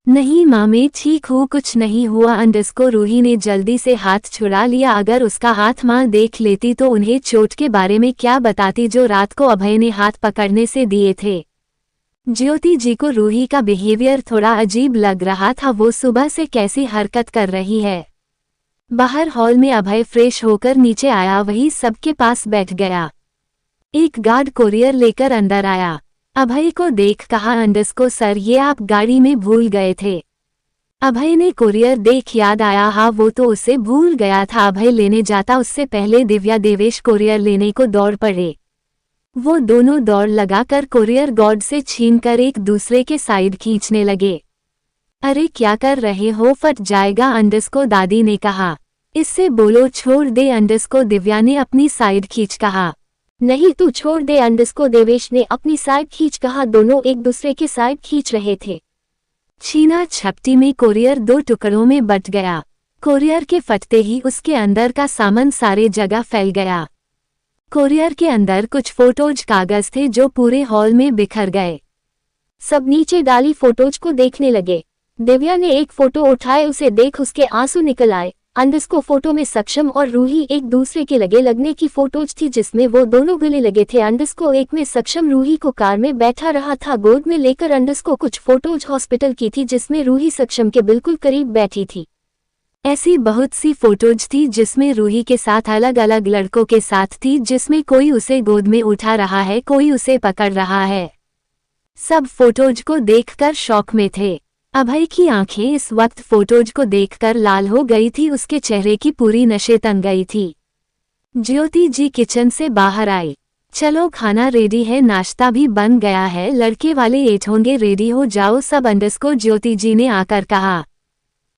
नहीं माँ मैं ठीक हूँ कुछ नहीं हुआ अंडस्को रूही ने जल्दी से हाथ छुड़ा लिया। अगर उसका हाथ माँ देख लेती तो उन्हें चोट के बारे में क्या बताती जो रात को अभय ने हाथ पकड़ने से दिए थे। ज्योति जी को रूही का बिहेवियर थोड़ा अजीब लग रहा था। वो सुबह से कैसी हरकत कर रही है। बाहर हॉल में अभय फ्रेश होकर नीचे आया। वही सबके पास बैठ गया। एक गार्ड कोरियर लेकर अंदर आया। अभय को देख कहा अंडस्को सर ये आप गाड़ी में भूल गए थे। अभय ने कोरियर देख याद आया हाँ वो तो उसे भूल गया था। अभय लेने जाता उससे पहले दिव्या देवेश कोरियर लेने को दौड़ पड़े। वो दोनों दौड़ लगाकर कोरियर गार्ड से छीनकर एक दूसरे के साइड खींचने लगे। अरे क्या कर रहे हो फट जाएगा अंडस्को दादी ने कहा। इससे बोलो छोड़ दे अंडस्को दिव्या ने अपनी साइड खींच कहा। नहीं तू छोड़ दे अंडस्को देवेश ने अपनी साइड खींच कहा। दोनों एक दूसरे के साइड खींच रहे थे। छीना झपटी में कोरियर दो टुकड़ों में बट गया। कोरियर के फटते ही उसके अंदर का सामान सारे जगह फैल गया। कोरियर के अंदर कुछ फोटोज कागज थे जो पूरे हॉल में बिखर गए। सब नीचे डाली फोटोज को देखने लगे। दिव्या ने एक फोटो उठाए उसे देख उसके आंसू निकल आए। अंडस्को फोटो में सक्षम और रूही एक दूसरे के लगे लगने की फोटोज थी जिसमें वो दोनों गले लगे थे। अंडस्को एक में सक्षम रूही को कार में बैठा रहा था गोद में लेकर। अंडस्को कुछ फोटोज हॉस्पिटल की थी जिसमें रूही सक्षम के बिल्कुल करीब बैठी थी। ऐसी बहुत सी फोटोज थी जिसमें रूही के साथ अलग अलग लड़कों के साथ थी जिसमें कोई उसे गोद में उठा रहा है कोई उसे पकड़ रहा है। सब फोटोज को देखकर शॉक में थे। अभय की आंखें इस वक्त फोटोज को देखकर लाल हो गई थी। उसके चेहरे की पूरी नशे तन गई थी। ज्योति जी किचन से बाहर आई। चलो खाना रेडी है नाश्ता भी बन गया है लड़के वाले एट होंगे रेडी हो जाओ सब अंडस्को ज्योति जी ने आकर कहा।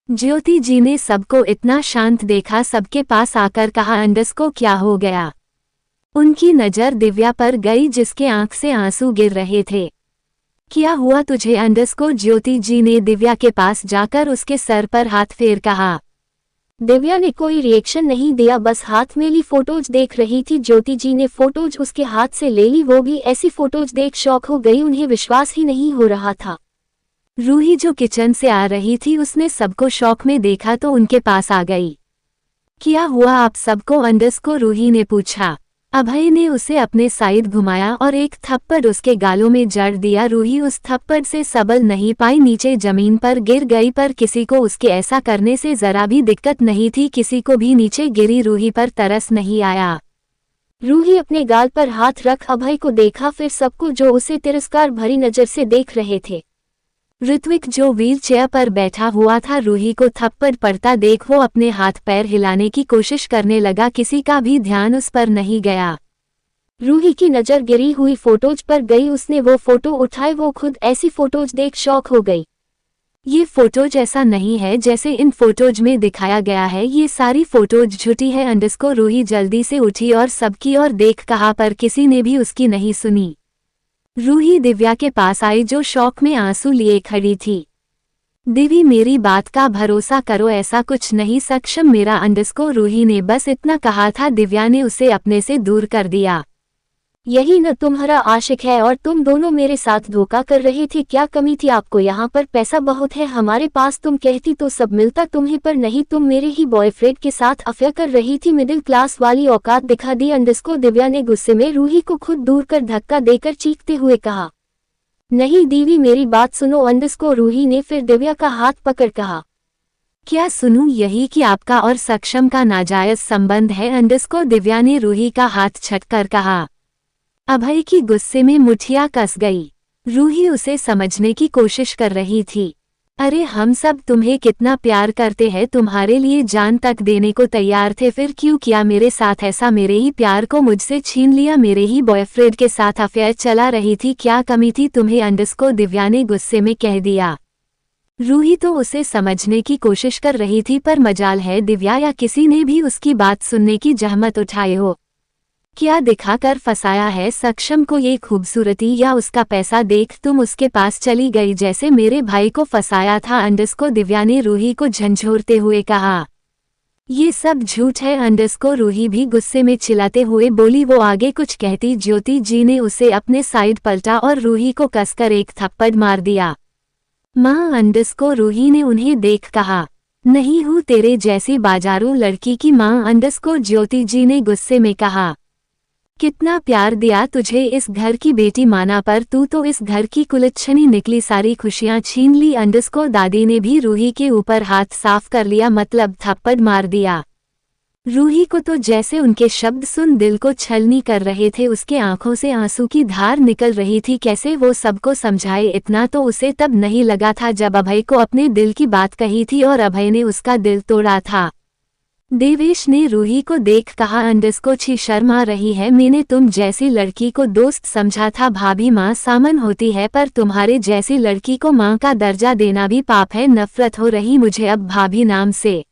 ज्योति जी ने सबको इतना शांत देखा। सबके पास आकर कहा अंडस्को क्या हो गया। उनकी नज़र दिव्या पर गई जिसके आंख से आंसू गिर रहे थे। क्या हुआ तुझे अंडस्को ज्योति जी ने दिव्या के पास जाकर उसके सर पर हाथ फेर कहा। दिव्या ने कोई रिएक्शन नहीं दिया बस हाथ में ली फोटोज देख रही थी। ज्योति जी ने फोटोज उसके हाथ से ले ली। वो भी ऐसी फोटोज देख शॉक हो गई। उन्हें विश्वास ही नहीं हो रहा था। रूही जो किचन से आ रही थी उसने सबको शॉक में देखा तो उनके पास आ गई। क्या हुआ आप सबको अंडस्को रूही ने पूछा। अभय ने उसे अपने साइड घुमाया और एक थप्पड़ उसके गालों में जड़ दिया। रूही उस थप्पड़ से संभल नहीं पाई नीचे जमीन पर गिर गई। पर किसी को उसके ऐसा करने से जरा भी दिक्कत नहीं थी। किसी को भी नीचे गिरी रूही पर तरस नहीं आया। रूही अपने गाल पर हाथ रख अभय को देखा फिर सबको जो उसे तिरस्कार भरी नजर से देख रहे थे। ऋत्विक जो व्हील चेयर पर बैठा हुआ था रूही को थप्पड़ पड़ता देख वो अपने हाथ पैर हिलाने की कोशिश करने लगा। किसी का भी ध्यान उस पर नहीं गया। रूही की नज़र गिरी हुई फोटोज पर गई। उसने वो फोटो उठाए। वो खुद ऐसी फोटोज देख शॉक हो गई। ये फोटोज ऐसा नहीं है जैसे इन फोटोज में दिखाया गया है। ये सारी फोटोज झूठी है अंडस्को रूही जल्दी से उठी और सबकी ओर देख कहा पर किसी ने भी उसकी नहीं सुनी। रूही दिव्या के पास आई जो शौक में आंसू लिए खड़ी थी। दिवी मेरी बात का भरोसा करो ऐसा कुछ नहीं सक्षम मेरा अंडस्को रूही ने बस इतना कहा था। दिव्या ने उसे अपने से दूर कर दिया। यही न तुम्हारा आशिक है और तुम दोनों मेरे साथ धोखा कर रहे थे। क्या कमी थी आपको। यहाँ पर पैसा बहुत है हमारे पास। तुम कहती तो सब मिलता तुम्हें पर नहीं। तुम मेरे ही बॉयफ्रेंड के साथ अफेयर कर रही थी। मिडिल क्लास वाली औकात दिखा दी अंडस्को दिव्या ने गुस्से में रूही को खुद दूर कर धक्का देकर चीखते हुए कहा। नहीं दीदी मेरी बात सुनो, अंडरस्कोर रूही ने फिर दिव्या का हाथ पकड़ कहा। क्या सुनूं? यही कि आपका और सक्षम का नाजायज संबंध है, अंडरस्कोर दिव्या ने रूही का हाथ छटकर कहा। अभय की गुस्से में मुठिया कस गई। रूही उसे समझने की कोशिश कर रही थी। अरे हम सब तुम्हें कितना प्यार करते हैं, तुम्हारे लिए जान तक देने को तैयार थे, फिर क्यों किया मेरे साथ ऐसा? मेरे ही प्यार को मुझसे छीन लिया, मेरे ही बॉयफ्रेंड के साथ अफेयर चला रही थी, क्या कमी थी तुम्हें? अंडरस्कोर दिव्या ने गुस्से में कह दिया। रूही तो उसे समझने की कोशिश कर रही थी, पर मजाल है दिव्या या किसी ने भी उसकी बात सुनने की जहमत उठाई हो। क्या दिखाकर फंसाया है सक्षम को? ये खूबसूरती या उसका पैसा देख तुम उसके पास चली गई, जैसे मेरे भाई को फंसाया था। अंडरस्कोर दिव्या ने रूही को झंझोरते हुए कहा। ये सब झूठ है, अंडरस्कोर रूही भी गुस्से में चिल्लाते हुए बोली। वो आगे कुछ कहती ज्योति जी ने उसे अपने साइड पलटा और रूही को कसकर एक थप्पड़ मार दिया। माँ, अंडरस्कोर रूही ने उन्हें देख कहा। नहीं हूँ तेरे जैसी बाजारू लड़की की माँ, अंडरस्कोर ज्योति जी ने गुस्से में कहा। कितना प्यार दिया तुझे इस घर की बेटी माना, पर तू तो इस घर की कुलच्छनी निकली, सारी खुशियां छीन ली। अंडरस्कोर दादी ने भी रूही के ऊपर हाथ साफ कर लिया, मतलब थप्पड़ मार दिया। रूही को तो जैसे उनके शब्द सुन दिल को छलनी कर रहे थे, उसके आंखों से आंसू की धार निकल रही थी। कैसे वो सबको समझाए? इतना तो उसे तब नहीं लगा था जब अभय को अपने दिल की बात कही थी और अभय ने उसका दिल तोड़ा था। देवेश ने रूही को देख कहा। अंडरस्कोर छी शर्म आ रही है, मैंने तुम जैसी लड़की को दोस्त समझा था। भाभी माँ सामन होती है, पर तुम्हारे जैसी लड़की को माँ का दर्जा देना भी पाप है। नफरत हो रही मुझे अब भाभी नाम से।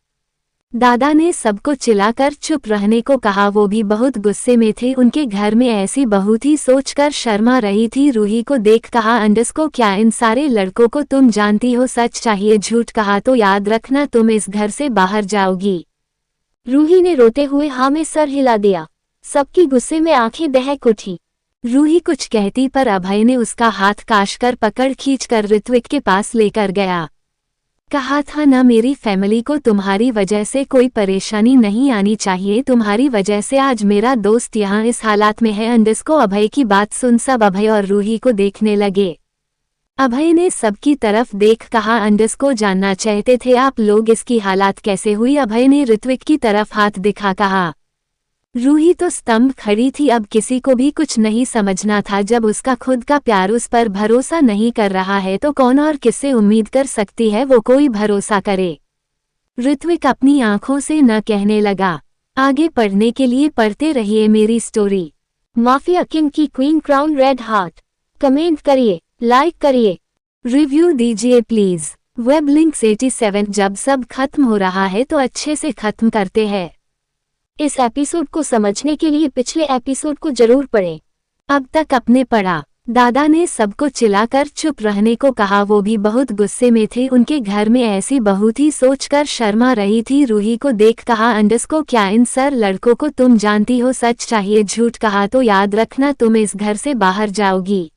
दादा ने सबको चिल्लाकर चुप रहने को कहा, वो भी बहुत गुस्से में थे। उनके घर में ऐसी बहू थी सोचकर शर्मा रही थी। रूही को देख कहा। अंडरस्कोर क्या इन सारे लड़कों को तुम जानती हो? सच चाहिए, झूठ कहा तो याद रखना तुम इस घर से बाहर जाओगी। रूही ने रोते हुए हाँ में सर हिला दिया। सबकी गुस्से में आंखें दहक उठी। रूही कुछ कहती, पर अभय ने उसका हाथ काशकर पकड़ खींचकर ऋत्विक के पास लेकर गया। कहा था ना, मेरी फैमिली को तुम्हारी वजह से कोई परेशानी नहीं आनी चाहिए, तुम्हारी वजह से आज मेरा दोस्त यहाँ इस हालात में है। अंडरस्कोर अभय की बात सुन सब अभय और रूही को देखने लगे। अभय ने सबकी तरफ देख कहा। अंडरस्कोर जानना चाहते थे आप लोग इसकी हालात कैसे हुई? अभय ने ऋत्विक की तरफ हाथ दिखा कहा। रूही तो स्तंभ खड़ी थी, अब किसी को भी कुछ नहीं समझना था। जब उसका खुद का प्यार उस पर भरोसा नहीं कर रहा है तो कौन और किससे उम्मीद कर सकती है वो कोई भरोसा करे? ऋत्विक अपनी आंखों से न कहने लगा। आगे पढ़ने के लिए पढ़ते रहिए मेरी स्टोरी। माफिया किंग की queen crown red heart. Comment करिए, लाइक करिए, रिव्यू दीजिए प्लीज। Web links 87। जब सब खत्म हो रहा है तो अच्छे से खत्म करते हैं। इस एपिसोड को समझने के लिए पिछले एपिसोड को जरूर पढ़ें। अब तक अपने पढ़ा। दादा ने सबको चिल्लाकर चुप रहने को कहा, वो भी बहुत गुस्से में थे। उनके घर में ऐसी बहू थी सोचकर शर्मा रही थी। रूही को देख कहा। अंडरस्कोर क्या इन सर लड़कों को तुम जानती हो? सच चाहिए, झूठ कहा तो याद रखना तुम इस घर से बाहर जाओगी।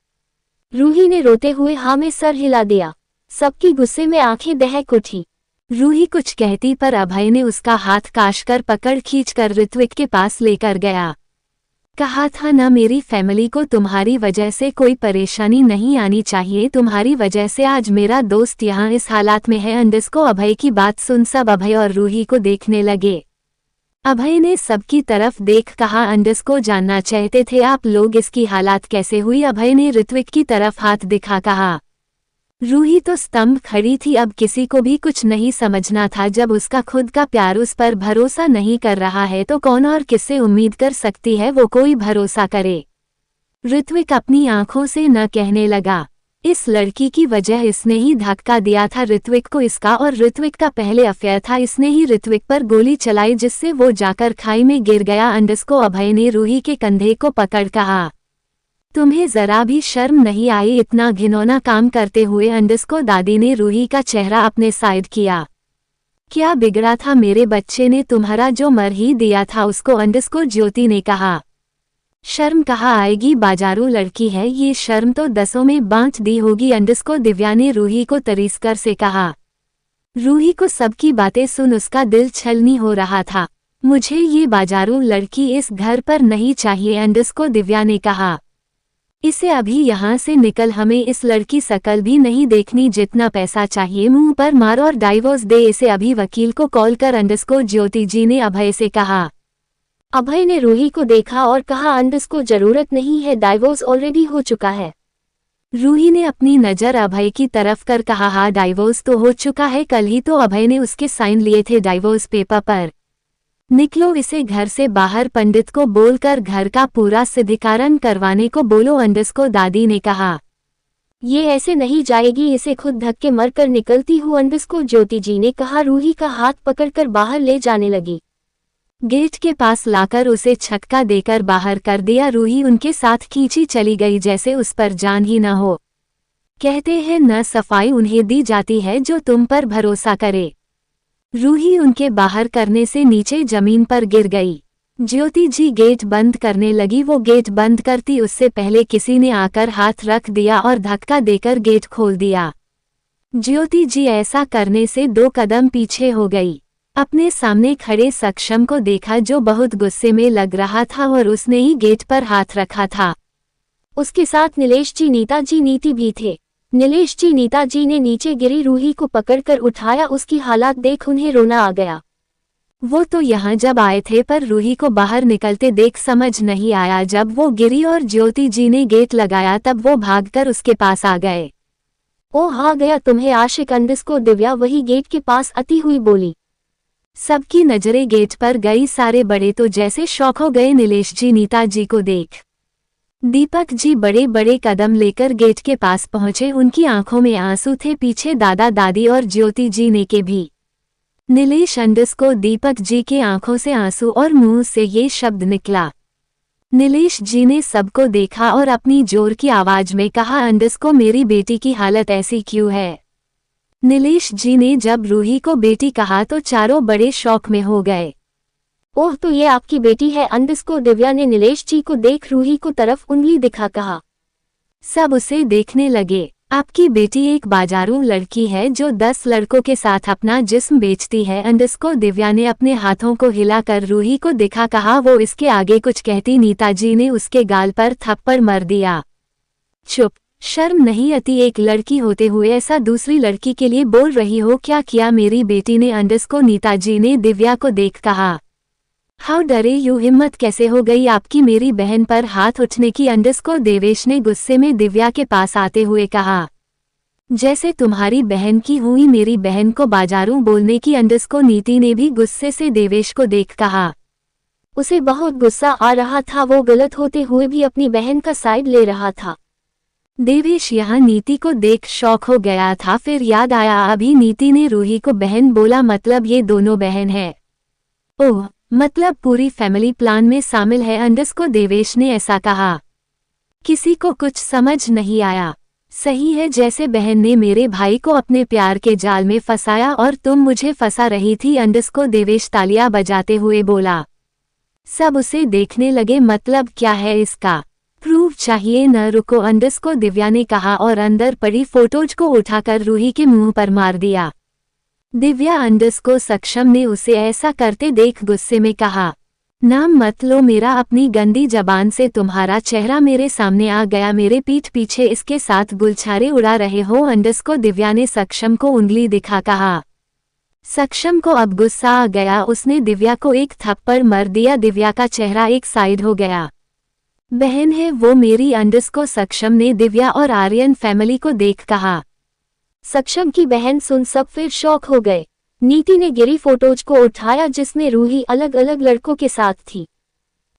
रूही ने रोते हुए हाँ में सर हिला दिया। सबकी गुस्से में आंखें दहक उठी। रूही कुछ कहती, पर अभय ने उसका हाथ काशकर पकड़ खींचकर ऋत्विक के पास लेकर गया। कहा था ना, मेरी फैमिली को तुम्हारी वजह से कोई परेशानी नहीं आनी चाहिए, तुम्हारी वजह से आज मेरा दोस्त यहाँ इस हालात में है। अंडरस्कोर अभय की बात सुन सब अभय और रूही को देखने लगे। अभय ने सबकी तरफ देख कहा। अंडरस्कोर जानना चाहते थे आप लोग इसकी हालात कैसे हुई? अभय ने ऋत्विक की तरफ हाथ दिखा कहा। रूही तो स्तंभ खड़ी थी, अब किसी को भी कुछ नहीं समझना था। जब उसका खुद का प्यार उस पर भरोसा नहीं कर रहा है तो कौन और किससे उम्मीद कर सकती है वो कोई भरोसा करे? ऋत्विक अपनी आंखों से न कहने लगा। इस लड़की की वजह इसने ही धक्का दिया था ऋत्विक को, इसका और ऋत्विक का पहले अफेयर था। इसने ही ऋत्विक पर गोली चलाई जिससे वो जाकर खाई में गिर गया। अंडरस्कोर अभय ने रूही के कंधे को पकड़ कहा। तुम्हें जरा भी शर्म नहीं आई इतना घिनौना काम करते हुए? अंडरस्कोर दादी ने रूही का चेहरा अपने साइड किया। क्या बिगड़ा था मेरे बच्चे ने? तुम्हारा जो मर ही दिया था उसको। अंडरस्कोर ज्योति ने कहा। शर्म कहाँ आएगी, बाजारू लड़की है, ये शर्म तो 10 में बांट दी होगी। अंडरस्कोर दिव्या ने रूही को तरीसकर से कहा। रूही को सबकी बातें सुन उसका दिल छलनी हो रहा था। मुझे ये बाजारू लड़की इस घर पर नहीं चाहिए, अंडरस्कोर दिव्या ने कहा। इसे अभी यहाँ से निकल, हमें इस लड़की शकल भी नहीं देखनी, जितना पैसा चाहिए मुंह पर मार और डाइवोर्स दे इसे अभी। वकील को कॉल कर अंडरस्कोर ज्योति जी ने अभय से कहा। अभय ने रूही को देखा और कहा अंडरस्कोर जरूरत नहीं है, डाइवोर्स ऑलरेडी हो चुका है। रूही ने अपनी नज़र अभय की तरफ कर कहा हाँ डाइवोर्स तो हो चुका है, कल ही तो अभय ने उसके साइन लिए थे डाइवोर्स पेपर पर। निकलो इसे घर से बाहर, पंडित को बोलकर घर का पूरा सिद्धिकरण करवाने को बोलो, अंडरस्कोर दादी ने कहा। ये ऐसे नहीं जाएगी, इसे खुद धक्के मरकर निकलती हूँ, अंडरस्कोर ज्योति जी ने कहा। रूही का हाथ पकड़कर बाहर ले जाने लगी। गेट के पास लाकर उसे छक्का देकर बाहर कर दिया। रूही उनके साथ खींची चली गई जैसे उस पर जान ही न हो। कहते हैं न सफाई उन्हें दी जाती है जो तुम पर भरोसा करे। रूही उनके बाहर करने से नीचे जमीन पर गिर गई। ज्योति जी गेट बंद करने लगी। वो गेट बंद करती उससे पहले किसी ने आकर हाथ रख दिया और धक्का देकर गेट खोल दिया। ज्योति जी ऐसा करने से 2 कदम पीछे हो गई। अपने सामने खड़े सक्षम को देखा जो बहुत गुस्से में लग रहा था और उसने ही गेट पर हाथ रखा था। उसके साथ नीलेश जी, नीता जी, नीति भी थे। नीलेश जी, नीता जी ने नीचे गिरी रूही को पकड़कर उठाया। उसकी हालात देख उन्हें रोना आ गया। वो तो यहाँ जब आए थे पर रूही को बाहर निकलते देख समझ नहीं आया। जब वो गिरी और ज्योति जी ने गेट लगाया तब वो भागकर उसके पास आ गए। ओह आ गया तुम्हें आशिक, अंडरस्कोर दिव्या वही गेट के पास आती हुई बोली। सबकी नजरें गेट पर गई। सारे बड़े तो जैसे शॉक हो गए नीलेश जी, नीता जी को देख। दीपक जी बड़े बड़े कदम लेकर गेट के पास पहुंचे। उनकी आंखों में आंसू थे, पीछे दादा दादी और ज्योति जी ने के भी। नीलेश अंडरस्कोर दीपक जी के आंखों से आंसू और मुंह से ये शब्द निकला। नीलेश जी ने सबको देखा और अपनी जोर की आवाज में कहा अंडरस्कोर मेरी बेटी की हालत ऐसी क्यों है। नीलेश जी ने जब रूही को बेटी कहा तो चारों बड़े शौक में हो गए। ओह तो ये आपकी बेटी है, अंडरस्कोर दिव्या ने नीलेश जी को देख रूही को तरफ उंगली दिखा कहा। सब उसे देखने लगे। आपकी बेटी एक बाजारू लड़की है जो 10 लड़कों के साथ अपना जिस्म बेचती है, अंडरस्कोर दिव्या ने अपने हाथों को हिलाकर रूही को दिखा कहा। वो इसके आगे कुछ कहती नीता जी ने उसके गाल पर थप्पड़ मार दिया। चुप, शर्म नहीं आती, एक लड़की होते हुए ऐसा दूसरी लड़की के लिए बोल रही हो, क्या किया मेरी बेटी ने, अंडरस्कोर नीता जी ने दिव्या को देख कहा। हाउ डरे यू, हिम्मत कैसे हो गई आपकी मेरी बहन पर हाथ उठने की, अंडरस्कोर देवेश ने गुस्से में दिव्या के पास आते हुए कहा। जैसे तुम्हारी बहन की हुई मेरी बहन को बाजारू बोलने की, अंडरस्कोर नीति ने भी गुस्से से देवेश को देख कहा। उसे बहुत गुस्सा आ रहा था, वो गलत होते हुए भी अपनी बहन का साइड ले रहा था। देवेश यहाँ नीति को देख शौक हो गया था, फिर याद आया अभी नीति ने रूही को बहन बोला, मतलब ये दोनों बहन है। ओह, मतलब पूरी फैमिली प्लान में शामिल है, अंडरस्कोर देवेश ने ऐसा कहा। किसी को कुछ समझ नहीं आया। सही है, जैसे बहन ने मेरे भाई को अपने प्यार के जाल में फंसाया और तुम मुझे फंसा रही थी, अंडरस्कोर देवेश तालियां बजाते हुए बोला। सब उसे देखने लगे, मतलब क्या है इसका, प्रूफ चाहिए न, रुको, अंडरस्कोर दिव्या ने कहा और अंदर पड़ी फोटोज को उठाकर रूही के मुंह पर मार दिया। दिव्या अंडरस्कोर सक्षम ने उसे ऐसा करते देख गुस्से में कहा, नाम मत लो मेरा, अपनी गंदी जबान से तुम्हारा चेहरा मेरे सामने आ गया, मेरे पीठ पीछे इसके साथ गुलछारे उड़ा रहे हो, अंडरस्कोर दिव्या ने सक्षम को उंगली दिखा कहा। सक्षम को अब गुस्सा आ गया, उसने दिव्या को एक थप्पड़ मार दिया। दिव्या का चेहरा एक साइड हो गया। बहन है वो मेरी, अंडरस्कोर सक्षम ने दिव्या और आर्यन फैमिली को देख कहा। सक्षम की बहन सुन सब फिर शौक हो गए। नीति ने गिरी फोटोज को उठाया जिसमें रूही अलग अलग लड़कों के साथ थी।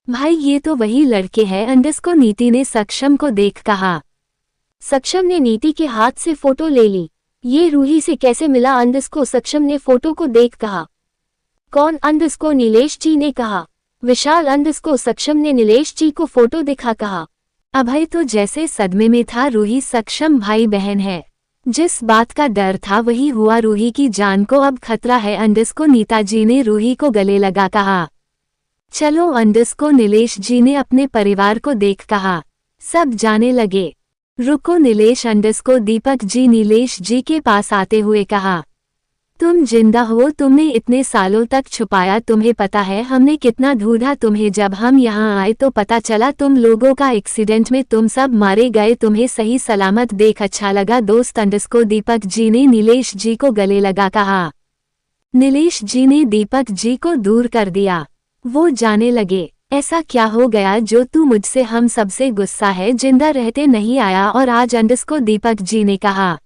भाई ये तो वही लड़के हैं, अंडरस्कोर नीति ने सक्षम को देख कहा। सक्षम ने नीति के हाथ से फोटो ले ली। ये रूही से कैसे मिला, अंडरस्कोर सक्षम ने फोटो को देख कहा। कौन, अंडरस्कोर नीलेश जी ने कहा। विशाल, अंडरस्कोर सक्षम ने नीलेश जी को फोटो दिखा कहा। अभय तो जैसे सदमे में था, रूही सक्षम भाई बहन है। जिस बात का डर था वही हुआ, रूही की जान को अब खतरा है, अंडरस्कोर नीता जी ने रूही को गले लगा कहा। चलो, अंडरस्कोर नीलेश जी ने अपने परिवार को देख कहा। सब जाने लगे। रुको नीलेश, अंडरस्कोर दीपक जी नीलेश जी के पास आते हुए कहा। तुम जिंदा हो, तुमने इतने सालों तक छुपाया, तुम्हें पता है हमने कितना ढूंढा तुम्हें। जब हम यहाँ आए तो पता चला तुम लोगों का एक्सीडेंट में तुम सब मारे गए। तुम्हें सही सलामत देख अच्छा लगा दोस्त अंडरस्कोर दीपक जी ने नीलेश जी को गले लगा कहा। नीलेश जी ने दीपक जी को दूर कर दिया। वो जाने लगे, ऐसा क्या हो गया जो तू मुझसे हम सबसे गुस्सा है, जिंदा रहते नहीं आया और आज अंडरस्कोर दीपक जी ने कहा।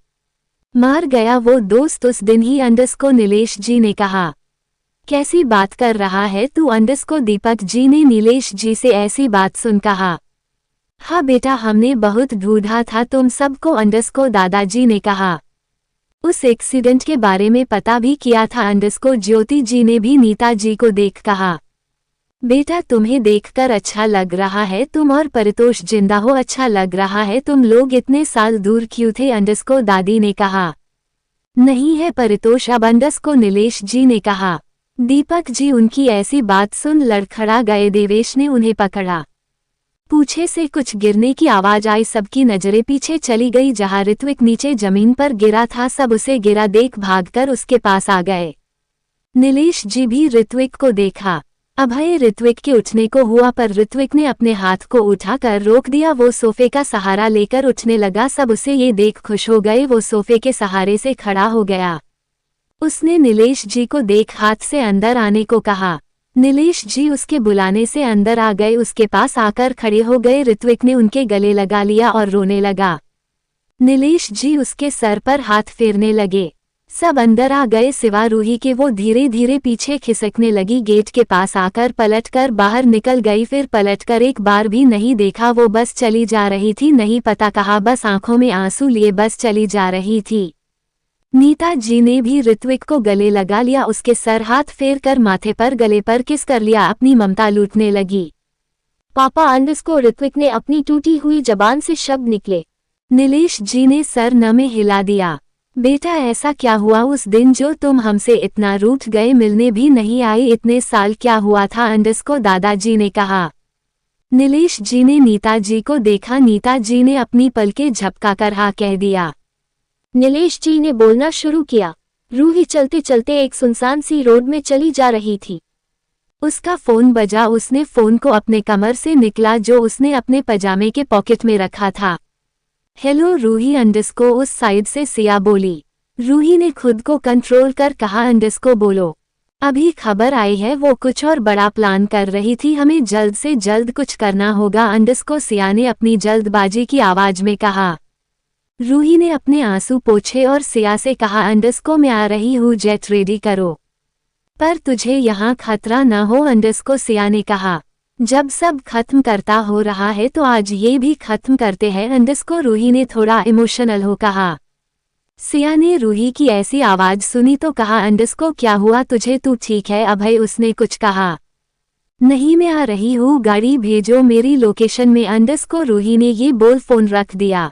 मार गया वो दोस्त उस दिन ही अंडरस्कोर नीलेश जी ने कहा। कैसी बात कर रहा है तू अंडरस्कोर दीपक जी ने नीलेश जी से ऐसी बात सुन कहा। हाँ बेटा, हमने बहुत ढूंढा था तुम सबको अंडरस्कोर दादाजी ने कहा। उस एक्सीडेंट के बारे में पता भी किया था अंडरस्कोर ज्योति जी ने भी नीता जी को देख कहा। बेटा तुम्हें देखकर अच्छा लग रहा है, तुम और परितोष जिंदा हो, अच्छा लग रहा है। तुम लोग इतने साल दूर क्यों थे अंडरस्कोर दादी ने कहा। नहीं है परितोष अब अंडरस्कोर नीलेश जी ने कहा। दीपक जी उनकी ऐसी बात सुन लड़खड़ा गए। देवेश ने उन्हें पकड़ा। पूछे से कुछ गिरने की आवाज आई। सबकी नजरें पीछे चली गई जहां ऋत्विक नीचे जमीन पर गिरा था। सब उसे गिरा देख भागकर उसके पास आ गए। नीलेश जी भी ऋत्विक को देखा। अभय ऋत्विक के उठने को हुआ पर ऋत्विक ने अपने हाथ को उठाकर रोक दिया। वो सोफे का सहारा लेकर उठने लगा। सब उसे ये देख खुश हो गए। वो सोफे के सहारे से खड़ा हो गया। उसने नीलेश जी को देख हाथ से अंदर आने को कहा। नीलेश जी उसके बुलाने से अंदर आ गए। उसके पास आकर खड़े हो गए। ऋत्विक ने उनके गले लगा लिया और रोने लगा। नीलेश जी उसके सर पर हाथ फेरने लगे। सब अंदर आ गए सिवा रूही के। वो धीरे धीरे पीछे खिसकने लगी। गेट के पास आकर पलटकर बाहर निकल गई। फिर पलटकर एक बार भी नहीं देखा। वो बस चली जा रही थी, नहीं पता कहाँ, बस आंखों में आंसू लिए बस चली जा रही थी। नीता जी ने भी ऋत्विक को गले लगा लिया। उसके सर हाथ फेर कर माथे पर गले पर किस कर लिया। अपनी ममता लूटने लगी। पापा अंडरस्कोर ऋत्विक ने अपनी टूटी हुई जबान से शब्द निकले। नीलेश जी ने सर न में हिला दिया। बेटा ऐसा क्या हुआ उस दिन जो तुम हमसे इतना रूठ गए, मिलने भी नहीं आए, इतने साल क्या हुआ था अंडरस्कोर दादाजी ने कहा। नीलेश जी ने नीता जी को देखा। नीता जी ने अपनी पलकें झपकाकर हाँ कह दिया। नीलेश जी ने बोलना शुरू किया। रूही चलते चलते एक सुनसान सी रोड में चली जा रही थी। उसका फोन बजा। उसने फोन को अपने कमर से निकला जो उसने अपने पजामे के पॉकेट में रखा था। हेलो रूही अंडरस्कोर उस साइड से सिया बोली। रूही ने खुद को कंट्रोल कर कहा अंडरस्कोर बोलो। अभी खबर आई है वो कुछ और बड़ा प्लान कर रही थी, हमें जल्द से जल्द कुछ करना होगा अंडरस्कोर सिया ने अपनी जल्दबाजी की आवाज में कहा। रूही ने अपने आंसू पोंछे और सिया से कहा अंडरस्कोर मैं आ रही हूँ, जेट रेडी करो। पर तुझे यहाँ खतरा न हो अंडरस्कोर सिया ने कहा। जब सब खत्म करता हो रहा है तो आज ये भी खत्म करते हैं अंडरस्कोर रूही ने थोड़ा इमोशनल हो कहा। सिया ने रूही की ऐसी आवाज सुनी तो कहा अंडरस्कोर क्या हुआ तुझे, तू ठीक है अभय उसने कुछ कहा। नहीं मैं आ रही हूँ, गाड़ी भेजो मेरी लोकेशन में अंडरस्कोर रूही ने ये बोल फोन रख दिया।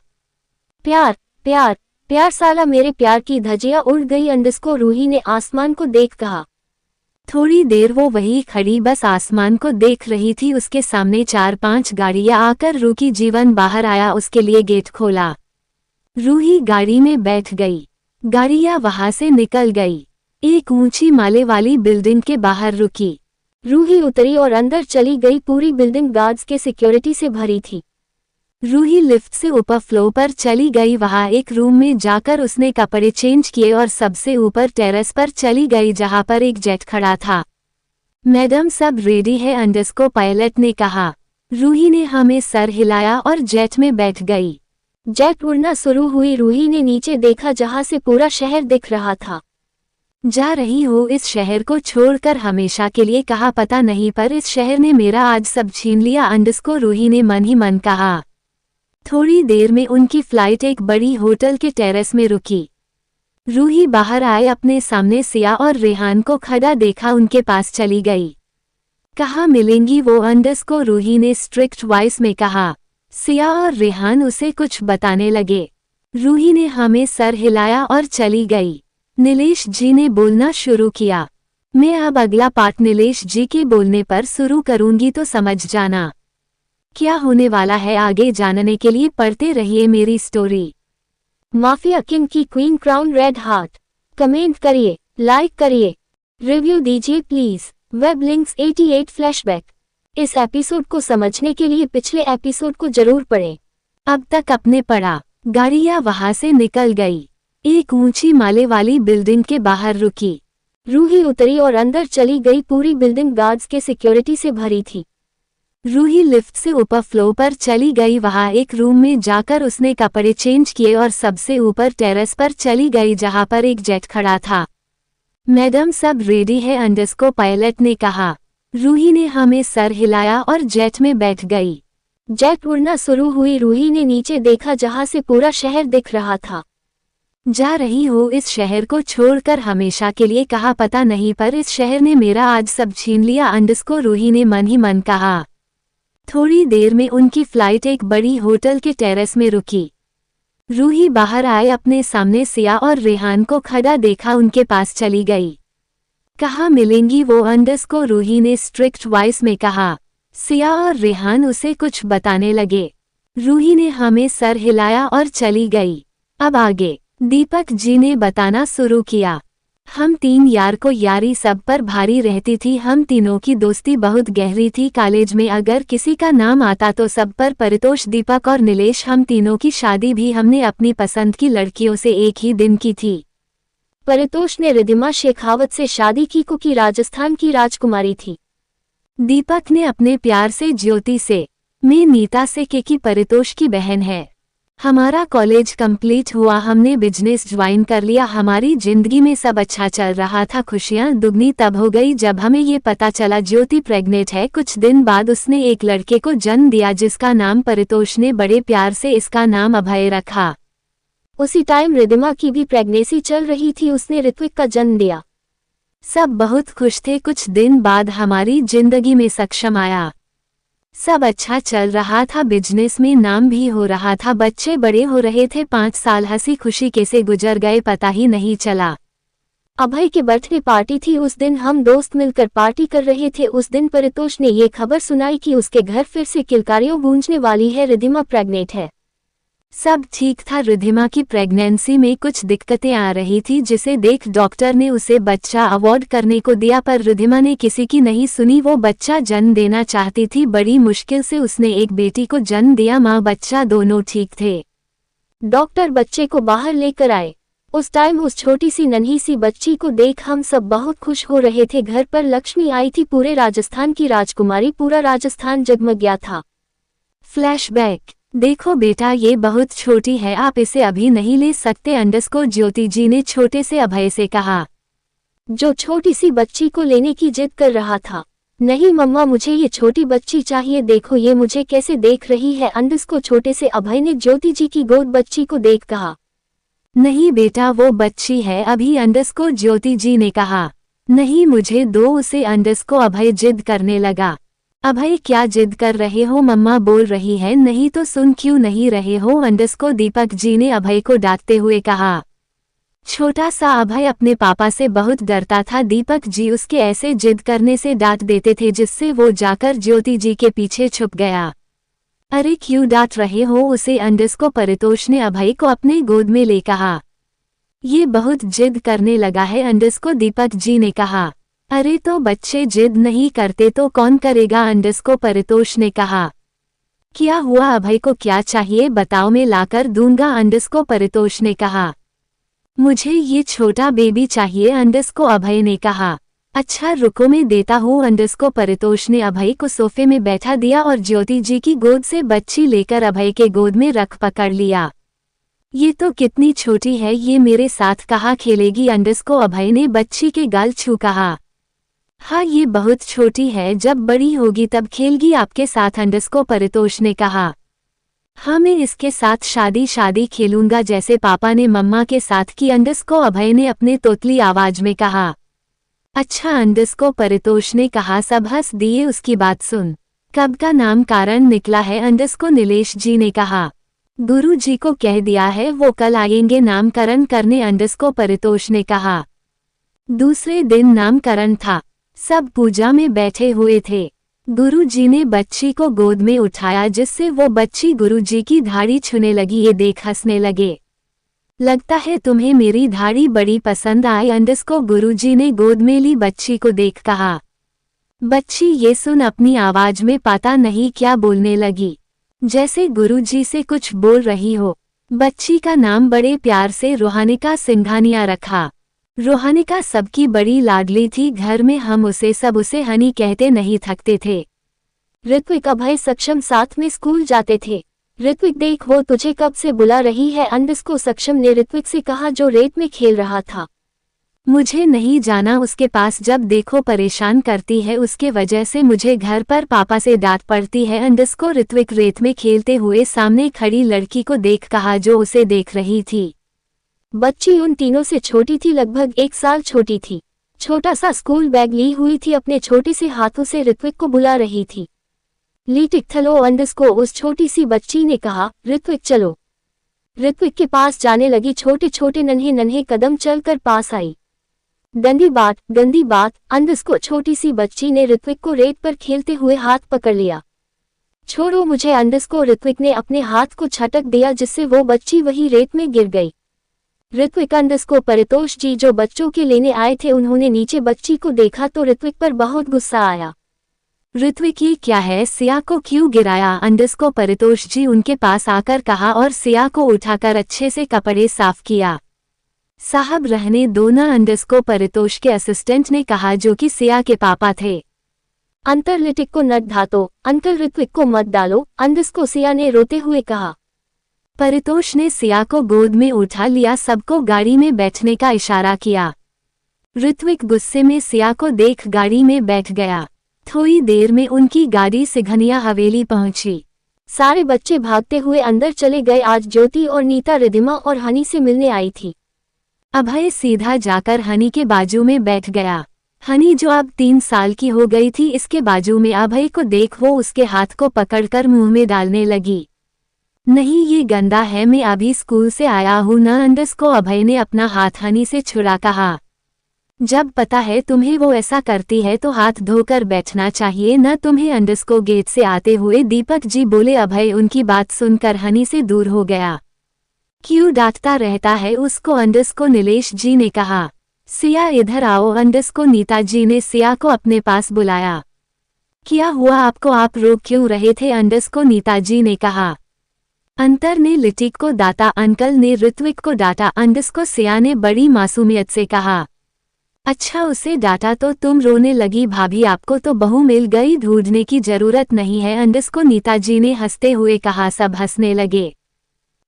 प्यार प्यार प्यार साला मेरे प्यार की धज्जियां उड़ गई अंडरस्कोर रूही ने आसमान को देख कहा। थोड़ी देर वो वही खड़ी बस आसमान को देख रही थी। उसके सामने 4-5 गाड़ियां आकर रुकी। जीवन बाहर आया, उसके लिए गेट खोला। रूही गाड़ी में बैठ गई। गाड़ियां वहां से निकल गई। एक ऊंची माले वाली बिल्डिंग के बाहर रुकी। रूही उतरी और अंदर चली गई। पूरी बिल्डिंग गार्ड्स के सिक्योरिटी से भरी थी। रूही लिफ्ट से ऊपर फ्लोर पर चली गई। वहां एक रूम में जाकर उसने कपड़े चेंज किए और सबसे ऊपर टेरेस पर चली गई जहां पर एक जेट खड़ा था। मैडम सब रेडी है अंडरस्कोर पायलट ने कहा। रूही ने हमें सर हिलाया और जेट में बैठ गई। जेट उड़ना शुरू हुई। रूही ने नीचे देखा जहां से पूरा शहर दिख रहा था। जा रही हो इस शहर को छोड़कर हमेशा के लिए कहा। पता नहीं पर इस शहर ने मेरा आज सब छीन लिया अंडरस्कोर रूही ने मन ही मन कहा। थोड़ी देर में उनकी फ्लाइट एक बड़ी होटल के टेरेस में रुकी। रूही बाहर आए, अपने सामने सिया और रेहान को खड़ा देखा, उनके पास चली गई। कहाँ मिलेंगी वो अंडरस्कोर रूही ने स्ट्रिक्ट वॉइस में कहा। सिया और रेहान उसे कुछ बताने लगे। रूही ने हमें सर हिलाया और चली गई। नीलेश जी ने बोलना शुरू किया। मैं अब अगला पार्ट नीलेश जी के बोलने पर शुरू करूंगी तो समझ जाना क्या होने वाला है। आगे जानने के लिए पढ़ते रहिए मेरी स्टोरी। माफिया किंग की queen crown red heart. Comment करिए, लाइक करिए, रिव्यू दीजिए प्लीज। Web links 88 flashback. इस एपिसोड को समझने के लिए पिछले एपिसोड को जरूर पढ़ें। अब तक अपने पढ़ा। गाड़ियां वहां से निकल गई। एक ऊंची माले वाली बिल्डिंग के बाहर रुकी। रूही उतरी और अंदर चली गई। पूरी बिल्डिंग गार्ड्स के सिक्योरिटी से भरी थी। रूही लिफ्ट से ऊपर फ्लोर पर चली गई। वहां एक रूम में जाकर उसने कपड़े चेंज किए और सबसे ऊपर टेरेस पर चली गई जहां पर एक जेट खड़ा था। मैडम सब रेडी है, अंडरस्को पायलट ने कहा। रूही ने हमें सर हिलाया और जेट में बैठ गई। जेट उड़ना शुरू हुई। रूही ने नीचे देखा जहां से पूरा शहर दिख रहा था। जा रही हो इस शहर को छोड़कर हमेशा के लिए, कहा। पता नहीं पर इस शहर ने मेरा आज सब छीन लिया, अंडरस्को रूही ने मन ही मन कहा। थोड़ी देर में उनकी फ्लाइट एक बड़ी होटल के टेरेस में रुकी। रूही बाहर आए, अपने सामने सिया और रेहान को खड़ा देखा, उनके पास चली गई। कहाँ मिलेंगी वो, अंडरस्को रूही ने स्ट्रिक्ट वॉइस में कहा। सिया और रेहान उसे कुछ बताने लगे। रूही ने हमें सर हिलाया और चली गई। अब आगे दीपक जी ने बताना शुरू किया। हम 3 यार को यारी सब पर भारी रहती थी। हम तीनों की दोस्ती बहुत गहरी थी। कॉलेज में अगर किसी का नाम आता तो सब पर परितोष, दीपक और नीलेश। हम तीनों की शादी भी हमने अपनी पसंद की लड़कियों से एक ही दिन की थी। परितोष ने रिद्धिमा शेखावत से शादी की, क्योंकि राजस्थान की राजकुमारी थी। दीपक ने अपने प्यार से ज्योति से। मैं नीता से क्योंकि परितोष की बहन है। हमारा कॉलेज कंप्लीट हुआ, हमने बिजनेस ज्वाइन कर लिया। हमारी जिंदगी में सब अच्छा चल रहा था। खुशियां दुगनी तब हो गई जब हमें ये पता चला ज्योति प्रेग्नेंट है। कुछ दिन बाद उसने एक लड़के को जन्म दिया जिसका नाम परितोष ने बड़े प्यार से इसका नाम अभय रखा। उसी टाइम रिद्धिमा की भी प्रेगनेंसी चल रही थी। उसने ऋत्विक का जन्म दिया। सब बहुत खुश थे। कुछ दिन बाद हमारी जिंदगी में सक्षम आया। सब अच्छा चल रहा था, बिजनेस में नाम भी हो रहा था, बच्चे बड़े हो रहे थे। 5 साल हंसी खुशी कैसे गुजर गए पता ही नहीं चला। अभय की बर्थडे पार्टी थी। उस दिन हम दोस्त मिलकर पार्टी कर रहे थे। उस दिन परितोष ने ये खबर सुनाई कि उसके घर फिर से किलकारियों गूंजने वाली है, रिद्धिमा प्रेग्नेंट है। सब ठीक था। रिद्धिमा की प्रेगनेंसी में कुछ दिक्कतें आ रही थी, जिसे देख डॉक्टर ने उसे बच्चा अवॉर्ड करने को दिया, पर रिद्धिमा ने किसी की नहीं सुनी। वो बच्चा जन्म देना चाहती थी। बड़ी मुश्किल से उसने एक बेटी को जन्म दिया। माँ बच्चा दोनों ठीक थे। डॉक्टर बच्चे को बाहर लेकर आए। उस टाइम उस छोटी सी नन्ही सी बच्ची को देख हम सब बहुत खुश हो रहे थे। घर पर लक्ष्मी आई थी, पूरे राजस्थान की राजकुमारी। पूरा राजस्थान जगमग गया था। फ्लैशबैक। देखो बेटा ये बहुत छोटी है, आप इसे अभी नहीं ले सकते, अंडरस्को ज्योति जी ने छोटे से अभय से कहा, जो छोटी सी बच्ची को लेने की जिद कर रहा था। नहीं मम्मा, मुझे ये छोटी बच्ची चाहिए, देखो ये मुझे कैसे देख रही है, अंडरस्को छोटे से अभय ने ज्योति जी की गोद बच्ची को देख कहा। नहीं बेटा वो बच्ची है अभी, अंडरस्को ज्योति जी ने कहा। नहीं मुझे दो उसे, अंडरस्को अभय जिद करने लगा। अभय क्या जिद कर रहे हो, मम्मा बोल रही है, नहीं तो सुन क्यों नहीं रहे हो, अंडरस्को दीपक जी ने अभय को डांटते हुए कहा। छोटा सा अभय अपने पापा से बहुत डरता था। दीपक जी उसके ऐसे जिद करने से डांट देते थे जिससे वो जाकर ज्योति जी के पीछे छुप गया। अरे क्यों डांट रहे हो उसे, अंडरस्को परितोष ने अभय को अपने गोद में ले कहा। ये बहुत जिद करने लगा है, अंडरस्को दीपक जी ने कहा। अरे तो बच्चे जिद नहीं करते तो कौन करेगा, अंडरस्को परितोष ने कहा। क्या हुआ, अभय को क्या चाहिए बताओ, मैं लाकर दूंगा, अंडरस्को परितोष ने कहा। मुझे ये छोटा बेबी चाहिए, अंडरस्को अभय ने कहा। अच्छा रुको मैं देता हूँ, अंडरस्को परितोष ने अभय को सोफे में बैठा दिया और ज्योति जी की गोद से बच्ची लेकर अभय के गोद में रख पकड़ लिया। ये तो कितनी छोटी है, ये मेरे साथ कहाँ खेलेगी, अंडरस्को अभय ने बच्ची के गाल छू कहा। हाँ ये बहुत छोटी है, जब बड़ी होगी तब खेलगी आपके साथ, अंडरस्को परितोष ने कहा। हाँ मैं इसके साथ शादी खेलूंगा जैसे पापा ने मम्मा के साथ की, अंडरस्को अभय ने अपने तोतली आवाज में कहा। अच्छा अंडरस्को परितोष ने कहा। सब हंस दिए उसकी बात सुन। कब का नाम कारण निकला है, अंडरस्को नीलेश जी ने कहा। गुरु जी को कह दिया है, वो कल आएंगे नामकरण करने, अंडरस्को परितोष ने कहा। दूसरे दिन नामकरण था। सब पूजा में बैठे हुए थे। गुरु जी ने बच्ची को गोद में उठाया जिससे वो बच्ची गुरु जी की दाढ़ी छूने लगी। ये देख हंसने लगे। लगता है तुम्हें मेरी दाढ़ी बड़ी पसंद आई। अंडरस्कोर गुरुजी ने गोद में ली बच्ची को देख कहा। बच्ची ये सुन अपनी आवाज में पता नहीं क्या बोलने लगी, जैसे गुरुजी से कुछ बोल रही हो। बच्ची का नाम बड़े प्यार से रोहानिका सिंघानिया रखा। रोहानिका सबकी बड़ी लाडली थी। घर में हम उसे हनी कहते नहीं थकते थे। ऋत्विक अभय सक्षम साथ में स्कूल जाते थे। ऋत्विक देख, वो तुझे कब से बुला रही है। अंडरस्कोर सक्षम ने ऋत्विक से कहा जो रेत में खेल रहा था। मुझे नहीं जाना, उसके पास जब देखो परेशान करती है, उसके वजह से मुझे घर पर पापा से डांट पड़ती है। अंडरस्कोर ऋत्विक रेत में खेलते हुए सामने खड़ी लड़की को देख कहा जो उसे देख रही थी। बच्ची उन तीनों से छोटी थी, लगभग 1 साल छोटी थी। छोटा सा स्कूल बैग ली हुई थी, अपने छोटे से हाथों से ऋत्विक को बुला रही थी। लीटिक थलो अंडरस्कोर उस छोटी सी बच्ची ने कहा, ऋत्विक चलो। ऋत्विक के पास जाने लगी, छोटे छोटे नन्हे नन्हे कदम चलकर पास आई। गंदी बात अंडरस्कोर छोटी सी बच्ची ने ऋत्विक को रेत पर खेलते हुए हाथ पकड़ लिया। छोड़ो मुझे अंडरस्कोर ऋत्विक ने अपने हाथ को झटक दिया, जिससे वो बच्ची वही रेत में गिर गई। ऋत्विक अंडरस्कोर परितोष जी जो बच्चों के लेने आए थे, उन्होंने नीचे बच्ची को देखा तो ऋत्विक पर बहुत गुस्सा आया। ऋत्विक ये क्या है, सिया को क्यों गिराया। अंडरस्कोर परितोष जी उनके पास आकर कहा और सिया को उठाकर अच्छे से कपड़े साफ किया। साहब रहने दो ना, अंडरस्कोर परितोष के असिस्टेंट ने कहा, जो कि सिया के पापा थे। अंतर ऋतिक को नट धातो, अंकल ऋत्विक को मत डालो, अंडरस्कोर सिया ने रोते हुए कहा। परितोष ने सिया को गोद में उठा लिया, सबको गाड़ी में बैठने का इशारा किया। ऋत्विक गुस्से में सिया को देख गाड़ी में बैठ गया। थोड़ी देर में उनकी गाड़ी सिंघानिया हवेली पहुंची। सारे बच्चे भागते हुए अंदर चले गए। आज ज्योति और नीता रिधिमा और हनी से मिलने आई थी। अभय सीधा जाकर हनी के बाजू में बैठ गया। हनी जो अब 3 साल की हो गई थी, इसके बाजू में अभय को देख वो उसके हाथ को पकड़कर मुंह में डालने लगी। नहीं ये गंदा है, मैं अभी स्कूल से आया हूं ना। अंडरस्कोर अभय ने अपना हाथ हनी से छुड़ा कहा, जब पता है तुम्हें वो ऐसा करती है तो हाथ धोकर बैठना चाहिए न तुम्हें। अंडरस्कोर गेट से आते हुए दीपक जी बोले। अभय उनकी बात सुनकर हनी से दूर हो गया। क्यों डांटता रहता है उसको, अंडरस्कोर नीलेश जी ने कहा। सिया इधर आओ, अंडरस्कोर नीता जी ने सिया को अपने पास बुलाया। क्या हुआ आपको, आप रो क्यों रहे थे, अंडरस्कोर नीता जी ने कहा। अंतर ने लिटिक को डांटा, अंकल ने ऋत्विक को डांटा। अंडरस्कोर सिया ने बड़ी मासूमियत से कहा, अच्छा उसे डांटा तो तुम रोने लगी, भाभी आपको तो बहू मिल गई, ढूंढने की जरूरत नहीं है, अंडरस्कोर नीता जी ने हंसते हुए कहा। सब हंसने लगे।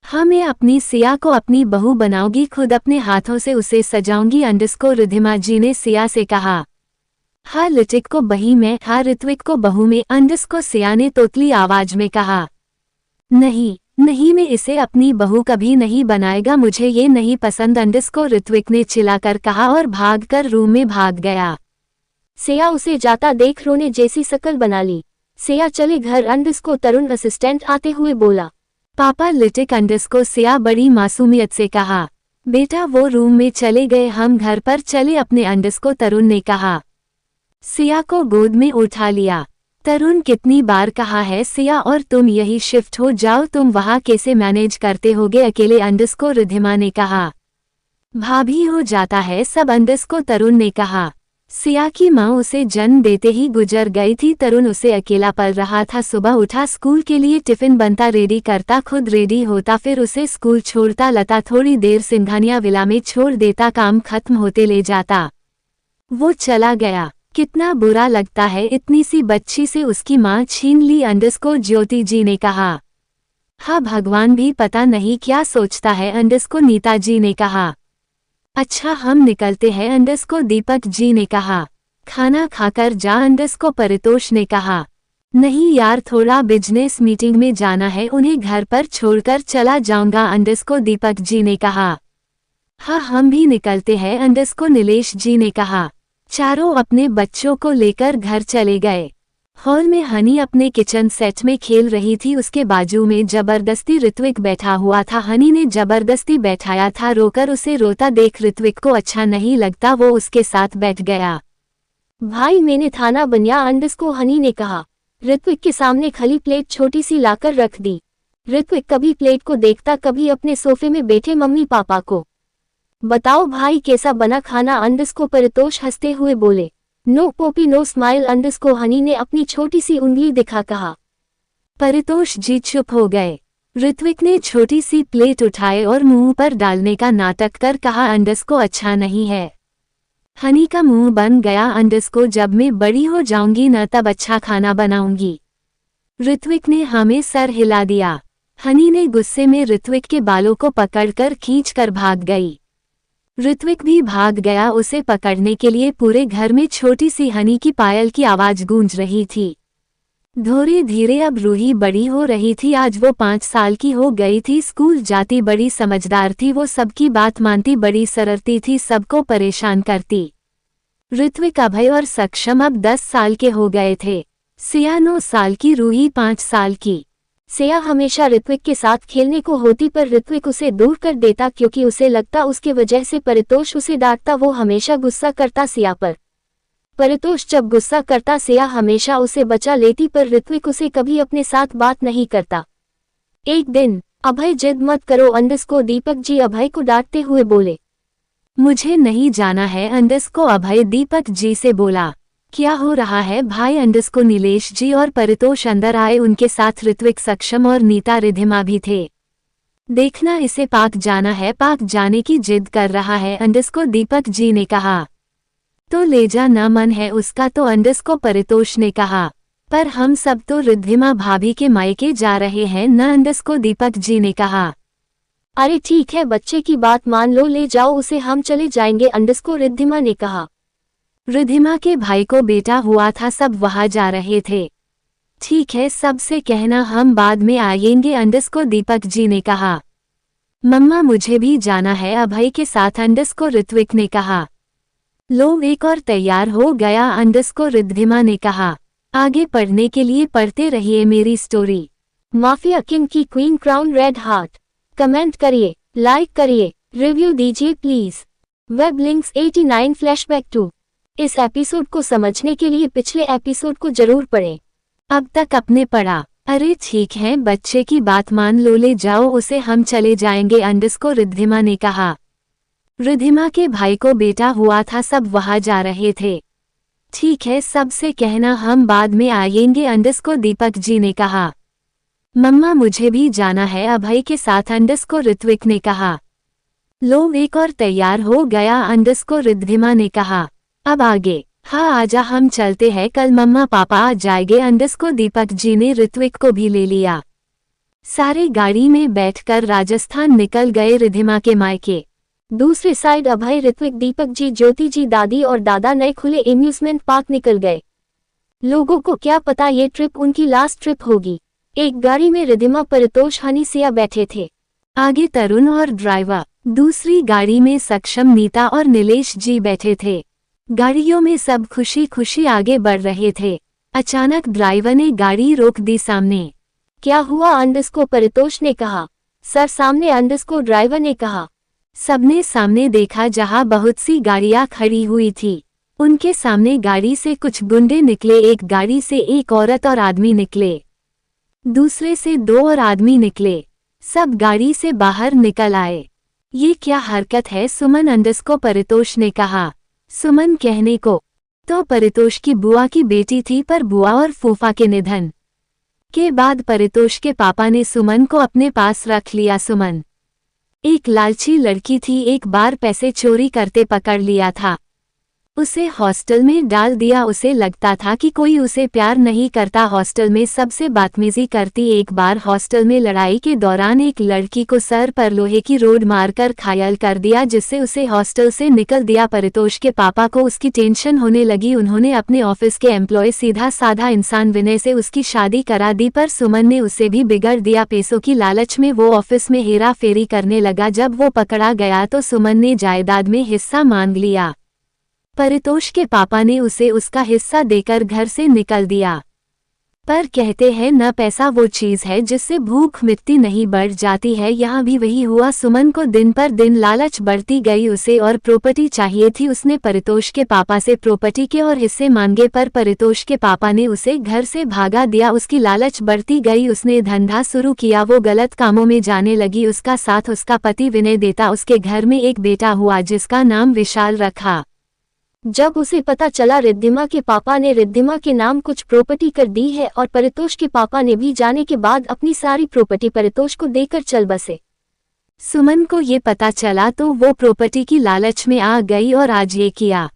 हाँ मैं अपनी सिया को अपनी बहू बनाऊंगी, खुद अपने हाथों से उसे सजाऊंगी, अंडरस्कोर रिधिमा जी ने सिया से कहा। हाँ लिटिक को बही में, हाँ ऋत्विक को बहू में, अंडरस्कोर सिया ने तोतली आवाज में कहा। नहीं नहीं मैं इसे अपनी बहू कभी नहीं बनाएगा, मुझे ये नहीं पसंद, अंडरस्कोर ऋत्विक ने चिल्लाकर कहा और भागकर रूम में भाग गया। सिया उसे जाता देख रोने जैसी शकल बना ली। सिया चले घर, अंडरस्कोर तरुण असिस्टेंट आते हुए बोला। पापा लिटिक, अंडरस्कोर सिया बड़ी मासूमियत से कहा। बेटा वो रूम में चले गए, हम घर पर चले अपने, अंडरस्कोर तरुण ने कहा। सिया को गोद में उठा लिया। तरुण कितनी बार कहा है सिया, और तुम यही शिफ्ट हो जाओ, तुम वहाँ कैसे मैनेज करते होगे अकेले, अंडरस्कोर रिधिमा ने कहा। भाभी हो जाता है सब, अंडरस्कोर तरुण ने कहा। सिया की माँ उसे जन्म देते ही गुजर गई थी, तरुण उसे अकेला पल रहा था। सुबह उठा, स्कूल के लिए टिफिन बनता, रेडी करता, खुद रेडी होता, फिर उसे स्कूल छोड़ता, लता थोड़ी देर सिंघानिया विला में छोड़ देता, काम खत्म होते ले जाता। वो चला गया। कितना बुरा लगता है, इतनी सी बच्ची से उसकी माँ छीन ली, अंडरस्कोर ज्योति जी ने कहा। हाँ भगवान भी पता नहीं क्या सोचता है, अंडरस्कोर नीता जी ने कहा। अच्छा हम निकलते हैं, अंडरस्कोर दीपक जी ने कहा। खाना खाकर जा, अंडरस्कोर परितोष ने कहा। नहीं यार थोड़ा बिजनेस मीटिंग में जाना है, उन्हें घर पर छोड़कर चला जाऊंगा, अंडरस्कोर दीपक जी ने कहा। हाँ हम भी निकलते हैं, अंडरस्कोर नीलेश जी ने कहा। चारों अपने बच्चों को लेकर घर चले गए। हॉल में हनी अपने किचन सेट में खेल रही थी, उसके बाजू में जबरदस्ती ऋत्विक बैठा हुआ था। हनी ने जबरदस्ती बैठाया था, रोकर उसे रोता देख ऋत्विक को अच्छा नहीं लगता, वो उसके साथ बैठ गया। भाई मैंने थाना बनिया, अंडरस्कोर हनी ने कहा। ऋत्विक के सामने खली प्लेट छोटी सी लाकर रख दी। ऋत्विक कभी प्लेट को देखता, कभी अपने सोफे में बैठे मम्मी पापा को। बताओ भाई कैसा बना खाना, अंडरस्को परितोष हंसते हुए बोले। No Poppy no smile, underscore Honey ने अपनी छोटी सी उंगली दिखा कहा। परितोष जी चुप हो गए। ऋत्विक ने छोटी सी प्लेट उठाए और मुंह पर डालने का नाटक कर कहा, अंडरस्को अच्छा नहीं है। हनी का मुंह बन गया, अंडरस्को जब मैं बड़ी हो जाऊंगी न तब अच्छा खाना बनाऊंगी। ऋत्विक ने हमें सर हिला दिया। हनी ने गुस्से में ऋत्विक के बालों को पकड़कर खींचकर भाग गई। ऋत्विक भी भाग गया। उसे पकड़ने के लिए पूरे घर में छोटी सी हनी की पायल की आवाज गूंज रही थी। धीरे धीरे अब रूही बड़ी हो रही थी। आज वो 5 साल की हो गई थी। स्कूल जाती, बड़ी समझदार थी। वो सबकी बात मानती, बड़ी सरलती थी, सबको परेशान करती। ऋत्विक, अभय और सक्षम अब 10 साल के हो गए थे। सिया 9 साल की, रूही 5 साल की। सिया हमेशा ऋत्विक के साथ खेलने को होती, पर ऋत्विक उसे दूर कर देता क्योंकि उसे लगता उसके वजह से परितोष उसे डांटता। वो हमेशा गुस्सा करता सिया पर। परितोष जब गुस्सा करता, सिया हमेशा उसे बचा लेती, पर ऋत्विक उसे कभी अपने साथ बात नहीं करता। एक दिन, अभय जिद मत करो, अंडरस्को दीपक जी अभय को डांटते हुए बोले। मुझे नहीं जाना है, अंडरस्को अभय दीपक जी से बोला। क्या हो रहा है भाई, अंडरस्को नीलेश जी और परितोष अंदर आए। उनके साथ ऋत्विक, सक्षम और नीता रिधिमा भी थे। देखना, इसे पाक जाना है, पाक जाने की जिद कर रहा है, अंडरस्को दीपक जी ने कहा। तो ले जा, ना मन है उसका तो, अंडरस्को परितोष ने कहा। पर हम सब तो रिद्धिमा भाभी के मायके जा रहे हैं न, अंडरस्को दीपक जी ने कहा। अरे ठीक है, बच्चे की बात मान लो, ले जाओ उसे, हम चले जाएंगे, अंडरस्को रिद्धिमा ने कहा। रिद्धिमा के भाई को बेटा हुआ था, सब वहां जा रहे थे। ठीक है, सबसे कहना हम बाद में आएंगे, अंडरस्को दीपक जी ने कहा। मम्मा मुझे भी जाना है अभय के साथ, अंडरस्को ऋत्विक ने कहा। लो एक और तैयार हो गया, अंडरस्को रिद्धिमा ने कहा। आगे पढ़ने के लिए पढ़ते रहिए मेरी स्टोरी। माफिया किंग की queen crown red heart. Comment करिए, लाइक करिए, रिव्यू दीजिए प्लीज। Web links 89 flashback 2। इस एपिसोड को समझने के लिए पिछले एपिसोड को जरूर पढ़ें। अब तक आपने पढ़ा। अरे ठीक है, बच्चे की बात मान लो, ले जाओ उसे, हम चले जाएंगे, अंडरस्को रिद्धिमा ने कहा। रिद्धिमा के भाई को बेटा हुआ था, सब वहां जा रहे थे। ठीक है, सबसे कहना हम बाद में आएंगे, अंडरस्को दीपक जी ने कहा। मम्मा मुझे भी जाना है अभय के साथ, अंडरस्को ऋत्विक ने कहा। लो एक और तैयार हो गया, अंडरस्को रिद्धिमा ने कहा। अब आगे, हाँ आजा, हम चलते हैं, कल मम्मा पापा आ जाएंगे, अंडरस्को दीपक जी ने ऋत्विक को भी ले लिया। सारे गाड़ी में बैठकर राजस्थान निकल गए रिद्धिमा के मायके। दूसरी साइड अभय, ऋत्विक, दीपक जी, ज्योति जी, दादी और दादा नए खुले एम्यूजमेंट पार्क निकल गए। लोगों को क्या पता ये ट्रिप उनकी लास्ट ट्रिप होगी। एक गाड़ी में रिद्धिमा, परितोष, हनी, सिया बैठे थे। आगे तरुण और ड्राइवर। दूसरी गाड़ी में सक्षम, नीता और नीलेश जी बैठे थे। गाड़ियों में सब खुशी खुशी आगे बढ़ रहे थे। अचानक ड्राइवर ने गाड़ी रोक दी सामने। क्या हुआ, अंडरस्को परितोष ने कहा। सर सामने, अंडरस्को ड्राइवर ने कहा। सबने सामने देखा जहां बहुत सी गाड़ियां खड़ी हुई थी। उनके सामने गाड़ी से कुछ गुंडे निकले, एक गाड़ी से एक औरत और आदमी निकले, दूसरे से 2 और आदमी निकले। सब गाड़ी से बाहर निकल आए। ये क्या हरकत है सुमन, अंडरस्को परितोष ने कहा। सुमन कहने को तो परितोष की बुआ की बेटी थी, पर बुआ और फूफा के निधन के बाद परितोष के पापा ने सुमन को अपने पास रख लिया। सुमन एक लालची लड़की थी, एक बार पैसे चोरी करते पकड़ लिया था। उसे हॉस्टल में डाल दिया। उसे लगता था कि कोई उसे प्यार नहीं करता, हॉस्टल में सबसे बदतमीजी करती। एक बार हॉस्टल में लड़ाई के दौरान एक लड़की को सर पर लोहे की रोड मारकर घायल कर दिया, जिससे उसे हॉस्टल से निकल दिया। परितोष के पापा को उसकी टेंशन होने लगी। उन्होंने अपने ऑफिस के एम्प्लॉय, सीधा साधा इंसान विनय से उसकी शादी करा दी, पर सुमन ने उसे भी बिगड़ दिया। पैसों की लालच में वो ऑफिस में हेरा फेरी करने लगा। जब वो पकड़ा गया तो सुमन ने जायदाद में हिस्सा मांग लिया। परितोष के पापा ने उसे उसका हिस्सा देकर घर से निकल दिया। पर कहते हैं न पैसा वो चीज है जिससे भूख मिटती नहीं बढ़ जाती है। यहाँ भी वही हुआ। सुमन को दिन पर दिन लालच बढ़ती गई। उसे और प्रॉपर्टी चाहिए थी। उसने परितोष के पापा से प्रॉपर्टी के और हिस्से मांगे पर परितोष के पापा ने उसे घर से भागा दिया। उसकी लालच बढ़ती गई। उसने धंधा शुरू किया। वो गलत कामों में जाने लगी। उसका साथ उसका पति विनय देता। उसके घर में एक बेटा हुआ जिसका नाम विशाल रखा। जब उसे पता चला रिद्धिमा के पापा ने रिद्धिमा के नाम कुछ प्रॉपर्टी कर दी है और परितोष के पापा ने भी जाने के बाद अपनी सारी प्रॉपर्टी परितोष को देकर चल बसे। सुमन को ये पता चला तो वो प्रॉपर्टी की लालच में आ गई और आज ये किया।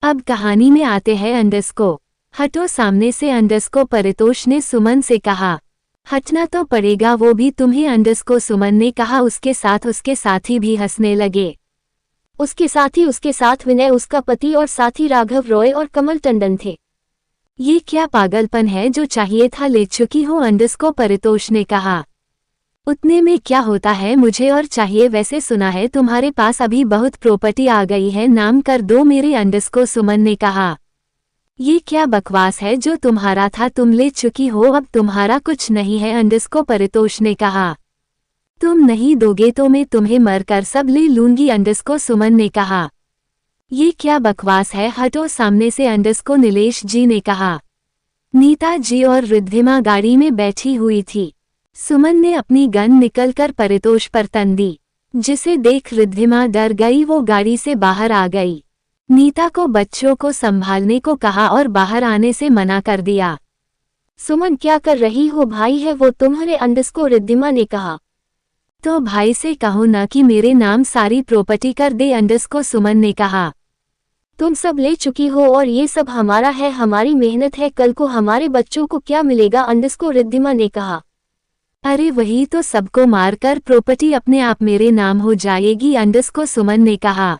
अब कहानी में आते हैं अंडस्को। हटो सामने से अंडस्को, परितोष ने सुमन से कहा। हटना तो पड़ेगा, वो भी तुम्हें अंडस्को, सुमन ने कहा। उसके साथी भी हंसने लगे। उसके साथ विनय, उसका पति और साथी राघव रॉय और कमल टंडन थे। ये क्या पागलपन है, जो चाहिए था ले चुकी हो अंडस्को, परितोष ने कहा। उतने में क्या होता है, मुझे और चाहिए। वैसे सुना है तुम्हारे पास अभी बहुत प्रॉपर्टी आ गई है, नाम कर दो मेरे अंडस्को, सुमन ने कहा। ये क्या बकवास है, जो तुम्हारा था तुम ले चुकी हो, अब तुम्हारा कुछ नहीं है अंडस्को, परितोष ने कहा। तुम नहीं दोगे तो मैं तुम्हें मरकर सब ले लूंगी अंडस्को, सुमन ने कहा। ये क्या बकवास है, हटो सामने से अंडस्को, नीलेश जी ने कहा। नीता जी और रिद्धिमा गाड़ी में बैठी हुई थी। सुमन ने अपनी गन निकलकर परितोष पर तन दी, जिसे देख रिद्धिमा डर गई। वो गाड़ी से बाहर आ गई। नीता को बच्चों को संभालने को कहा और बाहर आने से मना कर दिया। सुमन क्या कर रही हो, भाई है वो तुम्हारे, अंडस्को, रिद्धिमा ने कहा। तो भाई से कहो ना कि मेरे नाम सारी प्रॉपर्टी कर दे अंडस्को, सुमन ने कहा। तुम सब ले चुकी हो और ये सब हमारा है, हमारी मेहनत है, कल को हमारे बच्चों को क्या मिलेगा, अंडस्को, रिद्धिमा ने कहा। अरे वही तो, सबको मारकर प्रॉपर्टी अपने आप मेरे नाम हो जाएगी, अंडस्को, सुमन ने कहा।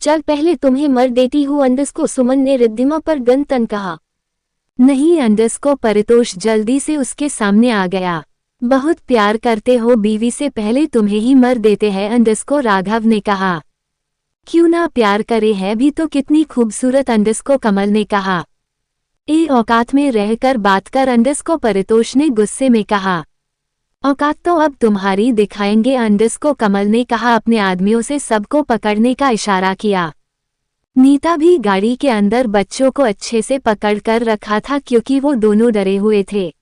चल पहले तुम्हें मर देती हूँ, अंडस्को, सुमन ने रिद्धिमा पर गन तन कहा। नहीं अंडस्को, परितोष जल्दी से उसके सामने आ गया। बहुत प्यार करते हो बीवी से, पहले तुम्हें ही मर देते हैं, अंडस्को, राघव ने कहा। क्यों ना प्यार करे है भी तो कितनी खूबसूरत, अंडस्को, कमल ने कहा। ए औकात में रहकर बात कर, अंडस्को, परितोष ने गुस्से में कहा। औकात तो अब तुम्हारी दिखाएंगे, अंडस्को, कमल ने कहा। अपने आदमियों से सबको पकड़ने का इशारा किया। नीता भी गाड़ी के अंदर बच्चों को अच्छे से पकड़ कर रखा था क्योंकि वो दोनों डरे हुए थे।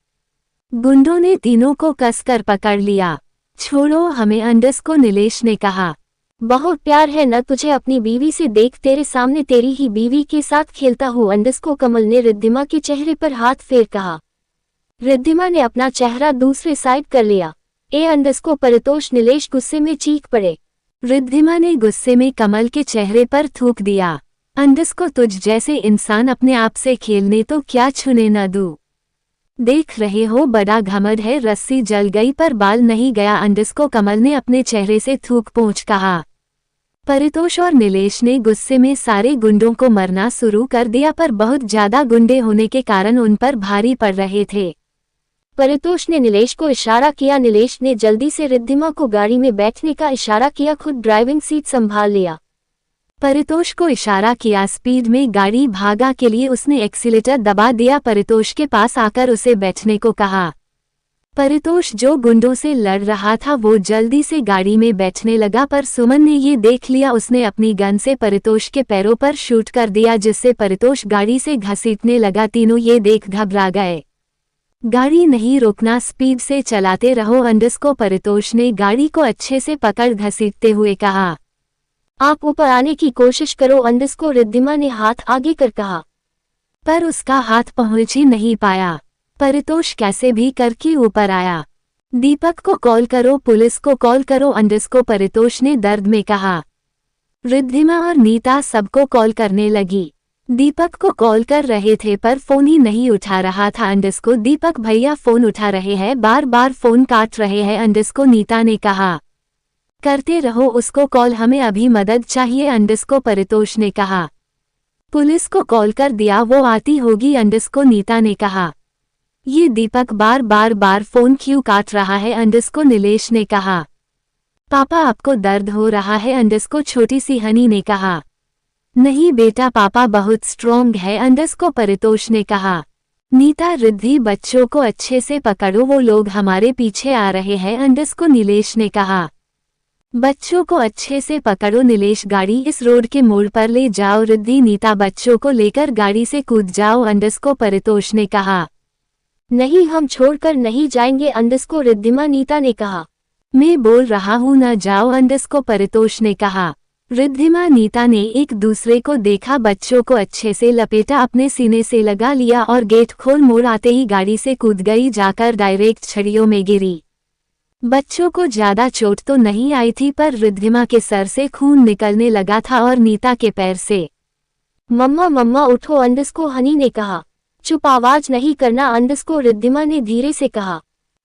गुंडों ने तीनों को कसकर पकड़ लिया। छोड़ो हमें, अंडस्को, नीलेश ने कहा। बहुत प्यार है न तुझे अपनी बीवी से, देख तेरे सामने तेरी ही बीवी के साथ खेलता हूँ, अंडस्को, कमल ने रिद्धिमा के चेहरे पर हाथ फेर कहा। रिद्धिमा ने अपना चेहरा दूसरे साइड कर लिया। ए अंडस्को, परितोष, नीलेश गुस्से में चीख पड़े। रिद्धिमा ने गुस्से में कमल के चेहरे पर थूक दिया। अंडस्को, तुझ जैसे इंसान अपने आप से खेलने तो क्या छूने न दूं। देख रहे हो बड़ा घमंड है, रस्सी जल गई पर बाल नहीं गया, अंडस्को, कमल ने अपने चेहरे से थूक पोंछ कहा। परितोष और नीलेश ने गुस्से में सारे गुंडों को मरना शुरू कर दिया, पर बहुत ज्यादा गुंडे होने के कारण उन पर भारी पड़ रहे थे। परितोष ने नीलेश को इशारा किया। नीलेश ने जल्दी से रिद्धिमा को गाड़ी में बैठने का इशारा किया, खुद ड्राइविंग सीट संभाल लिया। परितोष को इशारा किया, स्पीड में गाड़ी भागा के लिए उसने एक्सीलेटर दबा दिया। परितोष के पास आकर उसे बैठने को कहा। परितोष जो गुंडों से लड़ रहा था वो जल्दी से गाड़ी में बैठने लगा, पर सुमन ने ये देख लिया। उसने अपनी गन से परितोष के पैरों पर शूट कर दिया, जिससे परितोष गाड़ी से घसीटने लगा। तीनों ये देख घबरा गए। गाड़ी नहीं रोकना, स्पीड से चलाते रहो, अंडस्को, परितोष ने गाड़ी को अच्छे से पकड़ घसीटते हुए कहा। आप ऊपर आने की कोशिश करो, अंडस्को, रिद्धिमा ने हाथ आगे कर कहा। पर उसका हाथ पहुंच ही नहीं पाया। परितोष कैसे भी करके ऊपर आया। दीपक को कॉल करो, पुलिस को कॉल करो, अंडस्को, परितोष ने दर्द में कहा। रिद्धिमा और नीता सबको कॉल करने लगी। दीपक को कॉल कर रहे थे पर फोन ही नहीं उठा रहा था। अंडस्को, दीपक भैया फोन उठा रहे हैं, बार बार फोन काट रहे हैं, अंडस्को, नीता ने कहा। करते रहो उसको कॉल, हमें अभी मदद चाहिए, अंडस्को, परितोष ने कहा। पुलिस को कॉल कर दिया, वो आती होगी, अंडस्को, नीता ने कहा। ये दीपक बार फोन क्यों काट रहा है, अंडस्को, नीलेश ने कहा। पापा आपको दर्द हो रहा है, अंडस्को, छोटी सी हनी ने कहा। नहीं बेटा, पापा बहुत स्ट्रॉन्ग है, अंडस्को, परितोष ने कहा। नीता रिद्धि बच्चों को अच्छे से पकड़ो, वो लोग हमारे पीछे आ रहे हैं, अंडस को नीलेश ने कहा। बच्चों को अच्छे से पकड़ो नीलेश, गाड़ी इस रोड के मोड़ पर ले जाओ। रिद्धि नीता बच्चों को लेकर गाड़ी से कूद जाओ, अंडस को परितोष ने कहा। नहीं, हम छोड़कर नहीं जाएंगे, अंडस को रिद्धिमा नीता ने कहा। मैं बोल रहा हूँ न जाओ, अंडस को परितोष ने कहा। रिद्धिमा नीता ने एक दूसरे को देखा, बच्चों को अच्छे से लपेटा, अपने सीने से लगा लिया और गेट खोल मोड़ आते ही गाड़ी से कूद गई, जाकर डायरेक्ट छड़ियों में गिरी। बच्चों को ज्यादा चोट तो नहीं आई थी, पर रिद्धिमा के सर से खून निकलने लगा था और नीता के पैर से। मम्मा मम्मा उठो, अंडस को हनी ने कहा। चुप, आवाज नहीं करना, अंडस को रिद्धिमा ने धीरे से कहा।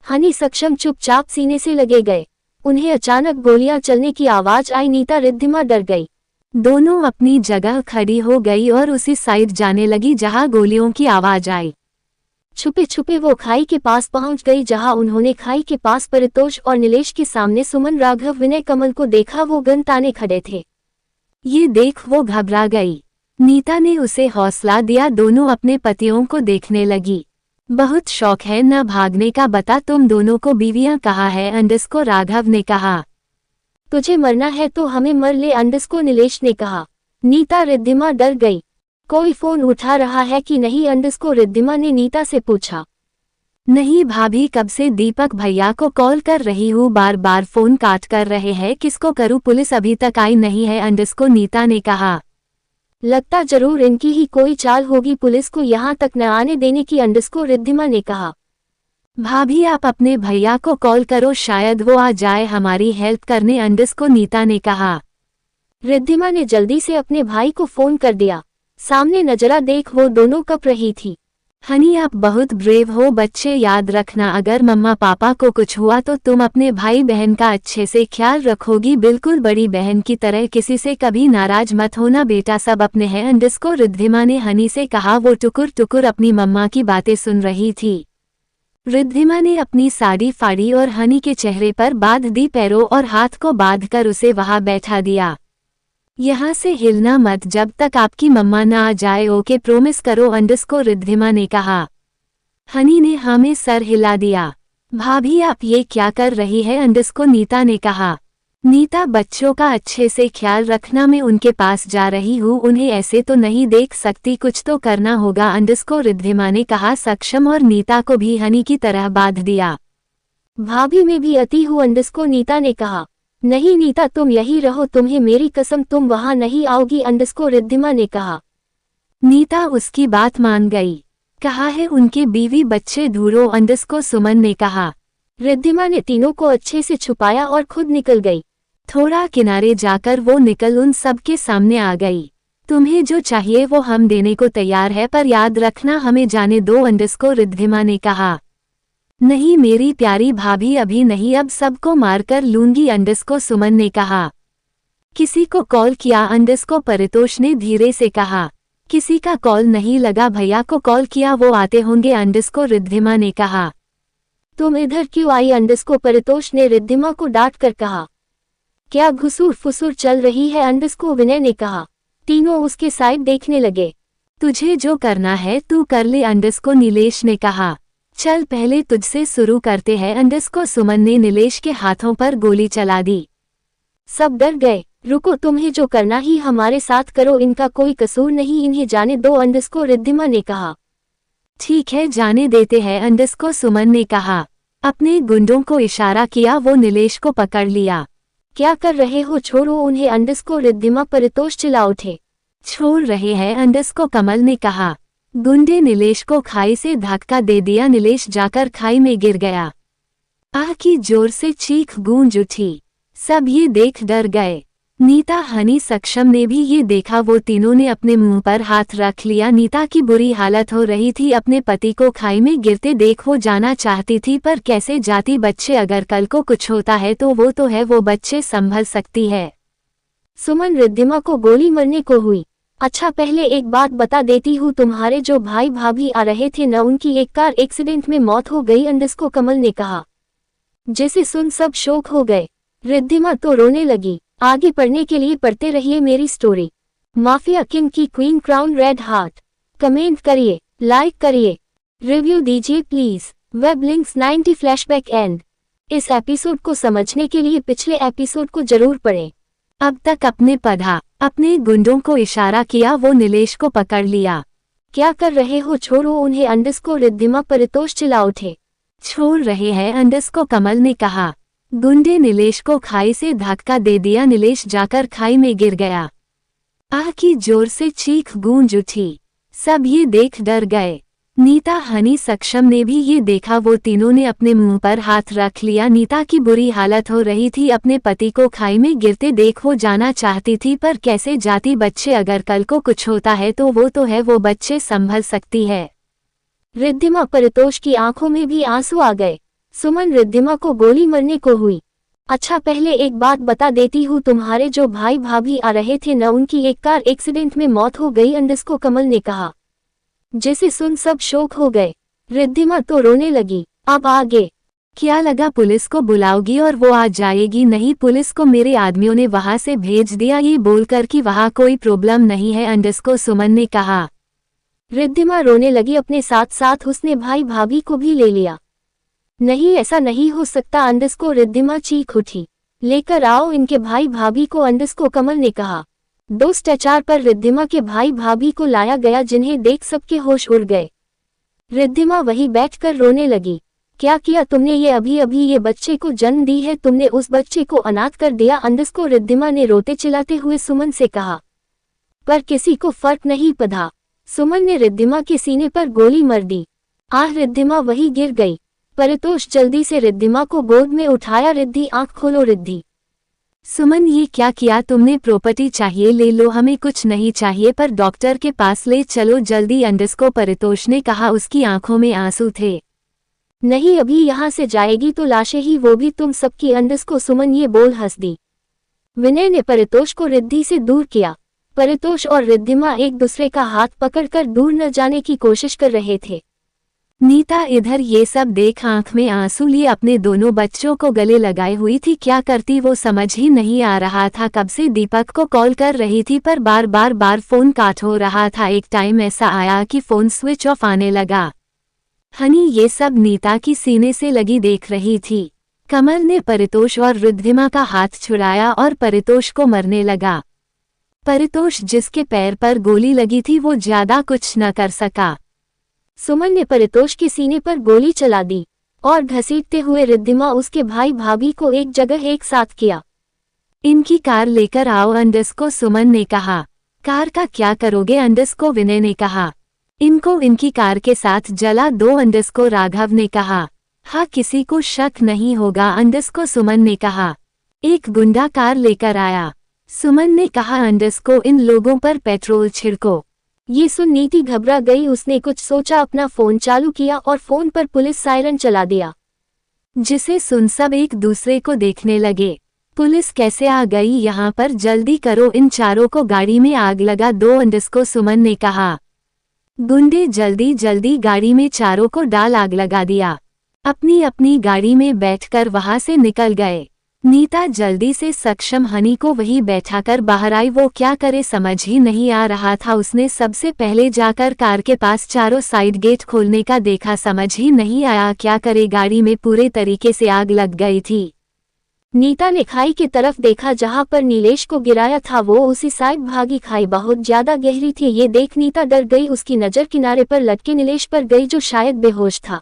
हनी सक्षम चुपचाप सीने से लगे गए। उन्हें अचानक गोलियां चलने की आवाज आई। नीता रिद्धिमा डर गई। दोनों अपनी जगह खड़ी हो गई और उसी साइड जाने लगी जहां गोलियों की आवाज आई। छुपे छुपे वो खाई के पास पहुंच गई, जहां उन्होंने खाई के पास परितोष और नीलेश के सामने सुमन, राघव, विनय, कमल को देखा। वो गन ताने खड़े थे। ये देख वो घबरा गई। नीता ने उसे हौसला दिया। दोनों अपने पतियों को देखने लगी। बहुत शौक है न भागने का, बता तुम दोनों को बीवियां कहा है, अंडस को राघव ने कहा। तुझे मरना है तो हमें मर ले, अंडस को नीलेश ने कहा। नीता रिद्धिमा डर गई। कोई फोन उठा रहा है कि नहीं, अंडस को रिद्धिमा ने नीता से पूछा। नहीं भाभी, कब से दीपक भैया को कॉल कर रही हूँ, बार बार फोन काट कर रहे हैं, किसको करूँ, पुलिस अभी तक आई नहीं है, अंडस को नीता ने कहा। लगता जरूर इनकी ही कोई चाल होगी पुलिस को यहाँ तक न आने देने की, अंडस को रिद्धिमा ने कहा। भाभी आप अपने भैया को कॉल करो, शायद वो आ जाए हमारी हेल्प करने, अंडस को नीता ने कहा। रिद्धिमा ने जल्दी से अपने भाई को फोन कर दिया। सामने नजरा देख वो दोनों कप रही थी। हनी आप बहुत ब्रेव हो, बच्चे याद रखना अगर मम्मा पापा को कुछ हुआ तो तुम अपने भाई बहन का अच्छे से ख्याल रखोगी, बिल्कुल बड़ी बहन की तरह, किसी से कभी नाराज मत होना बेटा, सब अपने हैं, अंडस को रिद्धिमा ने हनी से कहा। वो टुकुर टुकुर अपनी मम्मा की बातें सुन रही थी। रिद्धिमा ने अपनी साड़ी फाड़ी और हनी के चेहरे पर बांध दी, पैरों और हाथ को बांधकर उसे वहां बैठा दिया। यहाँ से हिलना मत जब तक आपकी मम्मा ना आ जाए, ओके प्रोमिस करो, अंडस को रिद्धिमा ने कहा। हनी ने हाँ में सर हिला दिया। भाभी आप ये क्या कर रही है, अंडस को नीता ने कहा। नीता बच्चों का अच्छे से ख्याल रखना, मैं उनके पास जा रही हूँ, उन्हें ऐसे तो नहीं देख सकती, कुछ तो करना होगा, अंडस को रिद्धिमा ने कहा। सक्षम और नीता को भी हनी की तरह बांध दिया। भाभी मैं भी अति हूँ, अंडस को नीता ने कहा। नहीं नीता तुम यही रहो, तुम्हें मेरी कसम तुम वहां नहीं आओगी, अंडस को रिद्धिमा ने कहा। नीता उसकी बात मान गई। कहा है उनके बीवी बच्चे ढूंढो, अंडस को सुमन ने कहा। रिद्धिमा ने तीनों को अच्छे से छुपाया और खुद निकल गई। थोड़ा किनारे जाकर वो निकल उन सब के सामने आ गई। तुम्हें जो चाहिए वो हम देने को तैयार है, पर याद रखना हमें जाने दो, अंडस को रिद्धिमा ने कहा। नहीं मेरी प्यारी भाभी अभी नहीं, अब सबको मारकर लूंगी, अंडस को सुमन ने कहा। किसी को कॉल किया, अंडस को परितोष ने धीरे से कहा। किसी का कॉल नहीं लगा, भैया को कॉल किया, वो आते होंगे, अंडस को रिद्धिमा ने कहा। तुम इधर क्यों आई, अंडस को परितोष ने रिद्धिमा को डांट कर कहा। क्या घुसूर फुसूर चल रही है, अंडस को विनय ने कहा। तीनों उसके साइड देखने लगे। तुझे जो करना है तू कर ले, अंडस को नीलेश ने कहा। चल पहले तुझसे शुरू करते हैं, अंडस को सुमन ने नीलेश के हाथों पर गोली चला दी। सब डर गए। रुको, तुम्हें जो करना ही हमारे साथ करो, इनका कोई कसूर नहीं, इन्हें जाने दो, अंडस को रिद्धिमा ने कहा। ठीक है जाने देते हैं, अंडस को सुमन ने कहा। अपने गुंडों को इशारा किया, वो नीलेश को पकड़ लिया। क्या कर रहे हो, छोड़ो उन्हें, अंडस को रिद्धिमा परितोष चिल्ला उठे। छोड़ रहे हैं, अंडस को कमल ने कहा। गुंडे नीलेश को खाई से धक्का दे दिया, नीलेश जाकर खाई में गिर गया। आह की जोर से चीख गूंज उठी। सब ये देख डर गए। नीता हनी सक्षम ने भी ये देखा, वो तीनों ने अपने मुंह पर हाथ रख लिया। नीता की बुरी हालत हो रही थी, अपने पति को खाई में गिरते देख वो जाना चाहती थी, पर कैसे जाती, बच्चे अगर कल को कुछ होता है तो वो तो है, वो बच्चे संभल सकती है। सुमन रिद्धिमा को गोली मरने को हुई। अच्छा पहले एक बात बता देती हूँ, तुम्हारे जो भाई भाभी आ रहे थे न, उनकी एक कार एक्सीडेंट में मौत हो गई, अंडस को कमल ने कहा। जैसे सुन सब शोक हो गए। रिद्धिमा तो रोने लगी। आगे पढ़ने के लिए पढ़ते रहिए मेरी स्टोरी। माफिया किंग की queen crown red heart. Comment करिए, लाइक करिए। रिव्यू दीजिए please. Web links 90 flashback and. इस एपिसोड को समझने के लिए पिछले एपिसोड को जरूर पढ़ें। अब तक अपने पढ़ा, अपने गुंडों को इशारा किया, वो नीलेश को पकड़ लिया। क्या कर रहे हो, छोड़ो उन्हें, अंडरस्कोर रिद्धिमा परितोष चिल्ला उठे। छोड़ रहे हैं अंडरस्कोर, कमल ने कहा। गुंडे नीलेश को खाई से धक्का दे दिया। नीलेश जाकर खाई में गिर गया। आह की जोर से चीख गूंज उठी। सब ये देख डर गए। नीता, हनी, सक्षम ने भी ये देखा। वो तीनों ने अपने मुंह पर हाथ रख लिया। नीता की बुरी हालत हो रही थी। अपने पति को खाई में गिरते देख वो जाना चाहती थी, पर कैसे जाती। बच्चे, अगर कल को कुछ होता है तो वो तो है, वो बच्चे संभल सकती है। रिद्धिमा परितोष की आंखों में भी आंसू आ गए। सुमन, रिद्धिमा को गोली मरने को हुई। अच्छा, पहले एक बात बता देती हूँ, तुम्हारे जो भाई भाभी आ रहे थे न, उनकी एक कार एक्सीडेंट में मौत हो गई, अंडरस्कोर कमल ने कहा। जिसे सुन सब शोक हो गए। रिद्धिमा तो रोने लगी। अब आगे क्या लगा पुलिस को बुलाओगी और वो आ जाएगी? नहीं, पुलिस को मेरे आदमियों ने वहां से भेज दिया, ये बोलकर कि वहां कोई प्रॉब्लम नहीं है, अंडरस्कोर सुमन ने कहा। रिद्धिमा रोने लगी। अपने साथ साथ उसने भाई भाभी को भी ले लिया। नहीं, ऐसा नहीं हो सकता, अंडरस्कोर रिद्धिमा चीख उठी। लेकर आओ इनके भाई भाभी को, अंडरस्कोर कमल ने कहा। दो स्ट्रेचर पर रिद्धिमा के भाई भाभी को लाया गया, जिन्हें देख सबके होश उड़ गए। रिद्धिमा वहीं बैठकर रोने लगी। क्या किया तुमने? ये अभी अभी ये बच्चे को जन्म दी है, तुमने उस बच्चे को अनाथ कर दिया, अंडरस्कोर रिद्धिमा ने रोते चिल्लाते हुए सुमन से कहा। पर किसी को फर्क नहीं पड़ा। सुमन ने रिद्धिमा के सीने पर गोली मार दी। आह, रिद्धिमा वहीं गिर गई। परितोष जल्दी से रिद्धिमा को गोद में उठाया। रिद्धि, आंख खोलो। रिद्धि, सुमन, ये क्या किया तुमने? प्रॉपर्टी चाहिए ले लो, हमें कुछ नहीं चाहिए, पर डॉक्टर के पास ले चलो जल्दी, अंडरस्कोर परितोष ने कहा। उसकी आंखों में आंसू थे। नहीं, अभी यहाँ से जाएगी तो लाशें ही, वो भी तुम सबकी, अंडरस्कोर सुमन ये बोल हंस दी। विनय ने परितोष को रिद्धि से दूर किया। परितोष और रिद्धिमा एक दूसरे का हाथ पकड़कर दूर न जाने की कोशिश कर रहे थे। नीता इधर ये सब देख आंख में आंसू लिए अपने दोनों बच्चों को गले लगाए हुई थी। क्या करती वो समझ ही नहीं आ रहा था। कब से दीपक को कॉल कर रही थी, पर बार फोन काट हो रहा था। एक टाइम ऐसा आया कि फोन स्विच ऑफ आने लगा। हनी ये सब नीता की सीने से लगी देख रही थी। कमल ने परितोष और रिद्धिमा का हाथ छुड़ाया और परितोष को मरने लगा। परितोष, जिसके पैर पर गोली लगी थी, वो ज्यादा कुछ न कर सका। सुमन ने परितोष के सीने पर गोली चला दी और घसीटते हुए रिद्धिमा उसके भाई भाभी को एक जगह एक साथ किया। इनकी कार लेकर आओ, अंडरस्कोर सुमन ने कहा। कार का क्या करोगे? अंडरस्कोर विनय ने कहा। इनको इनकी कार के साथ जला दो, अंडरस्कोर राघव ने कहा। हाँ, किसी को शक नहीं होगा, अंडरस्कोर सुमन ने कहा। एक गुंडा कार लेकर आया। सुमन ने कहा, अंडरस्कोर इन लोगों पर पेट्रोल छिड़को। ये सुन नीति घबरा गई। उसने कुछ सोचा, अपना फोन चालू किया और फोन पर पुलिस सायरन चला दिया। जिसे सुन सब एक दूसरे को देखने लगे। पुलिस कैसे आ गई यहाँ पर? जल्दी करो, इन चारों को गाड़ी में आग लगा दो, अंडरस्कोर सुमन ने कहा। गुंडे जल्दी जल्दी गाड़ी में चारों को डाल आग लगा दिया। अपनी अपनी गाड़ी में बैठकर वहां से निकल गए। नीता जल्दी से सक्षम हनी को वहीं बैठाकर बाहर आई। वो क्या करे समझ ही नहीं आ रहा था। उसने सबसे पहले जाकर कार के पास चारों साइड गेट खोलने का देखा, समझ ही नहीं आया क्या करे। गाड़ी में पूरे तरीके से आग लग गई थी। नीता ने खाई की तरफ देखा जहां पर नीलेश को गिराया था, वो उसी साइड भागी। खाई बहुत ज्यादा गहरी थी। ये देख नीता डर गई। उसकी नजर किनारे पर लटके नीलेश पर गई, जो शायद बेहोश था।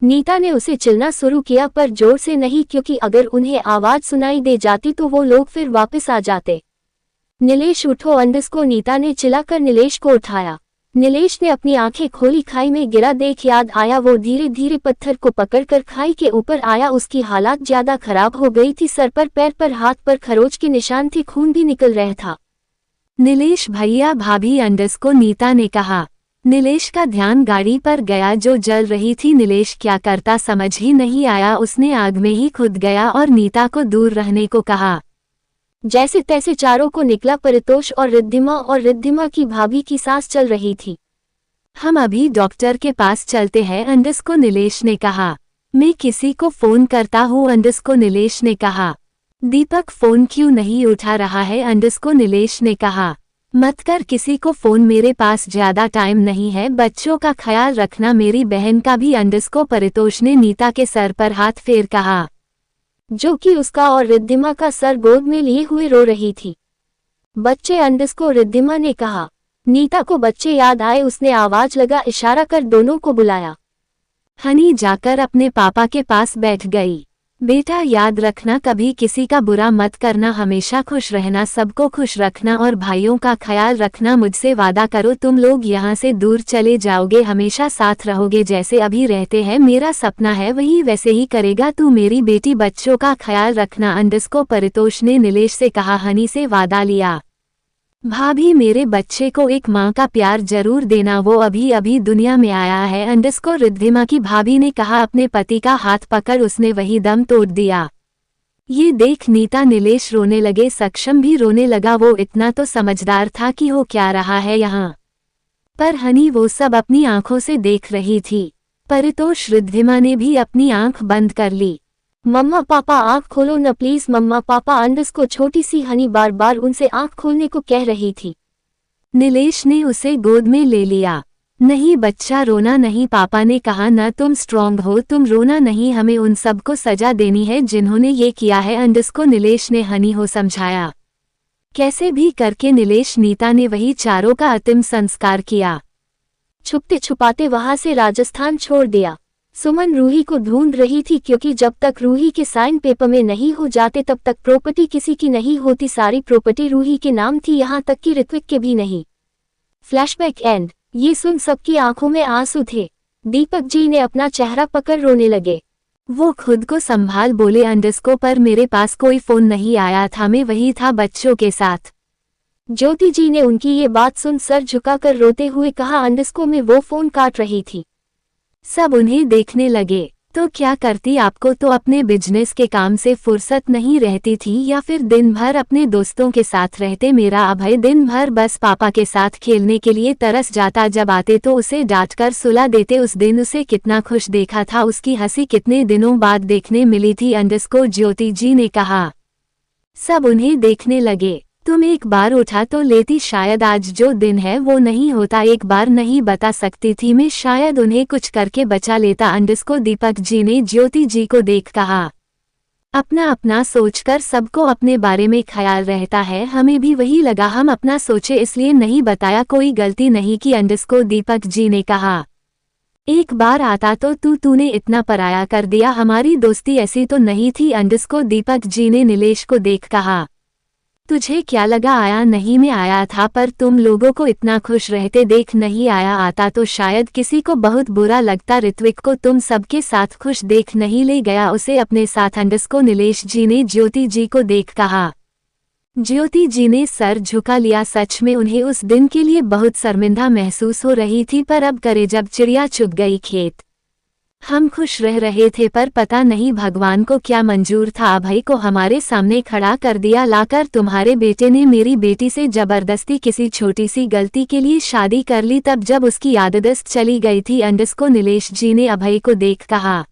नीता ने उसे चिल्लाना शुरू किया, पर जोर से नहीं, क्योंकि अगर उन्हें आवाज सुनाई दे जाती तो वो लोग फिर वापस आ जाते। नीलेश उठो, अंडरस्कोर नीता ने चिल्लाकर नीलेश को उठाया। नीलेश ने अपनी आंखें खोली। खाई में गिरा देख याद आया। वो धीरे धीरे पत्थर को पकड़कर खाई के ऊपर आया। उसकी हालत ज्यादा खराब हो गई थी। सर पर, पैर पर, हाथ पर खरोच के निशान थे। खून भी निकल रहा था। नीलेश भैया भाभी, अंडरस्कोर नीता ने कहा। नीलेश का ध्यान गाड़ी पर गया जो जल रही थी। नीलेश क्या करता समझ ही नहीं आया। उसने आग में ही खुद गया और नीता को दूर रहने को कहा। जैसे तैसे चारों को निकला। परितोष और रिद्धिमा की भाभी की सांस चल रही थी। हम अभी डॉक्टर के पास चलते हैं, अंडरस्कोर नीलेश ने कहा। मैं किसी को फोन करता हूँ, अंडरस्कोर नीलेश ने कहा। दीपक फोन क्यों नहीं उठा रहा है, अंडरस्कोर नीलेश ने कहा। मत कर किसी को फोन, मेरे पास ज्यादा टाइम नहीं है, बच्चों का ख्याल रखना, मेरी बहन का भी। परितोष ने नीता के सर पर हाथ फेर कहा, जो कि उसका और रिद्धिमा का सर गोद में लिए हुए रो रही थी। बच्चे रिद्धिमा ने कहा। नीता को बच्चे याद आए, उसने आवाज लगा इशारा कर दोनों को बुलाया। हनी जाकर अपने पापा के पास बैठ गई। बेटा याद रखना, कभी किसी का बुरा मत करना, हमेशा खुश रहना, सबको खुश रखना और भाइयों का ख्याल रखना। मुझसे वादा करो तुम लोग यहाँ से दूर चले जाओगे, हमेशा साथ रहोगे, जैसे अभी रहते हैं। मेरा सपना है वही वैसे ही करेगा तू मेरी बेटी, बच्चों का ख्याल रखना। परितोष ने नीलेश से कहा। हनी से वादा लिया। भाभी मेरे बच्चे को एक माँ का प्यार जरूर देना, वो अभी अभी दुनिया में आया है। रिद्धिमा की भाभी ने कहा। अपने पति का हाथ पकड़ उसने वही दम तोड़ दिया। ये देख नीता नीलेश रोने लगे, सक्षम भी रोने लगा। वो इतना तो समझदार था कि हो क्या रहा है यहाँ, पर हनी वो सब अपनी आंखों से देख रही थी। परितोष रिद्धिमा ने भी अपनी आंख बंद कर ली। मम्मा पापा आंख खोलो न प्लीज, मम्मा पापा। छोटी सी हनी बार बार उनसे आंख खोलने को कह रही थी। नीलेश ने उसे गोद में ले लिया। नहीं बच्चा, रोना नहीं, पापा ने कहा न, तुम स्ट्रांग हो, तुम रोना नहीं, हमें उन सबको सजा देनी है जिन्होंने ये किया है। नीलेश ने हनी हो समझाया। कैसे भी करके नीलेश नीता ने वही चारों का अंतिम संस्कार किया। छुपते छुपाते वहां से राजस्थान छोड़ दिया। सुमन रूही को ढूंढ रही थी, क्योंकि जब तक रूही के साइन पेपर में नहीं हो जाते तब तक प्रॉपर्टी किसी की नहीं होती। सारी प्रॉपर्टी रूही के नाम थी, यहाँ तक कि ऋत्विक के भी नहीं। Flashback and. ये सुन सबकी आंखों में आंसू थे। दीपक जी ने अपना चेहरा पकड़ रोने लगे। वो खुद को संभाल बोले, पर मेरे पास कोई फोन नहीं आया था, मैं वही था बच्चों के साथ। ज्योति जी ने उनकी ये बात सुन सर झुकाकर रोते हुए कहा, में वो फोन काट रही थी। सब उन्हें देखने लगे। तो क्या करती, आपको तो अपने बिजनेस के काम से फुर्सत नहीं रहती थी, या फिर दिन भर अपने दोस्तों के साथ रहते। मेरा अभय दिन भर बस पापा के साथ खेलने के लिए तरस जाता, जब आते तो उसे डांटकर सुला देते। उस दिन उसे कितना खुश देखा था, उसकी हंसी कितने दिनों बाद देखने मिली थी। ज्योति जी ने कहा। सब उन्हें देखने लगे। तुम एक बार उठा तो लेती, शायद आज जो दिन है वो नहीं होता। एक बार नहीं बता सकती थी मैं, शायद उन्हें कुछ करके बचा लेता। दीपक जी ने ज्योति जी को देख कहा। अपना अपना सोचकर सबको अपने बारे में ख्याल रहता है, हमें भी वही लगा, हम अपना सोचे इसलिए नहीं बताया, कोई गलती नहीं की। दीपक जी ने कहा। एक बार आता तो तूने इतना पराया कर दिया, हमारी दोस्ती ऐसी तो नहीं थी। दीपक जी ने नीलेश को देख कहा। तुझे क्या लगा आया नहीं, मैं आया था, पर तुम लोगों को इतना खुश रहते देख नहीं आया। आता तो शायद किसी को बहुत बुरा लगता। ऋत्विक को तुम सबके साथ खुश देख नहीं ले गया उसे अपने साथ। नीलेश जी ने ज्योति जी को देख कहा। ज्योति जी ने सर झुका लिया। सच में उन्हें उस दिन के लिए बहुत शर्मिंदा महसूस हो रही थी, पर अब करे जब चिड़िया चुग गई खेत। हम खुश रह रहे थे, पर पता नहीं भगवान को क्या मंजूर था, अभय को हमारे सामने खड़ा कर दिया लाकर। तुम्हारे बेटे ने मेरी बेटी से जबरदस्ती किसी छोटी सी गलती के लिए शादी कर ली, तब जब उसकी आदत चली गई थी। नीलेश जी ने अभय को देख कहा।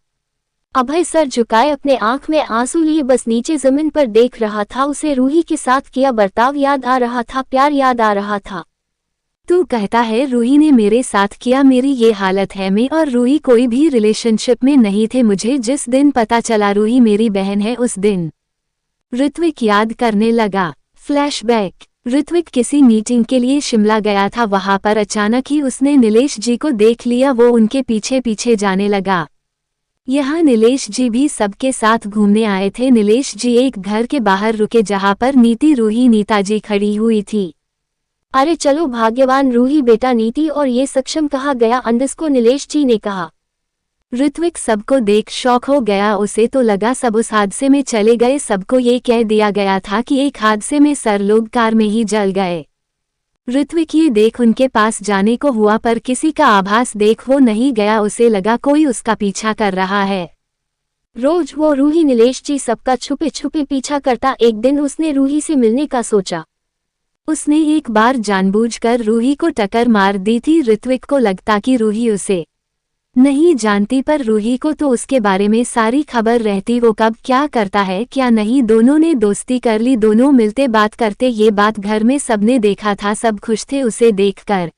अभय सर झुकाए, अपने आंख में आंसू लिए बस नीचे जमीन पर देख रहा था। उसे रूही के साथ किया बर्ताव याद आ रहा था, प्यार याद आ रहा था। तू कहता है रूही ने मेरे साथ किया, मेरी ये हालत है, मैं और रूही कोई भी रिलेशनशिप में नहीं थे। मुझे जिस दिन पता चला रूही मेरी बहन है, उस दिन। ऋत्विक याद करने लगा। फ्लैशबैक। ऋत्विक किसी मीटिंग के लिए शिमला गया था, वहां पर अचानक ही उसने नीलेश जी को देख लिया। वो उनके पीछे पीछे जाने लगा। यहाँ नीलेश जी भी सबके साथ घूमने आए थे। नीलेश जी एक घर के बाहर रुके, जहाँ पर नीति, रूही, नीता जी खड़ी हुई थी। अरे चलो भाग्यवान रूही बेटा, नीति और ये सक्षम कहा गया, नीलेश जी ने कहा। ऋत्विक सबको देख शॉक हो गया। उसे तो लगा सब उस हादसे में चले गए, सबको ये कह दिया गया था कि एक हादसे में सर लोग कार में ही जल गए। ऋत्विक ये देख उनके पास जाने को हुआ, पर किसी का आभास देख वो नहीं गया। उसे लगा कोई उसका पीछा कर रहा है। रोज वो रूही, नीलेश जी सबका छुपे छुपे पीछा करता। एक दिन उसने रूही से मिलने का सोचा। उसने एक बार जानबूझकर रूही को टक्कर मार दी थी। ऋत्विक को लगता कि रूही उसे नहीं जानती, पर रूही को तो उसके बारे में सारी खबर रहती, वो कब क्या करता है क्या नहीं। दोनों ने दोस्ती कर ली, दोनों मिलते बात करते, ये बात घर में सबने देखा था, सब खुश थे उसे देखकर।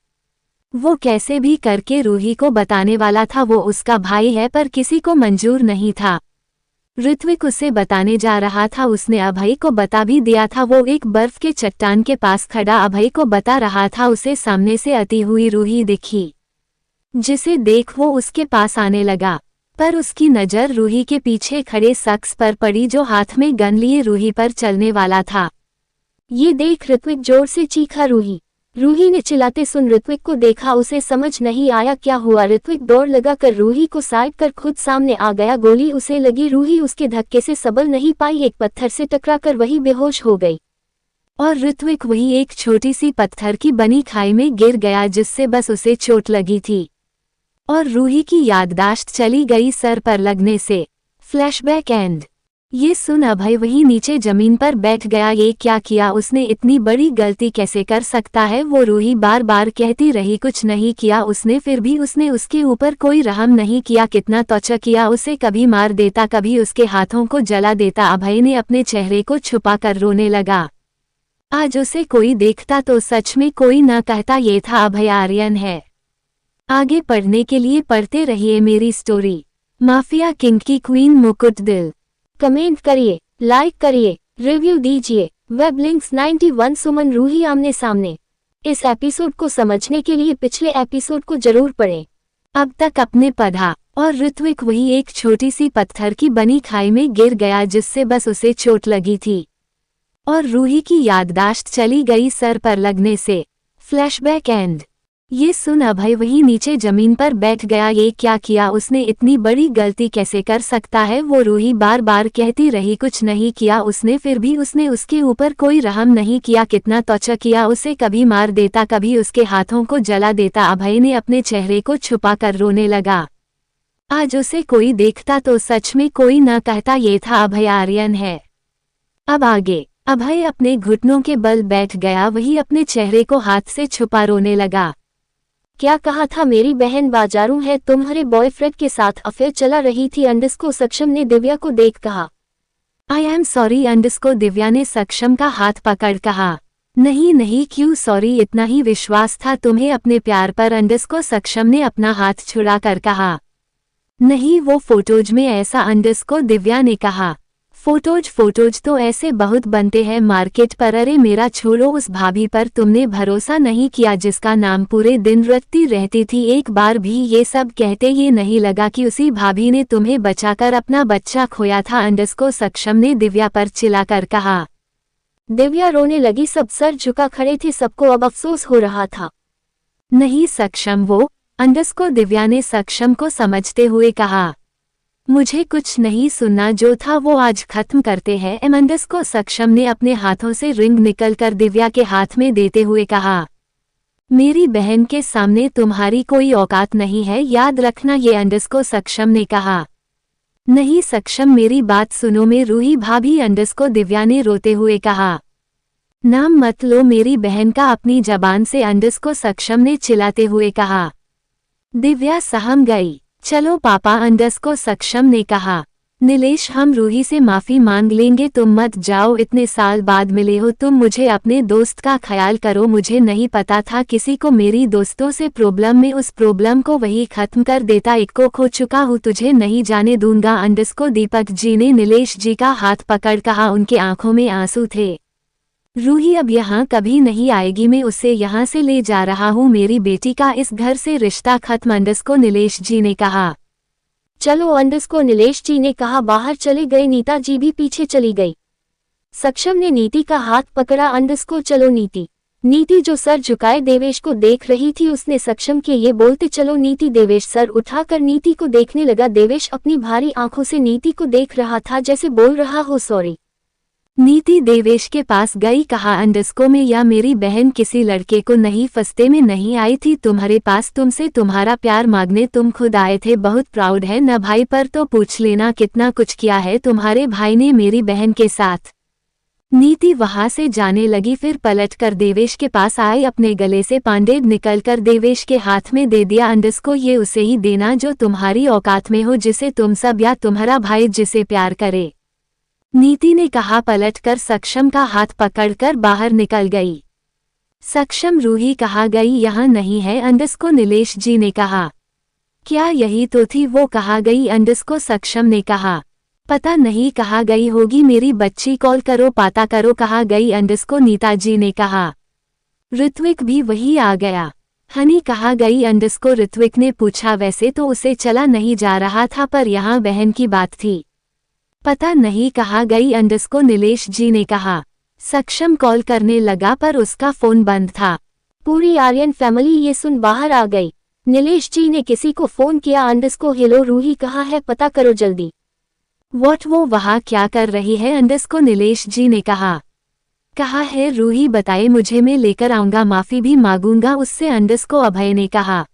वो कैसे भी करके रूही को बताने वाला था वो उसका भाई है, पर किसी को मंजूर नहीं था। ऋत्विक उसे बताने जा रहा था, उसने अभय को बता भी दिया था। वो एक बर्फ के चट्टान के पास खड़ा अभय को बता रहा था। उसे सामने से आती हुई रूही दिखी, जिसे देख वो उसके पास आने लगा, पर उसकी नज़र रूही के पीछे खड़े शख्स पर पड़ी जो हाथ में गन लिए रूही पर चलने वाला था। ये देख ऋत्विक जोर से चीखा, रूही। रूही ने चिल्लाते सुन ऋत्विक को देखा, उसे समझ नहीं आया क्या हुआ। ऋत्विक दौड़ लगा कर रूही को साइड कर खुद सामने आ गया। गोली उसे लगी, रूही उसके धक्के से संभल नहीं पाई, एक पत्थर से टकराकर वही बेहोश हो गई और ऋत्विक वही एक छोटी सी पत्थर की बनी खाई में गिर गया, जिससे बस उसे चोट लगी थी और रूही की याददाश्त चली गई सर पर लगने से। Flashback and. ये सुन अभय वहीं नीचे जमीन पर बैठ गया। ये क्या किया उसने, इतनी बड़ी गलती कैसे कर सकता है। वो रूही बार बार कहती रही कुछ नहीं किया उसने, फिर भी उसने उसके ऊपर कोई रहम नहीं किया। कितना तौचा किया, उसे कभी मार देता, कभी उसके हाथों को जला देता। अभय ने अपने चेहरे को छुपा कर रोने लगा। आज उसे कोई देखता तो सच में कोई न कहता ये था अभय आर्यन है। आगे पढ़ने के लिए पढ़ते रहिए मेरी स्टोरी। माफिया किंग की क्वीन मुकुट दिल। कमेंट करिए, लाइक करिए, रिव्यू दीजिए। वेब लिंक्स 91 सुमन रूही आमने सामने। इस एपिसोड को समझने के लिए पिछले एपिसोड को जरूर पढ़ें। अब तक अपने पढ़ा और ऋत्विक वही एक छोटी सी पत्थर की बनी खाई में गिर गया, जिससे बस उसे चोट लगी थी और रूही की याददाश्त चली गई सर पर लगने से। Flashback and. ये सुन अभय वहीं नीचे जमीन पर बैठ गया। ये क्या किया उसने, इतनी बड़ी गलती कैसे कर सकता है। वो रूही बार बार कहती रही कुछ नहीं किया उसने, फिर भी उसने उसके ऊपर कोई रहम नहीं किया। कितना तौचा किया, उसे कभी मार देता, कभी उसके हाथों को जला देता। अभय ने अपने चेहरे को छुपा कर रोने लगा। आज उसे कोई देखता तो सच में कोई न कहता ये था अभय आर्यन है। अब आगे। अभय अपने घुटनों के बल बैठ गया, वही अपने चेहरे को हाथ से छुपा रोने लगा। क्या कहा था, मेरी बहन बाजारू है, तुम्हारे बॉयफ्रेंड के साथ अफेयर चला रही थी। अंडस्को सक्षम ने दिव्या को देख कहा। आई एम सॉरी अंडस्को, दिव्या ने सक्षम का हाथ पकड़ कहा। नहीं नहीं क्यों सॉरी, इतना ही विश्वास था तुम्हें अपने प्यार पर। अंडस्को सक्षम ने अपना हाथ छुड़ा कर कहा। नहीं वो फोटोज में ऐसा। अंडस्को दिव्या ने कहा। फोटोज तो ऐसे बहुत बनते हैं मार्केट पर। अरे मेरा छोड़ो, उस भाभी पर तुमने भरोसा नहीं किया जिसका नाम पूरे दिन रटती रहती थी। एक बार भी ये सब कहते ये नहीं लगा कि उसी भाभी ने तुम्हें बचाकर अपना बच्चा खोया था। अंडस्को सक्षम ने दिव्या पर चिल्लाकर कहा। दिव्या रोने लगी, सब सर झुका खड़े थे, सबको अब अफसोस हो रहा था। नहीं सक्षम वो। अंडस्को दिव्या ने सक्षम को समझते हुए कहा। मुझे कुछ नहीं सुनना, जो था वो आज खत्म करते हैं। अंडस्को सक्षम ने अपने हाथों से रिंग निकलकर दिव्या के हाथ में देते हुए कहा। मेरी बहन के सामने तुम्हारी कोई औकात नहीं है, याद रखना ये। अंडस्को सक्षम ने कहा। नहीं सक्षम मेरी बात सुनो, में रूही भाभी। अंडस्को दिव्या ने रोते हुए कहा। नाम मत लो मेरी बहन का अपनी जबान से, अंडस्को सक्षम ने चिल्लाते हुए कहा। दिव्या सहम गई। चलो पापा, अंडस्को सक्षम ने कहा। नीलेश हम रूही से माफी मांग लेंगे, तुम मत जाओ, इतने साल बाद मिले हो तुम, मुझे अपने दोस्त का ख्याल करो। मुझे नहीं पता था किसी को मेरी दोस्तों से प्रॉब्लम में, उस प्रॉब्लम को वही खत्म कर देता। एक को खो चुका हूँ, तुझे नहीं जाने दूंगा। अंडस्को दीपक जी ने नीलेश जी का हाथ पकड़ कहा, उनके आंखों में आंसू थे। रूही अब यहाँ कभी नहीं आएगी, मैं उसे यहाँ से ले जा रहा हूँ, मेरी बेटी का इस घर से रिश्ता खत्म। अंडस्को नीलेश जी ने कहा। चलो अंडस्को नीलेश जी ने कहा। बाहर चले गए, नीता जी भी पीछे चली गई। सक्षम ने नीति का हाथ पकड़ा। अंडस्को चलो नीति। नीति जो सर झुकाए देवेश को देख रही थी, उसने सक्षम के ये बोलते चलो नीति। देवेश सर उठाकर नीति को देखने लगा। देवेश अपनी भारी आंखों से नीति को देख रहा था, जैसे बोल रहा हो सॉरी। नीति देवेश के पास गई, कहा अंडस्को में या मेरी बहन किसी लड़के को नहीं फंसते में नहीं आई थी तुम्हारे पास, तुमसे तुम्हारा प्यार मांगने तुम खुद आए थे। बहुत प्राउड है न भाई पर, तो पूछ लेना कितना कुछ किया है तुम्हारे भाई ने मेरी बहन के साथ। नीति वहां से जाने लगी, फिर पलटकर देवेश के पास आई, अपने गले से पांडेड निकलकर देवेश के हाथ में दे दिया। अंडस को ये उसे ही देना जो तुम्हारी औकात में हो, जिसे तुम सब या तुम्हारा भाई जिसे प्यार करे, नीति ने कहा। पलटकर सक्षम का हाथ पकड़कर बाहर निकल गई। सक्षम रूही कहाँ गई? यहाँ नहीं है, अंडस को नीलेश जी ने कहा। क्या यही तो थी वो? कहाँ गई अंडस को? सक्षम ने कहा। पता नहीं कहाँ गई होगी, मेरी बच्ची, कॉल करो, पता करो कहाँ गई अंडस को, नीता जी ने कहा। ऋत्विक भी वही आ गया। हनी कहाँ गई अंडस को ऋत्विक ने पूछा। वैसे तो उसे चला नहीं जा रहा था, पर यहाँ बहन की बात थी। पता नहीं कहाँ गई अंडस को, नीलेश जी ने कहा। सक्षम कॉल करने लगा पर उसका फोन बंद था। पूरी आर्यन फैमिली ये सुन बाहर आ गई। नीलेश जी ने किसी को फोन किया, अंडस को, हेलो रूही कहाँ है, पता करो जल्दी। व्हाट? वो वहाँ क्या कर रही है अंडस को, नीलेश जी ने कहा। कहा है रूही बताए मुझे, मैं लेकर आऊंगा, माफी भी मांगूंगा उससे, अंडस को अभय ने कहा।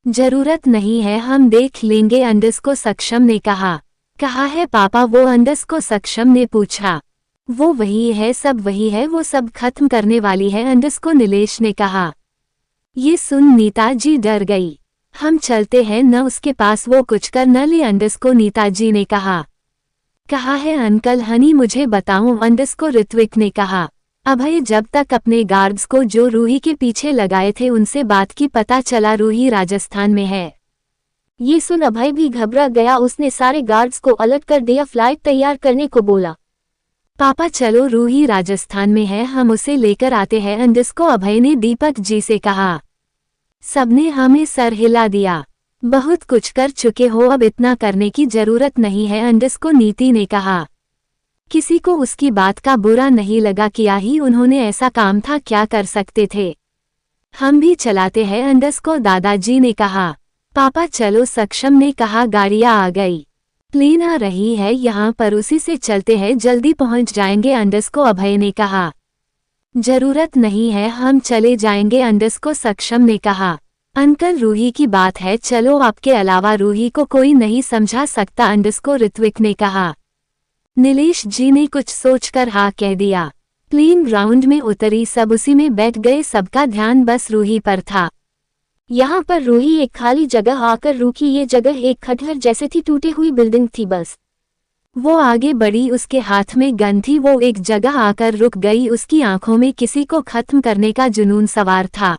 जरूरत नहीं है, हम देख लेंगे अंडस को, सक्षम ने कहा। कहा है पापा वो अंडस को, सक्षम ने पूछा। वो वही है, सब वही है, वो सब खत्म करने वाली है अंडस को, नीलेश ने कहा। ये सुन नीता जी डर गई। हम चलते हैं न उसके पास, वो कुछ कर न ले अंडस को, नीता जी ने कहा। कहा है अंकल हनी मुझे बताऊं, अंडस को ऋत्विक ने कहा। अभय जब तक अपने गार्ड्स को जो रूही के पीछे लगाए थे उनसे बात की, पता चला रूही राजस्थान में है। ये सुन अभय भी घबरा गया, उसने सारे गार्ड्स को अलर्ट कर दिया, फ्लाइट तैयार करने को बोला। पापा चलो, रूही राजस्थान में है, हम उसे लेकर आते हैं अंडस को, अभय ने दीपक जी से कहा। सबने हमें सर हिला दिया। बहुत कुछ कर चुके हो, अब इतना करने की जरूरत नहीं है अंडस को, नीति ने कहा। किसी को उसकी बात का बुरा नहीं लगा, किया ही उन्होंने ऐसा काम था, क्या कर सकते थे। हम भी चलाते हैं अंडस को, दादाजी ने कहा। पापा चलो, सक्षम ने कहा। गाड़ियां आ गई, प्लेन आ रही है यहाँ पर, उसी से चलते हैं, जल्दी पहुंच जाएंगे अंडस को, अभय ने कहा। जरूरत नहीं है, हम चले जाएंगे अंडस को, सक्षम ने कहा। अंकल रूही की बात है, चलो, आपके अलावा रूही को कोई नहीं समझा सकता अंडस को, ऋत्विक ने कहा। नीलेश जी ने कुछ सोचकर हाँ कह दिया। प्लेन ग्राउंड में उतरी, सब उसी में बैठ गए, सबका ध्यान बस रूही पर था। यहाँ पर रूही एक खाली जगह आकर रुकी, ये जगह एक खंडहर जैसे थी, टूटी हुई बिल्डिंग थी बस। वो आगे बढ़ी, उसके हाथ में गन थी, वो एक जगह आकर रुक गई, उसकी आंखों में किसी को खत्म करने का जुनून सवार था।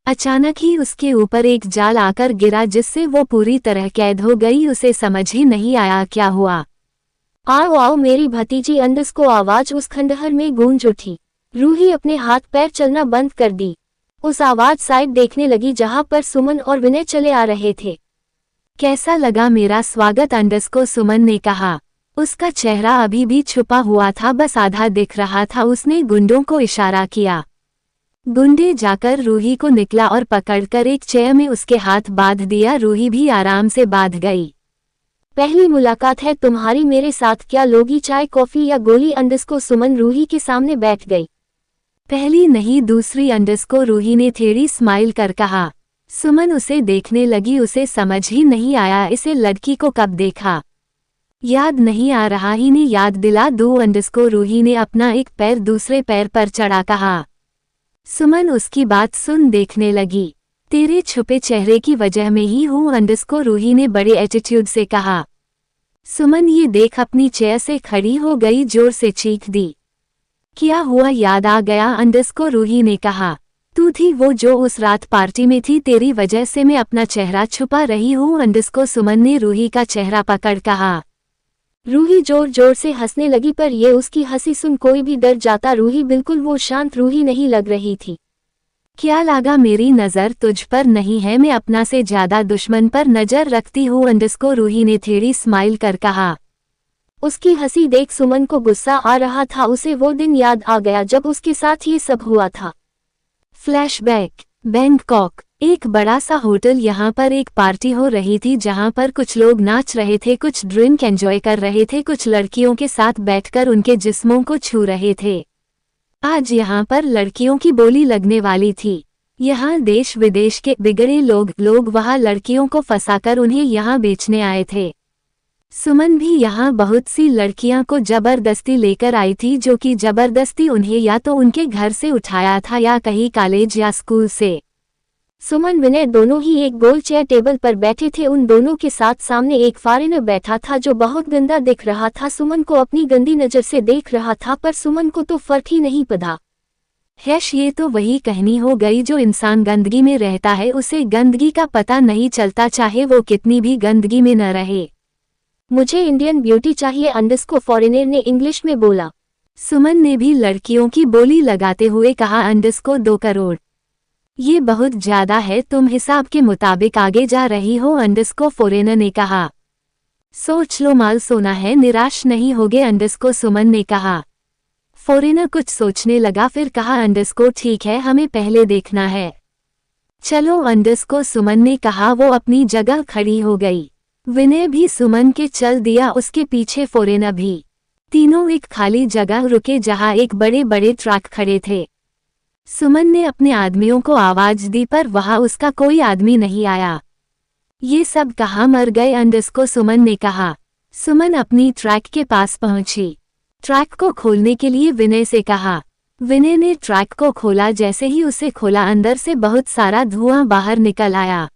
अचानक ही उसके ऊपर एक जाल आकर गिरा, जिससे वो पूरी तरह कैद हो गई, उसे समझ ही नहीं आया क्या हुआ। आओ आओ मेरी भतीजी, अंडस को आवाज उस खंडहर में गूंज उठी। रूही अपने हाथ पैर चलना बंद कर दी। उस आवाज साइड देखने लगी, जहां पर सुमन और विनय चले आ रहे थे। कैसा लगा मेरा स्वागत अंडस को, सुमन ने कहा। उसका चेहरा अभी भी छुपा हुआ था, बस आधा दिख रहा था। उसने गुंडों को इशारा किया। गुंडे जाकर रूही को निकला और पकड़कर एक चेयर में उसके हाथ बांध दिया। रूही भी आराम से बांध गई। पहली मुलाकात है तुम्हारी मेरे साथ, क्या लोगी, चाय कॉफी या गोली? अंडस को सुमन रूही के सामने बैठ गई। पहली नहीं दूसरी अंडस को, रूही ने थेड़ी स्माइल कर कहा। सुमन उसे देखने लगी, उसे समझ ही नहीं आया इसे लड़की को कब देखा। याद नहीं आ रहा, ही ने याद दिला दो अंडस को, रूही ने अपना एक पैर दूसरे पैर पर चढ़ा कहा। सुमन उसकी बात सुन देखने लगी। तेरे छुपे चेहरे की वजह में ही हूँ अंडस को, रूही ने बड़े एटीट्यूड से कहा। सुमन ये देख अपनी चेयर से खड़ी हो गई, जोर से चीख दी। क्या हुआ, याद आ गया अंडस को, रूही ने कहा। तू थी वो जो उस रात पार्टी में थी, तेरी वजह से मैं अपना चेहरा छुपा रही हूँ अंडस को, सुमन ने रूही का चेहरा पकड़ कहा। रूही जोर जोर से हंसने लगी, पर ये उसकी हंसी सुन कोई भी डर जाता। रूही बिल्कुल वो शांत रूही नहीं लग रही थी। क्या लगा मेरी नज़र तुझ पर नहीं है, मैं अपना से ज्यादा दुश्मन पर नजर रखती हूँ अंडस को, रूही ने थेड़ी स्माइल कर कहा। उसकी हंसी देख सुमन को गुस्सा आ रहा था। उसे वो दिन याद आ गया जब उसके साथ ये सब हुआ था। फ्लैशबैक, बैंकॉक, एक बड़ा सा होटल। यहाँ पर एक पार्टी हो रही थी, जहाँ पर कुछ लोग नाच रहे थे, कुछ ड्रिंक एंजॉय कर रहे थे, कुछ लड़कियों के साथ बैठकर उनके जिस्मों को छू रहे थे। आज यहाँ पर लड़कियों की बोली लगने वाली थी। यहाँ देश विदेश के बिगड़े लोग वहाँ लड़कियों को फंसाकर उन्हें यहाँ बेचने आए थे। सुमन भी यहाँ बहुत सी लड़कियां को जबरदस्ती लेकर आई थी, जो कि जबरदस्ती उन्हें या तो उनके घर से उठाया था या कहीं कॉलेज या स्कूल से। सुमन विनय दोनों ही एक गोल चेयर टेबल पर बैठे थे। उन दोनों के साथ सामने एक फॉरेनर बैठा था जो बहुत गंदा दिख रहा था। सुमन को अपनी गंदी नजर से देख रहा था, पर सुमन को तो फर्क ही नहीं पड़ा। ये तो वही कहानी हो गई, जो इंसान गंदगी में रहता है उसे गंदगी का पता नहीं चलता, चाहे वो कितनी भी गंदगी में न रहे। मुझे इंडियन ब्यूटी चाहिए, अंडरस्को फॉरेनर ने इंग्लिश में बोला। सुमन ने भी लड़कियों की बोली लगाते हुए कहा, अंडरस्को 2 करोड़, ये बहुत ज्यादा है, तुम हिसाब के मुताबिक आगे जा रही हो, अंडरस्को फॉरेनर ने कहा। सोच लो, माल सोना है, निराश नहीं होगे, अंडरस्को सुमन ने कहा। फॉरेनर कुछ सोचने लगा, फिर कहा, अंडरस्को ठीक है, हमें पहले देखना है। चलो, अंडरस्को सुमन ने कहा। वो अपनी जगह खड़ी हो गई। विनय भी सुमन के चल दिया, उसके पीछे फॉरेनर भी। तीनों एक खाली जगह रुके जहां एक बड़े बड़े ट्रक खड़े थे। सुमन ने अपने आदमियों को आवाज दी, पर वहां उसका कोई आदमी नहीं आया। ये सब कहाँ मर गए, अंडरस्को सुमन ने कहा। सुमन अपनी ट्रक के पास पहुंची। ट्रक को खोलने के लिए विनय से कहा। विनय ने ट्रक को खोला। जैसे ही उसे खोला, अंदर से बहुत सारा धुआं बाहर निकल आया।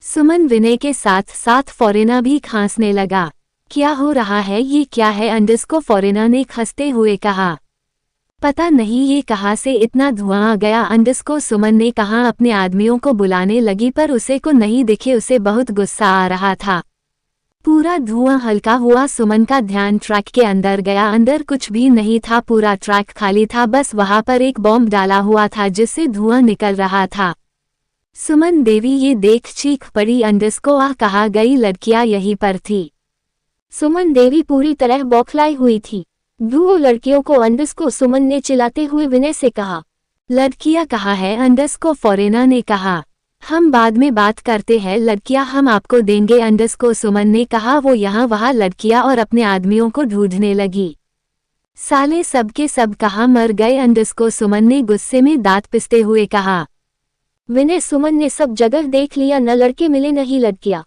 सुमन विनय के साथ साथ फॉरेनर भी खांसने लगा। क्या हो रहा है, ये क्या है, अंडरस्को फॉरेनर ने खंसते हुए कहा। पता नहीं ये कहाँ से इतना धुआं आ गया, अंडरस्को सुमन ने कहा। अपने आदमियों को बुलाने लगी, पर उसे को नहीं दिखे, उसे बहुत गुस्सा आ रहा था। पूरा धुआं हल्का हुआ। सुमन का ध्यान ट्रक के अंदर गया। अंदर कुछ भी नहीं था, पूरा ट्रक खाली था, बस वहां पर एक बॉम्ब डाला हुआ था जिससे धुआं निकल रहा था। सुमन देवी ये देख चीख पड़ी, अंडरस्को आह कहा गई, लड़कियां यहीं पर थी। सुमन देवी पूरी तरह बौखलाई हुई थी। दो लड़कियों को, अंडरस्को सुमन ने चिल्लाते हुए विनय से कहा। लड़कियां कहाँ है, अंडरस्को फॉरेनर ने कहा। हम बाद में बात करते हैं, लड़कियां हम आपको देंगे, अंडरस्को सुमन ने कहा। वो यहाँ वहाँ लड़कियां और अपने आदमियों को ढूंढने लगी। साले सब के सब कहाँ मर गए, अंडरस्को सुमन ने गुस्से में दांत पिसते हुए कहा। विनय सुमन ने सब जगह देख लिया, न लड़के मिले न ही लड़कियां।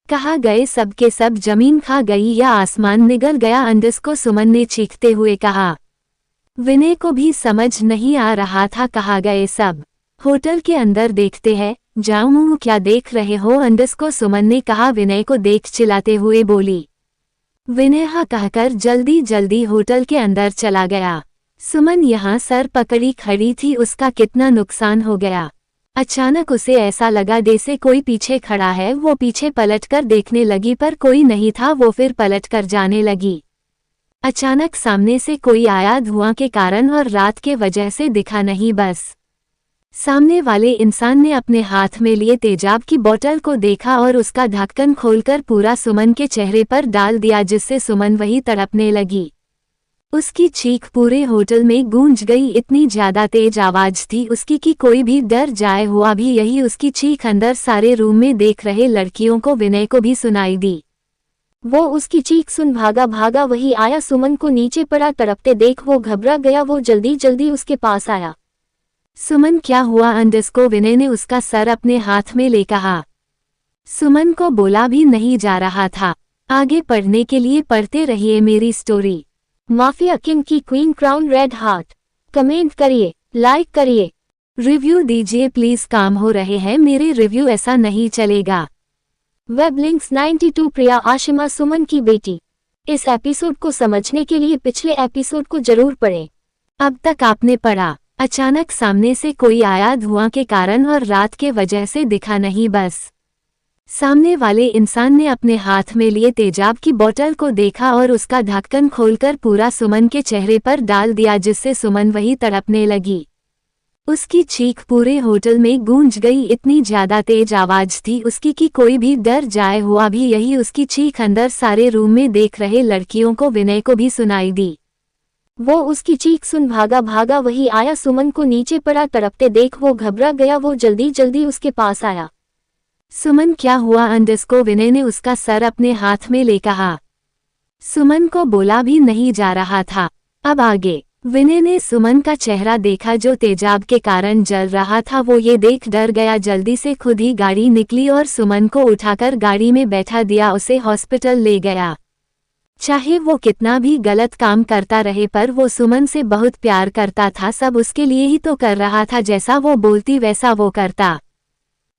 कहा गए सब के सब, जमीन खा गई या आसमान निगल गया, अंडरस्को सुमन ने चीखते हुए कहा। विनय को भी समझ नहीं आ रहा था, कहा गए सब। होटल के अंदर देखते हैं, जाऊं, क्या देख रहे हो, अंडरस्को सुमन ने कहा। विनय को देख चिल्लाते हुए बोली। विनय हाँ कहकर जल्दी जल्दी होटल के अंदर चला गया। सुमन यहाँ सर पकड़ी खड़ी थी, उसका कितना नुकसान हो गया। अचानक उसे ऐसा लगा जैसे कोई पीछे खड़ा है। वो पीछे पलटकर देखने लगी, पर कोई नहीं था। वो फिर पलटकर जाने लगी। अचानक सामने से कोई आया, धुआं के कारण और रात के वजह से दिखा नहीं। बस सामने वाले इंसान ने अपने हाथ में लिए तेजाब की बोतल को देखा और उसका ढक्कन खोलकर पूरा सुमन के चेहरे पर डाल दिया, जिससे सुमन वही तड़पने लगी। उसकी चीख पूरे होटल में गूंज गई। इतनी ज्यादा तेज आवाज थी उसकी कि कोई भी डर जाए। हुआ भी यही, उसकी चीख अंदर सारे रूम में देख रहे लड़कियों को, विनय को भी सुनाई दी। वो उसकी चीख सुन भागा भागा वही आया। सुमन को नीचे पड़ा तड़पते देख वो घबरा गया। वो जल्दी जल्दी उसके पास आया। सुमन क्या हुआ, अंडरस्को विनय ने उसका सर अपने हाथ में ले कहा। सुमन को बोला भी नहीं जा रहा था। आगे पढ़ने के लिए पढ़ते रहिए मेरी स्टोरी। माफिया किंग की queen crown red heart. Comment करिए, लाइक करिए, रिव्यू दीजिए प्लीज। काम हो रहे हैं मेरे रिव्यू, ऐसा नहीं चलेगा। वेब लिंक्स 92 प्रिया आशिमा सुमन की बेटी। इस एपिसोड को समझने के लिए पिछले एपिसोड को जरूर पढ़ें। अब तक आपने पढ़ा। अचानक सामने से कोई आया, धुआं के कारण और रात के वजह से दिखा नहीं। बस सामने वाले इंसान ने अपने हाथ में लिए तेजाब की बोतल को देखा और उसका ढक्कन खोलकर पूरा सुमन के चेहरे पर डाल दिया, जिससे सुमन वही तड़पने लगी। उसकी चीख पूरे होटल में गूंज गई। इतनी ज्यादा तेज आवाज थी उसकी कि कोई भी डर जाए। हुआ भी यही, उसकी चीख अंदर सारे रूम में देख रहे लड़कियों को, विनय को भी सुनाई दी। वो उसकी चीख सुन भागा भागा वही आया। सुमन को नीचे पड़ा तड़पते देख वो घबरा गया। वो जल्दी जल्दी उसके पास आया। सुमन क्या हुआ, अंडरस्को विनय ने उसका सर अपने हाथ में ले कहा। सुमन को बोला भी नहीं जा रहा था। अब आगे विनय ने सुमन का चेहरा देखा जो तेजाब के कारण जल रहा था। वो ये देख डर गया, जल्दी से खुद ही गाड़ी निकली और सुमन को उठाकर गाड़ी में बैठा दिया, उसे हॉस्पिटल ले गया। चाहे वो कितना भी गलत काम करता रहे पर वो सुमन से बहुत प्यार करता था, सब उसके लिए ही तो कर रहा था, जैसा वो बोलती वैसा वो करता।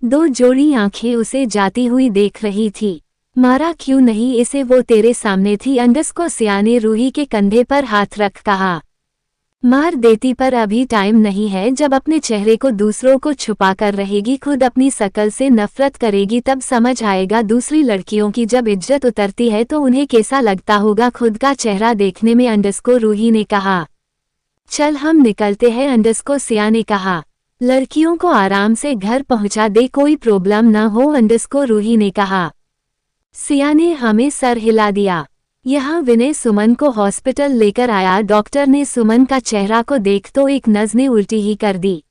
दो जोड़ी आंखें उसे जाती हुई देख रही थी। मारा क्यों नहीं इसे, वो तेरे सामने थी। अंडस को सिया ने रूही के कंधे पर हाथ रख कहा। मार देती पर अभी टाइम नहीं है, जब अपने चेहरे को दूसरों को छुपा कर रहेगी, खुद अपनी शकल से नफरत करेगी, तब समझ आएगा दूसरी लड़कियों की जब इज्जत उतरती है तो उन्हें कैसा लगता होगा खुद का चेहरा देखने में। अंडस को रूही ने कहा। चल हम निकलते हैं, अंडस को सिया ने कहा। लड़कियों को आराम से घर पहुंचा दे, कोई प्रॉब्लम न हो, अंडस को रूही ने कहा। सिया ने हमें सर हिला दिया। यहाँ विनय सुमन को हॉस्पिटल लेकर आया। डॉक्टर ने सुमन का चेहरा को देख तो एक नज़ ने उल्टी ही कर दी।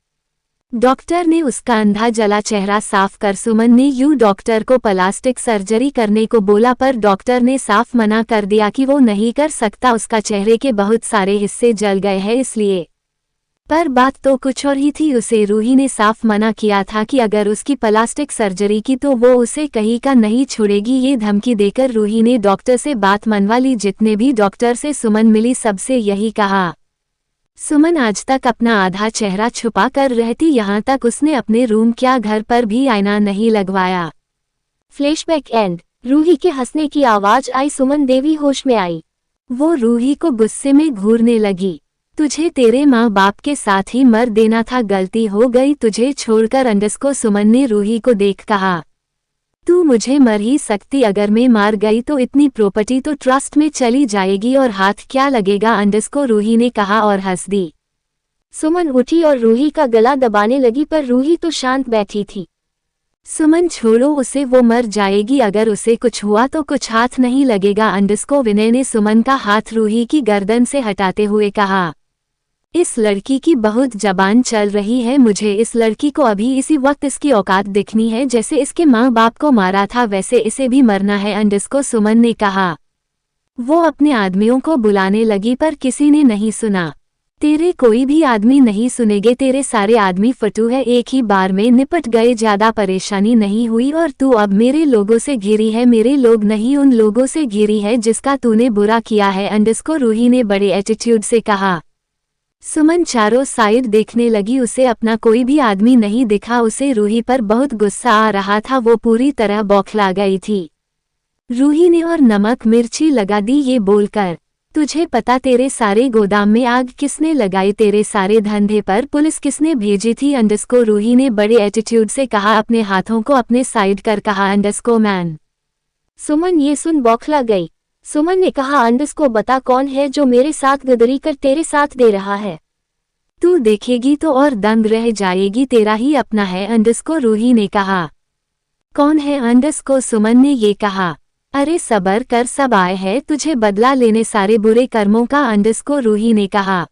डॉक्टर ने उसका अंधा जला चेहरा साफ कर सुमन ने यूं डॉक्टर को प्लास्टिक सर्जरी करने को बोला, पर डॉक्टर ने साफ मना कर दिया कि वो नहीं कर सकता, उसका चेहरे के बहुत सारे हिस्से जल गए हैं इसलिए। पर बात तो कुछ और ही थी, उसे रूही ने साफ मना किया था कि अगर उसकी प्लास्टिक सर्जरी की तो वो उसे कहीं का नहीं छोड़ेगी। ये धमकी देकर रूही ने डॉक्टर से बात मनवा ली। जितने भी डॉक्टर से सुमन मिली सबसे यही कहा। सुमन आज तक अपना आधा चेहरा छुपा कर रहती, यहाँ तक उसने अपने रूम क्या घर पर भी आईना नहीं लगवाया। Flashback and. रूही के हंसने की आवाज आई, सुमन देवी होश में आई। वो रूही को गुस्से में घूरने लगी। तुझे तेरे माँ बाप के साथ ही मर देना था, गलती हो गई तुझे छोड़कर। अंडस को सुमन ने रूही को देख कहा। तू मुझे मर ही सकती, अगर मैं मार गई तो इतनी प्रॉपर्टी तो ट्रस्ट में चली जाएगी और हाथ क्या लगेगा, अंडस को रूही ने कहा और हंस दी। सुमन उठी और रूही का गला दबाने लगी, पर रूही तो शांत बैठी थी। सुमन छोड़ो उसे, वो मर जाएगी, अगर उसे कुछ हुआ तो कुछ हाथ नहीं लगेगा। अंडस को विनय ने सुमन का हाथ रूही की गर्दन से हटाते हुए कहा। इस लड़की की बहुत जबान चल रही है, मुझे इस लड़की को अभी इसी वक्त इसकी औकात दिखनी है, जैसे इसके माँ बाप को मारा था वैसे इसे भी मरना है, अंडस को सुमन ने कहा। वो अपने आदमियों को बुलाने लगी पर किसी ने नहीं सुना। तेरे कोई भी आदमी नहीं सुनेंगे, तेरे सारे आदमी फटू है, एक ही बार में निपट गए, ज्यादा परेशानी नहीं हुई और तू अब मेरे लोगों से घिरी है। मेरे लोग नहीं, उन लोगों से घिरी है जिसका तूने बुरा किया है, अंडस को रूही ने बड़े एटीट्यूड से कहा। सुमन चारों साइड देखने लगी, उसे अपना कोई भी आदमी नहीं दिखा। उसे रूही पर बहुत गुस्सा आ रहा था, वो पूरी तरह बौखला गई थी। रूही ने और नमक मिर्ची लगा दी ये बोलकर, तुझे पता तेरे सारे गोदाम में आग किसने लगाई, तेरे सारे धंधे पर पुलिस किसने भेजी थी, अंडस को रूही ने बड़े एटीट्यूड से कहा, अपने हाथों को अपने साइड कर कहा। अंडस को मैन। सुमन ये सुन बौखला गई। सुमन ने कहा, अंडस को बता कौन है जो मेरे साथ गदरी कर तेरे साथ दे रहा है। तू देखेगी तो और दंग रह जाएगी, तेरा ही अपना है, अंडस को रूही ने कहा। कौन है, अंडस को सुमन ने ये कहा। अरे सबर कर, सब आए हैं तुझे बदला लेने सारे बुरे कर्मों का, अंडस को रूही ने कहा।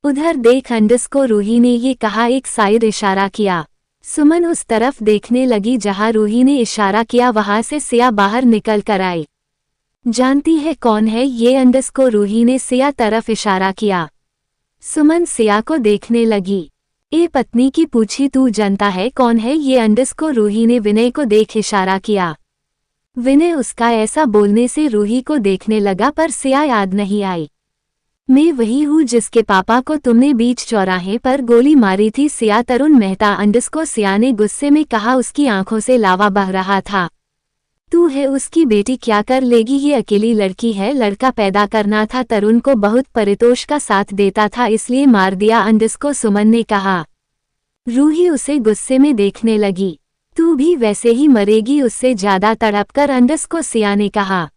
उधर देख, अंडस को रूही ने ये कहा, एक साइड इशारा किया। सुमन उस तरफ देखने लगी जहां रूही ने इशारा किया, वहां से सिया बाहर निकल कर आई। जानती है कौन है ये, अंडस को रूही ने सिया तरफ इशारा किया। सुमन सिया को देखने लगी। ए पत्नी की पूछी, तू जानता है कौन है ये, अंडस को रूही ने विनय को देख इशारा किया। विनय उसका ऐसा बोलने से रूही को देखने लगा, पर सिया याद नहीं आई। मैं वही हूँ जिसके पापा को तुमने बीच चौराहे पर गोली मारी थी, सिया तरुण मेहता, अंडस को सिया ने गुस्से में कहा, उसकी आंखों से लावा बह रहा था। तू है उसकी बेटी, क्या कर लेगी, ये अकेली लड़की है, लड़का पैदा करना था, तरुण को बहुत परितोष का साथ देता था इसलिए मार दिया, अंडस को सुमन ने कहा। रूही उसे गुस्से में देखने लगी। तू भी वैसे ही मरेगी, उससे ज्यादा तड़पकर, अंडस को सिया ने कहा।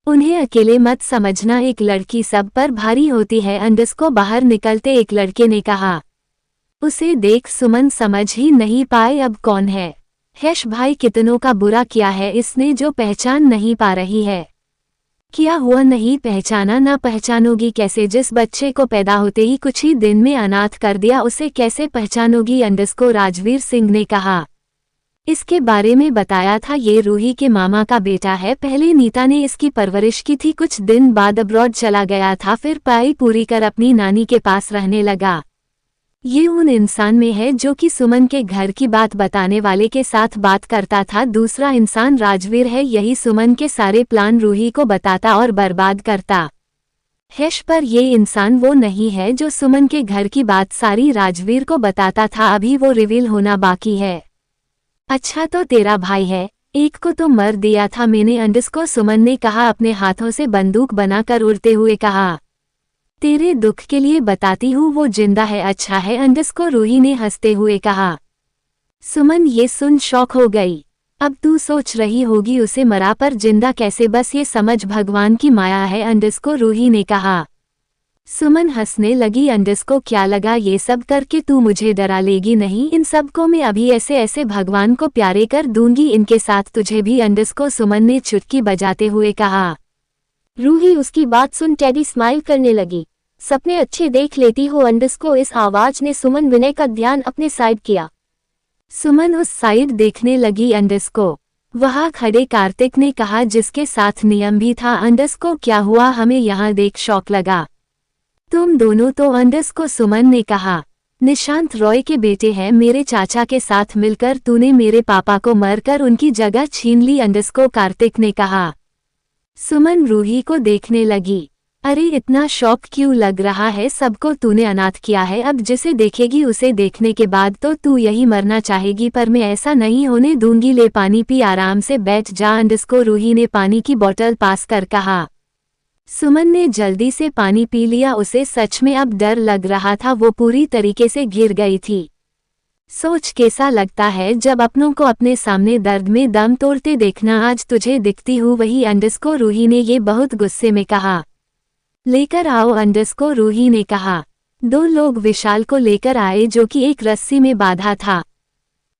उन्हें अकेले मत समझना, एक लड़की सब पर भारी होती है, अंडस को बाहर निकलते एक लड़के ने कहा। उसे देख सुमन समझ ही नहीं पाए अब कौन है। हैश भाई कितनों का बुरा किया है इसने जो पहचान नहीं पा रही है। क्या हुआ नहीं पहचाना, ना पहचानोगी कैसे, जिस बच्चे को पैदा होते ही कुछ ही दिन में अनाथ कर दिया उसे कैसे पहचानोगी, अंडस को राजवीर सिंह ने कहा। इसके बारे में बताया था ये रूही के मामा का बेटा है। पहले नीता ने इसकी परवरिश की थी, कुछ दिन बाद अब्रॉड चला गया था, फिर पढ़ाई पूरी कर अपनी नानी के पास रहने लगा। ये उन इंसान में है जो कि सुमन के घर की बात बताने वाले के साथ बात करता था। दूसरा इंसान राजवीर है, यही सुमन के सारे प्लान रूही को बताता और बर्बाद करता है। पर ये इंसान वो नहीं है जो सुमन के घर की बात सारी राजवीर को बताता था, अभी वो रिवील होना बाकी है। अच्छा तो तेरा भाई है, एक को तो मर दिया था मैंने अंडस सुमन ने कहा, अपने हाथों से बंदूक बनाकर उड़ते हुए कहा। तेरे दुख के लिए बताती हूँ, वो जिंदा है। अच्छा है अंडस रूही ने हंसते हुए कहा। सुमन ये सुन शॉक हो गई। अब तू सोच रही होगी उसे मरा पर जिंदा कैसे, बस ये समझ भगवान की माया है अंडस रूही ने कहा। सुमन हंसने लगी। अंडस को क्या लगा ये सब करके तू मुझे डरा लेगी? नहीं, इन सब को मैं अभी ऐसे ऐसे भगवान को प्यारे कर दूंगी, इनके साथ तुझे भी अंडस सुमन ने चुटकी बजाते हुए कहा। रूही उसकी बात सुन टेडी स्माइल करने लगी। सपने अच्छे देख लेती हो अंडस इस आवाज ने सुमन विनय का ध्यान अपने साइड किया। सुमन उस साइड देखने लगी अंडस को। वहां खड़े कार्तिक ने कहा, जिसके साथ नियम भी था। अंडस को क्या हुआ, हमें यहाँ देख शौक लगा। तुम दोनों तो अंडस सुमन ने कहा। निशांत रॉय के बेटे हैं, मेरे चाचा के साथ मिलकर तूने मेरे पापा को मरकर उनकी जगह छीन ली अंडस कार्तिक ने कहा। सुमन रूही को देखने लगी। अरे इतना शौक क्यों लग रहा है, सबको तूने अनाथ किया है, अब जिसे देखेगी उसे देखने के बाद तो तू यही मरना चाहेगी, पर मैं ऐसा नहीं होने दूंगी। ले पानी पी, आराम से बैठ जा अंडस रूही ने पानी की बोतल पास कर कहा। सुमन ने जल्दी से पानी पी लिया। उसे सच में अब डर लग रहा था, वो पूरी तरीके से घिर गई थी। सोच कैसा लगता है जब अपनों को अपने सामने दर्द में दम तोड़ते देखना। आज तुझे दिखती हूँ वही अंडस रूही ने ये बहुत गुस्से में कहा। लेकर आओ अंडस रूही ने कहा। 2 लोग विशाल को लेकर आए जो कि एक रस्सी में बांधा था।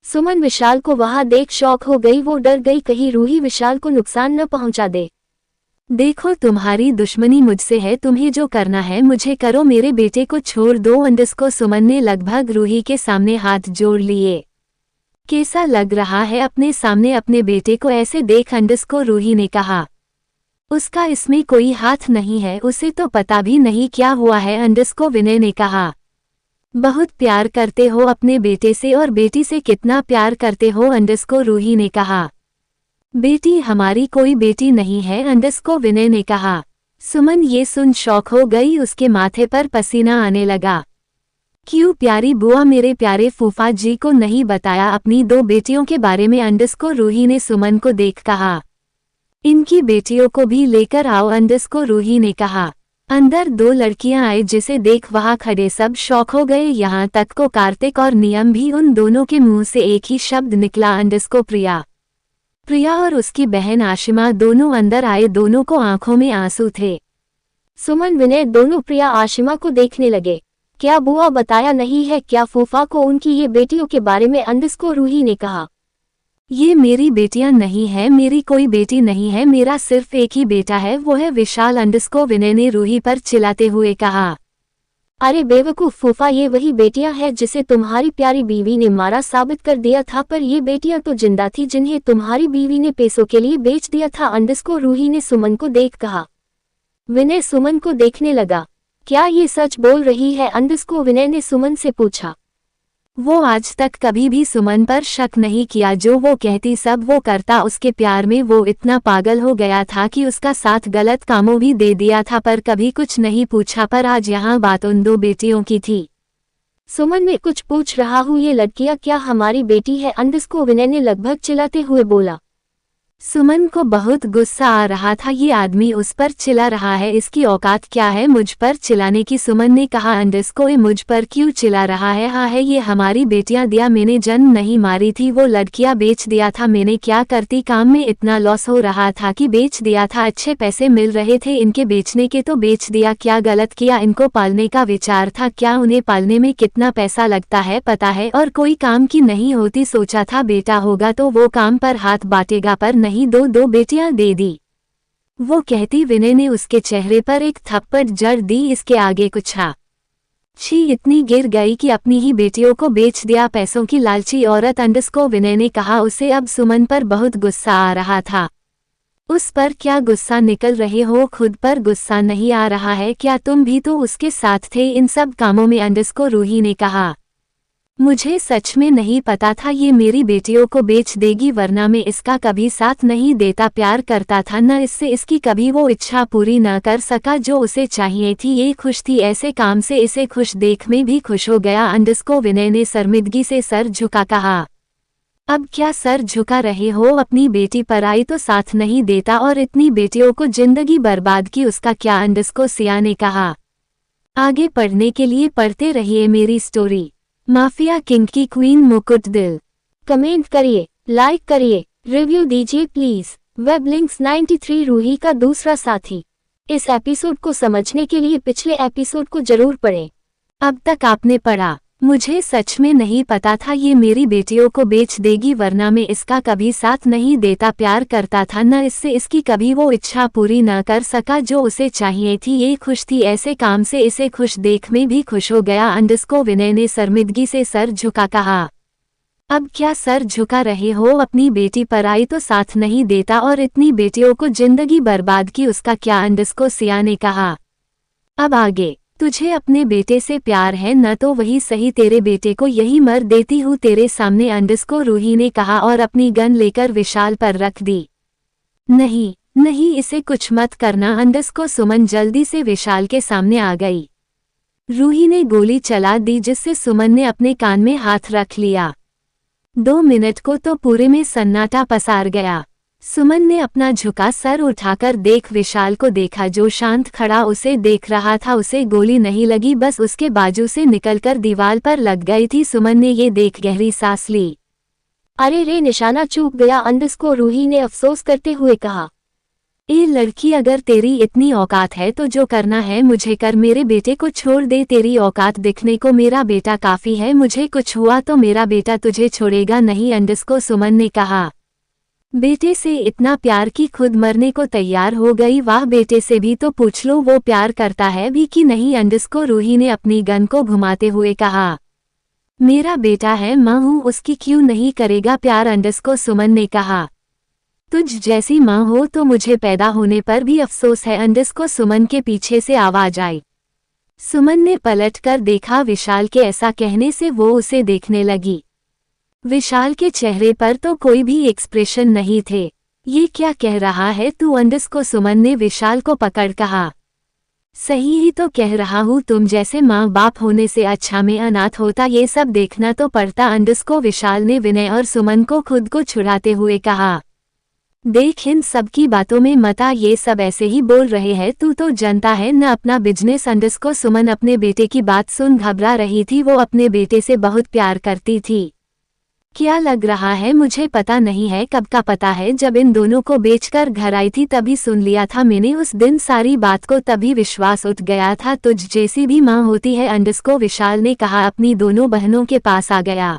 सुमन विशाल को वहां देख शॉक हो गई, वो डर गई कहीं रूही विशाल को नुकसान न पहुंचा दे। देखो तुम्हारी दुश्मनी मुझसे है, तुम्हें जो करना है मुझे करो, मेरे बेटे को छोड़ दो अंडस सुमन ने लगभग रूही के सामने हाथ जोड़ लिए। कैसा लग रहा है अपने सामने अपने बेटे को ऐसे देख अंडस रूही ने कहा। उसका इसमें कोई हाथ नहीं है, उसे तो पता भी नहीं क्या हुआ है अंडस विनय ने कहा। बहुत प्यार करते हो अपने बेटे से और बेटी से कितना प्यार करते हो अंडस रूही ने कहा। बेटी हमारी कोई बेटी नहीं है अंडस विनय ने कहा। सुमन ये सुन शौक हो गई, उसके माथे पर पसीना आने लगा। क्यों प्यारी बुआ, मेरे प्यारे फूफा जी को नहीं बताया अपनी 2 बेटियों के बारे में अंडस रूही ने सुमन को देख कहा। इनकी बेटियों को भी लेकर आओ अंडस रूही ने कहा। अंदर 2 लड़कियां आए जिसे देख वहां खड़े सब शौक हो गए, यहाँ तक को कार्तिक और नियम भी। उन दोनों के मुंह से एक ही शब्द निकला, अंडस प्रिया। प्रिया और उसकी बहन आशिमा दोनों अंदर आए, दोनों को आंखों में आंसू थे। सुमन विनय दोनों प्रिया आशिमा को देखने लगे। क्या बुआ बताया नहीं है क्या फूफा को उनकी ये बेटियों के बारे में अंडस रूही ने कहा। ये मेरी बेटियां नहीं है, मेरी कोई बेटी नहीं है, मेरा सिर्फ एक ही बेटा है, वो है विशाल अंडस विनय ने रूही पर चिल्लाते हुए कहा। अरे बेवकूफ फूफा, ये वही बेटियां हैं जिसे तुम्हारी प्यारी बीवी ने मारा साबित कर दिया था, पर ये बेटियां तो जिंदा थी जिन्हें तुम्हारी बीवी ने पैसों के लिए बेच दिया था अंडस रूही ने सुमन को देख कहा। विनय सुमन को देखने लगा। क्या ये सच बोल रही है अंडस विनय ने सुमन से पूछा। वो आज तक कभी भी सुमन पर शक नहीं किया, जो वो कहती सब वो करता। उसके प्यार में वो इतना पागल हो गया था कि उसका साथ गलत कामों भी दे दिया था, पर कभी कुछ नहीं पूछा। पर आज यहाँ बात उन 2 बेटियों की थी। सुमन मैं कुछ पूछ रहा हूँ, ये लड़कियाँ क्या हमारी बेटी है अंडस विनय ने लगभग चिल्लाते हुए बोला। सुमन को बहुत गुस्सा आ रहा था, ये आदमी उस पर चिल्ला रहा है, इसकी औकात क्या है मुझ पर चिल्लाने की। सुमन ने कहा, अंडस ये मुझ पर क्यों चिल्ला रहा है? हाँ है, ये हमारी बेटियां दिया, मैंने जन्म नहीं मारी थी, वो लड़कियां बेच दिया था। मैंने क्या करती, काम में इतना लॉस हो रहा था कि बेच दिया था, अच्छे पैसे मिल रहे थे इनके बेचने के तो बेच दिया। क्या गलत किया? इनको पालने का विचार था क्या? उन्हें पालने में कितना पैसा लगता है पता है, और कोई काम की नहीं होती। सोचा था बेटा होगा तो वो काम पर हाथ बांटेगा, पर नहीं, 2 बेटियां दे दी। वो कहती विनय ने उसके चेहरे पर एक थप्पड़ जड़ दी। इसके आगे कुछ छी, इतनी गिर गई कि अपनी ही बेटियों को बेच दिया, पैसों की लालची औरत अंडस्को विनय ने कहा। उसे अब सुमन पर बहुत गुस्सा आ रहा था। उस पर क्या गुस्सा निकल रहे हो? खुद पर गुस्सा नहीं आ रहा है क्या? तुम भी तो उसके साथ थे इन सब कामों में, अंडस्को रूही ने कहा। मुझे सच में नहीं पता था ये मेरी बेटियों को बेच देगी, वरना मैं इसका कभी साथ नहीं देता। प्यार करता था न इससे, इसकी कभी वो इच्छा पूरी न कर सका जो उसे चाहिए थी। ये खुश थी ऐसे काम से, इसे खुश देख में भी खुश हो गया। अंडस्को विनय ने शर्मिंदगी से सर झुका कहा। अब क्या सर झुका रहे हो? अपनी बेटी पर आई तो साथ नहीं देता और इतनी बेटियों को जिंदगी बर्बाद की, उसका क्या? अंडस्को सिया ने कहा। आगे पढ़ने के लिए पढ़ते रहिए मेरी स्टोरी। माफिया किंग की क्वीन मुकुट दिल। कमेंट करिए, लाइक करिए, रिव्यू दीजिए प्लीज। वेब लिंक्स 93 रूही का दूसरा साथी। इस एपिसोड को समझने के लिए पिछले एपिसोड को जरूर पढ़ें। अब तक आपने पढ़ा। मुझे सच में नहीं पता था ये मेरी बेटियों को बेच देगी, वरना मैं इसका कभी साथ नहीं देता। प्यार करता था न इससे, इसकी कभी वो इच्छा पूरी न कर सका जो उसे चाहिए थी। ये खुश थी ऐसे काम से, इसे खुश देख में भी खुश हो गया। अंडस्को विनय ने शर्मिंदगी से सर झुका कहा। अब क्या सर झुका रहे हो? अपनी बेटी पर आई तो साथ नहीं देता और इतनी बेटियों को जिंदगी बर्बाद की, उसका क्या? अंडस्को सिया ने कहा। अब आगे, तुझे अपने बेटे से प्यार है न तो वही सही, तेरे बेटे को यही मर देती हूँ तेरे सामने, अंडस्को रूही ने कहा और अपनी गन लेकर विशाल पर रख दी। नहीं नहीं, इसे कुछ मत करना। अंडस्को सुमन जल्दी से विशाल के सामने आ गई। रूही ने गोली चला दी जिससे सुमन ने अपने कान में हाथ रख लिया। 2 मिनट को तो पूरे में सन्नाटा पसार गया। सुमन ने अपना झुका सर उठाकर विशाल को देखा जो शांत खड़ा उसे देख रहा था। उसे गोली नहीं लगी, बस उसके बाजू से निकलकर दीवार पर लग गई थी। सुमन ने ये देख गहरी सांस ली। अरे रे, निशाना चूक गया, अंडस्को रूही ने अफसोस करते हुए कहा। ए लड़की, अगर तेरी इतनी औकात है तो जो करना है मुझे कर, मेरे बेटे को छोड़ दे। तेरी औकात दिखने को मेरा बेटा काफी है, मुझे कुछ हुआ तो मेरा बेटा तुझे छोड़ेगा नहीं, अंडस्को सुमन ने कहा। बेटे से इतना प्यार कि खुद मरने को तैयार हो गई। वाह, बेटे से भी तो पूछ लो वो प्यार करता है भी कि नहीं, अंडस्को रूही ने अपनी गन को घुमाते हुए कहा। मेरा बेटा है, माँ हूँ उसकी, क्यों नहीं करेगा प्यार, अंडस्को सुमन ने कहा। तुझ जैसी माँ हो तो मुझे पैदा होने पर भी अफसोस है, अंडस्को सुमन के पीछे से आवाज आई। सुमन ने पलटकर देखा विशाल के ऐसा कहने से वो उसे देखने लगी। विशाल के चेहरे पर तो कोई भी एक्सप्रेशन नहीं थे। ये क्या कह रहा है तू, अंडस्को सुमन ने विशाल को पकड़ कहा। सही ही तो कह रहा हूँ, तुम जैसे माँ बाप होने से अच्छा मैं अनाथ होता, ये सब देखना तो पड़ता, अंडस्को विशाल ने विनय और सुमन को खुद को छुड़ाते हुए कहा। देख इन सब की बातों में मत आ, ये सब ऐसे ही बोल रहे हैं, तू तो जनता है न अपना बिजनेस। अंडस्को सुमन अपने बेटे की बात सुन घबरा रही थी। वो अपने बेटे से बहुत प्यार करती थी। क्या लग रहा है मुझे पता नहीं है, कब का पता है, जब इन दोनों को बेचकर घर आई थी तभी सुन लिया था मैंने उस दिन सारी बात को, तभी विश्वास उठ गया था। तुझ जैसी भी माँ होती है, अंडस्को विशाल ने कहा। अपनी दोनों बहनों के पास आ गया।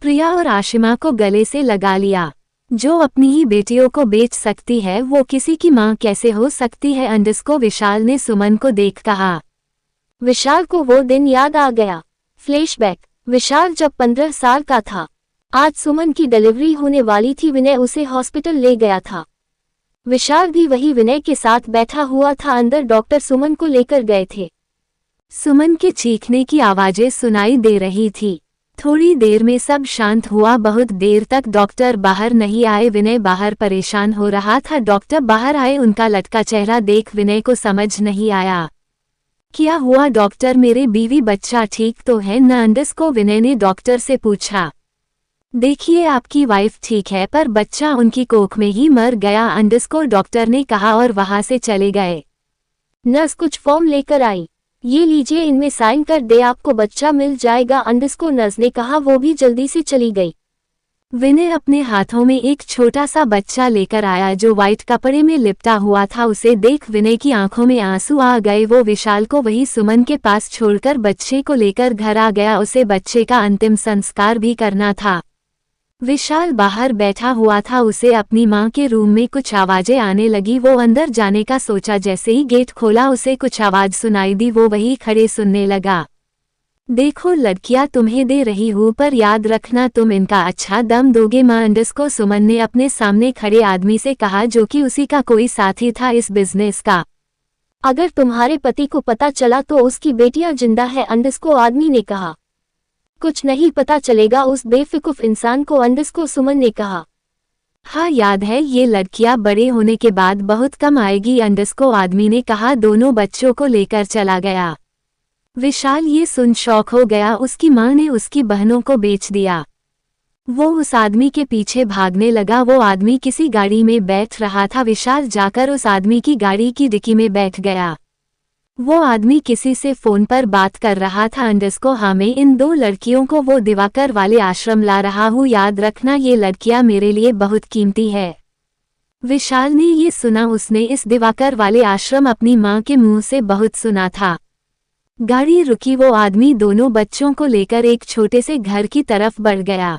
प्रिया और आशिमा को गले से लगा लिया। जो अपनी ही बेटियों को बेच सकती है वो किसी की माँ कैसे हो सकती है, अंडस्को विशाल ने सुमन को देख कहा। विशाल को वो दिन याद आ गया। फ्लैशबैक, विशाल जब 15 साल का था। आज सुमन की डिलीवरी होने वाली थी। विनय उसे हॉस्पिटल ले गया था। विशाल भी वही विनय के साथ बैठा हुआ था। अंदर डॉक्टर सुमन को लेकर गए थे। सुमन के चीखने की आवाजें सुनाई दे रही थी। थोड़ी देर में सब शांत हुआ। बहुत देर तक डॉक्टर बाहर नहीं आए। विनय बाहर परेशान हो रहा था। डॉक्टर बाहर आए, उनका लटका चेहरा देख विनय को समझ नहीं आया। क्या हुआ डॉक्टर, मेरे बीवी बच्चा ठीक तो है न, अंडस्को विनय ने डॉक्टर से पूछा। देखिए आपकी वाइफ ठीक है पर बच्चा उनकी कोख में ही मर गया, अंडस्को डॉक्टर ने कहा और वहां से चले गए। नर्स कुछ फॉर्म लेकर आई, ये लीजिए, इनमें साइन कर दे, आपको बच्चा मिल जाएगा, अंडस्को नर्स ने कहा। वो भी जल्दी से चली गई। विनय अपने हाथों में एक छोटा सा बच्चा लेकर आया जो व्हाइट कपड़े में लिपटा हुआ था। उसे देख विनय की आंखों में आंसू आ गए। वो विशाल को वही सुमन के पास छोड़कर बच्चे को लेकर घर आ गया। उसे बच्चे का अंतिम संस्कार भी करना था। विशाल बाहर बैठा हुआ था। उसे अपनी माँ के रूम में कुछ आवाजें आने लगी। वो अंदर जाने का सोचा, जैसे ही गेट खोला उसे कुछ आवाज सुनाई दी। वो वही खड़े सुनने लगा। देखो लड़कियां तुम्हें दे रही हूँ पर याद रखना तुम इनका अच्छा दम दोगे माँ अंडस को सुमन ने अपने सामने खड़े आदमी से कहा जो कि उसी का कोई साथी था इस बिजनेस का। अगर तुम्हारे पति को पता चला तो उसकी बेटियां जिंदा है अंडस को आदमी ने कहा। कुछ नहीं पता चलेगा उस बेवकूफ इंसान को अंडस को सुमन ने कहा। हाँ याद है ये लड़कियां बड़े होने के बाद बहुत कम आएगी अंडस को आदमी ने कहा दोनों बच्चों को लेकर चला गया। विशाल ये सुन शौक हो गया उसकी मां ने उसकी बहनों को बेच दिया। वो उस आदमी के पीछे भागने लगा। वो आदमी किसी गाड़ी में बैठ रहा था। विशाल जाकर उस आदमी की गाड़ी की डिक्की में बैठ गया। वो आदमी किसी से फोन पर बात कर रहा था। अंडस को हाँ मैं इन दो लड़कियों को वो दिवाकर वाले आश्रम ला रहा हूँ, याद रखना ये लड़कियां मेरे लिए बहुत कीमती है। विशाल ने ये सुना उसने इस दिवाकर वाले आश्रम अपनी माँ के मुंह से बहुत सुना था। गाड़ी रुकी। वो आदमी दोनों बच्चों को लेकर एक छोटे से घर की तरफ बढ़ गया।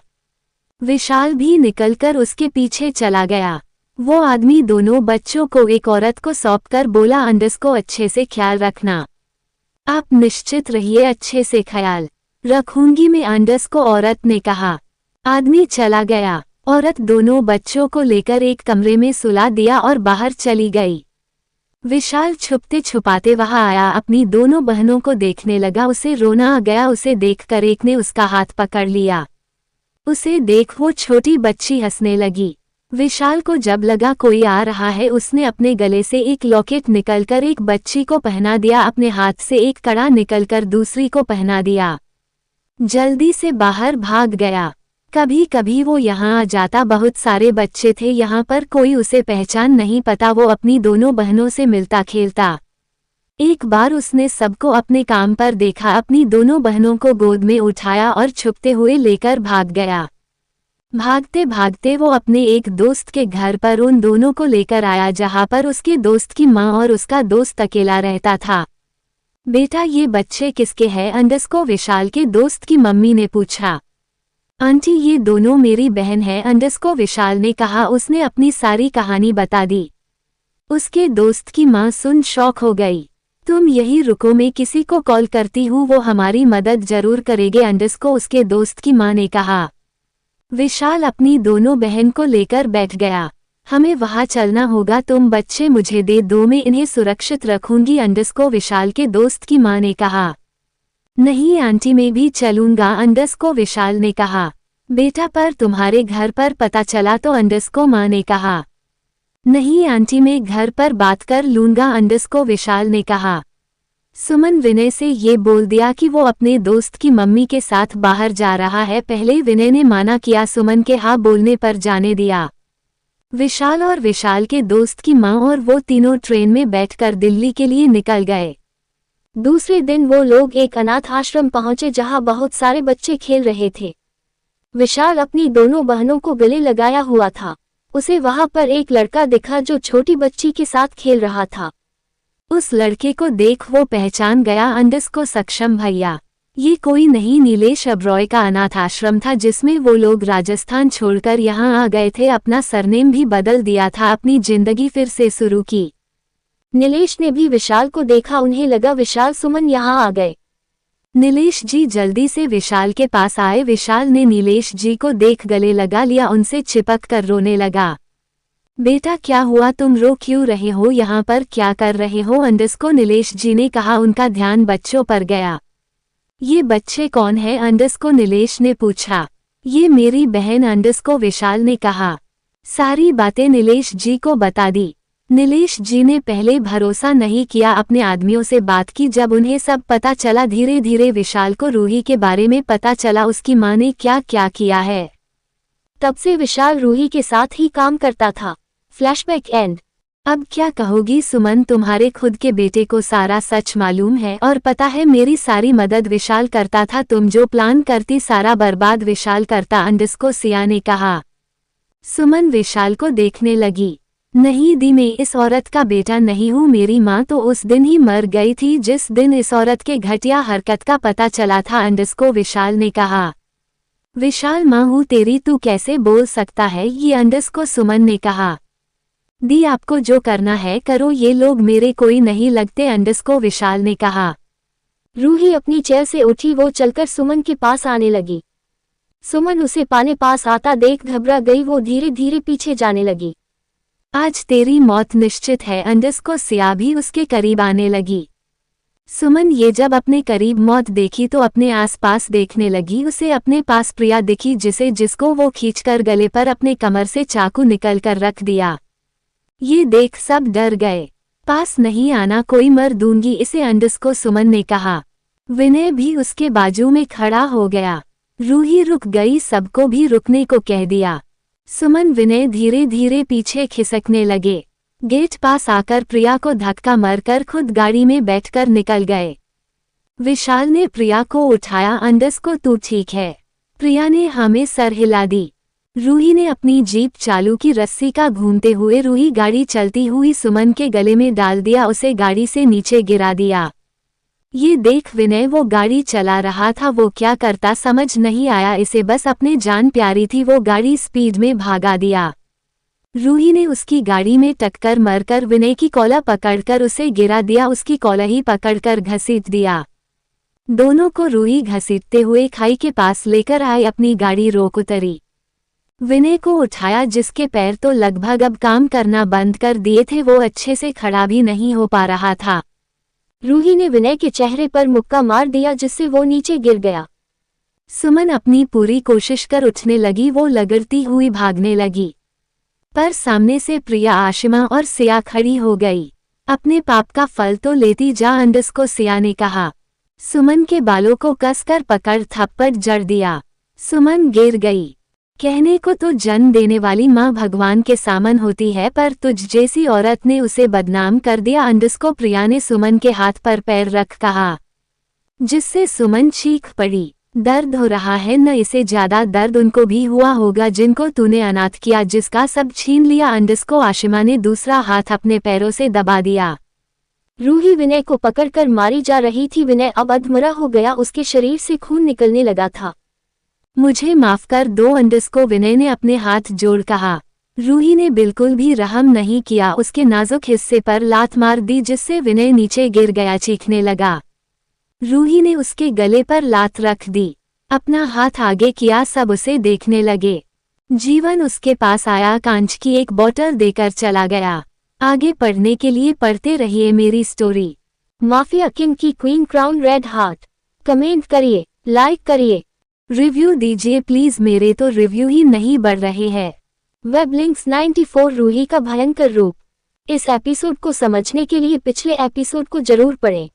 विशाल भी निकलकर उसके पीछे चला गया। वो आदमी दोनों बच्चों को एक औरत को सौंपकर बोला अंडस को अच्छे से ख्याल रखना। आप निश्चित रहिए अच्छे से ख्याल रखूंगी मैं अंडस को औरत ने कहा। आदमी चला गया। औरत दोनों बच्चों को लेकर एक कमरे में सुला दिया और बाहर चली गई। विशाल छुपते छुपाते वहां आया। अपनी दोनों बहनों को देखने लगा। उसे रोना आ गया। उसे देखकर एक ने उसका हाथ पकड़ लिया। उसे देख वो छोटी बच्ची हंसने लगी। विशाल को जब लगा कोई आ रहा है उसने अपने गले से एक लॉकेट निकलकर एक बच्ची को पहना दिया। अपने हाथ से एक कड़ा निकलकर दूसरी को पहना दिया। जल्दी से बाहर भाग गया। कभी कभी वो यहाँ आ जाता। बहुत सारे बच्चे थे यहाँ पर, कोई उसे पहचान नहीं पता। वो अपनी दोनों बहनों से मिलता खेलता। एक बार उसने सबको अपने काम पर देखा। अपनी दोनों बहनों को गोद में उठाया और छुपते हुए लेकर भाग गया। भागते भागते वो अपने एक दोस्त के घर पर उन दोनों को लेकर आया जहाँ पर उसके दोस्त की माँ और उसका दोस्त अकेला रहता था। बेटा ये बच्चे किसके हैं? अंडस को विशाल के दोस्त की मम्मी ने पूछा। आंटी ये दोनों मेरी बहन है अंडस को विशाल ने कहा। उसने अपनी सारी कहानी बता दी। उसके दोस्त की माँ सुन शॉक हो गई। तुम यही रुको मैं किसी को कॉल करती हूँ, वो हमारी मदद जरूर करेंगे अंडस को उसके दोस्त की माँ ने कहा। विशाल अपनी दोनों बहन को लेकर बैठ गया। हमें वहाँ चलना होगा, तुम बच्चे मुझे दे दो मैं इन्हें सुरक्षित रखूंगी अंडस को विशाल के दोस्त की माँ ने कहा। नहीं आंटी मैं भी चलूंगा अंडस को विशाल ने कहा। बेटा पर तुम्हारे घर पर पता चला तो अंडस को माँ ने कहा। नहीं आंटी मैं घर पर बात कर लूंगा अंडस को विशाल ने कहा। सुमन विनय से ये बोल दिया कि वो अपने दोस्त की मम्मी के साथ बाहर जा रहा है। पहले विनय ने माना किया, सुमन के हाँ बोलने पर जाने दिया। विशाल और विशाल के दोस्त की माँ और वो तीनों ट्रेन में बैठकर दिल्ली के लिए निकल गए। दूसरे दिन वो लोग एक अनाथ आश्रम पहुंचे जहां बहुत सारे बच्चे खेल रहे थे। विशाल अपनी दोनों बहनों को गले लगाया हुआ था। उसे वहां पर एक लड़का दिखा जो छोटी बच्ची के साथ खेल रहा था। उस लड़के को देख वो पहचान गया अंडस को सक्षम भैया। ये कोई नहीं नीलेश अब्रॉय का अनाथ आश्रम था जिसमें वो लोग राजस्थान छोड़कर यहाँ आ गए थे। अपना सरनेम भी बदल दिया था, अपनी जिंदगी फिर से शुरू की। नीलेश ने भी विशाल को देखा। उन्हें लगा विशाल सुमन यहाँ आ गए। नीलेश जी जल्दी से विशाल के पास आए। विशाल ने नीलेश जी को देख गले लगा लिया, उनसे चिपक कर रोने लगा। बेटा क्या हुआ, तुम रो क्यों रहे हो, यहाँ पर क्या कर रहे हो अंडस को नीलेश जी ने कहा। उनका ध्यान बच्चों पर गया। ये बच्चे कौन है अंडस को नीलेश ने पूछा। ये मेरी बहन अंडस को विशाल ने कहा। सारी बातें नीलेश जी को बता दी। नीलेश जी ने पहले भरोसा नहीं किया, अपने आदमियों से बात की। जब उन्हें सब पता चला, धीरे धीरे विशाल को रूही के बारे में पता चला, उसकी माँ ने क्या क्या किया है। तब से विशाल रूही के साथ ही काम करता था। Flashback and. अब क्या कहोगी सुमन, तुम्हारे खुद के बेटे को सारा सच मालूम है और पता है मेरी सारी मदद विशाल करता था। तुम जो प्लान करती सारा बर्बाद विशाल करता अंडस को सिया ने कहा। सुमन विशाल को देखने लगी। नहीं दी, मैं इस औरत का बेटा नहीं हूँ। मेरी माँ तो उस दिन ही मर गई थी जिस दिन इस औरत के घटिया हरकत का पता चला था अंडस को विशाल ने कहा। विशाल माँ हूँ तेरी, तू कैसे बोल सकता है ये अंडस को सुमन ने कहा। दी आपको जो करना है करो, ये लोग मेरे कोई नहीं लगते अंडस को विशाल ने कहा। रूही अपनी चेयर से उठी, वो चलकर सुमन के पास आने लगी। सुमन उसे पास आता देख घबरा गई, वो धीरे धीरे पीछे जाने लगी। आज तेरी मौत निश्चित है। अंडस को सिया भी उसके करीब आने लगी। सुमन ये जब अपने करीब मौत देखी तो अपने आसपास देखने लगी। उसे अपने पास प्रिया दिखी, जिसको वो खींचकर गले पर अपने कमर से चाकू निकल कर रख दिया। ये देख सब डर गए। पास नहीं आना, कोई मर दूंगी इसे, अंडस को सुमन ने कहा। विनय भी उसके बाजू में खड़ा हो गया। रूही रुक गई, सबको भी रुकने को कह दिया। सुमन विनय धीरे धीरे पीछे खिसकने लगे। गेट पास आकर प्रिया को धक्का मारकर खुद गाड़ी में बैठकर निकल गए। विशाल ने प्रिया को उठाया। अंडस को तू ठीक है? प्रिया ने हमें सर हिला दी। रूही ने अपनी जीप चालू की, रस्सी का घूमते हुए रूही गाड़ी चलती हुई सुमन के गले में डाल दिया, उसे गाड़ी से नीचे गिरा दिया। ये देख विनय वो गाड़ी चला रहा था, वो क्या करता समझ नहीं आया, इसे बस अपने जान प्यारी थी, वो गाड़ी स्पीड में भागा दिया। रूही ने उसकी गाड़ी में टक्कर मारकर विनय की कॉलर पकड़कर उसे गिरा दिया, उसकी कॉलर ही पकड़कर घसीट दिया। दोनों को रूही घसीटते हुए खाई के पास लेकर आई, अपनी गाड़ी रोक उतरी। विनय को उठाया, जिसके पैर तो लगभग अब काम करना बंद कर दिए थे, वो अच्छे से खड़ा भी नहीं हो पा रहा था। रूही ने विनय के चेहरे पर मुक्का मार दिया, जिससे वो नीचे गिर गया। सुमन अपनी पूरी कोशिश कर उठने लगी, वो लगड़ती हुई भागने लगी, पर सामने से प्रिया, आशिमा और सिया खड़ी हो गई। अपने पाप का फल तो लेती जा, अंडस को सिया ने कहा। सुमन के बालों को कसकर पकड़ थप्पड़ जड़ दिया। सुमन गिर गई। कहने को तो जन्म देने वाली माँ भगवान के सामन होती है, पर तुझ जैसी औरत ने उसे बदनाम कर दिया। अंडस को प्रिया ने सुमन के हाथ पर पैर रख कहा, जिससे सुमन चीख पड़ी। दर्द हो रहा है न? इसे ज्यादा दर्द उनको भी हुआ होगा जिनको तूने अनाथ किया, जिसका सब छीन लिया। अंडस को आशिमा ने दूसरा हाथ अपने पैरों से दबा दिया। रूही विनय को पकड़कर मारी जा रही थी। विनय अब अधमरा हो गया, उसके शरीर से खून निकलने लगा था। मुझे माफ कर दो, अंडस को विनय ने अपने हाथ जोड़ कहा। रूही ने बिल्कुल भी रहम नहीं किया, उसके नाजुक हिस्से पर लात मार दी, जिससे विनय नीचे गिर गया, चीखने लगा। रूही ने उसके गले पर लात रख दी, अपना हाथ आगे किया, सब उसे देखने लगे। जीवन उसके पास आया, कांच की एक बोतल देकर चला गया। आगे पढ़ने के लिए पढ़ते रहिए मेरी स्टोरी। माफिया किंग की queen crown red heart. Comment करिए, लाइक करिए, रिव्यू दीजिए प्लीज, मेरे तो रिव्यू ही नहीं बढ़ रहे हैं। वेब लिंक्स 94 रूही का भयंकर रूप। इस एपिसोड को समझने के लिए पिछले एपिसोड को जरूर पढ़ें।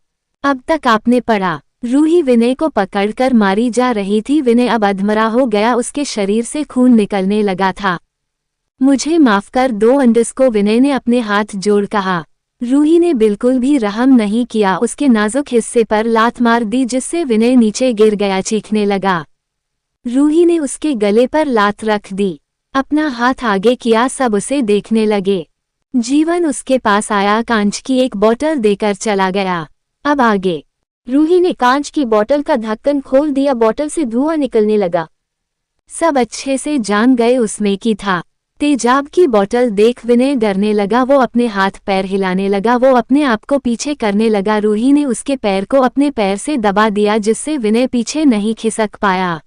अब तक आपने पढ़ा। रूही विनय को पकड़कर मारी जा रही थी। विनय अब अधमरा हो गया, उसके शरीर से खून निकलने लगा था। मुझे माफ कर दो, अंडस को विनय ने अपने हाथ जोड़ कहा। रूही ने बिल्कुल भी रहम नहीं किया, उसके नाजुक हिस्से पर लात मार दी, जिससे विनय नीचे गिर गया, चीखने लगा। रूही ने उसके गले पर लात रख दी, अपना हाथ आगे किया, सब उसे देखने लगे। जीवन उसके पास आया, कांच की एक बोतल देकर चला गया। अब आगे। रूही ने कांच की बोतल का ढक्कन खोल दिया, बोतल से धुआं निकलने लगा। सब अच्छे से जान गए उसमें की था। तेजाब की बोतल देख विनय डरने लगा, वो अपने हाथ पैर हिलाने लगा, वो अपने आप को पीछे करने लगा। रूही ने उसके पैर को अपने पैर से दबा दिया, जिससे विनय पीछे नहीं खिसक पाया।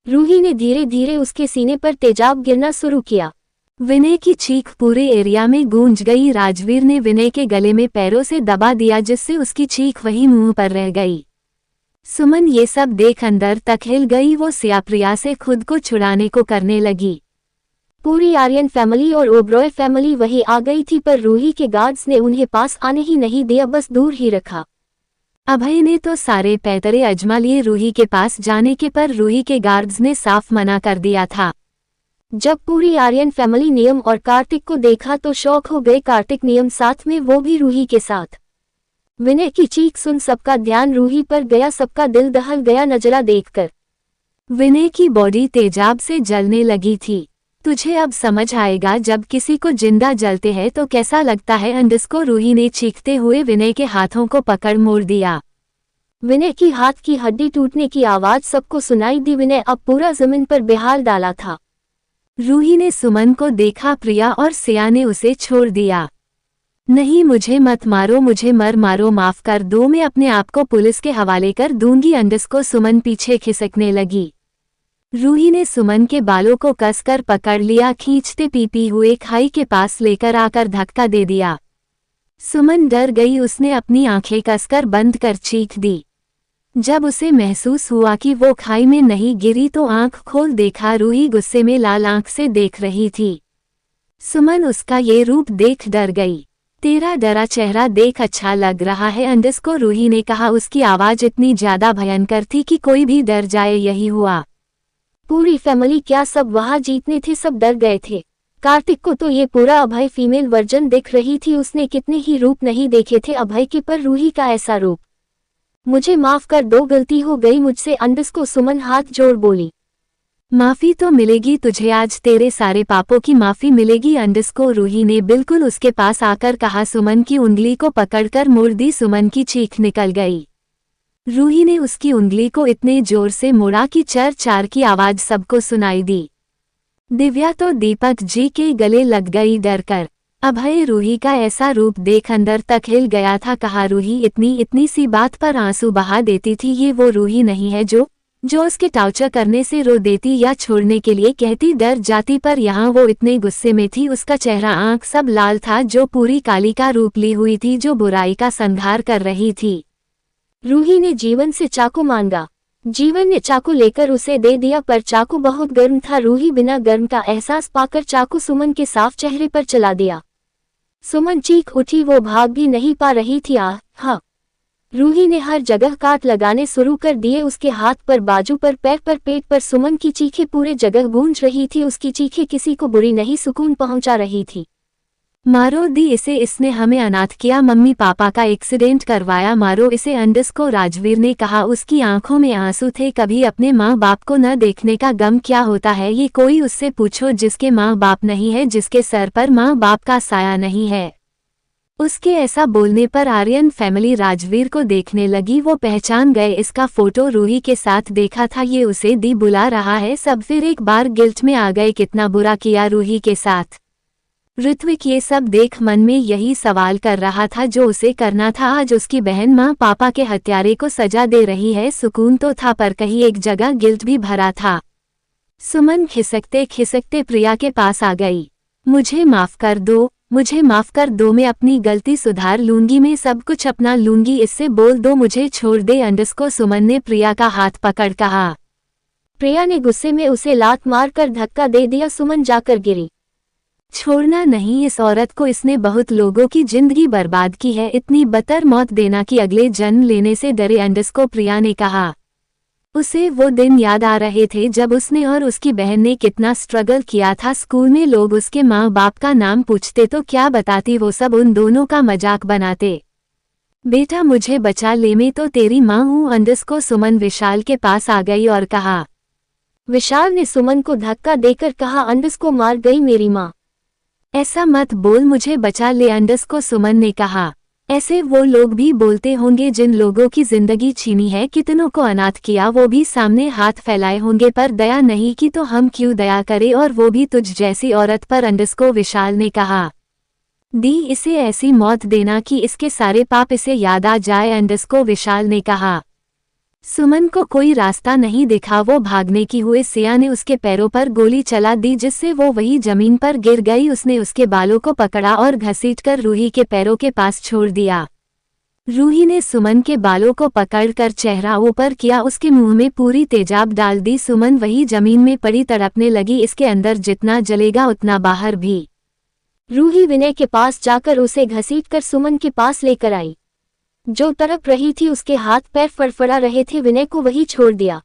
रूही ने धीरे धीरे उसके सीने पर तेजाब गिरना शुरू किया। विनय की चीख पूरे एरिया में गूंज गई। राजवीर ने विनय के गले में पैरों से दबा दिया, जिससे उसकी चीख वही मुंह पर रह गई। सुमन ये सब देख अंदर तक हिल गई, वो सिया प्रिया से खुद को छुड़ाने को करने लगी। पूरी आर्यन फैमिली और ओब्रॉय फैमिली वहीं आ गई थी, पर रूही के गार्ड्स ने उन्हें पास आने ही नहीं दिया, बस दूर ही रखा। अभय ने तो सारे पैतरे अजमा लिए रूही के पास जाने के, पर रूही के गार्ड्स ने साफ मना कर दिया था। जब पूरी आर्यन फैमिली नियम और कार्तिक को देखा तो शौक हो गए। कार्तिक, नियम साथ में, वो भी रूही के साथ। विनय की चीख सुन सबका ध्यान रूही पर गया, सबका दिल दहल गया नजरा देखकर। विनय की बॉडी तेजाब से जलने लगी थी। तुझे अब समझ आएगा, जब किसी को जिंदा जलते हैं तो कैसा लगता है, अंडस को रूही ने चीखते हुए विनय के हाथों को पकड़ मोड़ दिया। विनय की हाथ की हड्डी टूटने की आवाज सबको सुनाई दी। विनय अब पूरा जमीन पर बेहाल डाला था। रूही ने सुमन को देखा, प्रिया और सिया ने उसे छोड़ दिया। नहीं, मुझे मत मारो, मुझे मारो, माफ कर दो, मैं अपने आप को पुलिस के हवाले कर दूंगी। अंडस को सुमन पीछे खिसकने लगी। रूही ने सुमन के बालों को कसकर पकड़ लिया, खींचते पीपी हुए खाई के पास लेकर आकर धक्का दे दिया। सुमन डर गई, उसने अपनी आंखें कसकर बंद कर चीख दी। जब उसे महसूस हुआ कि वो खाई में नहीं गिरी तो आंख खोल देखा, रूही गुस्से में लाल आंख से देख रही थी। सुमन उसका ये रूप देख डर गई। तेरा डरा चेहरा देख अच्छा लग रहा है, अंडस को रूही ने कहा। उसकी आवाज इतनी ज्यादा भयंकर थी कि कोई भी डर जाए, यही हुआ। पूरी फैमिली क्या सब वहां जीतने थे, सब डर गए थे। कार्तिक को तो ये पूरा अभय फीमेल वर्जन दिख रही थी, उसने कितने ही रूप नहीं देखे थे अभय के, पर रूही का ऐसा रूप। मुझे माफ कर दो, गलती हो गई मुझसे, अंडस को सुमन हाथ जोड़ बोली। माफी तो मिलेगी तुझे, आज तेरे सारे पापों की माफी मिलेगी, अंडस को रूही ने बिल्कुल उसके पास आकर कहा। सुमन की उंगली को पकड़कर मोड़ दी, सुमन की चीख निकल गई। रूही ने उसकी उंगली को इतने जोर से मोड़ा कि चर चार की आवाज सबको सुनाई दी। दिव्या तो दीपक जी के गले लग गई डरकर। अभय रूही का ऐसा रूप देख अंदर तक हिल गया था। कहा, रूही इतनी सी बात पर आंसू बहा देती थी, ये वो रूही नहीं है जो उसके टार्चर करने से रो देती या छोड़ने के लिए कहती डर जाती, पर यहाँ वो इतने गुस्से में थी, उसका चेहरा आंख सब लाल था, जो पूरी काली का रूप ली हुई थी, जो बुराई का संहार कर रही थी। रूही ने जीवन से चाकू मांगा। जीवन ने चाकू लेकर उसे दे दिया, पर चाकू बहुत गर्म था। रूही बिना गर्म का एहसास पाकर चाकू सुमन के साफ चेहरे पर चला दिया। सुमन चीख उठी, वो भाग भी नहीं पा रही थी। हाँ, रूही ने हर जगह काट लगाने शुरू कर दिए, उसके हाथ पर, बाजू पर, पैर पर, पेट पर। सुमन की चीखें पूरे जगह गूंज रही थी, उसकी चीखें किसी को बुरी नहीं सुकून पहुंचा रही थी। मारो दी इसे, इसने हमें अनाथ किया, मम्मी पापा का एक्सीडेंट करवाया, मारो इसे, अंडस को राजवीर ने कहा। उसकी आंखों में आंसू थे। कभी अपने माँ बाप को न देखने का गम क्या होता है, ये कोई उससे पूछो जिसके माँ बाप नहीं है, जिसके सर पर माँ बाप का साया नहीं है। उसके ऐसा बोलने पर आर्यन फैमिली राजवीर को देखने लगी। वो पहचान गए, इसका फोटो रूही के साथ देखा था, ये उसे दी बुला रहा है। सब फिर एक बार गिल्ट में आ गए, कितना बुरा किया रूही के साथ। ऋत्विक ये सब देख मन में यही सवाल कर रहा था जो उसे करना था। आज उसकी बहन माँ पापा के हत्यारे को सजा दे रही है, सुकून तो था पर कहीं एक जगह गिल्ट भी भरा था। सुमन खिसकते खिसकते प्रिया के पास आ गई। मुझे माफ कर दो, मुझे माफ कर दो, मैं अपनी गलती सुधार लूंगी, मैं सब कुछ अपना लूंगी, इससे बोल दो, मुझे छोड़ दे, अंडस को सुमन ने प्रिया का हाथ पकड़ कहा। प्रिया ने गुस्से में उसे लात मारकर धक्का दे दिया। सुमन जाकर गिरी। छोड़ना नहीं इस औरत को, इसने बहुत लोगों की जिंदगी बर्बाद की है, इतनी बदतर मौत देना कि अगले जन्म लेने से डरे, अंडस को प्रिया ने कहा। उसे वो दिन याद आ रहे थे जब उसने और उसकी बहन ने कितना स्ट्रगल किया था। स्कूल में लोग उसके माँ बाप का नाम पूछते तो क्या बताती, वो सब उन दोनों का मजाक बनाते। बेटा मुझे बचा ले, मैं तो तेरी माँ हूँ, अंडस को सुमन विशाल के पास आ गई और कहा। विशाल ने सुमन को धक्का देकर कहा, अंडस को मार गई मेरी माँ। ऐसा मत बोल, मुझे बचा ले, अंडस को सुमन ने कहा। ऐसे वो लोग भी बोलते होंगे जिन लोगों की जिंदगी छीनी है, कितनों को अनाथ किया, वो भी सामने हाथ फैलाए होंगे, पर दया नहीं की तो हम क्यों दया करें, और वो भी तुझ जैसी औरत पर, अंडस को विशाल ने कहा। दी इसे ऐसी मौत देना कि इसके सारे पाप इसे याद आ जाए, अंडस को विशाल ने कहा। सुमन को कोई रास्ता नहीं दिखा, वो भागने की हुए सिया ने उसके पैरों पर गोली चला दी, जिससे वो वही जमीन पर गिर गई। उसने उसके बालों को पकड़ा और घसीटकर रूही के पैरों के पास छोड़ दिया। रूही ने सुमन के बालों को पकड़कर चेहरा ऊपर किया, उसके मुंह में पूरी तेजाब डाल दी। सुमन वही जमीन में पड़ी तड़पने लगी, इसके अंदर जितना जलेगा उतना बाहर भी। रूही विनय के पास जाकर उसे घसीटकर सुमन के पास लेकर आई। जो तड़प रही थी, उसके हाथ पैर फड़फड़ा रहे थे, विनय को वही छोड़ दिया।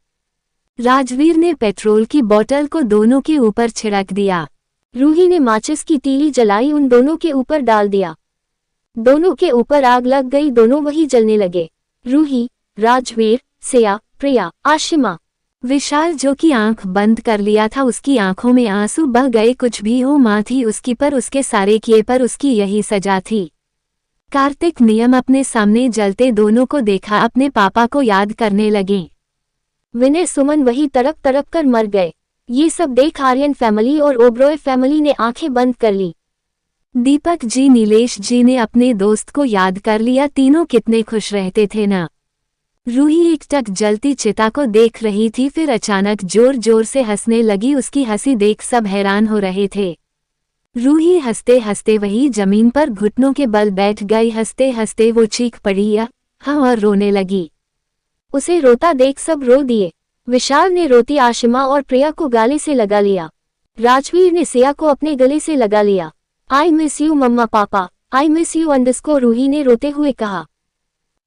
राजवीर ने पेट्रोल की बोतल को दोनों के ऊपर छिड़क दिया। रूही ने माचिस की तीली जलाई, उन दोनों के ऊपर डाल दिया। दोनों के ऊपर आग लग गई, दोनों वही जलने लगे। रूही, राजवीर, सिया, प्रिया, आशिमा। विशाल जो कि आंख बंद कर लिया था, उसकी आंखों में आंसू बह गए। कुछ भी हो, माँ थी उसकी, पर उसके सारे किए पर उसकी यही सजा थी। कार्तिक नियम अपने सामने जलते दोनों को देखा, अपने पापा को याद करने लगे। विनय सुमन वही तड़प तड़प कर मर गए। ये सब देख आर्यन फैमिली और ओब्रॉय फैमिली ने आंखें बंद कर ली। दीपक जी नीलेश जी ने अपने दोस्त को याद कर लिया। तीनों कितने खुश रहते थे ना। रूही एकटक जलती चिता को देख रही थी, फिर अचानक जोर जोर से हंसने लगी। उसकी हंसी देख सब हैरान हो रहे थे। रूही हंसते हंसते वही जमीन पर घुटनों के बल बैठ गई। हंसते हंसते वो चीख पड़ी या हाँ और रोने लगी। उसे रोता देख सब रो दिए। विशाल ने रोती आशिमा और प्रिया को गले से लगा लिया। राजवीर ने सिया को अपने गले से लगा लिया। आई मिस यू मम्मा पापा, I miss you underscore Ruhi ने रोते हुए कहा।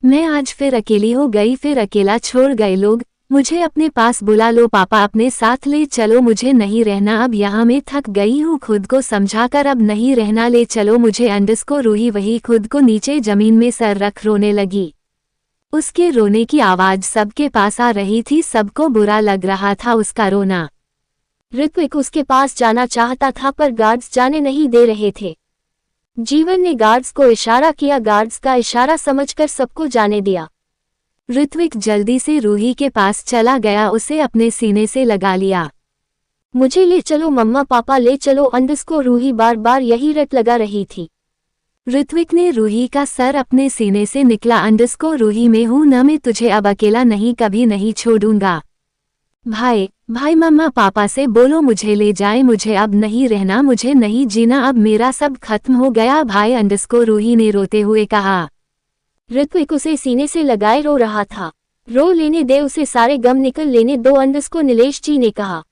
मैं आज फिर अकेली हो गई, फिर अकेला छोड़ गए लोग। मुझे अपने पास बुला लो पापा, अपने साथ ले चलो, मुझे नहीं रहना अब यहाँ, मैं थक गई हूँ, खुद को समझाकर अब नहीं रहना, ले चलो मुझे अंडरस्कोर। रूही वही खुद को नीचे जमीन में सर रख रोने लगी। उसके रोने की आवाज सबके पास आ रही थी। सबको बुरा लग रहा था उसका रोना। ऋत्विक उसके पास जाना चाहता था पर गार्ड्स जाने नहीं दे रहे थे। जीवन ने गार्ड्स को इशारा किया। गार्ड्स का इशारा समझकर सबको जाने दिया। ऋत्विक जल्दी से रूही के पास चला गया, उसे अपने सीने से लगा लिया। मुझे ले चलो मम्मा पापा, ले चलो अंडरस्कोर। रूही बार बार यही रट लगा रही थी। ऋत्विक ने रूही का सर अपने सीने से निकला। अंडरस्कोर रूही मैं हूं ना, मैं तुझे अब अकेला नहीं, कभी नहीं छोड़ूंगा। भाई भाई मम्मा पापा से बोलो मुझे ले जाए, मुझे अब नहीं रहना, मुझे नहीं जीना, अब मेरा सब खत्म हो गया भाई अंडरस्कोर रूही ने रोते हुए कहा। ऋत्विक उसे सीने से लगाए रो रहा था। रो लेने दे, उसे सारे गम निकल लेने दो अंडरस्कोर नीलेश जी ने कहा।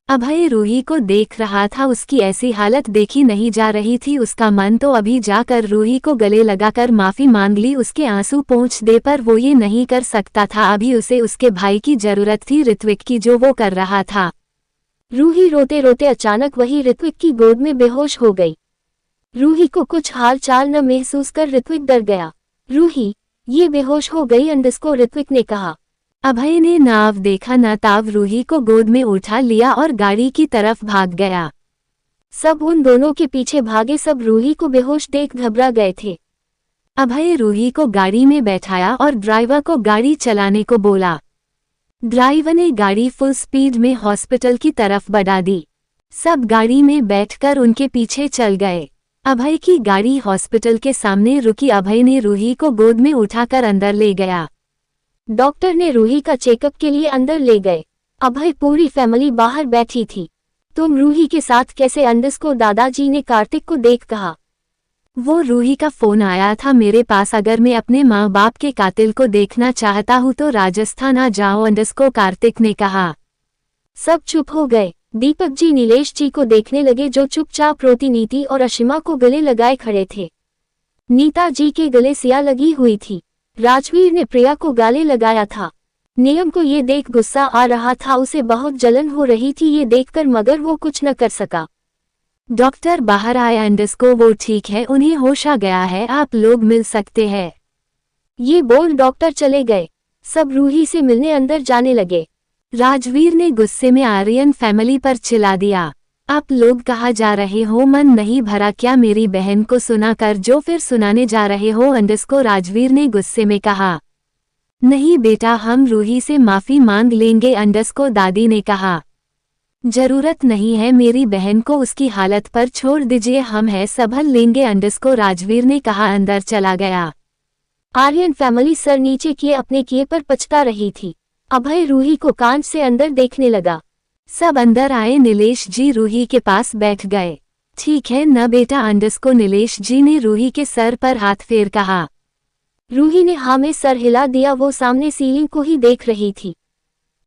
अभय रूही को देख रहा था, उसकी ऐसी हालत देखी नहीं जा रही थी। उसका मन तो अभी जाकर रूही को गले लगाकर माफी मांग ली, उसके आंसू पोंछ दे, पर वो ये नहीं कर सकता था। अभी उसे उसके भाई की जरूरत थी, ऋत्विक की, जो वो कर रहा था। रूही रोते रोते अचानक वही ऋत्विक की गोद में बेहोश हो गई। रूही को कुछ हाल चाल न महसूस कर ऋत्विक डर गया। रूही ये बेहोश हो गई अंडरस्कोर ऋत्विक ने कहा। अभय ने नाव देखा न ताव रूही को गोद में उठा लिया और गाड़ी की तरफ भाग गया। सब उन दोनों के पीछे भागे। सब रूही को बेहोश देख घबरा गए थे। अभय रूही को गाड़ी में बैठाया और ड्राइवर को गाड़ी चलाने को बोला। ड्राइवर ने गाड़ी फुल स्पीड में हॉस्पिटल की तरफ बढ़ा दी। सब गाड़ी में बैठकर उनके पीछे चल गए। अभय की गाड़ी हॉस्पिटल के सामने रुकी। अभय ने रूही को गोद में उठाकर अंदर ले गया। डॉक्टर ने रूही का चेकअप के लिए अंदर ले गए। अभय पूरी फैमिली बाहर बैठी थी। तुम रूही के साथ कैसे अंडरस्कोर दादाजी ने कार्तिक को देख कहा। वो रूही का फोन आया था मेरे पास, अगर मैं अपने माँ बाप के कातिल को देखना चाहता हूँ तो राजस्थान आ जाओ अंडरस्कोर कार्तिक ने कहा। सब चुप हो गए। दीपक जी नीलेश जी को देखने लगे, जो चुपचाप रोती नीति और अशिमा को गले लगाए खड़े थे। नीता जी के गले सिया लगी हुई थी। राजवीर ने प्रिया को गाले लगाया था। नियम को ये देख गुस्सा आ रहा था, उसे बहुत जलन हो रही थी ये देखकर, मगर वो कुछ न कर सका। डॉक्टर बाहर आए अंडरस्कोर वो ठीक है, उन्हें होश आ गया है, आप लोग मिल सकते हैं। ये बोल डॉक्टर चले गए। सब रूही से मिलने अंदर जाने लगे। राजवीर ने गुस्से में आर्यन फैमिली पर चिल्ला दिया। आप लोग कहाँ जा रहे हो, मन नहीं भरा क्या मेरी बहन को सुना कर जो फिर सुनाने जा रहे हो अंडरस्कोर राजवीर ने गुस्से में कहा। नहीं बेटा हम रूही से माफी मांग लेंगे अंडरस्कोर दादी ने कहा। जरूरत नहीं है, मेरी बहन को उसकी हालत पर छोड़ दीजिए, हम है संभल लेंगे अंडरस्कोर राजवीर ने कहा। अंदर चला गया। आर्यन फैमिली सर नीचे किए अपने किए पर पछता रही थी। अभय रूही को कांच से अंदर देखने लगा। सब अंदर आए। नीलेश जी रूही के पास बैठ गए। ठीक है न बेटा अंडरस्कोर नीलेश जी ने रूही के सर पर हाथ फेर कहा। रूही ने हाँ में सर हिला दिया। वो सामने सीलिंग को ही देख रही थी।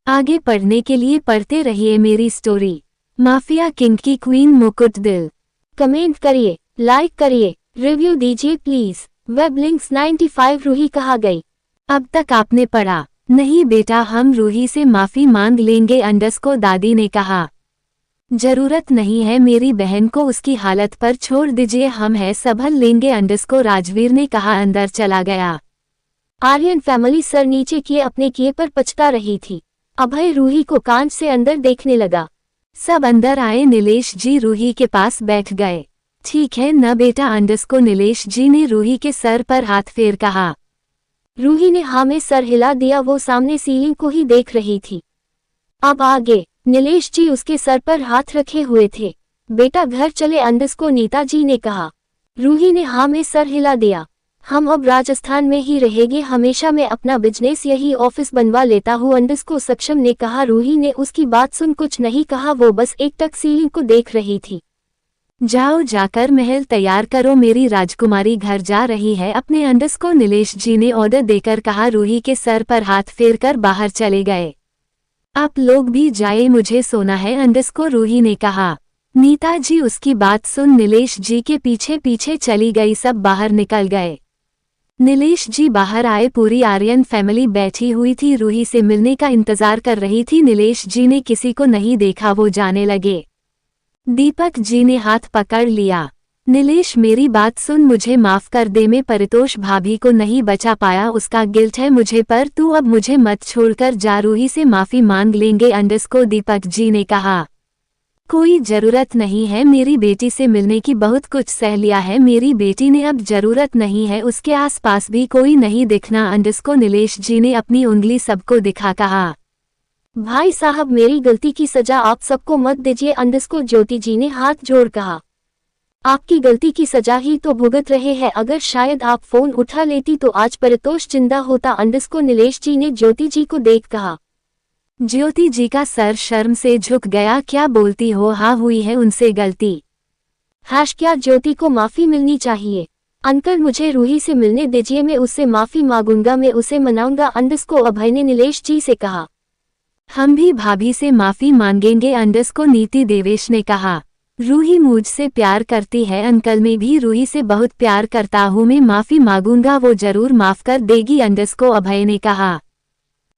आगे पढ़ने के लिए पढ़ते रहिए मेरी स्टोरी। माफिया किंग की क्वीन मुकुट दिल। कमेंट करिए, लाइक करिए, रिव्यू दीजिए प्लीज। वेब लिंक्स 95 रूही कहा गई। अब तक आपने पढ़ा नहीं बेटा, हम रूही से माफी मांग लेंगे अंडरस्कोर दादी ने कहा। जरूरत नहीं है, मेरी बहन को उसकी हालत पर छोड़ दीजिए, हम है संभल लेंगे अंडरस्कोर राजवीर ने कहा। अंदर चला गया। आर्यन फैमिली सर नीचे किए अपने किए पर पछता रही थी। अभय रूही को कांच से अंदर देखने लगा। सब अंदर आए। नीलेश जी रूही के पास बैठ गए। ठीक है न बेटा अंडरस्कोर नीलेश जी ने रूही के सर पर हाथ फेर कहा। रूही ने हाँ में सर हिला दिया। वो सामने सीलिंग को ही देख रही थी। अब आगे नीलेश जी उसके सर पर हाथ रखे हुए थे। बेटा घर चले अंडस को नीता जी ने कहा। रूही ने हाँ में सर हिला दिया। हम अब राजस्थान में ही रहेंगे हमेशा, मैं अपना बिजनेस यही ऑफिस बनवा लेता हूँ अंडस को सक्षम ने कहा। रूही ने उसकी बात सुन कुछ नहीं कहा, वो बस एकटक सीलिंग को देख रही थी। जाओ जाकर महल तैयार करो, मेरी राजकुमारी घर जा रही है अपने अंडस को नीलेश जी ने ऑर्डर देकर कहा। रूही के सर पर हाथ फेरकर बाहर चले गए। आप लोग भी जाए, मुझे सोना है अंडस को रूही ने कहा। नीता जी उसकी बात सुन नीलेश जी के पीछे पीछे चली गई। सब बाहर निकल गए। नीलेश जी बाहर आए, पूरी आर्यन फैमिली बैठी हुई थी, रूही से मिलने का इंतजार कर रही थी। नीलेश जी ने किसी को नहीं देखा, वो जाने लगे। दीपक जी ने हाथ पकड़ लिया। नीलेश मेरी बात सुन, मुझे माफ कर दे, मैं परितोष भाभी को नहीं बचा पाया, उसका गिल्ट है मुझे, पर तू अब मुझे मत छोड़कर जा, रूही से माफी मांग लेंगे अंडस को दीपक जी ने कहा। कोई जरूरत नहीं है, मेरी बेटी से मिलने की बहुत कुछ सह लिया है, मेरी बेटी ने अब जरूरत नहीं है, उसके आसपास भी कोई नहीं दिखना अंडस को नीलेश जी ने अपनी उंगली सबको दिखा कहा। भाई साहब मेरी गलती की सजा आप सबको मत दीजिए अंडस को ज्योति जी ने हाथ जोड़ कहा। आपकी गलती की सजा ही तो भुगत रहे हैं, अगर शायद आप फोन उठा लेती तो आज परितोष जिंदा होता अंडस को नीलेश जी ने ज्योति जी को देख कहा। ज्योति जी का सर शर्म से झुक गया। क्या बोलती हो, हाँ हुई है उनसे गलती। क्या ज्योति को माफी मिलनी चाहिए। अंकल मुझे रूही से मिलने दीजिए, मैं उससे माफी मांगूंगा, मैं उसे मनाऊंगा अंडस को अभय ने नीलेश जी से कहा। हम भी भाभी से माफी मांगेंगे अंडस को नीति देवेश ने कहा। रूही मुझसे प्यार करती है अंकल, मैं भी रूही से बहुत प्यार करता हूँ, मैं माफी मांगूंगा, वो जरूर माफ कर देगी अंडस को अभय ने कहा।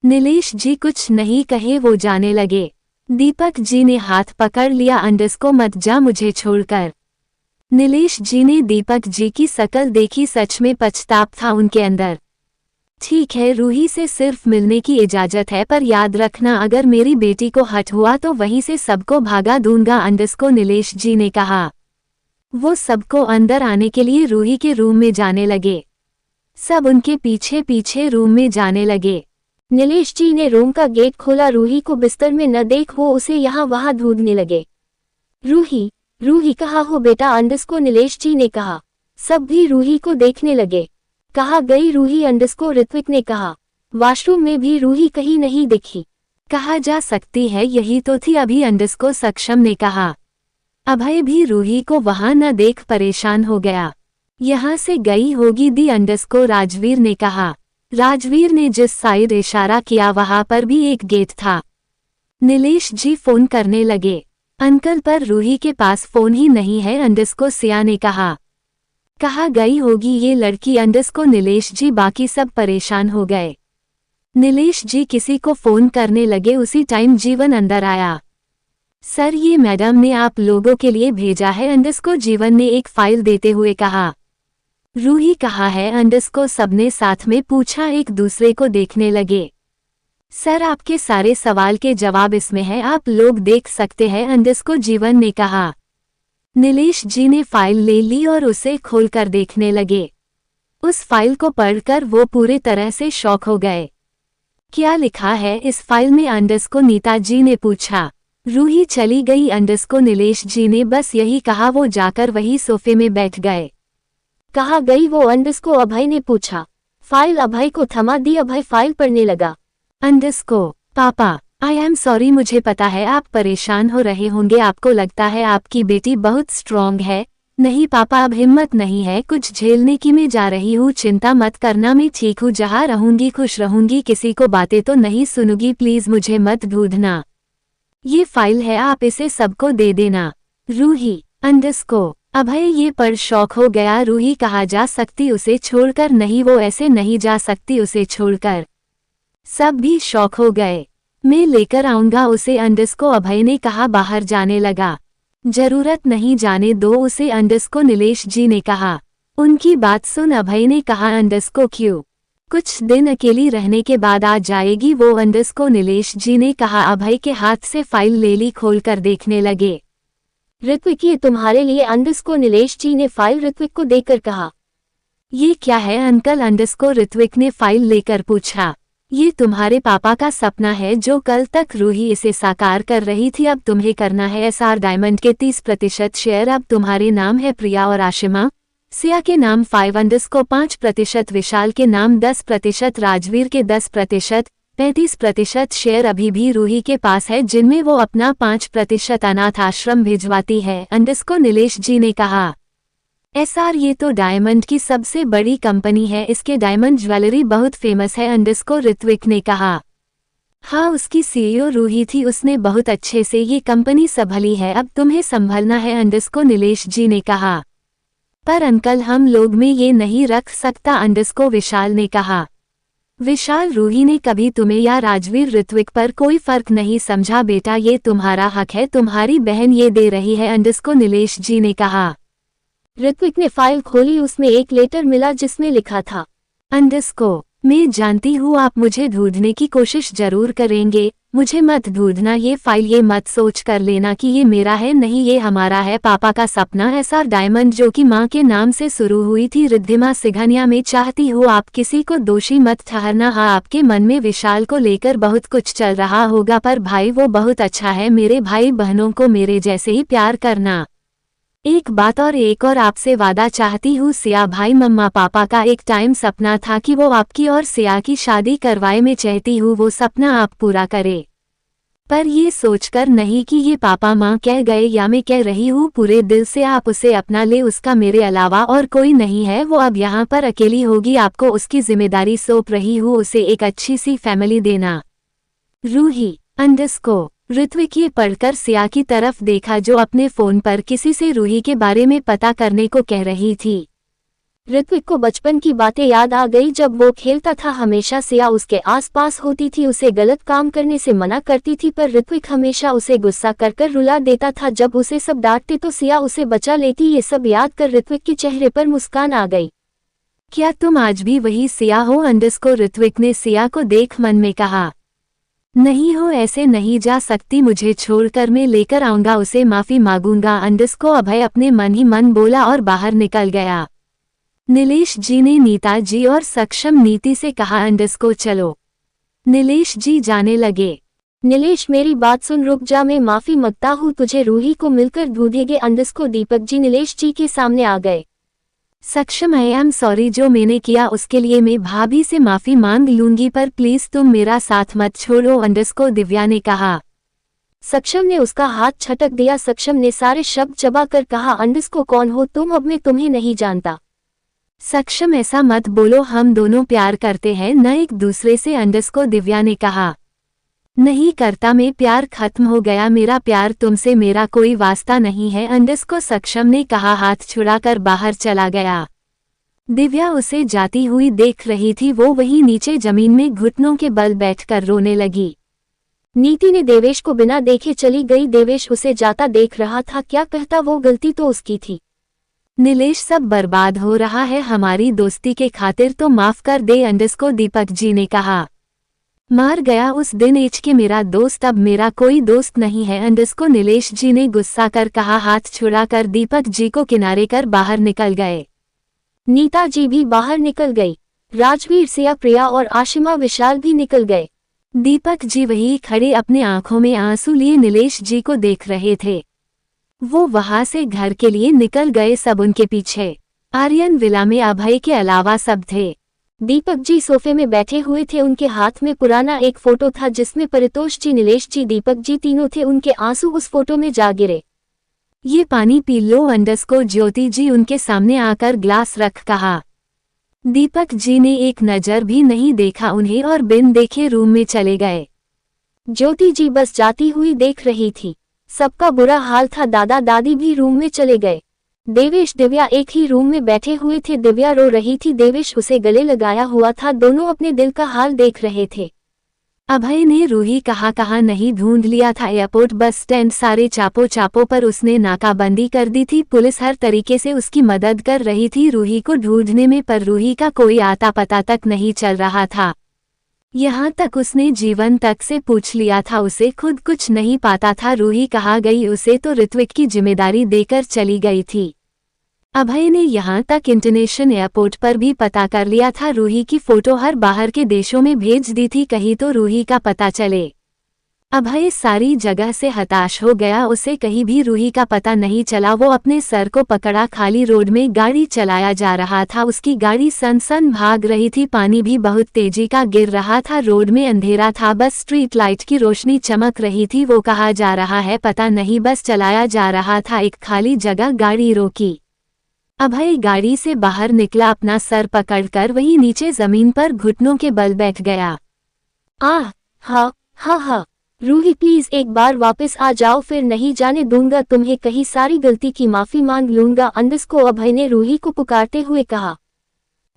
नीलेश जी कुछ नहीं कहे, वो जाने लगे। दीपक जी ने हाथ पकड़ लिया, अंडस को मत जा मुझे छोड़कर। नीलेश जी ने दीपक जी की शक्ल देखी, सच में पछतावा था उनके अंदर। ठीक है, रूही से सिर्फ मिलने की इजाजत है, पर याद रखना अगर मेरी बेटी को हट हुआ तो वहीं से सबको भागा दूंगा अंडस को नीलेश जी ने कहा। वो सबको अंदर आने के लिए रूही के रूम में जाने लगे। सब उनके पीछे पीछे रूम में जाने लगे। नीलेश जी ने रूम का गेट खोला, रूही को बिस्तर में न देख वो उसे यहाँ वहाँ ढूंढने लगे। रूही रूही कहाँ हो बेटा अंडस को नीलेश जी ने कहा। सब भी रूही को देखने लगे। कहाँ गई रूही अंडस को ऋत्विक ने कहा। वॉशरूम में भी रूही कहीं नहीं दिखी। कहा जा सकती है यही तो थी अभी अंडस को सक्षम ने कहा। अभय भी रूही को वहां न देख परेशान हो गया। यहाँ से गई होगी दी अंडस को राजवीर ने कहा। राजवीर ने जिस साइड इशारा किया वहां पर भी एक गेट था। नीलेश जी फोन करने लगे। अंकल पर रूही के पास फोन ही नहीं है अंडस को सिया ने कहा। कहाँ गई होगी ये लड़की अंडस को नीलेश जी, बाकी सब परेशान हो गए। नीलेश जी किसी को फोन करने लगे, उसी टाइम जीवन अंदर आया। सर ये मैडम ने आप लोगों के लिए भेजा है अंडस को जीवन ने एक फाइल देते हुए कहा। रूही कहाँ है अंडस को सबने साथ में पूछा, एक दूसरे को देखने लगे। सर आपके सारे सवाल के जवाब इसमें है, आप लोग देख सकते हैं अंडस को जीवन ने कहा। नीलेश जी ने फाइल ले ली और उसे खोलकर देखने लगे। उस फाइल को पढ़कर वो पूरे तरह से शॉक हो गए। क्या लिखा है इस फाइल में अंडस को नीता जी ने पूछा। रूही चली गई अंडस को नीलेश जी ने बस यही कहा, वो जाकर वही सोफे में बैठ गए। कहाँ गई वो अंडस को अभय ने पूछा। फाइल अभय को थमा दी, अभय फाइल पढ़ने लगा। अंडस को पापा आई एम सॉरी, मुझे पता है आप परेशान हो रहे होंगे, आपको लगता है आपकी बेटी बहुत स्ट्रांग है। नहीं पापा अब हिम्मत नहीं है कुछ झेलने की, मैं जा रही हूँ, चिंता मत करना, मैं ठीक हूँ, जहाँ रहूंगी खुश रहूंगी, किसी को बातें तो नहीं सुनूंगी, प्लीज मुझे मत ढूंढना। ये फाइल है आप इसे सबको दे देना। रूही अंडस को अभय ये पढ़ शौक हो गया। रूही कहा जा सकती उसे छोड़कर, नहीं वो ऐसे नहीं जा सकती उसे छोड़कर। सब भी शौक हो गए। मैं लेकर आऊंगा उसे अंडस को अभय ने कहा। बाहर जाने लगा। जरूरत नहीं जाने दो उसे अंडस को नीलेश जी ने कहा। उनकी बात सुन अभय ने कहा अंडस को क्यों, कुछ दिन अकेली रहने के बाद आ जाएगी वो अंडस को नीलेश जी ने कहा। अभय के हाथ से फाइल ले ली, खोलकर देखने लगे। ऋत्विक ये तुम्हारे लिए अंडस को नीलेश जी ने फाइल ऋत्विक को देकर कहा। ये क्या है अंकल अंडस को ऋत्विक ने फाइल लेकर पूछा। ये तुम्हारे पापा का सपना है जो कल तक रूही इसे साकार कर रही थी, अब तुम्हें करना है। एसआर डायमंड के 30% शेयर अब तुम्हारे नाम है। प्रिया और आशिमा, सिया के नाम 5_5%, विशाल के नाम 10%, राजवीर के 10%, 35% शेयर अभी भी रूही के पास है, जिनमें वो अपना 5% अनाथ आश्रम भिजवाती है। नीलेश जी ने कहा, एसआर ये तो डायमंड की सबसे बड़ी कंपनी है, इसके डायमंड ज्वेलरी बहुत फेमस है। ऋत्विक ने कहा, हाँ उसकी सीईओ रूही थी, उसने बहुत अच्छे से ये कंपनी संभाली है, अब तुम्हें संभलना है। नीलेश जी ने कहा, पर अंकल हम लोग में ये नहीं रख सकता। विशाल ने कहा, विशाल रूही ने कभी तुम्हें या राजवीर ऋत्विक पर कोई फर्क नहीं समझा बेटा, ये तुम्हारा हक है, तुम्हारी बहन ये दे रही है। नीलेश जी ने कहा, ऋत्विक ने फाइल खोली, उसमें एक लेटर मिला जिसमें लिखा था, मैं जानती हूँ आप मुझे ढूंढने की कोशिश जरूर करेंगे, मुझे मत ढूंढना ये फाइल, ये मत सोच कर लेना कि ये मेरा है, नहीं ये हमारा है, पापा का सपना। एसआर डायमंड जो कि माँ के नाम से शुरू हुई थी, रिद्धिमा सिघानिया में चाहती हूँ आप किसी को दोषी मत ठहरना। हाँ आपके मन में विशाल को लेकर बहुत कुछ चल रहा होगा, पर भाई वो बहुत अच्छा है, मेरे भाई बहनों को मेरे जैसे ही प्यार करना। एक बात और आपसे वादा चाहती हूँ सिया भाई, मम्मा पापा का एक टाइम सपना था कि वो आपकी और सिया की शादी करवाए, मैं चाहती हूँ वो सपना आप पूरा करे, पर ये सोचकर नहीं कि ये पापा माँ कह गए या मैं कह रही हूँ, पूरे दिल से आप उसे अपना ले, उसका मेरे अलावा और कोई नहीं है, वो अब यहाँ पर अकेली होगी, आपको उसकी जिम्मेदारी सौंप रही हूँ, उसे एक अच्छी सी फैमिली देना। रूही ऋत्विक ये पढ़कर सिया की तरफ देखा जो अपने फोन पर किसी से रूही के बारे में पता करने को कह रही थी। ऋत्विक को बचपन की बातें याद आ गई, जब वो खेलता था हमेशा सिया उसके आसपास होती थी, उसे गलत काम करने से मना करती थी, पर ऋत्विक हमेशा उसे गुस्सा कर रुला देता था, जब उसे सब डांटते तो सिया उसे बचा लेती। ये सब याद कर ऋत्विक के चेहरे पर मुस्कान आ गई। क्या तुम आज भी वही सिया हो? ऋत्विक ने सिया को देख मन में कहा, नहीं हो, ऐसे नहीं जा सकती, मुझे छोड़कर मैं लेकर आऊंगा उसे, माफी मांगूंगा। अभय अपने मन ही मन बोला और बाहर निकल गया। नीलेश जी ने नीता जी और सक्षम नीति से कहा, चलो। नीलेश जी जाने लगे। नीलेश मेरी बात सुन, रुक जा, मैं माफी मांगता हूँ, तुझे रूही को मिलकर ढूंढेंगे। दीपक जी नीलेश जी के सामने आ गए। सक्षम, आई एम सॉरी, जो मैंने किया उसके लिए मैं भाभी से माफी मांग लूंगी, पर प्लीज तुम मेरा साथ मत छोड़ो। दिव्या ने कहा। सक्षम ने उसका हाथ छटक दिया। सक्षम ने सारे शब्द चबा कर कहा, कौन हो तुम? अब मैं तुम्हें नहीं जानता। सक्षम ऐसा मत बोलो, हम दोनों प्यार करते हैं न एक दूसरे से। दिव्या ने कहा, नहीं करता, मैं प्यार खत्म हो गया, मेरा प्यार तुमसे मेरा कोई वास्ता नहीं है। सक्षम ने कहा, हाथ छुड़ाकर बाहर चला गया। दिव्या उसे जाती हुई देख रही थी, वो वहीं नीचे जमीन में घुटनों के बल बैठकर रोने लगी। नीति ने देवेश को बिना देखे चली गई। देवेश उसे जाता देख रहा था, क्या कहता, वो गलती तो उसकी थी। नीलेश सब बर्बाद हो रहा है, हमारी दोस्ती के खातिर तो माफ कर दे। दीपक जी ने कहा, मार गया उस दिन एच के मेरा दोस्त, अब मेरा कोई दोस्त नहीं है। नीलेश जी ने गुस्सा कर कहा। हाथ छुड़ाकर दीपक जी को किनारे कर बाहर निकल गए। नीता जी भी बाहर निकल गई। राजवीर, सिया, प्रिया और आशिमा, विशाल भी निकल गए। दीपक जी वही खड़े अपने आंखों में आंसू लिए नीलेश जी को देख रहे थे। वो वहां से घर के लिए निकल गए, सब उनके पीछे। आर्यन विला में अभय के अलावा सब थे। दीपक जी सोफे में बैठे हुए थे, उनके हाथ में पुराना एक फोटो था जिसमें परितोष जी, नीलेश जी, दीपक जी तीनों थे। उनके आंसू उस फोटो में जा गिरे। ये पानी पी लो। ज्योति जी उनके सामने आकर ग्लास रख कहा। दीपक जी ने एक नजर भी नहीं देखा उन्हें और बिन देखे रूम में चले गए। ज्योति जी बस जाती हुई देख रही थी। सबका बुरा हाल था, दादा दादी भी रूम में चले गए। देवेश, दिव्या एक ही रूम में बैठे हुए थे। दिव्या रो रही थी, देवेश उसे गले लगाया हुआ था, दोनों अपने दिल का हाल देख रहे थे। अभय ने रूही कहाँ नहीं ढूंढ लिया था, एयरपोर्ट, बस स्टैंड, सारे चापों पर उसने नाकाबंदी कर दी थी। पुलिस हर तरीके से उसकी मदद कर रही थी रूही को ढूंढने में, पर रूही का कोई आता पता तक नहीं चल रहा था। यहाँ तक उसने जीवन तक से पूछ लिया था, उसे खुद कुछ नहीं पाता था रूही कहाँ गई, उसे तो ऋत्विक की जिम्मेदारी देकर चली गई थी। अभय ने यहाँ तक इंटरनेशनल एयरपोर्ट पर भी पता कर लिया था, रूही की फोटो हर बाहर के देशों में भेज दी थी, कहीं तो रूही का पता चले। अभय सारी जगह से हताश हो गया, उसे कहीं भी रूही का पता नहीं चला। वो अपने सर को पकड़ा, खाली रोड में गाड़ी चलाया जा रहा था, उसकी गाड़ी सन सन भाग रही थी, पानी भी बहुत तेजी का गिर रहा था, रोड में अंधेरा था, बस स्ट्रीट लाइट की रोशनी चमक रही थी। वो कहाँ जा रहा है पता नहीं, बस चलाया जा रहा था। एक खाली जगह गाड़ी रोकी, अभय गाड़ी से बाहर निकला, अपना सर पकड़कर वहीं नीचे जमीन पर घुटनों के बल बैठ गया। हा रूही प्लीज एक बार वापस आ जाओ, फिर नहीं जाने दूंगा तुम्हें कहीं, सारी गलती की माफी मांग लूंगा अंडस को अभय ने रूही को पुकारते हुए कहा।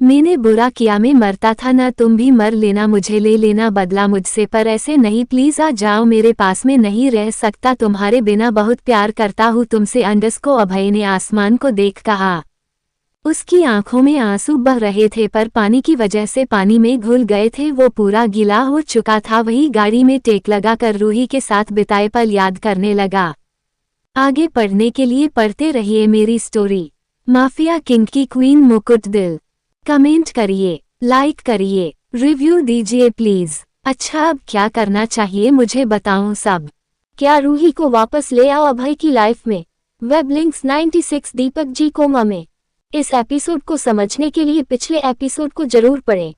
मैंने बुरा किया, मैं मरता था ना, तुम भी मर लेना, मुझे ले लेना बदला मुझसे, पर ऐसे नहीं, प्लीज आ जाओ मेरे पास, में नहीं रह सकता तुम्हारे बिना, बहुत प्यार करता हूँ तुमसे अंडस को अभय ने आसमान को देख कहा। उसकी आंखों में आंसू बह रहे थे, पर पानी की वजह से पानी में घुल गए थे, वो पूरा गीला हो चुका था। वही गाड़ी में टेक लगाकर रूही के साथ बिताए पल याद करने लगा। आगे पढ़ने के लिए पढ़ते रहिए मेरी स्टोरी। माफिया किंग की क्वीन मुकुट दिल। कमेंट करिए, लाइक करिए, रिव्यू दीजिए प्लीज। अच्छा अब क्या करना चाहिए मुझे बताऊं सब। क्या रूही को वापस ले आओ अभय की लाइफ में। Web links 96 Deepak ji coma में। इस एपिसोड को समझने के लिए पिछले एपिसोड को जरूर पढ़ें।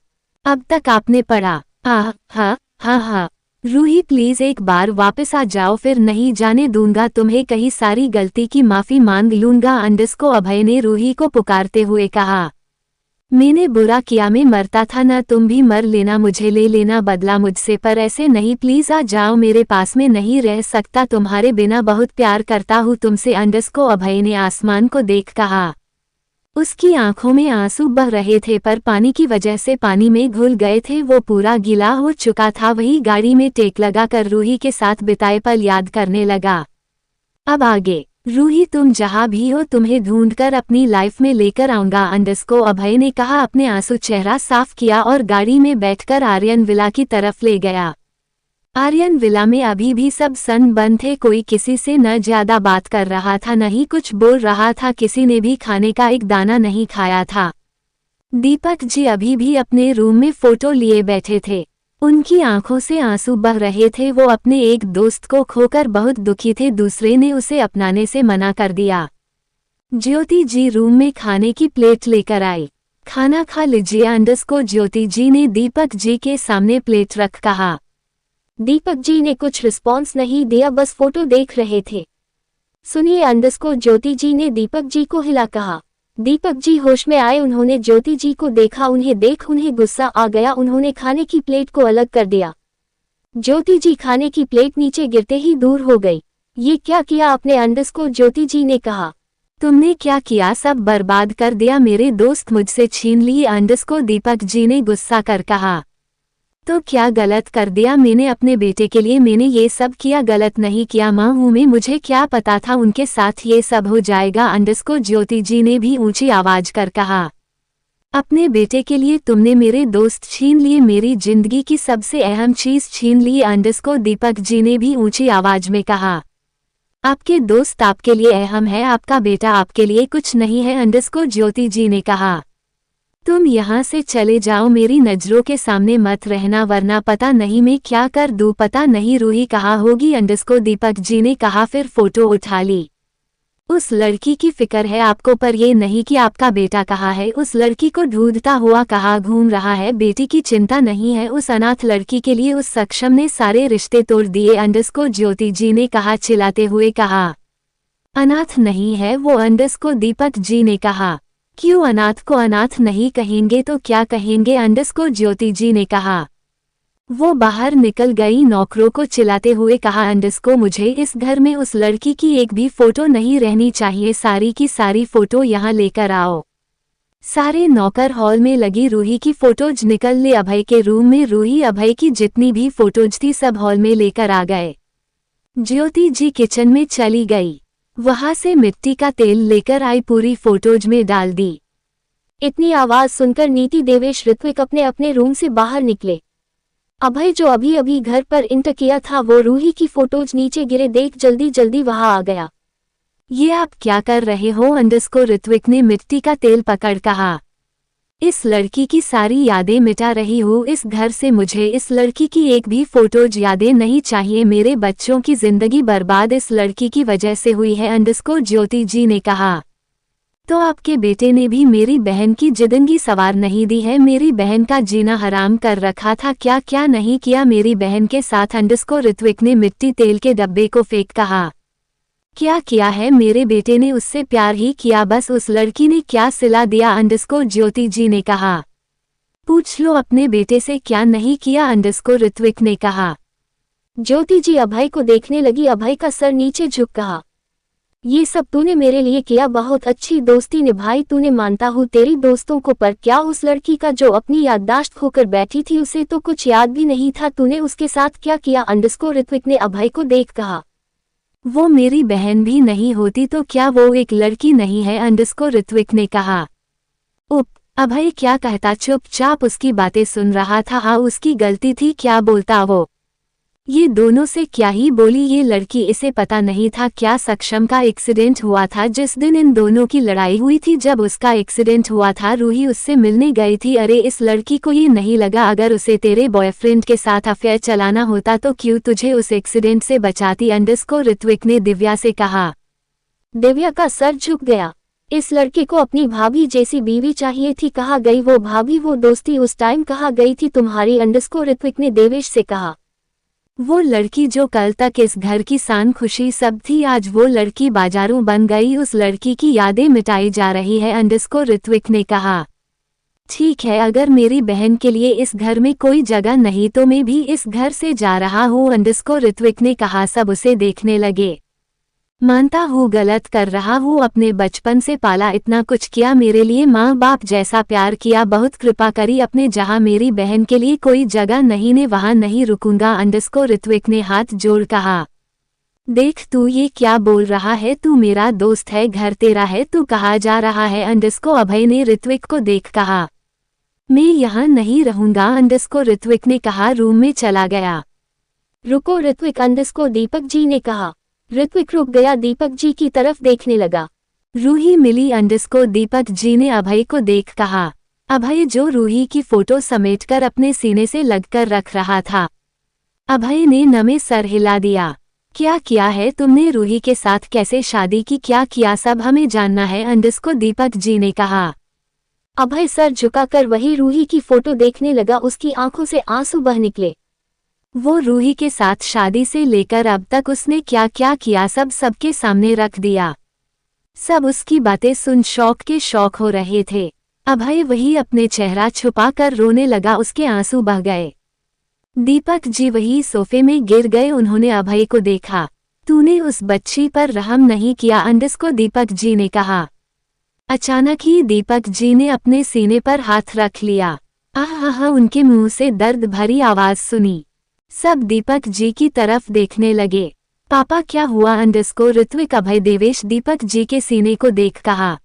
अब तक आपने पढ़ा। हाँ रूही प्लीज एक बार वापस आ जाओ, फिर नहीं जाने दूंगा तुम्हें कहीं, सारी गलती की माफी मांग लूंगा अंडस को अभय ने रूही को पुकारते हुए कहा। मैंने बुरा किया, मैं मरता था ना, तुम भी मर लेना, मुझे ले लेना बदला मुझसे, पर ऐसे नहीं, प्लीज आ जाओ मेरे पास, में नहीं रह सकता तुम्हारे बिना, बहुत प्यार करता हूँ तुमसे अंडस को अभय ने आसमान को देख कहा। उसकी आंखों में आंसू बह रहे थे, पर पानी की वजह से पानी में घुल गए थे, वो पूरा गीला हो चुका था। वही गाड़ी में टेक लगाकर रूही के साथ बिताए पल याद करने लगा। अब आगे रूही तुम जहां भी हो तुम्हें ढूंढकर अपनी लाइफ में लेकर आऊंगा अंडस को अभय ने कहा। अपने आंसू चेहरा साफ किया और गाड़ी में बैठकर आर्यन विला की तरफ ले गया। आर्यन विला में अभी भी सब सन बंद थे, कोई किसी से न ज्यादा बात कर रहा था, न ही कुछ बोल रहा था, किसी ने भी खाने का एक दाना नहीं खाया था। दीपक जी अभी भी अपने रूम में फोटो लिए बैठे थे, उनकी आंखों से आंसू बह रहे थे। वो अपने एक दोस्त को खोकर बहुत दुखी थे, दूसरे ने उसे अपनाने से मना कर दिया। ज्योति जी रूम में खाने की प्लेट लेकर आई। खाना खा लीजिए अंडस को ज्योति जी ने दीपक जी के सामने प्लेट रख कहा। दीपक जी ने कुछ रिस्पॉन्स नहीं दिया, बस फोटो देख रहे थे। सुनिए अंडस को ज्योति जी ने दीपक जी को हिला कहा। दीपक जी होश में आए, उन्होंने ज्योति जी को देखा, उन्हें गुस्सा आ गया, उन्होंने खाने की प्लेट को अलग कर दिया। ज्योति जी खाने की प्लेट नीचे गिरते ही दूर हो गई। ये क्या किया आपने अंडस को ज्योति जी ने कहा। तुमने क्या किया, सब बर्बाद कर दिया, मेरे दोस्त मुझसे छीन लिए अंडस को दीपक जी ने गुस्सा कर कहा। तो क्या गलत कर दिया मैंने अपने बेटे के लिए, मैंने ये सब किया, गलत नहीं किया, माँ हूँ मैं, मुझे क्या पता था उनके साथ ये सब हो जाएगा अंडस को ज्योति जी ने भी ऊंची आवाज कर कहा। अपने बेटे के लिए तुमने मेरे दोस्त छीन लिए, मेरी जिंदगी की सबसे अहम चीज छीन ली अंडस को दीपक जी ने भी ऊंची आवाज में कहा। आपके दोस्त आपके लिए अहम है, आपका बेटा आपके लिए कुछ नहीं है अंडस को ज्योति जी ने कहा। तुम यहाँ से चले जाओ, मेरी नजरों के सामने मत रहना, वरना पता नहीं मैं क्या कर दूँ, पता नहीं रूही कहाँ होगी अंडस को दीपक जी ने कहा। फिर फोटो उठा ली। उस लड़की की फिक्र है आपको, पर ये नहीं कि आपका बेटा कहाँ है, उस लड़की को ढूंढता हुआ कहाँ घूम रहा है, बेटी की चिंता नहीं है उस अनाथ लड़की के लिए, उस सक्षम ने सारे रिश्ते तोड़ दिए अंडस को ज्योति जी ने कहा, चिल्लाते हुए कहा। अनाथ नहीं है वो अंडस को दीपक जी ने कहा। क्यों अनाथ को अनाथ नहीं कहेंगे तो क्या कहेंगे अंडस को ज्योति जी ने कहा। वो बाहर निकल गई, नौकरों को चिल्लाते हुए कहा, अंडस को मुझे इस घर में उस लड़की की एक भी फोटो नहीं रहनी चाहिए, सारी की सारी फोटो यहाँ लेकर आओ। सारे नौकर हॉल में लगी रूही की फोटोज निकल ले अभय के रूम में, रूही अभय की जितनी भी फोटोज थी सब हॉल में लेकर आ गए। ज्योति जी किचन में चली गई, वहां से मिट्टी का तेल लेकर आई, पूरी फोटोज में डाल दी। इतनी आवाज सुनकर नीति देवेश ऋत्विक अपने अपने रूम से बाहर निकले। अभय जो अभी अभी घर पर इंटर किया था वो रूही की फोटोज नीचे गिरे देख जल्दी जल्दी वहां आ गया। ये आप क्या कर रहे हो? अंडरस्कोर ऋत्विक ने मिट्टी का तेल पकड़ कहा। इस लड़की की सारी यादें मिटा रही हूँ इस घर से, मुझे इस लड़की की एक भी फोटोज यादें नहीं चाहिए। मेरे बच्चों की जिंदगी बर्बाद इस लड़की की वजह से हुई है। अंडरस्कोर ज्योति जी ने कहा। तो आपके बेटे ने भी मेरी बहन की जिंदगी सवार नहीं दी है, मेरी बहन का जीना हराम कर रखा था। क्या क्या नहीं किया मेरी बहन के साथ? अंडरस्कोर ऋत्विक ने मिट्टी तेल के डब्बे को फेंक कहा। क्या किया है? मेरे बेटे ने उससे प्यार ही किया, बस उस लड़की ने क्या सिला दिया? अंडरस्कोर ज्योति जी ने कहा। पूछ लो अपने बेटे से क्या नहीं किया? अंडरस्कोर ऋत्विक ने कहा। ज्योति जी अभय को देखने लगी। अभय का सर नीचे झुक कहा, ये सब तूने मेरे लिए किया, बहुत अच्छी दोस्ती निभाई तूने, मानता हूँ तेरी दोस्तों को, पर क्या उस लड़की का जो अपनी याददाश्त खोकर बैठी थी उसे तो कुछ याद भी नहीं था, तूने उसके साथ क्या किया? अंडरस्कोर ऋत्विक ने अभय को देख कहा। वो मेरी बहन भी नहीं होती तो क्या वो एक लड़की नहीं है? अंडरस्कोर ऋत्विक ने कहा। उप, अभय क्या कहता? चुपचाप उसकी बातें सुन रहा था। हाँ उसकी गलती थी, क्या बोलता वो? ये दोनों से क्या ही बोली ये लड़की, इसे पता नहीं था क्या सक्षम का एक्सीडेंट हुआ था जिस दिन इन दोनों की लड़ाई हुई थी। जब उसका एक्सीडेंट हुआ था रूही उससे मिलने गई थी। अरे इस लड़की को ये नहीं लगा अगर उसे तेरे बॉयफ्रेंड के साथ अफेयर चलाना होता तो क्यों तुझे उस एक्सीडेंट से बचाती? अंडरस्कोर ऋत्विक ने दिव्या से कहा। दिव्या का सर झुक गया। इस लड़के को अपनी भाभी जैसी बीवी चाहिए थी। कहा गई वो भाभी, वो दोस्ती उस टाइम कहा गई थी तुम्हारी? अंडरस्कोर ऋत्विक ने देवेश से कहा। वो लड़की जो कल तक इस घर की शान खुशी सब थी, आज वो लड़की बाजारू बन गई, उस लड़की की यादें मिटाई जा रही है। अंडरस्कोर ऋत्विक ने कहा। ठीक है, अगर मेरी बहन के लिए इस घर में कोई जगह नहीं तो मैं भी इस घर से जा रहा हूँ। अंडरस्कोर ऋत्विक ने कहा। सब उसे देखने लगे। मानता हूँ गलत कर रहा हूँ, अपने बचपन से पाला, इतना कुछ किया मेरे लिए, माँ बाप जैसा प्यार किया, बहुत कृपा करी अपने, जहाँ मेरी बहन के लिए कोई जगह नहीं ने वहाँ नहीं रुकूंगा। अंडरस्कोर ऋत्विक ने हाथ जोड़ कहा। देख तू ये क्या बोल रहा है? तू मेरा दोस्त है, घर तेरा है, तू कहाँ जा रहा है? अंडरस्कोर अभय ने ऋत्विक को देख कहा। मैं यहाँ नहीं रहूंगा। अंडरस्कोर ऋत्विक ने कहा, रूम में चला गया। रुको ऋत्विक, अंडरस्कोर दीपक जी ने कहा। ऋत्विक रुक गया, दीपक जी की तरफ देखने लगा। रूही मिली। अंडरस्कोर दीपक जी ने अभय को देख कहा। अभय जो रूही की फोटो समेटकर अपने सीने से लगकर रख रहा था। अभय ने नमे सर हिला दिया। क्या किया है तुमने? रूही के साथ कैसे शादी की? क्या किया? सब हमें जानना है। अंडरस्कोर दीपक जी ने कहा। अभय सर झुकाकर वही रूही की फोटो देखने लगा। उसकी आंखों से आंसू बह निकले। वो रूही के साथ शादी से लेकर अब तक उसने क्या क्या किया सब सबके सामने रख दिया। सब उसकी बातें सुन शौक के शौक हो रहे थे। अभय वही अपने चेहरा छुपा कर रोने लगा, उसके आंसू बह गए। दीपक जी वही सोफे में गिर गए। उन्होंने अभय को देखा। तूने उस बच्ची पर रहम नहीं किया? अंडरस्कोर दीपक जी ने कहा। अचानक ही दीपक जी ने अपने सीने पर हाथ रख लिया। आह, उनके मुंह से दर्द भरी आवाज सुनी। सब दीपक जी की तरफ देखने लगे। पापा क्या हुआ? अंडरस्कोर ऋत्विक अभय देवेश दीपक जी के सीने को देख कहा।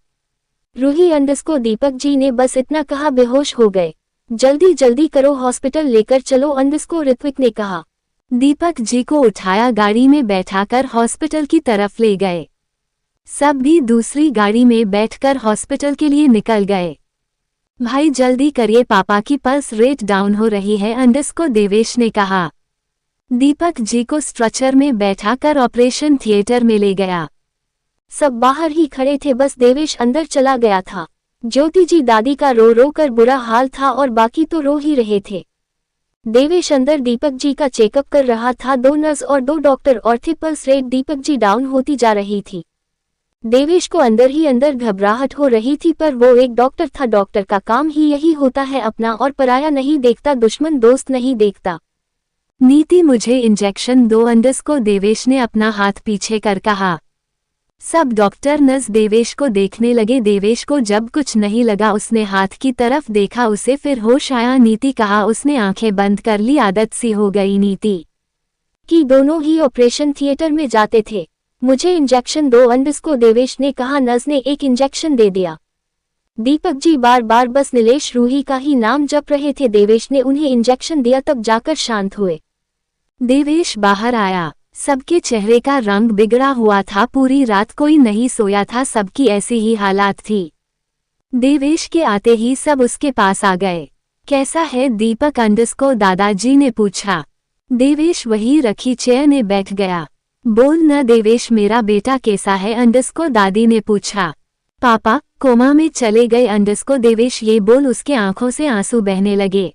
रूही अंडरस्कोर दीपक जी ने बस इतना कहा, बेहोश हो गए। जल्दी जल्दी करो, हॉस्पिटल लेकर चलो, अंडरस्कोर ऋत्विक ने कहा। दीपक जी को उठाया, गाड़ी में बैठाकर हॉस्पिटल की तरफ ले गए। सब भी दूसरी गाड़ी में बैठकर हॉस्पिटल के लिए निकल गए। भाई जल्दी करिए, पापा की पल्स रेट डाउन हो रही है, अंडरस्कोर देवेश ने कहा। दीपक जी को स्ट्रेचर में बैठाकर ऑपरेशन थिएटर में ले गया। सब बाहर ही खड़े थे, बस देवेश अंदर चला गया था। ज्योति जी दादी का रो रो कर बुरा हाल था और बाकी तो रो ही रहे थे। देवेश अंदर दीपक जी का चेकअप कर रहा था। 2 नर्स और 2 डॉक्टर और थे। Pulse rate Deepak ji down होती जा रही थी। देवेश को अंदर ही अंदर घबराहट हो रही थी, पर वो एक डॉक्टर था। डॉक्टर का काम ही यही होता है, अपना और पराया नहीं देखता, दुश्मन दोस्त नहीं देखता। नीति मुझे इंजेक्शन दो, अंडरस्कोर देवेश ने अपना हाथ पीछे कर कहा। सब डॉक्टर नर्स देवेश को देखने लगे। देवेश को जब कुछ नहीं लगा उसने हाथ की तरफ देखा, उसे फिर होश आया। नीति कहा। उसने आंखें बंद कर ली, आदत सी हो गई नीति कि दोनों ही ऑपरेशन थिएटर में जाते थे। मुझे इंजेक्शन दो, अंडरस्कोर देवेश ने कहा। नर्स ने एक इंजेक्शन दे दिया। दीपक जी बार बार बस नीलेश रूही का ही नाम जप रहे थे। देवेश ने उन्हें इंजेक्शन दिया, तब जाकर शांत हुए। देवेश बाहर आया। सबके चेहरे का रंग बिगड़ा हुआ था, पूरी रात कोई नहीं सोया था, सबकी ऐसी ही हालात थी। देवेश के आते ही सब उसके पास आ गए। कैसा है दीपक अंडस्को दादाजी ने पूछा। देवेश वही रखी चेयर में बैठ गया। बोल न देवेश मेरा बेटा कैसा है अंडस्को दादी ने पूछा। पापा कोमा में चले गए अंडस्को देवेश ये बोल उसके आंखों से आंसू बहने लगे।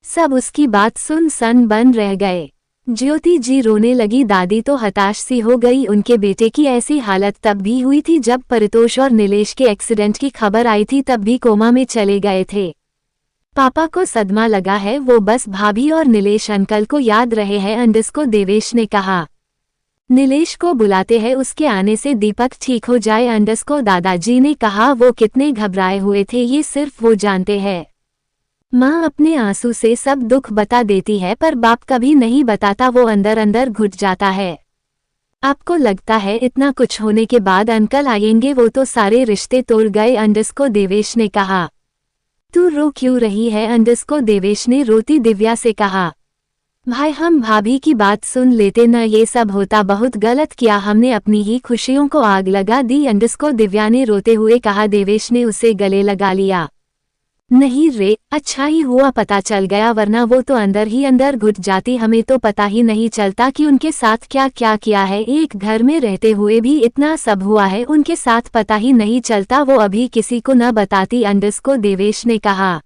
सब उसकी बात सुन सन बन रह गए। ज्योति जी रोने लगी। दादी तो हताश सी हो गई। उनके बेटे की ऐसी हालत तब भी हुई थी जब परितोष और नीलेश के एक्सीडेंट की खबर आई थी, तब भी कोमा में चले गए थे। पापा को सदमा लगा है, वो बस भाभी और नीलेश अंकल को याद रहे हैं अंडस्को देवेश ने कहा। नीलेश को बुलाते हैं, उसके आने से दीपक ठीक हो जाए अंडस्को दादाजी ने कहा। वो कितने घबराए हुए थे ये सिर्फ वो जानते हैं। माँ अपने आंसू से सब दुख बता देती है पर बाप कभी नहीं बताता, वो अंदर अंदर घुट जाता है। आपको लगता है इतना कुछ होने के बाद अंकल आएंगे, वो तो सारे रिश्ते तोड़ गए अंडस्को देवेश ने कहा। तू रो क्यों रही है अंडस्को देवेश ने रोती दिव्या से कहा। भाई हम भाभी की बात सुन लेते न, ये सब होता बहुत गलत किया हमने, अपनी ही खुशियों को आग लगा दी अंडस्को दिव्या ने रोते हुए कहा। देवेश ने उसे गले लगा लिया। नहीं रे अच्छा ही हुआ पता चल गया, वरना वो तो अंदर ही अंदर घुट जाती, हमें तो पता ही नहीं चलता कि उनके साथ क्या क्या किया है। एक घर में रहते हुए भी इतना सब हुआ है उनके साथ, पता ही नहीं चलता, वो अभी किसी को न बताती अंडस्को देवेश ने कहा।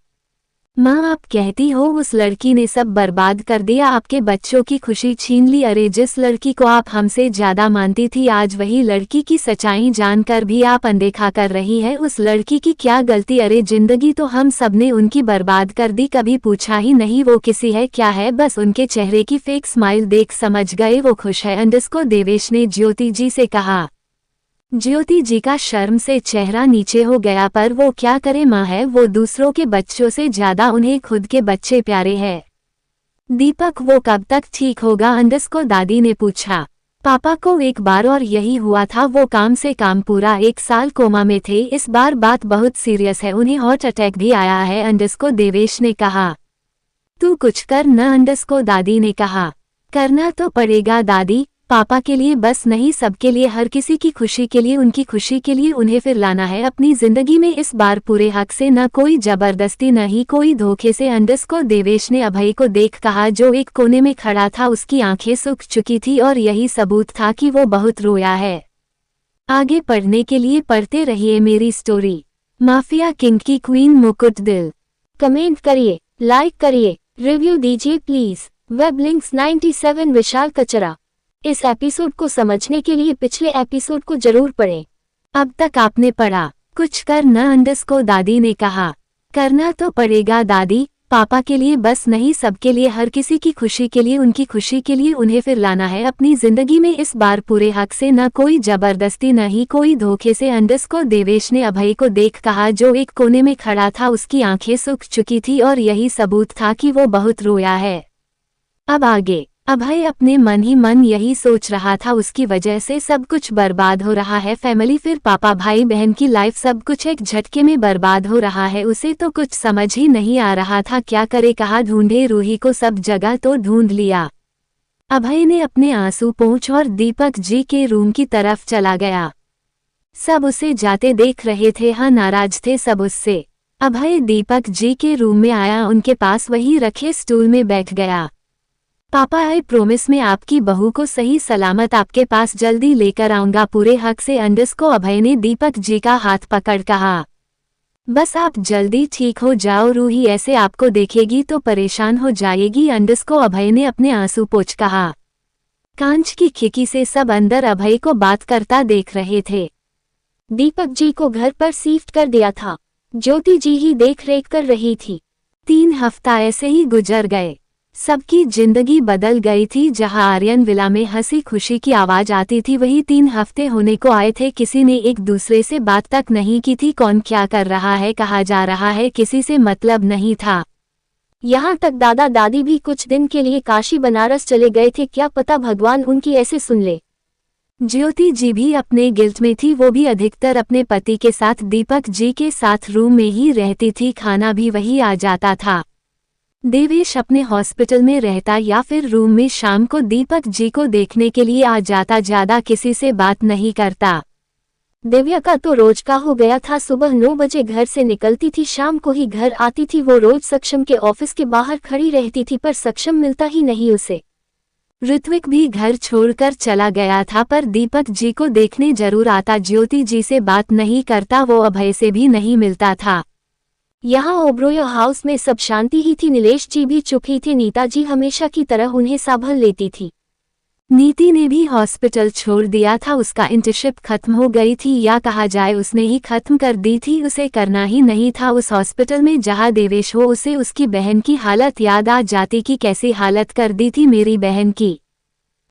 माँ आप कहती हो उस लड़की ने सब बर्बाद कर दिया, आपके बच्चों की खुशी छीन ली। अरे जिस लड़की को आप हमसे ज्यादा मानती थी आज वही लड़की की सच्चाई जानकर भी आप अनदेखा कर रही है। उस लड़की की क्या गलती, अरे जिंदगी तो हम सबने उनकी बर्बाद कर दी, कभी पूछा ही नहीं वो किसी है क्या है, बस उनके चेहरे की फेक स्माइल देख समझ गए वो खुश है अंडस्को देवेश ने ज्योति जी से कहा। ज्योति जी का शर्म से चेहरा नीचे हो गया, पर वो क्या करे, माँ है वो, दूसरों के बच्चों से ज्यादा उन्हें खुद के बच्चे प्यारे हैं। दीपक वो कब तक ठीक होगा अंडस्को दादी ने पूछा। पापा को एक बार और यही हुआ था, वो काम से काम पूरा 1 साल कोमा में थे, इस बार बात बहुत सीरियस है, उन्हें हार्ट अटैक भी आया है अंडस्को देवेश ने कहा। तू कुछ कर न अंडस्को दादी ने कहा। करना तो पड़ेगा दादी, पापा के लिए बस नहीं सबके लिए, हर किसी की खुशी के लिए, उनकी खुशी के लिए उन्हें फिर लाना है अपनी जिंदगी में, इस बार पूरे हक से, न कोई जबरदस्ती न ही कोई धोखे से अंडस्को देवेश ने अभय को देख कहा जो एक कोने में खड़ा था। उसकी आंखें सूख चुकी थी और यही सबूत था कि वो बहुत रोया है। आगे पढ़ने के लिए पढ़ते रहिए मेरी स्टोरी। माफिया किंग की क्वीन मुकुट दिल। कमेंट करिए, लाइक करिए, रिव्यू दीजिए प्लीज। वेब लिंक्स 97 विशाल कचरा। इस एपिसोड को समझने के लिए पिछले एपिसोड को जरूर पढ़ें। अब तक आपने पढ़ा, कुछ कर न अंडस्को दादी ने कहा। करना तो पड़ेगा दादी, पापा के लिए बस नहीं सबके लिए, हर किसी की खुशी के लिए, उनकी खुशी के लिए उन्हें फिर लाना है अपनी जिंदगी में, इस बार पूरे हक से, न कोई जबरदस्ती न ही कोई धोखे से अंडस्को देवेश ने अभय को देख कहा जो एक कोने में खड़ा था। उसकी आंखें सूख चुकी थी और यही सबूत था कि वो बहुत रोया है। अब आगे अभय अपने मन ही मन यही सोच रहा था, उसकी वजह से सब कुछ बर्बाद हो रहा है, फैमिली, फिर पापा, भाई बहन की लाइफ, सब कुछ एक झटके में बर्बाद हो रहा है। उसे तो कुछ समझ ही नहीं आ रहा था क्या करे, कहा ढूंढे रूही को सब जगह तो ढूंढ लिया। अभय ने अपने आंसू पोंछ और दीपक जी के रूम की तरफ चला गया। सब उसे जाते देख रहे थे, हाँ नाराज थे सब उससे। अभय दीपक जी के रूम में आया, उनके पास वही रखे स्टूल में बैठ गया। पापा आई प्रोमिस में आपकी बहू को सही सलामत आपके पास जल्दी लेकर आऊंगा पूरे हक से अंडस्को अभय ने दीपक जी का हाथ पकड़ कहा। बस आप जल्दी ठीक हो जाओ, रूही ऐसे आपको देखेगी तो परेशान हो जाएगी अंडस्को अभय ने अपने आंसू पोंछ कहा। कांच की खिड़की से सब अंदर अभय को बात करता देख रहे थे। दीपक जी को घर पर शिफ्ट कर दिया था, ज्योति जी ही देख रेख कर रही थी। 3 हफ्ता ऐसे ही गुजर गए। सबकी जिंदगी बदल गई थी। जहां आर्यन विला में हंसी खुशी की आवाज आती थी वही 3 हफ्ते होने को आए थे, किसी ने एक दूसरे से बात तक नहीं की थी। कौन क्या कर रहा है, कहाँ जा रहा है, किसी से मतलब नहीं था। यहाँ तक दादा दादी भी कुछ दिन के लिए काशी बनारस चले गए थे, क्या पता भगवान उनकी ऐसे सुन ले। ज्योति जी भी अपने गिल्ट में थी, वो भी अधिकतर अपने पति के साथ दीपक जी के साथ रूम में ही रहती थी, खाना भी वही आ जाता था। देवेश अपने हॉस्पिटल में रहता या फिर रूम में शाम को दीपक जी को देखने के लिए आ जाता, ज्यादा किसी से बात नहीं करता। दिव्या का तो रोज का हो गया था, सुबह 9 बजे घर से निकलती थी, शाम को ही घर आती थी। वो रोज सक्षम के ऑफिस के बाहर खड़ी रहती थी पर सक्षम मिलता ही नहीं उसे। ऋत्विक भी घर छोड़कर चला गया था पर दीपक जी को देखने जरूर आता। ज्योति जी से बात नहीं करता, वो अभय से भी नहीं मिलता था। यहाँ ओब्रोय हाउस में सब शांति ही थी। नीलेश जी भी चुप ही थे, नीता जी हमेशा की तरह उन्हें संभाल लेती थी। नीति ने भी हॉस्पिटल छोड़ दिया था, उसका इंटर्नशिप खत्म हो गई थी, या कहा जाए उसने ही खत्म कर दी थी। उसे करना ही नहीं था उस हॉस्पिटल में जहां देवेश हो। उसे उसकी बहन की हालत याद आ जाती कि कैसी हालत कर दी थी मेरी बहन की।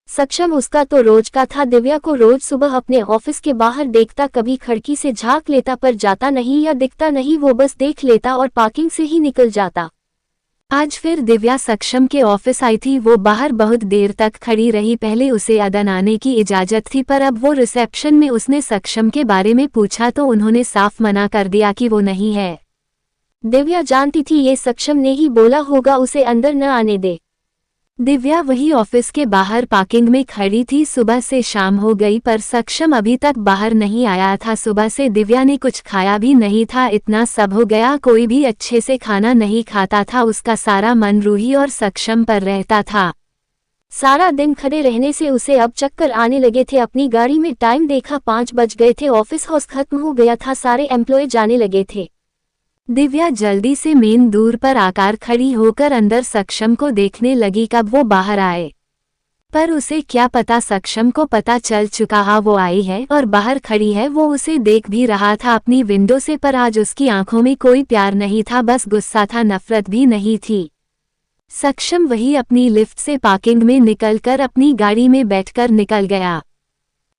सक्षम उसका तो रोज का था। दिव्या को रोज सुबह अपने ऑफिस के बाहर देखता, कभी खिड़की से झांक लेता पर जाता नहीं या दिखता नहीं, वो बस देख लेता और पार्किंग से ही निकल जाता। आज फिर दिव्या सक्षम के ऑफिस आई थी। वो बाहर बहुत देर तक खड़ी रही। पहले उसे अदन आने की इजाजत थी पर अब वो रिसेप्शन में उसने सक्षम के बारे में पूछा तो उन्होंने साफ मना कर दिया कि वो नहीं है। दिव्या जानती थी ये सक्षम ने ही बोला होगा उसे अंदर न आने दे। दिव्या वही ऑफिस के बाहर पार्किंग में खड़ी थी। सुबह से शाम हो गई पर सक्षम अभी तक बाहर नहीं आया था। सुबह से दिव्या ने कुछ खाया भी नहीं था, इतना सब हो गया कोई भी अच्छे से खाना नहीं खाता था। उसका सारा मन रूही और सक्षम पर रहता था। सारा दिन खड़े रहने से उसे अब चक्कर आने लगे थे। अपनी गाड़ी में टाइम देखा, 5 बज गए थे। ऑफिस हॉर्स खत्म हो गया था, सारे एम्प्लॉय जाने लगे थे। दिव्या जल्दी से मेन दूर पर आकर खड़ी होकर अंदर सक्षम को देखने लगी कब वो बाहर आए। पर उसे क्या पता, सक्षम को पता चल चुका हा वो आई है और बाहर खड़ी है। वो उसे देख भी रहा था अपनी विंडो से पर आज उसकी आंखों में कोई प्यार नहीं था, बस गुस्सा था, नफरत भी नहीं थी। सक्षम वही अपनी लिफ्ट से पार्किंग में निकलकर अपनी गाड़ी में बैठकर निकल गया।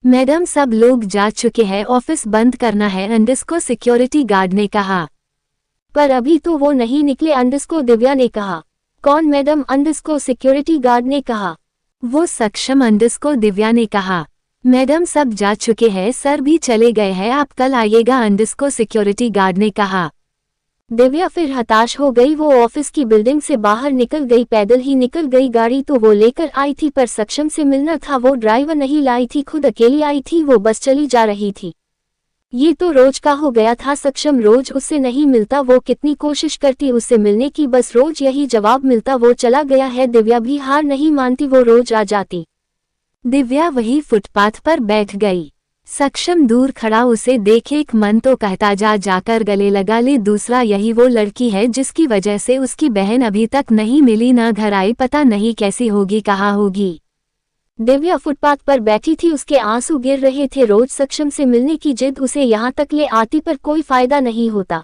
मैडम सब लोग जा चुके हैं, ऑफिस बंद करना है, अंडस को सिक्योरिटी गार्ड ने कहा। पर अभी तो वो नहीं निकले, अंडस को दिव्या ने कहा। कौन मैडम? अंडस को सिक्योरिटी गार्ड ने कहा। वो सक्षम अंडस को दिव्या ने कहा। मैडम सब जा चुके हैं, सर भी चले गए हैं, आप कल आइएगा, अंडस को सिक्योरिटी गार्ड ने कहा। दिव्या फिर हताश हो गई। वो ऑफिस की बिल्डिंग से बाहर निकल गई, पैदल ही निकल गई। गाड़ी तो वो लेकर आई थी पर सक्षम से मिलना था, वो ड्राइवर नहीं लाई थी, खुद अकेली आई थी। वो बस चली जा रही थी। ये तो रोज का हो गया था, सक्षम रोज उससे नहीं मिलता। वो कितनी कोशिश करती उससे मिलने की, बस रोज यही जवाब मिलता, वो चला गया है। दिव्या भी हार नहीं मानती, वो रोज आ जाती। दिव्या वही फुटपाथ पर बैठ गई। सक्षम दूर खड़ा उसे देखे, एक मन तो कहता जा जाकर गले लगा ले, दूसरा यही वो लड़की है जिसकी वजह से उसकी बहन अभी तक नहीं मिली, ना घर आई, पता नहीं कैसी होगी, कहाँ होगी। दिव्या फुटपाथ पर बैठी थी, उसके आंसू गिर रहे थे। रोज सक्षम से मिलने की जिद उसे यहाँ तक ले आती पर कोई फायदा नहीं होता।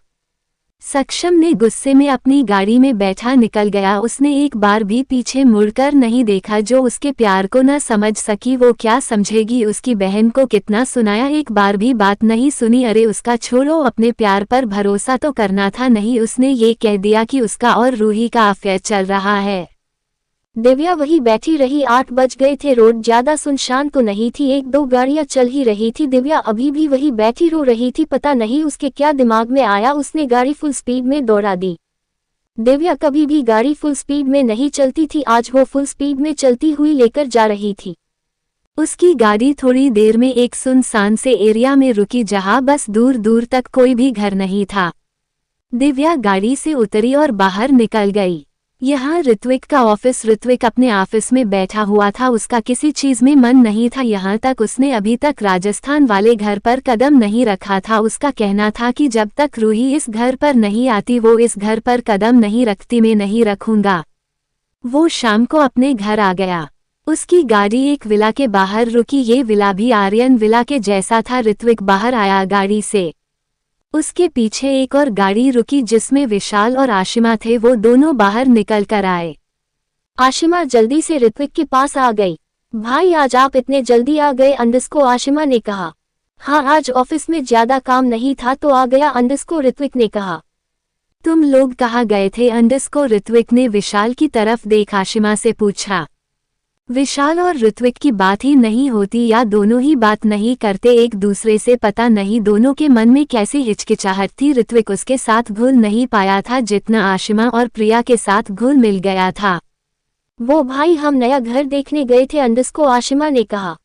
सक्षम ने गुस्से में अपनी गाड़ी में बैठा निकल गया। उसने एक बार भी पीछे मुड़कर नहीं देखा। जो उसके प्यार को न समझ सकी वो क्या समझेगी। उसकी बहन को कितना सुनाया, एक बार भी बात नहीं सुनी। अरे उसका छोड़ो, अपने प्यार पर भरोसा तो करना था। नहीं, उसने ये कह दिया कि उसका और रूही का अफेयर चल रहा है। दिव्या वही बैठी रही। 8 बज गए थे, रोड ज्यादा सुनसान तो नहीं थी, 1-2 गाड़ियां चल ही रही थी। दिव्या अभी भी वही बैठी रो रही थी। पता नहीं उसके क्या दिमाग में आया, उसने गाड़ी फुल स्पीड में दौड़ा दी। दिव्या कभी भी गाड़ी फुल स्पीड में नहीं चलती थी, आज वो फुल स्पीड में चलती हुई लेकर जा रही थी। उसकी गाड़ी थोड़ी देर में एक सुनसान से एरिया में रुकी जहां बस दूर दूर तक कोई भी घर नहीं था। दिव्या गाड़ी से उतरी और बाहर निकल गई। यहाँ ऋत्विक का ऑफिस। ऋत्विक अपने ऑफिस में बैठा हुआ था, उसका किसी चीज में मन नहीं था। यहाँ तक उसने अभी तक राजस्थान वाले घर पर कदम नहीं रखा था। उसका कहना था कि जब तक रूही इस घर पर नहीं आती वो इस घर पर कदम नहीं रखती, मैं नहीं रखूंगा। वो शाम को अपने घर आ गया। उसकी गाड़ी एक विला के बाहर रुकी। ये विला भी आर्यन विला के जैसा था। ऋत्विक बाहर आया गाड़ी से, उसके पीछे एक और गाड़ी रुकी जिसमें विशाल और आशिमा थे। वो दोनों बाहर निकल कर आए। आशिमा जल्दी से ऋत्विक के पास आ गई। भाई आज आप इतने जल्दी आ गए? अंडस को आशिमा ने कहा। हाँ, आज ऑफिस में ज्यादा काम नहीं था तो आ गया, अंडस को ऋत्विक ने कहा। तुम लोग कहाँ गए थे? अंडस को ऋत्विक ने विशाल की तरफ देख आशिमा से पूछा। विशाल और ऋत्विक की बात ही नहीं होती या दोनों ही बात नहीं करते एक दूसरे से, पता नहीं दोनों के मन में कैसी हिचकिचाहट थी। ऋत्विक उसके साथ घुल नहीं पाया था जितना आशिमा और प्रिया के साथ घुल मिल गया था। वो भाई हम नया घर देखने गए थे अंडस्को, आशिमा ने कहा।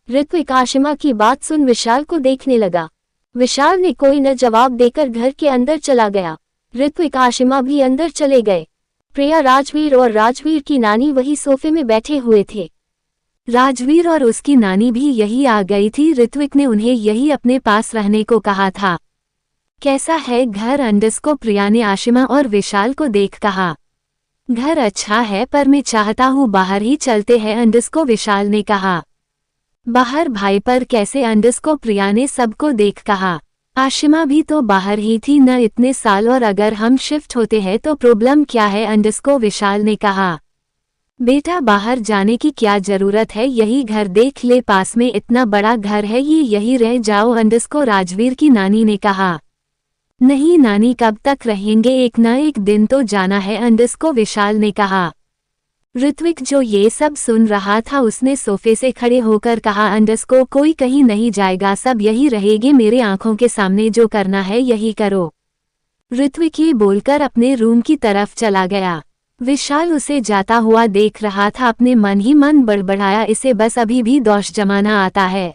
ऋत्विक आशिमा की बात सुन विशाल को देखने लगा। विशाल ने कोई न जवाब देकर घर के अंदर चला गया। ऋत्विक आशिमा भी अंदर चले गए। प्रिया, राजवीर और राजवीर की नानी वही सोफे में बैठे हुए थे। राजवीर और उसकी नानी भी यही आ गई थी। ऋत्विक ने उन्हें यही अपने पास रहने को कहा था। कैसा है घर? अंडस्को प्रिया ने आशिमा और विशाल को देख कहा। घर अच्छा है पर मैं चाहता हूँ बाहर ही चलते हैं, अंडस्को विशाल ने कहा। बाहर भाई? पर कैसे? अंडस्को प्रिया ने सबको देख कहा। आशिमा भी तो बाहर ही थी न इतने साल, और अगर हम शिफ्ट होते हैं तो प्रॉब्लम क्या है? अंडस्को विशाल ने कहा। बेटा बाहर जाने की क्या जरूरत है, यही घर देख ले, पास में इतना बड़ा घर है, ये यही रह जाओ, अंडस्को राजवीर की नानी ने कहा। नहीं नानी, कब तक रहेंगे, एक न एक दिन तो जाना है, अंडस्को विशाल ने कहा। ऋत्विक जो ये सब सुन रहा था उसने सोफे से खड़े होकर कहा, अंडस्को कोई कहीं नहीं जाएगा, सब यही रहेंगे, मेरे आंखों के सामने जो करना है यही करो। ऋत्विक ये बोलकर अपने रूम की तरफ चला गया। विशाल उसे जाता हुआ देख रहा था, अपने मन ही मन बड़बड़ाया, इसे बस अभी भी दोष जमाना आता है।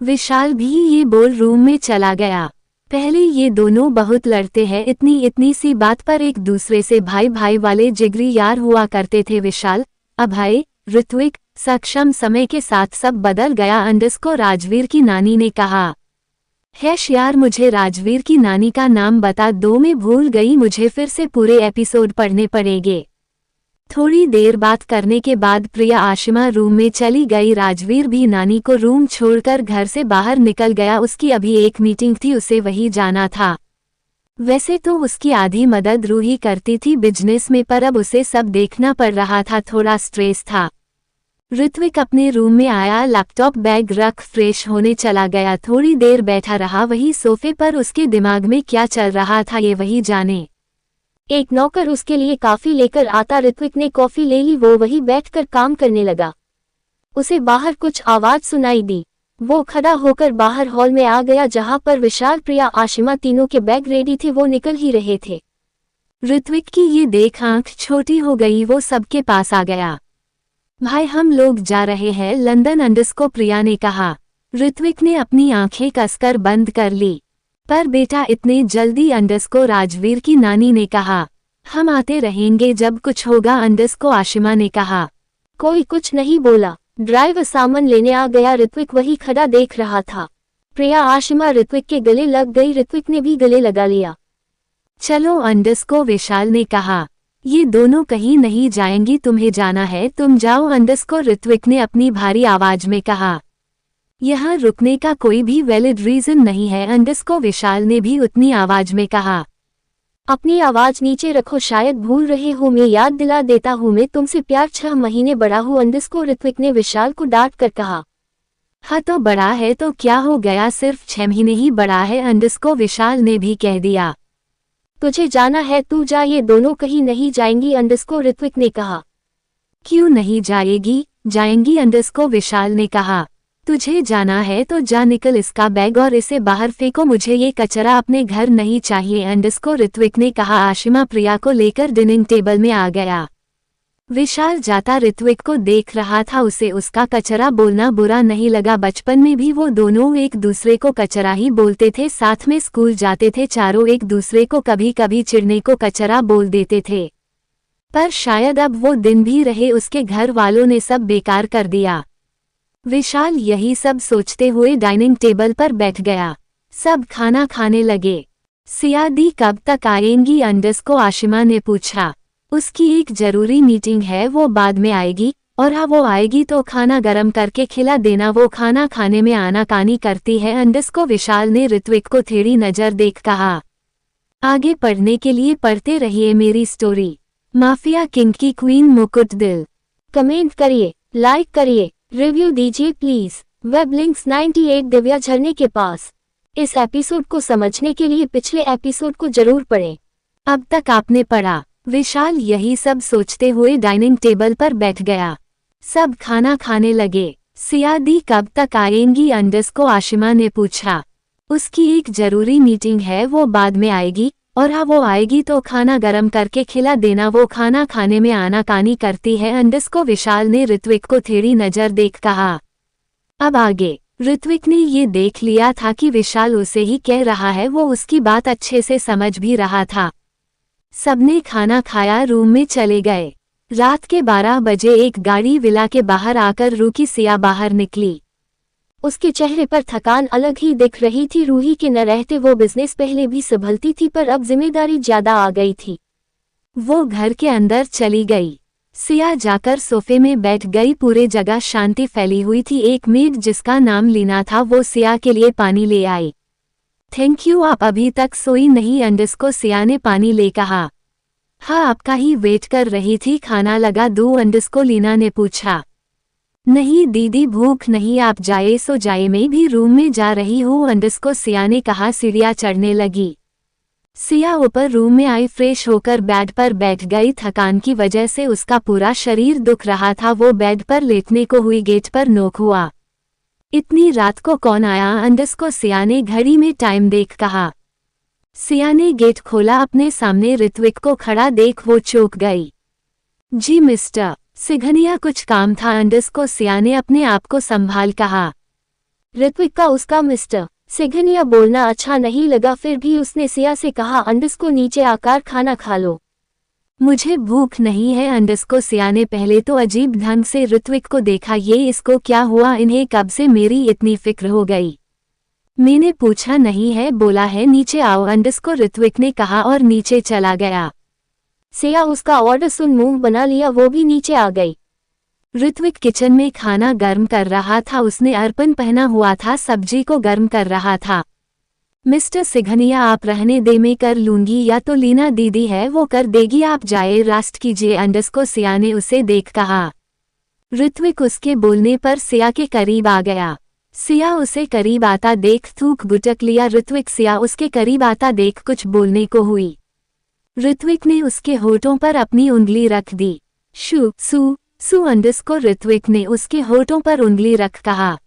विशाल भी ये बोल रूम में चला गया। पहले ये दोनों बहुत लड़ते हैं, इतनी इतनी सी बात पर एक दूसरे से भाई भाई वाले जिगरी यार हुआ करते थे विशाल, अभय, ऋत्विक। सक्षम समय के साथ सब बदल गया, अंडस्को राजवीर की नानी ने कहा। हैश यार, मुझे राजवीर की नानी का नाम बता दो, मैं भूल गई, मुझे फिर से पूरे एपिसोड पढ़ने पड़ेंगे। थोड़ी देर बात करने के बाद प्रिया आशिमा रूम में चली गई। राजवीर भी नानी को रूम छोड़कर घर से बाहर निकल गया। उसकी अभी एक मीटिंग थी, उसे वही जाना था। वैसे तो उसकी आधी मदद रूही करती थी बिजनेस में, पर अब उसे सब देखना पड़ रहा था, थोड़ा स्ट्रेस था। ऋत्विक अपने रूम में आया, लैपटॉप बैग रख फ्रेश होने चला गया। थोड़ी देर बैठा रहा वही सोफे पर, उसके दिमाग में क्या चल रहा था ये वही जाने। एक नौकर उसके लिए कॉफी लेकर आता। ऋत्विक ने कॉफी ले ली, वो वही बैठकर काम करने लगा। उसे बाहर कुछ आवाज सुनाई दी। वो खड़ा होकर बाहर हॉल में आ गया जहां पर विशाल, प्रिया, आशिमा तीनों के बैग रेडी थे, वो निकल ही रहे थे। ऋत्विक की ये देख आंख छोटी हो गई, वो सबके पास आ गया। भाई हम लोग जा रहे हैं लंदन, अंडस्को प्रिया ने कहा। ऋत्विक ने अपनी आंखें कसकर बंद कर ली। पर बेटा इतने जल्दी, अंडस्को राजवीर की नानी ने कहा। हम आते रहेंगे जब कुछ होगा, अंडस्को आशिमा ने कहा। कोई कुछ नहीं बोला। ड्राइवर सामान लेने आ गया। ऋत्विक वही खड़ा देख रहा था। प्रिया आशिमा ऋत्विक के गले लग गई, ऋत्विक ने भी गले लगा लिया। चलो, अंडस्को विशाल ने कहा। ये दोनों कहीं नहीं जाएंगी, तुम्हें जाना है तुम जाओ, अंडस्को ऋत्विक ने अपनी भारी आवाज में कहा। यहाँ रुकने का कोई भी वैलिड रीजन नहीं है, अंडस्को विशाल ने भी उतनी आवाज में कहा। अपनी आवाज नीचे रखो, शायद भूल रहे हो, मैं याद दिला देता हूँ, मैं तुमसे प्यार 6 महीने बड़ा हूँ, अंडस्को ऋत्विक ने विशाल को डांट कर कहा। हाँ तो बड़ा है तो क्या हो गया, सिर्फ 6 महीने ही बड़ा है, अंडस्को विशाल ने भी कह दिया। तुझे जाना है तू जा, ये दोनों कहीं नहीं जाएंगी, अंडस्को ऋत्विक ने कहा। क्यों नहीं जाएगी? जाएंगी, अंडस्को विशाल ने कहा। तुझे जाना है तो जा, निकल, इसका बैग और इसे बाहर फेंको, मुझे ये कचरा अपने घर नहीं चाहिए, अंडस्को ऋत्विक ने कहा। आशिमा प्रिया को लेकर डिनिंग टेबल में आ गया। विशाल जाता ऋत्विक को देख रहा था, उसे उसका कचरा बोलना बुरा नहीं लगा। बचपन में भी वो दोनों एक दूसरे को कचरा ही बोलते थे, साथ में स्कूल जाते थे, चारों एक दूसरे को कभी कभी चिढ़ने को कचरा बोल देते थे। पर शायद अब वो दिन भी रहे, उसके घर वालों ने सब बेकार कर दिया। विशाल यही सब सोचते हुए डाइनिंग टेबल पर बैठ गया। सब खाना खाने लगे। सियादी कब तक आएंगी, अंडस्को आशिमा ने पूछा। उसकी एक जरूरी मीटिंग है, वो बाद में आएगी, और हाँ वो आएगी तो खाना गरम करके खिला देना, वो खाना खाने में आनाकानी करती है, अंडस्को विशाल ने ऋत्विक को टेढ़ी नजर देख कहा। आगे पढ़ने के लिए पढ़ते रहिए मेरी स्टोरी। माफिया किंग की क्वीन मुकुट दिल। कमेंट करिए, लाइक करिए, रिव्यू दीजिए प्लीज। वेब लिंक्स 98 दिव्या झरने के पास। इस एपिसोड को समझने के लिए पिछले एपिसोड को जरूर पढ़ें। अब तक आपने पढ़ा। विशाल यही सब सोचते हुए डाइनिंग टेबल पर बैठ गया। सब खाना खाने लगे। सिया दी कब तक आएंगी अंडस को आशिमा ने पूछा। उसकी एक जरूरी मीटिंग है, वो बाद में आएगी, और हाँ वो आएगी तो खाना गरम करके खिला देना, वो खाना खाने में आनाकानी करती है अंडस को विशाल ने ऋत्विक को टेढ़ी नजर देख कहा। अब आगे ऋत्विक ने ये देख लिया था कि विशाल उसे ही कह रहा है, वो उसकी बात अच्छे से समझ भी रहा था। सबने खाना खाया, रूम में चले गए। रात के 12 बजे एक गाड़ी विला के बाहर आकर रुकी। सिया बाहर निकली। उसके चेहरे पर थकान अलग ही दिख रही थी। रूही के न रहते वो बिजनेस पहले भी संभलती थी, पर अब जिम्मेदारी ज्यादा आ गई थी। वो घर के अंदर चली गई। सिया जाकर सोफे में बैठ गई। पूरे जगह शांति फैली हुई थी। एक मेड जिसका नाम लीना था, वो सिया के लिए पानी ले आई। थैंक यू, आप अभी तक सोई नहीं अंडस को सिया ने पानी ले कहा। हाँ, आपका ही वेट कर रही थी, खाना लगा दूं अंडस को लीना ने पूछा। नहीं दीदी, भूख नहीं, आप जाए सो जाए, मैं भी रूम में जा रही हूँ अंडस को सिया ने कहा। सीढ़ियाँ चढ़ने लगी। सिया ऊपर रूम में आई, फ्रेश होकर बेड पर बैठ गई। थकान की वजह से उसका पूरा शरीर दुख रहा था। वो बेड पर लेटने को हुई, गेट पर नॉक हुआ। इतनी रात को कौन आया अंडस को सिया ने घड़ी में टाइम देख कहा। सिया ने गेट खोला, अपने सामने ऋत्विक को खड़ा देख वो चौंक गई। जी मिस्टर सिघनिया, कुछ काम था अंडस को सिया ने अपने आप को संभाल कहा। ऋत्विक का उसका मिस्टर सिघनिया बोलना अच्छा नहीं लगा, फिर भी उसने सिया से कहा, अंडस को नीचे आकर खाना खा लो। मुझे भूख नहीं है अंडस को सिया ने पहले तो अजीब ढंग से ऋत्विक को देखा। ये इसको क्या हुआ, इन्हें कब से मेरी इतनी फिक्र हो गई। मैंने पूछा नहीं है, बोला है नीचे आओ अंडस को ऋत्विक ने कहा और नीचे चला गया। सिया उसका ऑर्डर सुन मुंह बना लिया, वो भी नीचे आ गई। ऋत्विक किचन में खाना गर्म कर रहा था। उसने अर्पण पहना हुआ था, सब्जी को गर्म कर रहा था। मिस्टर सिघनिया, आप रहने दे, मैं कर लूंगी, या तो लीना दीदी है वो कर देगी, आप जाए रेस्ट कीजिए अंडस को सिया ने उसे देख कहा। ऋत्विक उसके बोलने पर सिया के करीब आ गया। सिया उसे करीब आता देख थूक गुटक लिया। ऋत्विक सिया उसके करीब आता देख कुछ बोलने को हुई। ऋत्विक ने उसके होठों पर अपनी उंगली रख दी। शू सू सू अंडस को ऋत्विक ने उसके होठों पर उंगली रख कहा।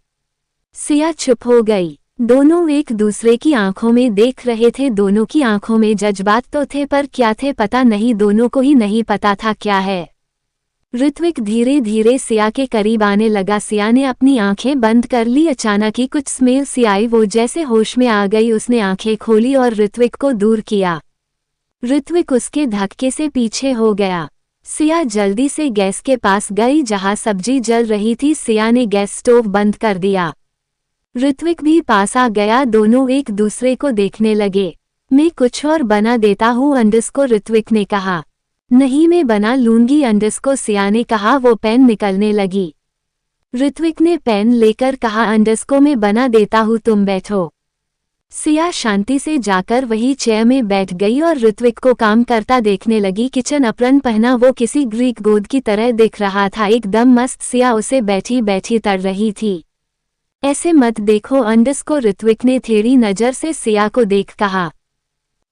सिया चुप हो गई। दोनों एक दूसरे की आंखों में देख रहे थे। दोनों की आंखों में जज्बात तो थे, पर क्या थे पता नहीं, दोनों को ही नहीं पता था क्या है। ऋत्विक धीरे धीरे सिया के करीब आने लगा। सिया ने अपनी आंखें बंद कर ली। अचानक ही कुछ स्मेल सी आई, वो जैसे होश में आ गई। उसने आंखें खोली और ऋत्विक को दूर किया। ऋत्विक उसके धक्के से पीछे हो गया। सिया जल्दी से गैस के पास गई जहां सब्जी जल रही थी। सिया ने गैस स्टोव बंद कर दिया। ऋत्विक भी पास आ गया। दोनों एक दूसरे को देखने लगे। मैं कुछ और बना देता हूँ अंडस को ऋत्विक ने कहा। नहीं, मैं बना लूंगी अंडस को सिया ने कहा। वो पेन निकलने लगी। ऋत्विक ने पेन लेकर कहा, अंडस को मैं बना देता हूँ, तुम बैठो। सिया शांति से जाकर वही चेयर में बैठ गई और ऋत्विक को काम करता देखने लगी। किचन अप्रन पहना वो किसी ग्रीक गोद की तरह दिख रहा था, एकदम मस्त। सिया उसे बैठी बैठी तड़ रही थी। ऐसे मत देखो अंडस को ऋत्विक ने टेढ़ी नजर से सिया को देख कहा।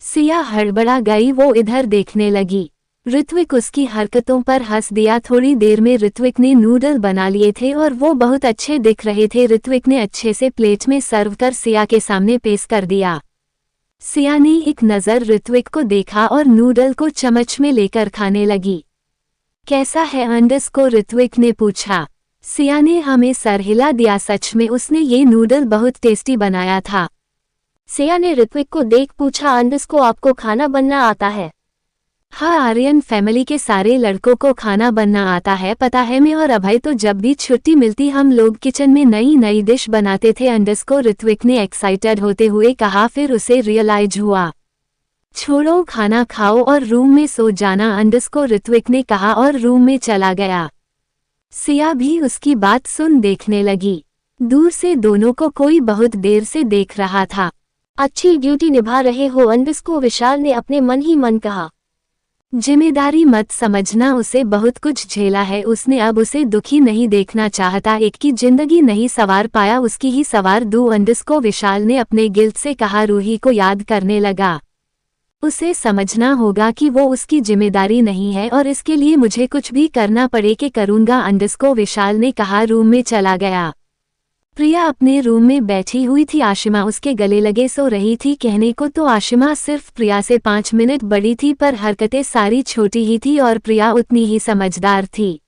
सिया हड़बड़ा गई, वो इधर देखने लगी। ऋत्विक उसकी हरकतों पर हंस दिया। थोड़ी देर में ऋत्विक ने नूडल बना लिए थे और वो बहुत अच्छे दिख रहे थे। ऋत्विक ने अच्छे से प्लेट में सर्व कर सिया के सामने पेश कर दिया। सिया ने एक नज़र ऋत्विक को देखा और नूडल को चम्मच में लेकर खाने लगी। कैसा है अंडस को ऋत्विक ने पूछा। सिया ने हमें सर हिला दिया। सच में उसने ये नूडल बहुत टेस्टी बनाया था। सिया ने ऋत्विक को देख पूछा, अंडस को आपको खाना बनना आता है? हाँ, आर्यन फैमिली के सारे लड़कों को खाना बनना आता है, पता है। मैं और अभय तो जब भी छुट्टी मिलती हम लोग किचन में नई नई डिश बनाते थे अंडस को ऋत्विक ने एक्साइटेड होते हुए कहा। फिर उसे रियलाइज हुआ। छोड़ो, खाना खाओ और रूम में सो जाना अंडस को ऋत्विक ने कहा और रूम में चला गया। सिया भी उसकी बात सुन देखने लगी। दूर से दोनों को कोई बहुत देर से देख रहा था। अच्छी ड्यूटी निभा रहे हो अंडस को विशाल ने अपने मन ही मन कहा। जिम्मेदारी मत समझना, उसे बहुत कुछ झेला है उसने, अब उसे दुखी नहीं देखना चाहता। एक की जिंदगी नहीं संवार पाया, उसकी ही संवार दूं अंडस को विशाल ने अपने गिल्ट से कहा। रूही को याद करने लगा। उसे समझना होगा कि वो उसकी जिम्मेदारी नहीं है और इसके लिए मुझे कुछ भी करना पड़े के करूँगा अंडरस्को विशाल ने कहा। रूम में चला गया। प्रिया अपने रूम में बैठी हुई थी। आशिमा उसके गले लगे सो रही थी। कहने को तो आशिमा सिर्फ प्रिया से 5 मिनट बड़ी थी पर हरकतें सारी छोटी ही थी और प्रिया उतनी ही समझदार थी।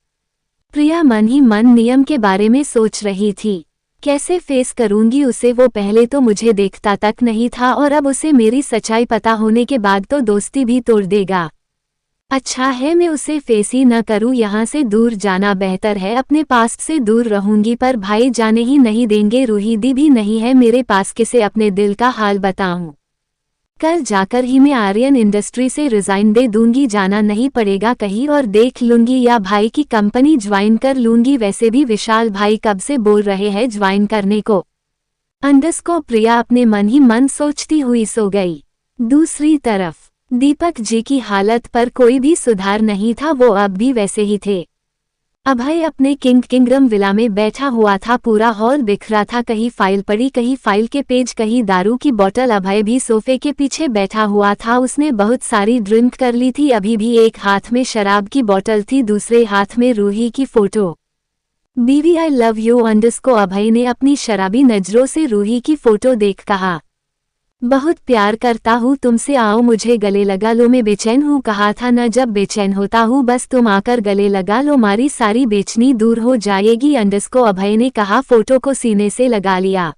प्रिया मन ही मन नियम के बारे में सोच रही थी। कैसे फेस करूंगी उसे, वो पहले तो मुझे देखता तक नहीं था और अब उसे मेरी सच्चाई पता होने के बाद तो दोस्ती भी तोड़ देगा। अच्छा है मैं उसे फेस ही न करूं, यहाँ से दूर जाना बेहतर है। अपने पास से दूर रहूंगी पर भाई जाने ही नहीं देंगे। रूही दी भी नहीं है मेरे पास, किसे अपने दिल का हाल बताऊं। कल जाकर ही मैं आर्यन इंडस्ट्री से रिजाइन दे दूंगी। जाना नहीं पड़ेगा कहीं और देख लूंगी या भाई की कंपनी ज्वाइन कर लूंगी। वैसे भी विशाल भाई कब से बोल रहे हैं ज्वाइन करने को। अंडरस्को प्रिया अपने मन ही मन सोचती हुई सो गई। दूसरी तरफ दीपक जी की हालत पर कोई भी सुधार नहीं था। वो अब भी वैसे ही थे। अभय अपने किंगडम विला में बैठा हुआ था। पूरा हॉल बिखरा था, कहीं फाइल पड़ी, कहीं फाइल के पेज, कहीं दारू की बोतल। अभय भी सोफे के पीछे बैठा हुआ था। उसने बहुत सारी ड्रिंक कर ली थी। अभी भी एक हाथ में शराब की बोतल थी, दूसरे हाथ में रूही की फोटो। बीवी आई लव यू अंडरस्को। अभय ने अपनी शराबी नजरों से रूही की फोटो देख कहा, बहुत प्यार करता हूँ तुमसे, आओ मुझे गले लगा लो। मैं बेचैन हूँ, कहा था न जब बेचैन होता हूँ बस तुम आकर गले लगा लो, मारी सारी बेचनी दूर हो जाएगी अंडरस्को। अभय ने कहा, फोटो को सीने से लगा लिया।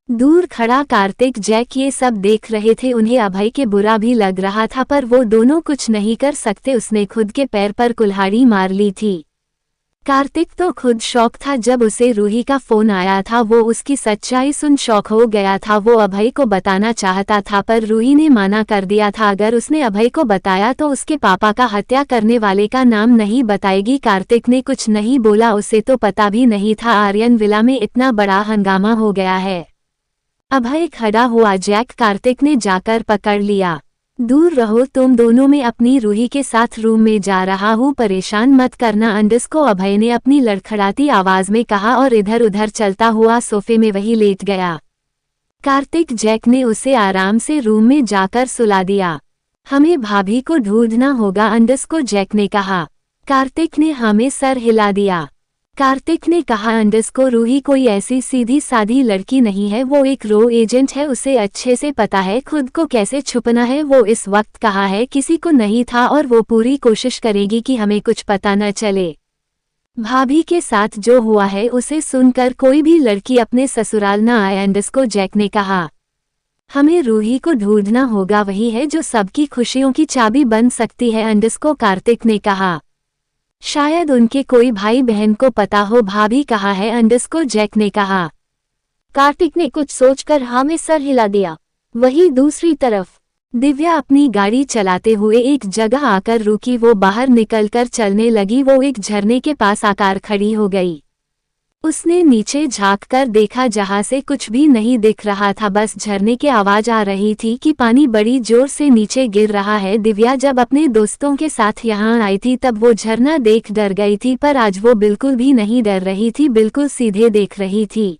दूर खड़ा कार्तिक जैक ये सब देख रहे थे। उन्हें अभय के बुरा भी लग रहा था पर वो दोनों कुछ नहीं कर सकते। उसने खुद के पैर पर कुल्हाड़ी मार ली थी। कार्तिक तो खुद शौक था जब उसे रूही का फोन आया था। वो उसकी सच्चाई सुन शौक हो गया था। वो अभय को बताना चाहता था पर रूही ने माना कर दिया था। अगर उसने अभय को बताया तो उसके पापा का हत्या करने वाले का नाम नहीं बताएगी। कार्तिक ने कुछ नहीं बोला, उसे तो पता भी नहीं था आर्यन विला में इतना बड़ा हंगामा हो गया है। अभय खड़ा हुआ, जैक कार्तिक ने जाकर पकड़ लिया। दूर रहो तुम दोनों, में अपनी रूही के साथ रूम में जा रहा हूँ, परेशान मत करना अंडरस्को। अभय ने अपनी लड़खड़ाती आवाज में कहा और इधर उधर चलता हुआ सोफे में वही लेट गया। कार्तिक जैक ने उसे आराम से रूम में जाकर सुला दिया। हमें भाभी को ढूंढना होगा अंडरस्को, जैक ने कहा। कार्तिक ने हमें सर हिला दिया। कार्तिक ने कहा, अंडरस्को रूही कोई ऐसी सीधी साधी लड़की नहीं है, वो एक रो एजेंट है, उसे अच्छे से पता है खुद को कैसे छुपना है। वो इस वक्त कहा है किसी को नहीं था और वो पूरी कोशिश करेगी कि हमें कुछ पता न चले। भाभी के साथ जो हुआ है उसे सुनकर कोई भी लड़की अपने ससुराल न आए अंडरस्को, जैक ने कहा। हमें रूही को ढूंढना होगा, वही है जो सबकी खुशियों की चाबी बन सकती है अंडरस्को, कार्तिक ने कहा। शायद उनके कोई भाई बहन को पता हो, भाभी कहा है अंडरस्को, जैक ने कहा। कार्तिक ने कुछ सोचकर हाँ में सर हिला दिया। वहीं दूसरी तरफ दिव्या अपनी गाड़ी चलाते हुए एक जगह आकर रुकी। वो बाहर निकलकर चलने लगी। वो एक झरने के पास आकर खड़ी हो गई। उसने नीचे झांककर देखा जहां से कुछ भी नहीं दिख रहा था, बस झरने की आवाज आ रही थी कि पानी बड़ी जोर से नीचे गिर रहा है। दिव्या जब अपने दोस्तों के साथ यहाँ आई थी तब वो झरना देख डर गई थी पर आज वो बिल्कुल भी नहीं डर रही थी, बिल्कुल सीधे देख रही थी।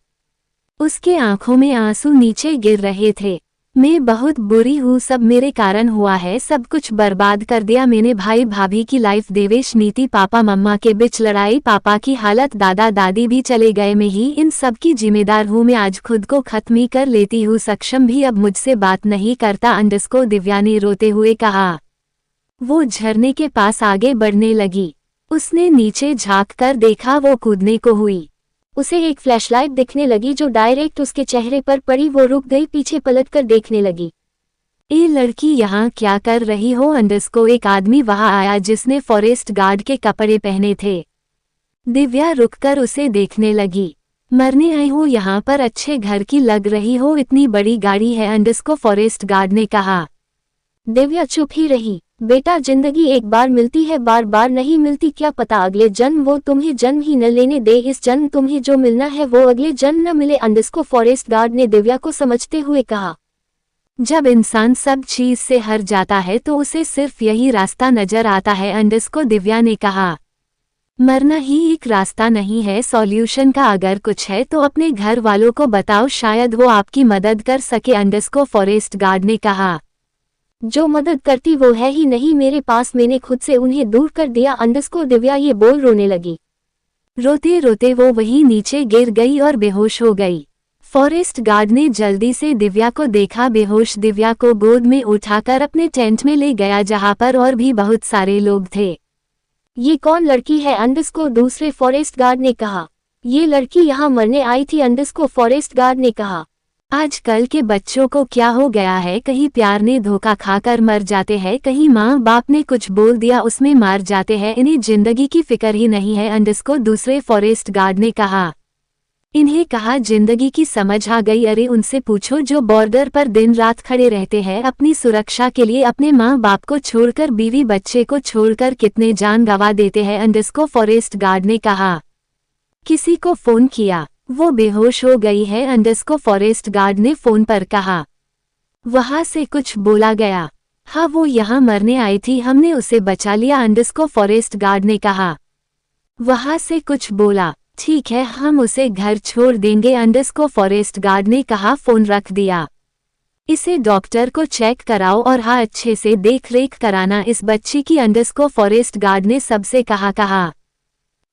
उसके आंखों में आंसू नीचे गिर रहे थे। मैं बहुत बुरी हूँ, सब मेरे कारण हुआ है, सब कुछ बर्बाद कर दिया मैंने। भाई भाभी की लाइफ, देवेश नीति, पापा मम्मा के बीच लड़ाई, पापा की हालत, दादा दादी भी चले गए, मैं ही इन सब की जिम्मेदार हूँ। मैं आज खुद को खत्म ही कर लेती हूँ, सक्षम भी अब मुझसे बात नहीं करता अंडरस्को, दिव्या ने रोते हुए कहा। वो झरने के पास आगे बढ़ने लगी। उसने नीचे झाँक कर देखा, वो कूदने को हुई। उसे एक फ्लैशलाइट दिखने लगी जो डायरेक्ट उसके चेहरे पर पड़ी। वो रुक गई, पीछे पलटकर देखने लगी। ए लड़की यहाँ क्या कर रही हो अंडरस्को, एक आदमी वहां आया जिसने फॉरेस्ट गार्ड के कपड़े पहने थे। दिव्या रुककर उसे देखने लगी। मरने आई हो यहाँ पर, अच्छे घर की लग रही हो, इतनी बड़ी गाड़ी है अंडरस्को, फॉरेस्ट गार्ड ने कहा। दिव्या चुप ही रही। बेटा, जिंदगी एक बार मिलती है, बार बार नहीं मिलती, क्या पता अगले जन्म वो तुम्हें जन्म ही न लेने दे, इस जन्म तुम्हें जो मिलना है वो अगले जन्म न मिले अंडरस्को, फॉरेस्ट गार्ड ने दिव्या को समझते हुए कहा। जब इंसान सब चीज से हर जाता है तो उसे सिर्फ यही रास्ता नजर आता है अंडरस्को, दिव्या ने कहा। मरना ही एक रास्ता नहीं है, सॉल्यूशन का अगर कुछ है तो अपने घर वालों को बताओ, शायद वो आपकी मदद कर सके अंडरस्को, फॉरेस्ट गार्ड ने कहा। जो मदद करती वो है ही नहीं मेरे पास, मैंने खुद से उन्हें दूर कर दिया अंडरस्कोर दिव्या ये बोल रोने लगी। रोते रोते वो वहीं नीचे गिर गई और बेहोश हो गई। फॉरेस्ट गार्ड ने जल्दी से दिव्या को देखा बेहोश दिव्या को गोद में उठाकर अपने टेंट में ले गया जहां पर और भी बहुत सारे लोग थे। ये कौन लड़की है अंडरस्कोर दूसरे फॉरेस्ट गार्ड ने कहा। ये लड़की यहाँ मरने आई थी अंडरस्कोर फॉरेस्ट गार्ड ने कहा। आजकल के बच्चों को क्या हो गया है, कहीं प्यार ने धोखा खाकर मर जाते हैं, कहीं माँ बाप ने कुछ बोल दिया उसमें मार जाते हैं, इन्हें जिंदगी की फिक्र ही नहीं है अंडरस्कोर दूसरे फॉरेस्ट गार्ड ने कहा। इन्हें कहा जिंदगी की समझ आ गई, अरे उनसे पूछो जो बॉर्डर पर दिन रात खड़े रहते हैं अपनी सुरक्षा के लिए, अपने माँ बाप को छोड़कर बीवी बच्चे को छोड़कर कितने जान गंवा देते हैं अंडरस्कोर फॉरेस्ट गार्ड ने कहा। किसी को फोन किया, वो बेहोश हो गई है अंडरस्कोर फॉरेस्ट गार्ड ने फोन पर कहा। वहां से कुछ बोला गया, हाँ वो यहाँ मरने आई थी हमने उसे बचा लिया अंडरस्कोर फॉरेस्ट गार्ड ने कहा। वहां से कुछ बोला, ठीक है हम उसे घर छोड़ देंगे अंडरस्कोर फॉरेस्ट गार्ड ने कहा। फोन रख दिया। इसे डॉक्टर को चेक कराओ और हाँ अच्छे से देख रेख कराना इस बच्ची की अंडरस्कोर फॉरेस्ट गार्ड ने सबसे कहा।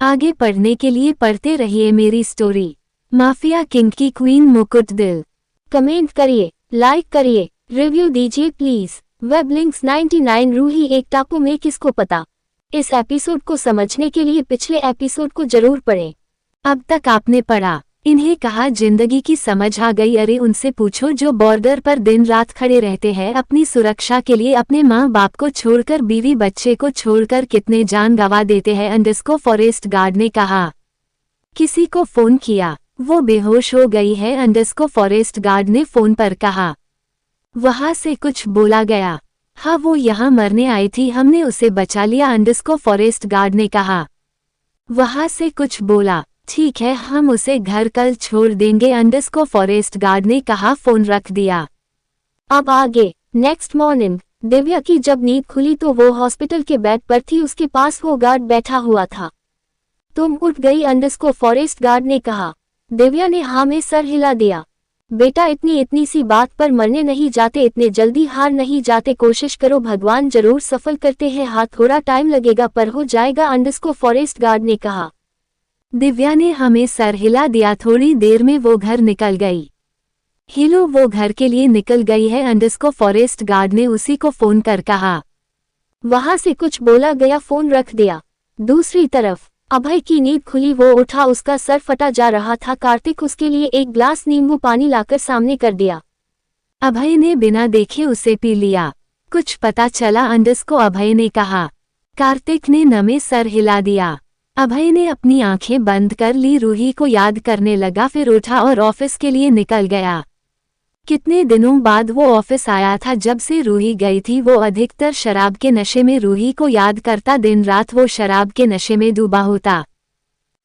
आगे पढ़ने के लिए पढ़ते रहिए मेरी स्टोरी। माफिया किंग की क्वीन मुकुट दिल। कमेंट करिए, लाइक करिए, रिव्यू दीजिए प्लीज। वेब लिंक्स 99 रूही एक टापू में किसको पता। इस एपिसोड को समझने के लिए पिछले एपिसोड को जरूर पढ़ें। अब तक आपने पढ़ा। इन्हें कहा जिंदगी की समझ आ गई, अरे उनसे पूछो जो बॉर्डर पर दिन रात खड़े रहते हैं अपनी सुरक्षा के लिए, अपने माँ बाप को छोड़कर बीवी बच्चे को छोड़कर कितने जान गंवा देते हैं अंडरस्कोर फॉरेस्ट गार्ड ने कहा। किसी को फोन किया, वो बेहोश हो गई है अंडरस्कोर फॉरेस्ट गार्ड ने फोन पर कहा। वहां से कुछ बोला गया, हाँ वो यहाँ मरने आई थी हमने उसे बचा लिया अंडरस्कोर फॉरेस्ट गार्ड ने कहा। वहां से कुछ बोला, ठीक है हम उसे घर कल छोड़ देंगे अंडरस्कोर फॉरेस्ट गार्ड ने कहा। फोन रख दिया। अब आगे। नेक्स्ट मॉर्निंग दिव्या की जब नींद खुली तो वो हॉस्पिटल के बेड पर थी, उसके पास वो गार्ड बैठा हुआ था। तुम उठ गई अंडरस्कोर फॉरेस्ट गार्ड ने कहा। दिव्या ने हाँ में सर हिला दिया। बेटा इतनी सी बात पर मरने नहीं जाते, इतने जल्दी हार नहीं जाते, कोशिश करो भगवान जरूर सफल करते हैं, हाँ थोड़ा टाइम लगेगा पर हो जाएगा अंडरस्कोर फॉरेस्ट गार्ड ने कहा। दिव्या ने हमें सर हिला दिया। थोड़ी देर में वो घर निकल गई। हिलो वो घर के लिए निकल गई है अंडरस्कोर फॉरेस्ट गार्ड ने उसी को फोन कर कहा। वहां से कुछ बोला गया, फोन रख दिया। दूसरी तरफ अभय की नींद खुली, वो उठा, उसका सर फटा जा रहा था। कार्तिक उसके लिए एक ग्लास नींबू पानी लाकर सामने कर दिया। अभय ने बिना देखे उसे पी लिया। कुछ पता चला अंडरस्कोर अभय ने कहा। कार्तिक ने नमे सर हिला दिया। अभय ने अपनी आंखें बंद कर ली, रूही को याद करने लगा, फिर उठा और ऑफिस के लिए निकल गया। कितने दिनों बाद वो ऑफिस आया था, जब से रूही गई थी वो अधिकतर शराब के नशे में रूही को याद करता, दिन रात वो शराब के नशे में डूबा होता।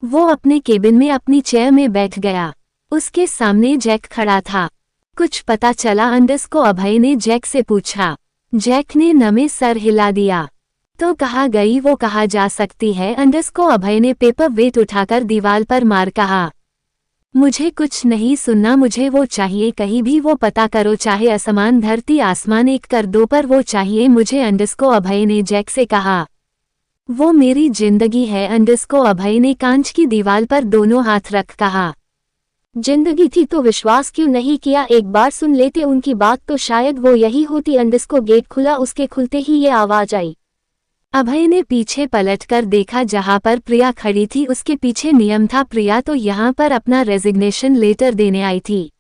वो अपने केबिन में अपनी चेयर में बैठ गया। उसके सामने जैक खड़ा था। कुछ पता चला अंडरस्कोर अभय ने जैक से पूछा। जैक ने नमे सर हिला दिया। तो कहा गई वो कहा जा सकती है अंडरस्कोर अभय ने पेपर वेट उठाकर दीवार पर मार कहा। मुझे कुछ नहीं सुनना, मुझे वो चाहिए, कहीं भी वो पता करो, चाहे असमान धरती आसमान एक कर दो पर वो चाहिए मुझे अंडरस्कोर अभय ने जैक से कहा। वो मेरी जिंदगी है अंडरस्कोर अभय ने कांच की दीवार पर दोनों हाथ रख कहा। जिंदगी थी तो विश्वास क्यों नहीं किया, एक बार सुन लेते उनकी बात तो शायद वो यही होती। अंडरस्कोर गेट खुला, उसके खुलते ही ये आवाज आई। अभय ने पीछे पलटकर देखा, जहां पर प्रिया खड़ी थी उसके पीछे नियम था। प्रिया तो यहाँ पर अपना रेजिग्नेशन लेटर देने आई थी।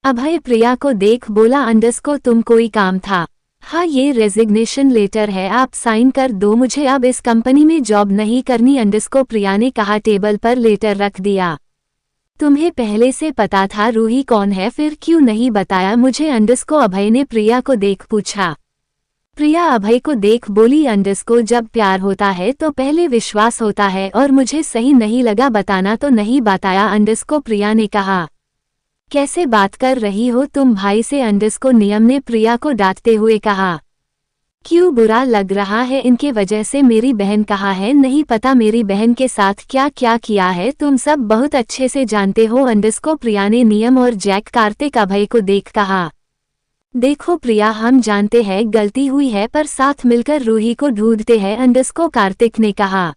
अभय प्रिया को देख बोला, अंडरस्कोर तुम कोई काम था? हाँ ये रेजिग्नेशन लेटर है, आप साइन कर दो, मुझे अब इस कंपनी में जॉब नहीं करनी अंडरस्कोर प्रिया ने कहा। टेबल पर लेटर रख दिया। तुम्हें पहले से पता था रूही कौन है, फिर क्यों नहीं बताया मुझे अंडरस्कोर अभय ने प्रिया को देख पूछा। प्रिया अभय को देख बोली, अंडरस्कोर जब प्यार होता है तो पहले विश्वास होता है और मुझे सही नहीं लगा बताना तो नहीं बताया अंडरस्कोर प्रिया ने कहा। कैसे बात कर रही हो तुम भाई से अंडरस्कोर नियम ने प्रिया को डांटते हुए कहा। क्यों बुरा लग रहा है, इनके वजह से मेरी बहन कहाँ है, नहीं पता मेरी बहन के साथ क्या क्या किया है, तुम सब बहुत अच्छे से जानते हो अंडरस्कोर प्रिया ने नियम और जैक कार्तिक अभय को देख कहा। देखो प्रिया, हम जानते हैं गलती हुई है, पर साथ मिलकर रूही को ढूंढते हैं अंडरस्को कार्तिक ने कहा।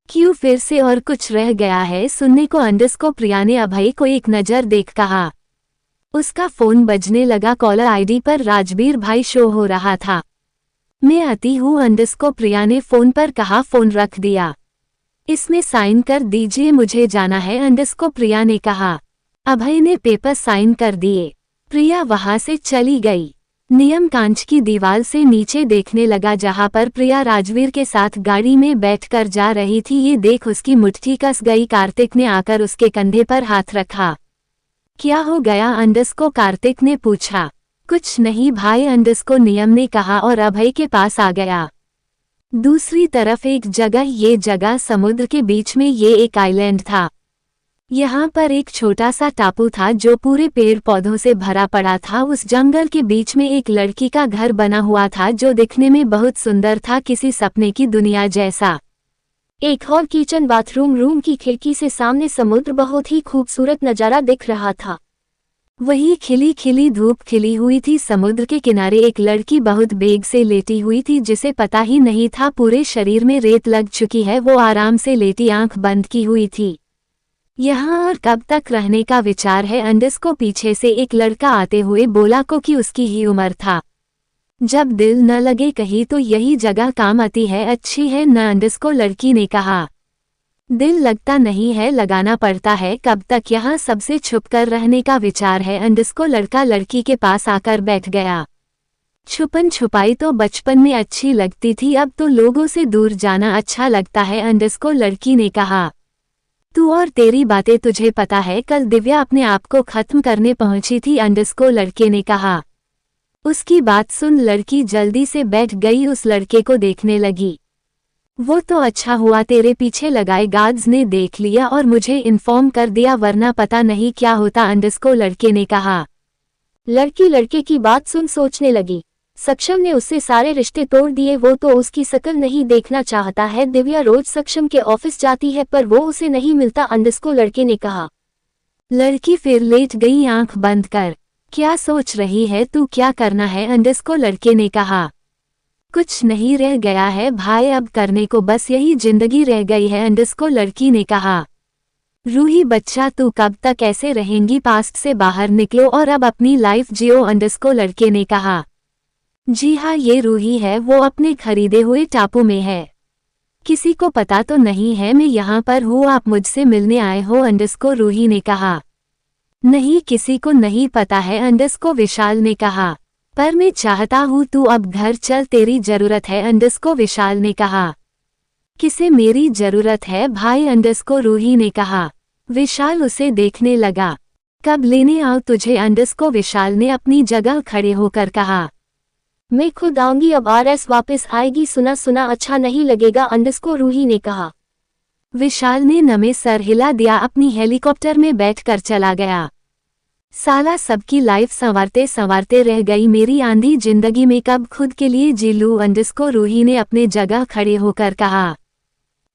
क्यों फिर से और कुछ रह गया है सुनने को अंडरस्को प्रिया ने अभय को एक नज़र देख कहा। उसका फोन बजने लगा। कॉलर आईडी पर राजबीर भाई शो हो रहा था। मैं आती हूँ अंडरस्को प्रिया ने फोन पर कहा। फोन रख दिया। इसमें साइन कर दीजिए, मुझे जाना है अंडरस्को प्रिया ने कहा। अभय ने पेपर साइन कर दिए। प्रिया वहां से चली गई। नियम कांच की दीवार से नीचे देखने लगा, जहां पर प्रिया राजवीर के साथ गाड़ी में बैठकर जा रही थी। ये देख उसकी मुट्ठी कस गई। कार्तिक ने आकर उसके कंधे पर हाथ रखा। क्या हो गया अंडरस्को कार्तिक ने पूछा। कुछ नहीं भाई अंडरस्को नियम ने कहा और अभय के पास आ गया। दूसरी तरफ एक जगह, ये जगह समुद्र के बीच में, ये एक आइलैंड था। यहाँ पर एक छोटा सा टापू था जो पूरे पेड़ पौधों से भरा पड़ा था। उस जंगल के बीच में एक लड़की का घर बना हुआ था जो दिखने में बहुत सुंदर था, किसी सपने की दुनिया जैसा। एक और किचन बाथरूम रूम की खिड़की से सामने समुद्र, बहुत ही खूबसूरत नज़ारा दिख रहा था। वही खिली खिली धूप खिली हुई थी। समुद्र के किनारे एक लड़की बहुत बेग से लेटी हुई थी, जिसे पता ही नहीं था पूरे शरीर में रेत लग चुकी है। वो आराम से लेटी आंख बंद की हुई थी। यहाँ और कब तक रहने का विचार है? अंडरस्को पीछे से एक लड़का आते हुए बोला को कि उसकी ही उम्र था। जब दिल न लगे कहीं तो यही जगह काम आती है, अच्छी है न? अंडरस्को लड़की ने कहा। दिल लगता नहीं है, लगाना पड़ता है। कब तक यहाँ सबसे छुप कर रहने का विचार है? अंडरस्को लड़का लड़की के पास आकर बैठ गया। छुपन छुपाई तो बचपन में अच्छी लगती थी, अब तो लोगों से दूर जाना अच्छा लगता है। अंडरस्को लड़की ने कहा। तू और तेरी बातें, तुझे पता है कल दिव्या अपने आप को खत्म करने पहुंची थी। अंडरस्को लड़के ने कहा। उसकी बात सुन लड़की जल्दी से बैठ गई, उस लड़के को देखने लगी। वो तो अच्छा हुआ तेरे पीछे लगाए गार्ड्स ने देख लिया और मुझे इन्फॉर्म कर दिया, वरना पता नहीं क्या होता। अंडरस्को लड़के ने कहा। लड़की लड़के की बात सुन सोचने लगी। सक्षम ने उससे सारे रिश्ते तोड़ दिए, वो तो उसकी शकल नहीं देखना चाहता है। दिव्या रोज सक्षम के ऑफिस जाती है पर वो उसे नहीं मिलता। अंडरस्को लड़के ने कहा। लड़की फिर लेट गई आंख बंद कर। क्या सोच रही है तू, क्या करना है? अंडरस्को लड़के ने कहा। कुछ नहीं रह गया है भाई अब करने को, बस यही जिंदगी रह गई है। अंडरस्को लड़की ने कहा। रूही बच्चा, तू कब तक ऐसे रहेंगी? पास्ट से बाहर निकलो और अब अपनी लाइफ जियो। अंडरस्को लड़के ने कहा। जी हाँ, ये रूही है, वो अपने खरीदे हुए टापू में है। किसी को पता तो नहीं है मैं यहाँ पर हूँ, आप मुझसे मिलने आए हो? अंडरस्को रूही ने कहा। नहीं, किसी को नहीं पता है। अंडरस्को विशाल ने कहा। पर मैं चाहता हूँ तू अब घर चल, तेरी जरूरत है। अंडरस्को विशाल ने कहा। किसे मेरी जरूरत है भाई? अंडरस्को रूही ने कहा। विशाल उसे देखने लगा। कब लेने आओ तुझे? अंडरस्को विशाल ने अपनी जगह खड़े होकर कहा। मैं खुद आऊंगी, अब आरएस वापस आएगी। सुना सुना अच्छा नहीं लगेगा। अंडरस्को रूही ने कहा। विशाल ने नमे सर हिला दिया, अपनी हेलीकॉप्टर में बैठकर चला गया। साला सबकी लाइफ संवारते संवारते रह गई, मेरी आंधी जिंदगी में कब खुद के लिए जी लूं? अंडरस्को रूही ने अपने जगह खड़े होकर कहा।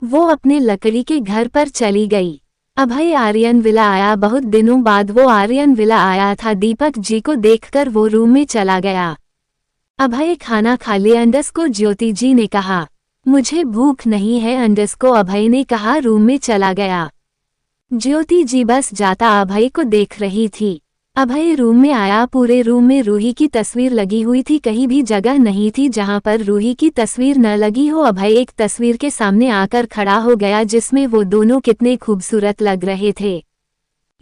वो अपने लकड़ी के घर पर चली गई। अभय आर्यन विला आया। बहुत दिनों बाद वो आर्यन विला आया था। दीपक जी को देखकर वो रूम में चला गया। अभय खाना खा ले? अंडरस्को ज्योति जी ने कहा। मुझे भूख नहीं है अंडरस्को अभय ने कहा, रूम में चला गया। ज्योति जी बस जाता अभय को देख रही थी। अभय रूम में आया। पूरे रूम में रूही की तस्वीर लगी हुई थी, कहीं भी जगह नहीं थी जहां पर रूही की तस्वीर न लगी हो। अभय एक तस्वीर के सामने आकर खड़ा हो गया जिसमें वो दोनों कितने खूबसूरत लग रहे थे।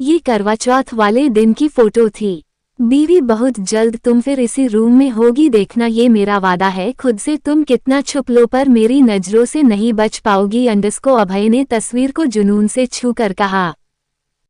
ये करवा चौथ वाले दिन की फोटो थी। बीवी, बहुत जल्द तुम फिर इसी रूम में होगी, देखना ये मेरा वादा है। खुद से तुम कितना छुप लो पर मेरी नजरों से नहीं बच पाओगी। अंडरस्को अभय ने तस्वीर को जुनून से छू कर कहा।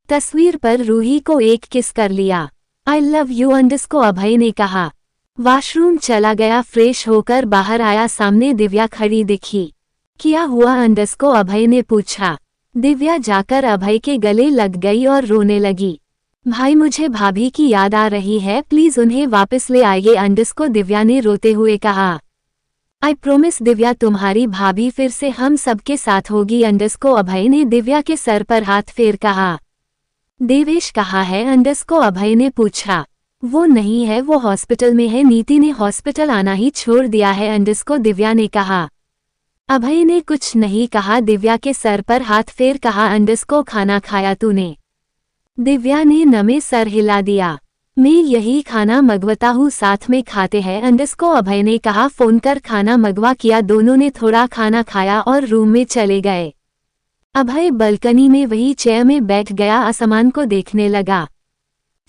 तस्वीर पर रूही को एक किस कर लिया। आई लव यू अंडरस्को अभय ने कहा। वॉशरूम चला गया, फ्रेश होकर बाहर आया, सामने दिव्या खड़ी दिखी। क्या हुआ अंडरस्को अभय ने पूछा। दिव्या जाकर अभय के गले लग गई और रोने लगी। भाई, मुझे भाभी की याद आ रही है, प्लीज उन्हें वापस ले आइए अंडरस्को दिव्या ने रोते हुए कहा। आई प्रोमिस दिव्या, तुम्हारी भाभी फिर से हम सबके साथ होगी। अंडरस्को अभय ने दिव्या के सर पर हाथ फेर कहा। देवेश कहाँ है? अंडरस्को अभय ने पूछा। वो नहीं है, वो हॉस्पिटल में है। नीति ने हॉस्पिटल आना ही छोड़ दिया है अंडस को, दिव्या ने कहा। अभय ने कुछ नहीं कहा, दिव्या के सर पर हाथ फेर कहा, अंडस को खाना खाया तूने? दिव्या ने नमे सर हिला दिया। मैं यही खाना मंगवाता हूँ, साथ में खाते हैं अंडस को, अभय ने कहा। फोन कर खाना मंगवा किया। दोनों ने थोड़ा खाना खाया और रूम में चले गए। अभय बालकनी में वही चेयर में बैठ गया, आसमान को देखने लगा।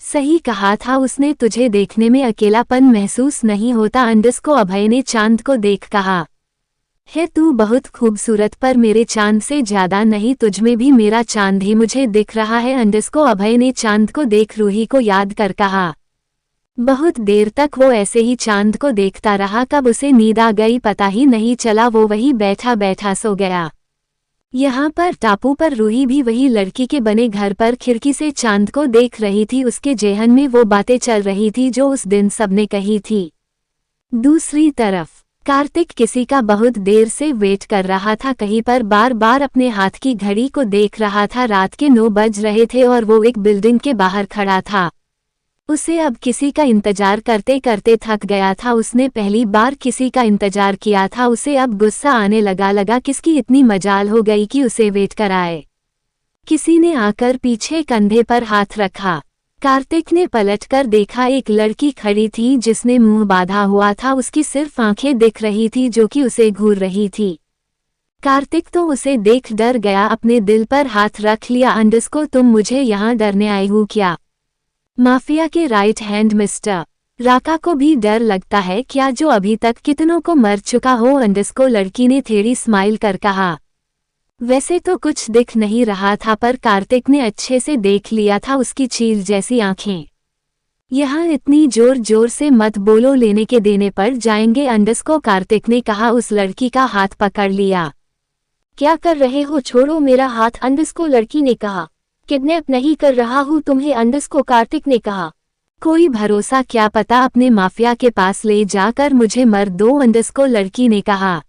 सही कहा था उसने, तुझे देखने में अकेलापन महसूस नहीं होता अंडस को, अभय ने चांद को देख कहा। है तू बहुत खूबसूरत, पर मेरे चांद से ज्यादा नहीं, तुझमें भी मेरा चांद ही मुझे दिख रहा है अंडस को, अभय ने चांद को देख रूही को याद कर कहा। बहुत देर तक वो ऐसे ही चांद को देखता रहा, कब उसे नींद आ गई पता ही नहीं चला, वो वही बैठा बैठा सो गया। यहाँ पर टापू पर रूही भी वही लड़की के बने घर पर खिड़की से चांद को देख रही थी। उसके जेहन में वो बातें चल रही थी जो उस दिन सबने कही थी। दूसरी तरफ कार्तिक किसी का बहुत देर से वेट कर रहा था, कहीं पर बार बार अपने हाथ की घड़ी को देख रहा था। रात के 9 बज रहे थे और वो एक बिल्डिंग के बाहर खड़ा था। उसे अब किसी का इंतजार करते करते थक गया था। उसने पहली बार किसी का इंतजार किया था। उसे अब गुस्सा आने लगा किसकी इतनी मजाल हो गई कि उसे वेट कराए। किसी ने आकर पीछे कंधे पर हाथ रखा। कार्तिक ने पलटकर देखा, एक लड़की खड़ी थी जिसने मुंह बांधा हुआ था। उसकी सिर्फ आंखें दिख रही थी जो कि उसे घूर रही थी। कार्तिक तो उसे देख डर गया, अपने दिल पर हाथ रख लिया। अंडस को, तुम मुझे यहाँ डरने आई हो क्या? माफिया के राइट हैंड मिस्टर राका को भी डर लगता है क्या, जो अभी तक कितनों को मर चुका हो? अंडस को लड़की ने थेड़ी स्माइल कर कहा। वैसे तो कुछ दिख नहीं रहा था, पर कार्तिक ने अच्छे से देख लिया था उसकी चील जैसी आंखें। यहाँ इतनी जोर जोर से मत बोलो, लेने के देने पड़ जाएंगे अंडस को, कार्तिक ने कहा। उस लड़की का हाथ पकड़ लिया। क्या कर रहे हो? छोड़ो मेरा हाथ, अंडस को लड़की ने कहा। किडनैप नहीं कर रहा हूँ तुम्हें अंडस को, कार्तिक ने कहा। कोई भरोसा, क्या पता अपने माफिया के पास ले जाकर मुझे मर दो अंडस को, लड़की ने कहा।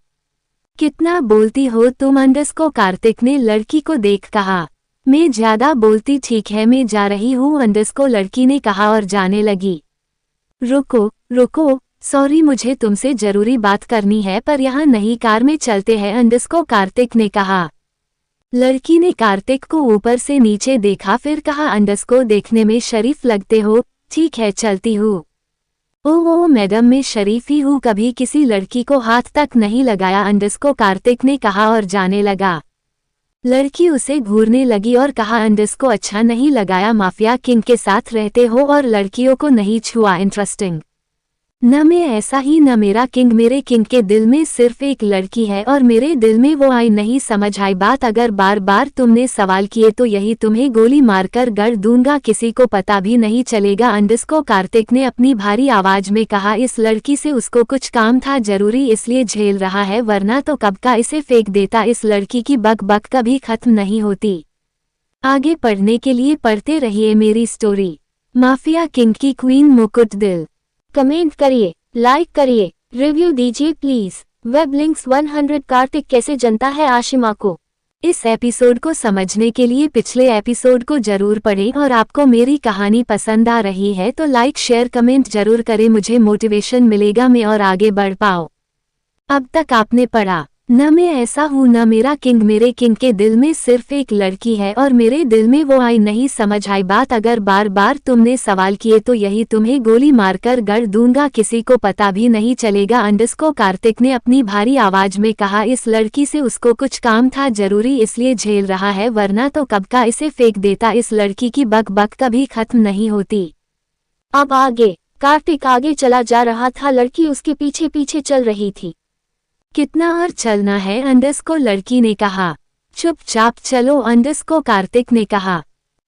कितना बोलती हो तुम अंडस को, कार्तिक ने लड़की को देख कहा। मैं ज्यादा बोलती, ठीक है मैं जा रही हूँ अंडस को, लड़की ने कहा और जाने लगी। रुको रुको, सॉरी मुझे तुमसे जरूरी बात करनी है, पर यहाँ नहीं, कार में चलते हैं अंडस को, कार्तिक ने कहा। लड़की ने कार्तिक को ऊपर से नीचे देखा, फिर कहा, अंडस को देखने में शरीफ लगते हो, ठीक है चलती हूँ। ओह मैडम, मैं शरीफ ही हूँ, कभी किसी लड़की को हाथ तक नहीं लगाया अंडस को, कार्तिक ने कहा और जाने लगा। लड़की उसे घूरने लगी और कहा, अंडस को अच्छा नहीं लगाया, माफिया किंग के साथ रहते हो और लड़कियों को नहीं छुआ, इंटरेस्टिंग। न मैं ऐसा ही, न मेरा किंग, मेरे किंग के दिल में सिर्फ एक लड़की है और मेरे दिल में वो आई नहीं समझ आई बात। अगर बार बार तुमने सवाल किए तो यही तुम्हें गोली मारकर गड़ दूंगा, किसी को पता भी नहीं चलेगा अंडस को, कार्तिक ने अपनी भारी आवाज में कहा। इस लड़की से उसको कुछ काम था जरूरी, इसलिए झेल रहा है, वरना तो कब का इसे फेंक देता। इस लड़की की बक बक कभी खत्म नहीं होती। आगे पढ़ने के लिए पढ़ते रहिए मेरी स्टोरी। माफिया किंग की क्वीन मुकुट दिल। कमेंट करिए, लाइक करिए, रिव्यू दीजिए प्लीज। Web links 100। कार्तिक कैसे जनता है आशिमा को? इस एपिसोड को समझने के लिए पिछले एपिसोड को जरूर पढ़ें, और आपको मेरी कहानी पसंद आ रही है तो लाइक शेयर कमेंट जरूर करें, मुझे मोटिवेशन मिलेगा मैं और आगे बढ़ पाऊँ। अब तक आपने पढ़ा, न मैं ऐसा हूँ न मेरा किंग, मेरे किंग के दिल में सिर्फ एक लड़की है और मेरे दिल में वो आई नहीं समझ आई बात। अगर बार बार तुमने सवाल किए तो यही तुम्हें गोली मारकर गड़ दूंगा, किसी को पता भी नहीं चलेगा अंडस को, कार्तिक ने अपनी भारी आवाज में कहा। इस लड़की से उसको कुछ काम था जरूरी, इसलिए झेल रहा है, वरना तो कब का इसे फेंक देता। इस लड़की की बक बक कभी खत्म नहीं होती। अब आगे कार्तिक आगे चला जा रहा था, लड़की उसके पीछे पीछे चल रही थी। कितना और चलना है अंडस को, लड़की ने कहा। चुपचाप चलो अंडस को, कार्तिक ने कहा।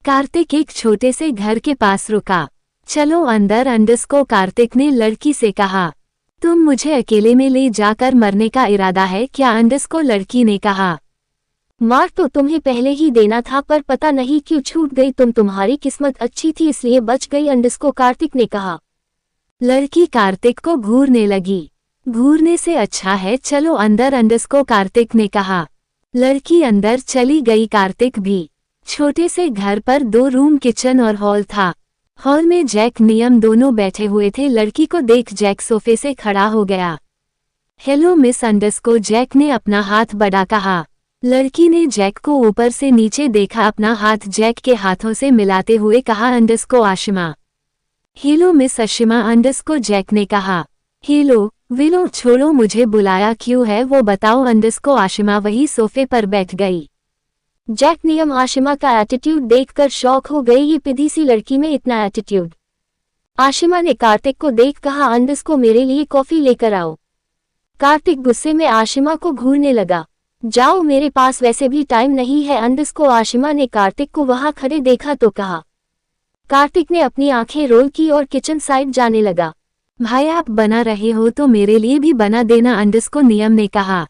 कार्तिक एक छोटे से घर के पास रुका। चलो अंदर अंडस को, कार्तिक ने लड़की से कहा। तुम मुझे अकेले में ले जाकर मरने का इरादा है क्या, अंडस को, लड़की ने कहा। मार तो तुम्हें पहले ही देना था, पर पता नहीं क्यों छूट गई, तुम्हारी किस्मत अच्छी थी इसलिए बच गई अंडस को, कार्तिक ने कहा। लड़की कार्तिक को घूरने लगी। घूरने से अच्छा है चलो अंदर अंडस को, कार्तिक ने कहा। लड़की अंदर चली गई, कार्तिक भी। छोटे से घर पर 2 रूम, किचन और हॉल था। हॉल में जैक नियम दोनों बैठे हुए थे। लड़की को देख जैक सोफे से खड़ा हो गया। हेलो मिस अंडरस्को, जैक ने अपना हाथ बढ़ा कहा। लड़की ने जैक को ऊपर से नीचे देखा, अपना हाथ जैक के हाथों से मिलाते हुए कहा underscore Ashima. Hello miss Ashima underscore, Jack ने कहा। हेलो विलो, छोड़ो मुझे बुलाया क्यों है वो बताओ अंडरस्को आशिमा वही सोफे पर बैठ गई। जैक नियम आशिमा का एटीट्यूड देखकर शॉक हो गई। ये पिधी सी लड़की में इतना एटीट्यूड। आशिमा ने कार्तिक को देख कहा अंडरस्को मेरे लिए कॉफी लेकर आओ। कार्तिक गुस्से में आशिमा को घूरने लगा। जाओ, मेरे पास वैसे भी टाइम नहीं है अंडरस्को। आशिमा ने कार्तिक को वहां खड़े देखा तो कहा। कार्तिक ने अपनी आंखें रोल की और किचन साइड जाने लगा। भाई आप बना रहे हो तो मेरे लिए भी बना देना अंडरस्को, नियम ने कहा।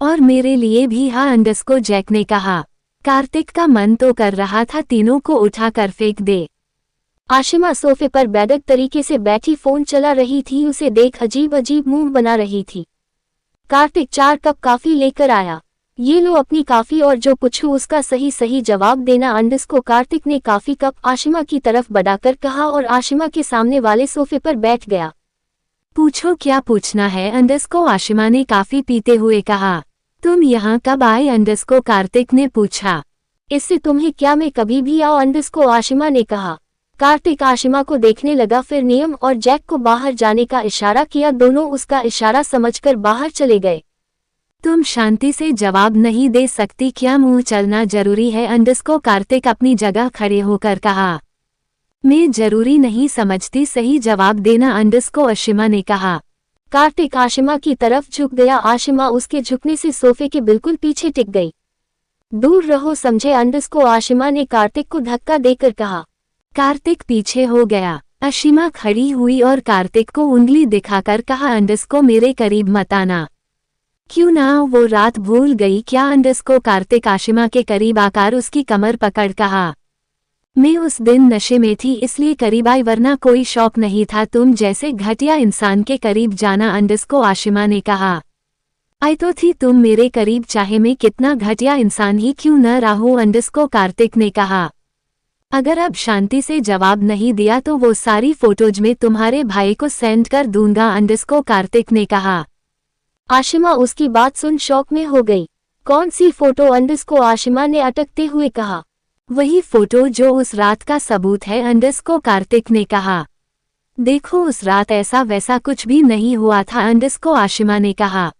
और मेरे लिए भी हाँ अंडरस्को, जैक ने कहा। कार्तिक का मन तो कर रहा था तीनों को उठाकर फेंक दे। आशिमा सोफे पर बेधक तरीके से बैठी फोन चला रही थी। उसे देख अजीब अजीब मुंह बना रही थी। कार्तिक 4 कप कॉफी लेकर आया। ये लो अपनी कॉफी और जो पूछूं उसका सही सही जवाब देना अंडरस्को। कार्तिक ने कॉफी कप आशिमा की तरफ बढ़ाकर कहा और आशिमा के सामने वाले सोफे पर बैठ गया। पूछो क्या पूछना है अंडरस्को, आशिमा ने कॉफी पीते हुए कहा। तुम यहाँ कब आए अंडरस्को, कार्तिक ने पूछा। इससे तुम्हें क्या, मैं कभी भी आओ अंडरस्को, आशिमा ने कहा। कार्तिक आशिमा को देखने लगा, फिर नियम और जैक को बाहर जाने का इशारा किया। दोनों उसका इशारा समझकर बाहर चले गए। तुम शांति से जवाब नहीं दे सकती क्या, मुंह चलना जरूरी है अंडरस्को, कार्तिक अपनी जगह खड़े होकर कहा। मैं जरूरी नहीं समझती, सही जवाब देना अंडरस्को, आशिमा ने कहा। कार्तिक आशिमा की तरफ झुक गया। आशिमा उसके झुकने से सोफे के बिल्कुल पीछे टिक गई। दूर रहो समझे अंडरस्को, आशिमा ने कार्तिक को धक्का देकर कहा। कार्तिक पीछे हो गया। आशिमा खड़ी हुई और कार्तिक को उंगली दिखाकर कहा अंडरस्को मेरे करीब मत आना। क्यों ना, वो रात भूल गई क्या अंडरस्को, कार्तिक आशिमा के करीब आकर उसकी कमर पकड़ कहा। मैं उस दिन नशे में थी इसलिए करीब आई, वरना कोई शौक नहीं था तुम जैसे घटिया इंसान के करीब जाना अंडरस्को, आशिमा ने कहा। आई तो थी तुम मेरे करीब, चाहे मैं कितना घटिया इंसान ही क्यों न रहा अंडरस्को, कार्तिक ने कहा। अगर अब शांति से जवाब नहीं दिया तो वो सारी फोटोज में तुम्हारे भाई को सेंड कर दूंगा अंडरस्को, कार्तिक ने कहा। आशिमा उसकी बात सुन शौक में हो गई। कौन सी फोटो अंडरस्को, आशिमा ने अटकते हुए कहा। वही फोटो जो उस रात का सबूत है अंडरस्को, कार्तिक ने कहा। देखो उस रात ऐसा वैसा कुछ भी नहीं हुआ था अंडरस्को, आशिमा ने कहा।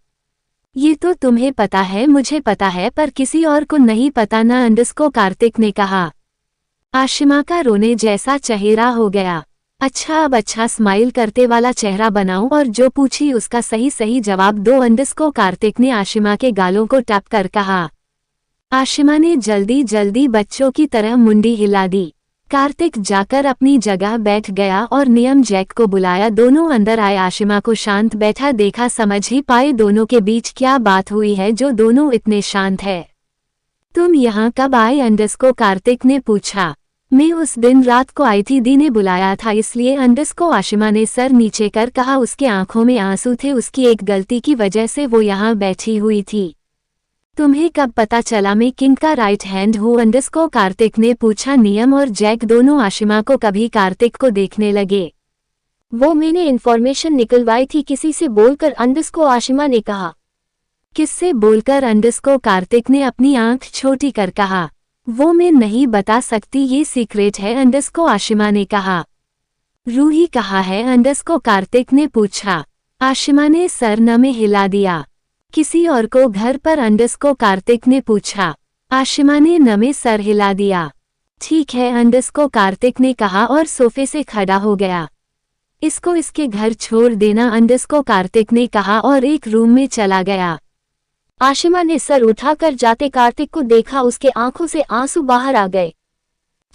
ये तो तुम्हें पता है, मुझे पता है, पर किसी और को नहीं पता ना अंडरस्को, कार्तिक ने कहा। आशिमा का रोने जैसा चेहरा हो गया। अच्छा अब अच्छा स्माइल करते वाला चेहरा बनाओ और जो पूछी उसका सही सही जवाब दो अंडरस्को, कार्तिक ने आशिमा के गालों को टप कर कहा। आशिमा ने जल्दी जल्दी बच्चों की तरह मुंडी हिला दी। कार्तिक जाकर अपनी जगह बैठ गया और नियम जैक को बुलाया। दोनों अंदर आए। आशिमा को शांत बैठा देखा, समझ ही पाए दोनों के बीच क्या बात हुई है जो दोनों इतने शांत है। तुम यहाँ कब आए अंडरस्को, कार्तिक ने पूछा। मैं उस दिन रात को आई थी, दी ने बुलाया था इसलिए अंडरस्को, आशिमा ने सर नीचे कर कहा। उसके आंखों में आंसू थे, उसकी एक गलती की वजह से वो यहाँ बैठी हुई थी। तुम्हें कब पता चला मैं किंग का राइट हैंड हूँ अंडरस्को, कार्तिक ने पूछा। नियम और जैक दोनों आशिमा को कभी कार्तिक को देखने लगे। वो मैंने इन्फॉर्मेशन निकलवाई थी किसी से बोलकर अंडरस्को, आशिमा ने कहा। किससे बोलकर अंडरस्को, कार्तिक ने अपनी आंख छोटी कर कहा। वो मैं नहीं बता सकती, ये सीक्रेट है अंडरस्को, आशिमा ने कहा। रूही कहा है अंडरस्को, कार्तिक ने पूछा। आशिमा ने सर न में हिला दिया। किसी और को घर पर अंडरस्को, कार्तिक ने पूछा। आशिमा ने न में सर हिला दिया। ठीक है अंडरस्को, कार्तिक ने कहा और सोफे से खड़ा हो गया। इसको इसके घर छोड़ देना अंडरस्को, कार्तिक ने कहा और एक रूम में चला गया। आशिमा ने सर उठाकर जाते कार्तिक को देखा, उसके आंखों से आंसू बाहर आ गए।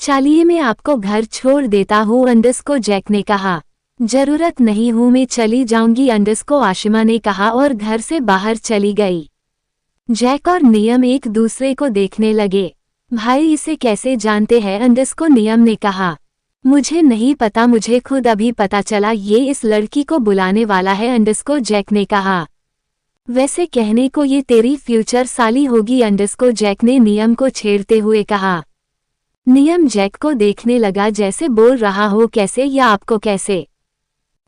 चलिए मैं आपको घर छोड़ देता हूँ अंडरस्को, जैक ने कहा। जरूरत नहीं हूँ, मैं चली जाऊंगी अंडरस्को, आशिमा ने कहा और घर से बाहर चली गई। जैक और नियम एक दूसरे को देखने लगे। भाई इसे कैसे जानते हैं अंडरस्को, नियम ने कहा। मुझे नहीं पता, मुझे खुद अभी पता चला ये इस लड़की को बुलाने वाला है अंडरस्को, जैक ने कहा। वैसे कहने को ये तेरी फ्यूचर साली होगी अंडरस्को, जैक ने नियम को छेड़ते हुए कहा। नियम जैक को देखने लगा जैसे बोल रहा हो कैसे या आपको कैसे।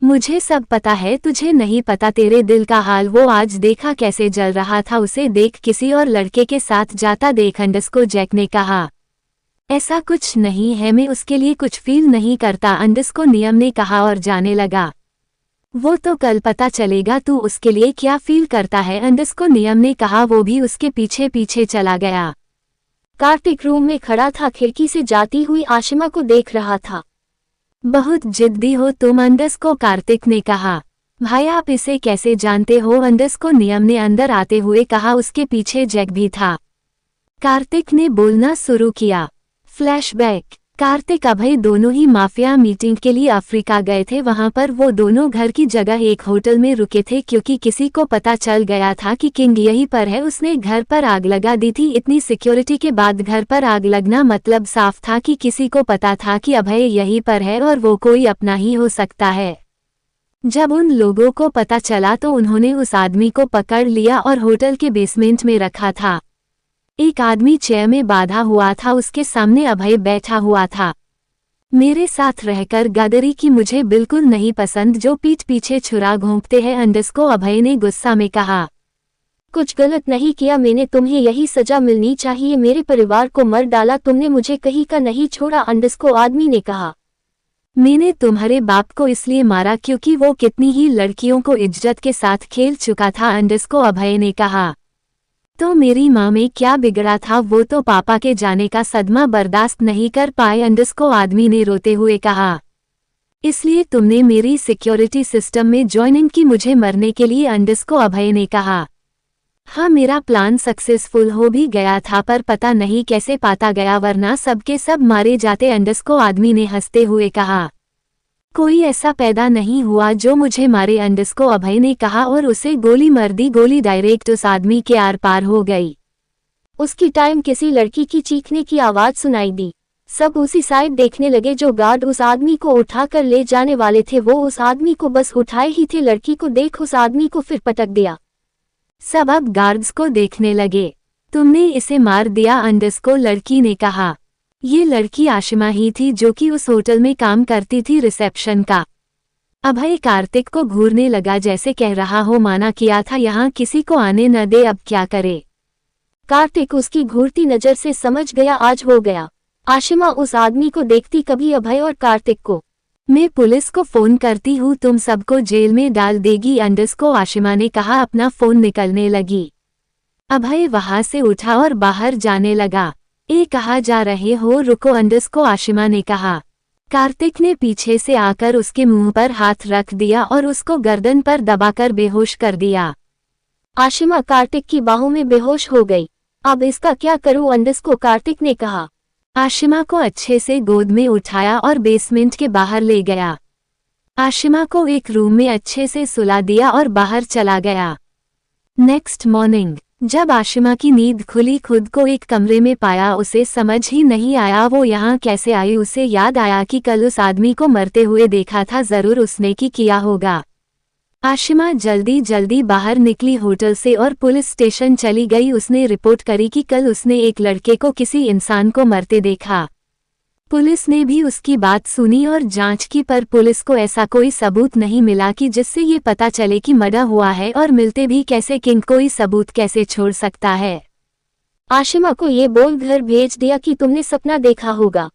मुझे सब पता है, तुझे नहीं पता तेरे दिल का हाल। वो आज देखा कैसे जल रहा था, उसे देख किसी और लड़के के साथ जाता देख अंडस्को जैक ने कहा। ऐसा कुछ नहीं है, मैं उसके लिए कुछ फील नहीं करता, अंडस्को नियम ने कहा और जाने लगा। वो तो कल पता चलेगा तू उसके लिए क्या फील करता है, अंडस्को नियम ने कहा। वो भी उसके पीछे पीछे चला गया। कार्तिक रूम में खड़ा था, खिड़की से जाती हुई आशिमा को देख रहा था। बहुत जिद्दी हो तुम, अंडस्को कार्तिक ने कहा। भाई आप इसे कैसे जानते हो, अंडस्को नियम ने अंदर आते हुए कहा। उसके पीछे जैक भी था। कार्तिक ने बोलना शुरू किया। फ्लैशबैक। कार्तिक अभय दोनों ही माफिया मीटिंग के लिए अफ्रीका गए थे। वहां पर वो दोनों घर की जगह एक होटल में रुके थे क्योंकि किसी को पता चल गया था कि किंग यहीं पर है। उसने घर पर आग लगा दी थी। इतनी सिक्योरिटी के बाद घर पर आग लगना मतलब साफ था कि किसी को पता था कि अभय यहीं पर है और वो कोई अपना ही हो सकता है। जब उन लोगों को पता चला तो उन्होंने उस आदमी को पकड़ लिया और होटल के बेसमेंट में रखा था। एक आदमी चेयर में बांधा हुआ था, उसके सामने अभय बैठा हुआ था। मेरे साथ रहकर गदरी की मुझे बिल्कुल नहीं पसंद, जो पीठ पीछे छुरा घोंपते हैं, अंडस्को अभय ने गुस्सा में कहा। कुछ गलत नहीं किया मैंने, तुम्हें यही सजा मिलनी चाहिए। मेरे परिवार को मर डाला तुमने, मुझे कहीं का नहीं छोड़ा, अंडस्को आदमी ने कहा। मैंने तुम्हारे बाप को इसलिए मारा क्योंकि वो कितनी ही लड़कियों को इज्जत के साथ खेल चुका था, अंडस्को अभय ने कहा। तो मेरी माँ में क्या बिगड़ा था, वो तो पापा के जाने का सदमा बर्दाश्त नहीं कर पाए, अंडस्को आदमी ने रोते हुए कहा। इसलिए तुमने मेरी सिक्योरिटी सिस्टम में ज्वाइनिंग की मुझे मरने के लिए, अंडस्को अभय ने कहा। हाँ मेरा प्लान सक्सेसफुल हो भी गया था पर पता नहीं कैसे पाता गया, वरना सबके सब मारे जाते, अंडस्को आदमी ने हंसते हुए कहा। कोई ऐसा पैदा नहीं हुआ जो मुझे मारे, अंडस्को अभय ने कहा और उसे गोली मार दी। गोली डायरेक्ट उस आदमी के आर पार हो गई। उसकी टाइम किसी लड़की की चीखने की आवाज सुनाई दी। सब उसी साइड देखने लगे। जो गार्ड उस आदमी को उठाकर ले जाने वाले थे वो उस आदमी को बस उठाए ही थे। लड़की को देख उस आदमी को फिर पटक दिया। सब अब गार्ड्स को देखने लगे। तुमने इसे मार दिया, अंडस्को लड़की ने कहा। ये लड़की आशिमा ही थी जो कि उस होटल में काम करती थी, रिसेप्शन का। अभय कार्तिक को घूरने लगा जैसे कह रहा हो माना किया था, यहाँ किसी को आने न दे, अब क्या करे। कार्तिक उसकी घूरती नजर से समझ गया आज हो गया। आशिमा उस आदमी को देखती कभी अभय और कार्तिक को। मैं पुलिस को फोन करती हूँ, तुम सबको जेल में डाल देगी, अंडस्को आशिमा ने कहा। अपना फोन निकलने लगी। अभय वहां से उठा और बाहर जाने लगा। कहाँ जा रहे हो, रुको, अंडस्को आशिमा ने कहा। कार्तिक ने पीछे से आकर उसके मुंह पर हाथ रख दिया और उसको गर्दन पर दबाकर बेहोश कर दिया। आशिमा कार्तिक की बाहों में बेहोश हो गई। अब इसका क्या करूं, अंडस्को कार्तिक ने कहा। आशिमा को अच्छे से गोद में उठाया और बेसमेंट के बाहर ले गया। आशिमा को एक रूम में अच्छे से सुला दिया और बाहर चला गया। नेक्स्ट मॉर्निंग जब आशिमा की नींद खुली, खुद को एक कमरे में पाया। उसे समझ ही नहीं आया वो यहाँ कैसे आई। उसे याद आया कि कल उस आदमी को मरते हुए देखा था, जरूर उसने की किया होगा। आशिमा जल्दी जल्दी बाहर निकली होटल से और पुलिस स्टेशन चली गई। उसने रिपोर्ट करी कि कल उसने एक लड़के को किसी इंसान को मरते देखा। पुलिस ने भी उसकी बात सुनी और जांच की, पर पुलिस को ऐसा कोई सबूत नहीं मिला कि जिससे ये पता चले कि मर्डर हुआ है, और मिलते भी कैसे, किंग कोई सबूत कैसे छोड़ सकता है। आशिमा को ये बोल घर भेज दिया कि तुमने सपना देखा होगा।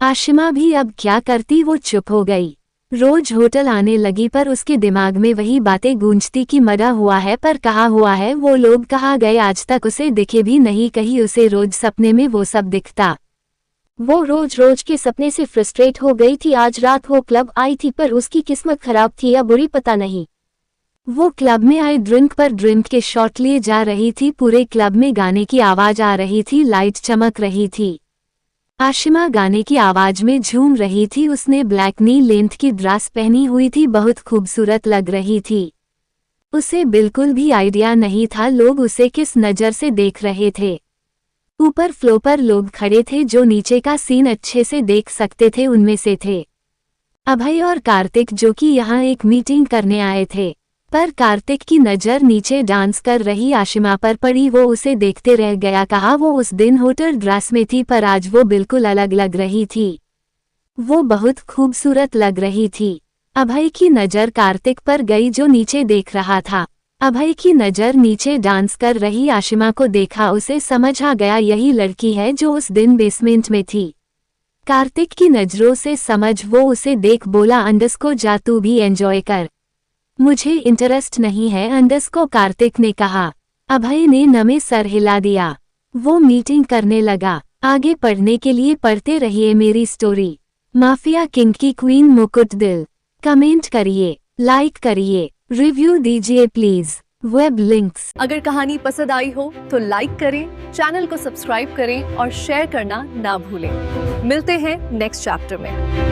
आशिमा भी अब क्या करती, वो चुप हो गई। रोज होटल आने लगी पर उसके दिमाग में वही बातें गूंजती कि मर्डर हुआ है, पर कहाँ हुआ है, वो लोग कहाँ गए, आज तक उसे दिखे भी नहीं कहीं। उसे रोज सपने में वो सब दिखता। वो रोज रोज के सपने से फ्रस्ट्रेट हो गई थी। आज रात वो क्लब आई थी पर उसकी किस्मत खराब थी या बुरी पता नहीं। वो क्लब में आई ड्रिंक पर ड्रिंक के शॉट लिए जा रही थी। पूरे क्लब में गाने की आवाज आ रही थी, लाइट चमक रही थी। आशिमा गाने की आवाज में झूम रही थी। उसने ब्लैक नी लेंथ की ड्रेस पहनी हुई थी, बहुत खूबसूरत लग रही थी। उसे बिल्कुल भी आइडिया नहीं था लोग उसे किस नज़र से देख रहे थे। ऊपर फ्लोर पर लोग खड़े थे जो नीचे का सीन अच्छे से देख सकते थे। उनमें से थे अभय और कार्तिक जो कि यहाँ एक मीटिंग करने आए थे। पर कार्तिक की नज़र नीचे डांस कर रही आशिमा पर पड़ी। वो उसे देखते रह गया। कहा वो उस दिन होटल ड्रेस में थी पर आज वो बिल्कुल अलग लग रही थी। वो बहुत खूबसूरत लग रही थी। अभय की नज़र कार्तिक पर गई जो नीचे देख रहा था। अभय की नज़र नीचे डांस कर रही आशिमा को देखा। उसे समझ आ गया यही लड़की है जो उस दिन बेसमेंट में थी। कार्तिक की नज़रों से समझ वो उसे देख बोला अंडस को जा तू भी एंजॉय कर, मुझे इंटरेस्ट नहीं है अंडस को कार्तिक ने कहा। अभय ने नमे सर हिला दिया। वो मीटिंग करने लगा। आगे पढ़ने के लिए पढ़ते रहिए मेरी स्टोरी। माफिया किंग की क्वीन मुकुट दिल। कमेंट करिए, लाइक करिए, रिव्यू दीजिए प्लीज। Web links. अगर कहानी पसंद आई हो तो लाइक करें, चैनल को सब्सक्राइब करें और शेयर करना ना भूलें। मिलते हैं नेक्स्ट चैप्टर में।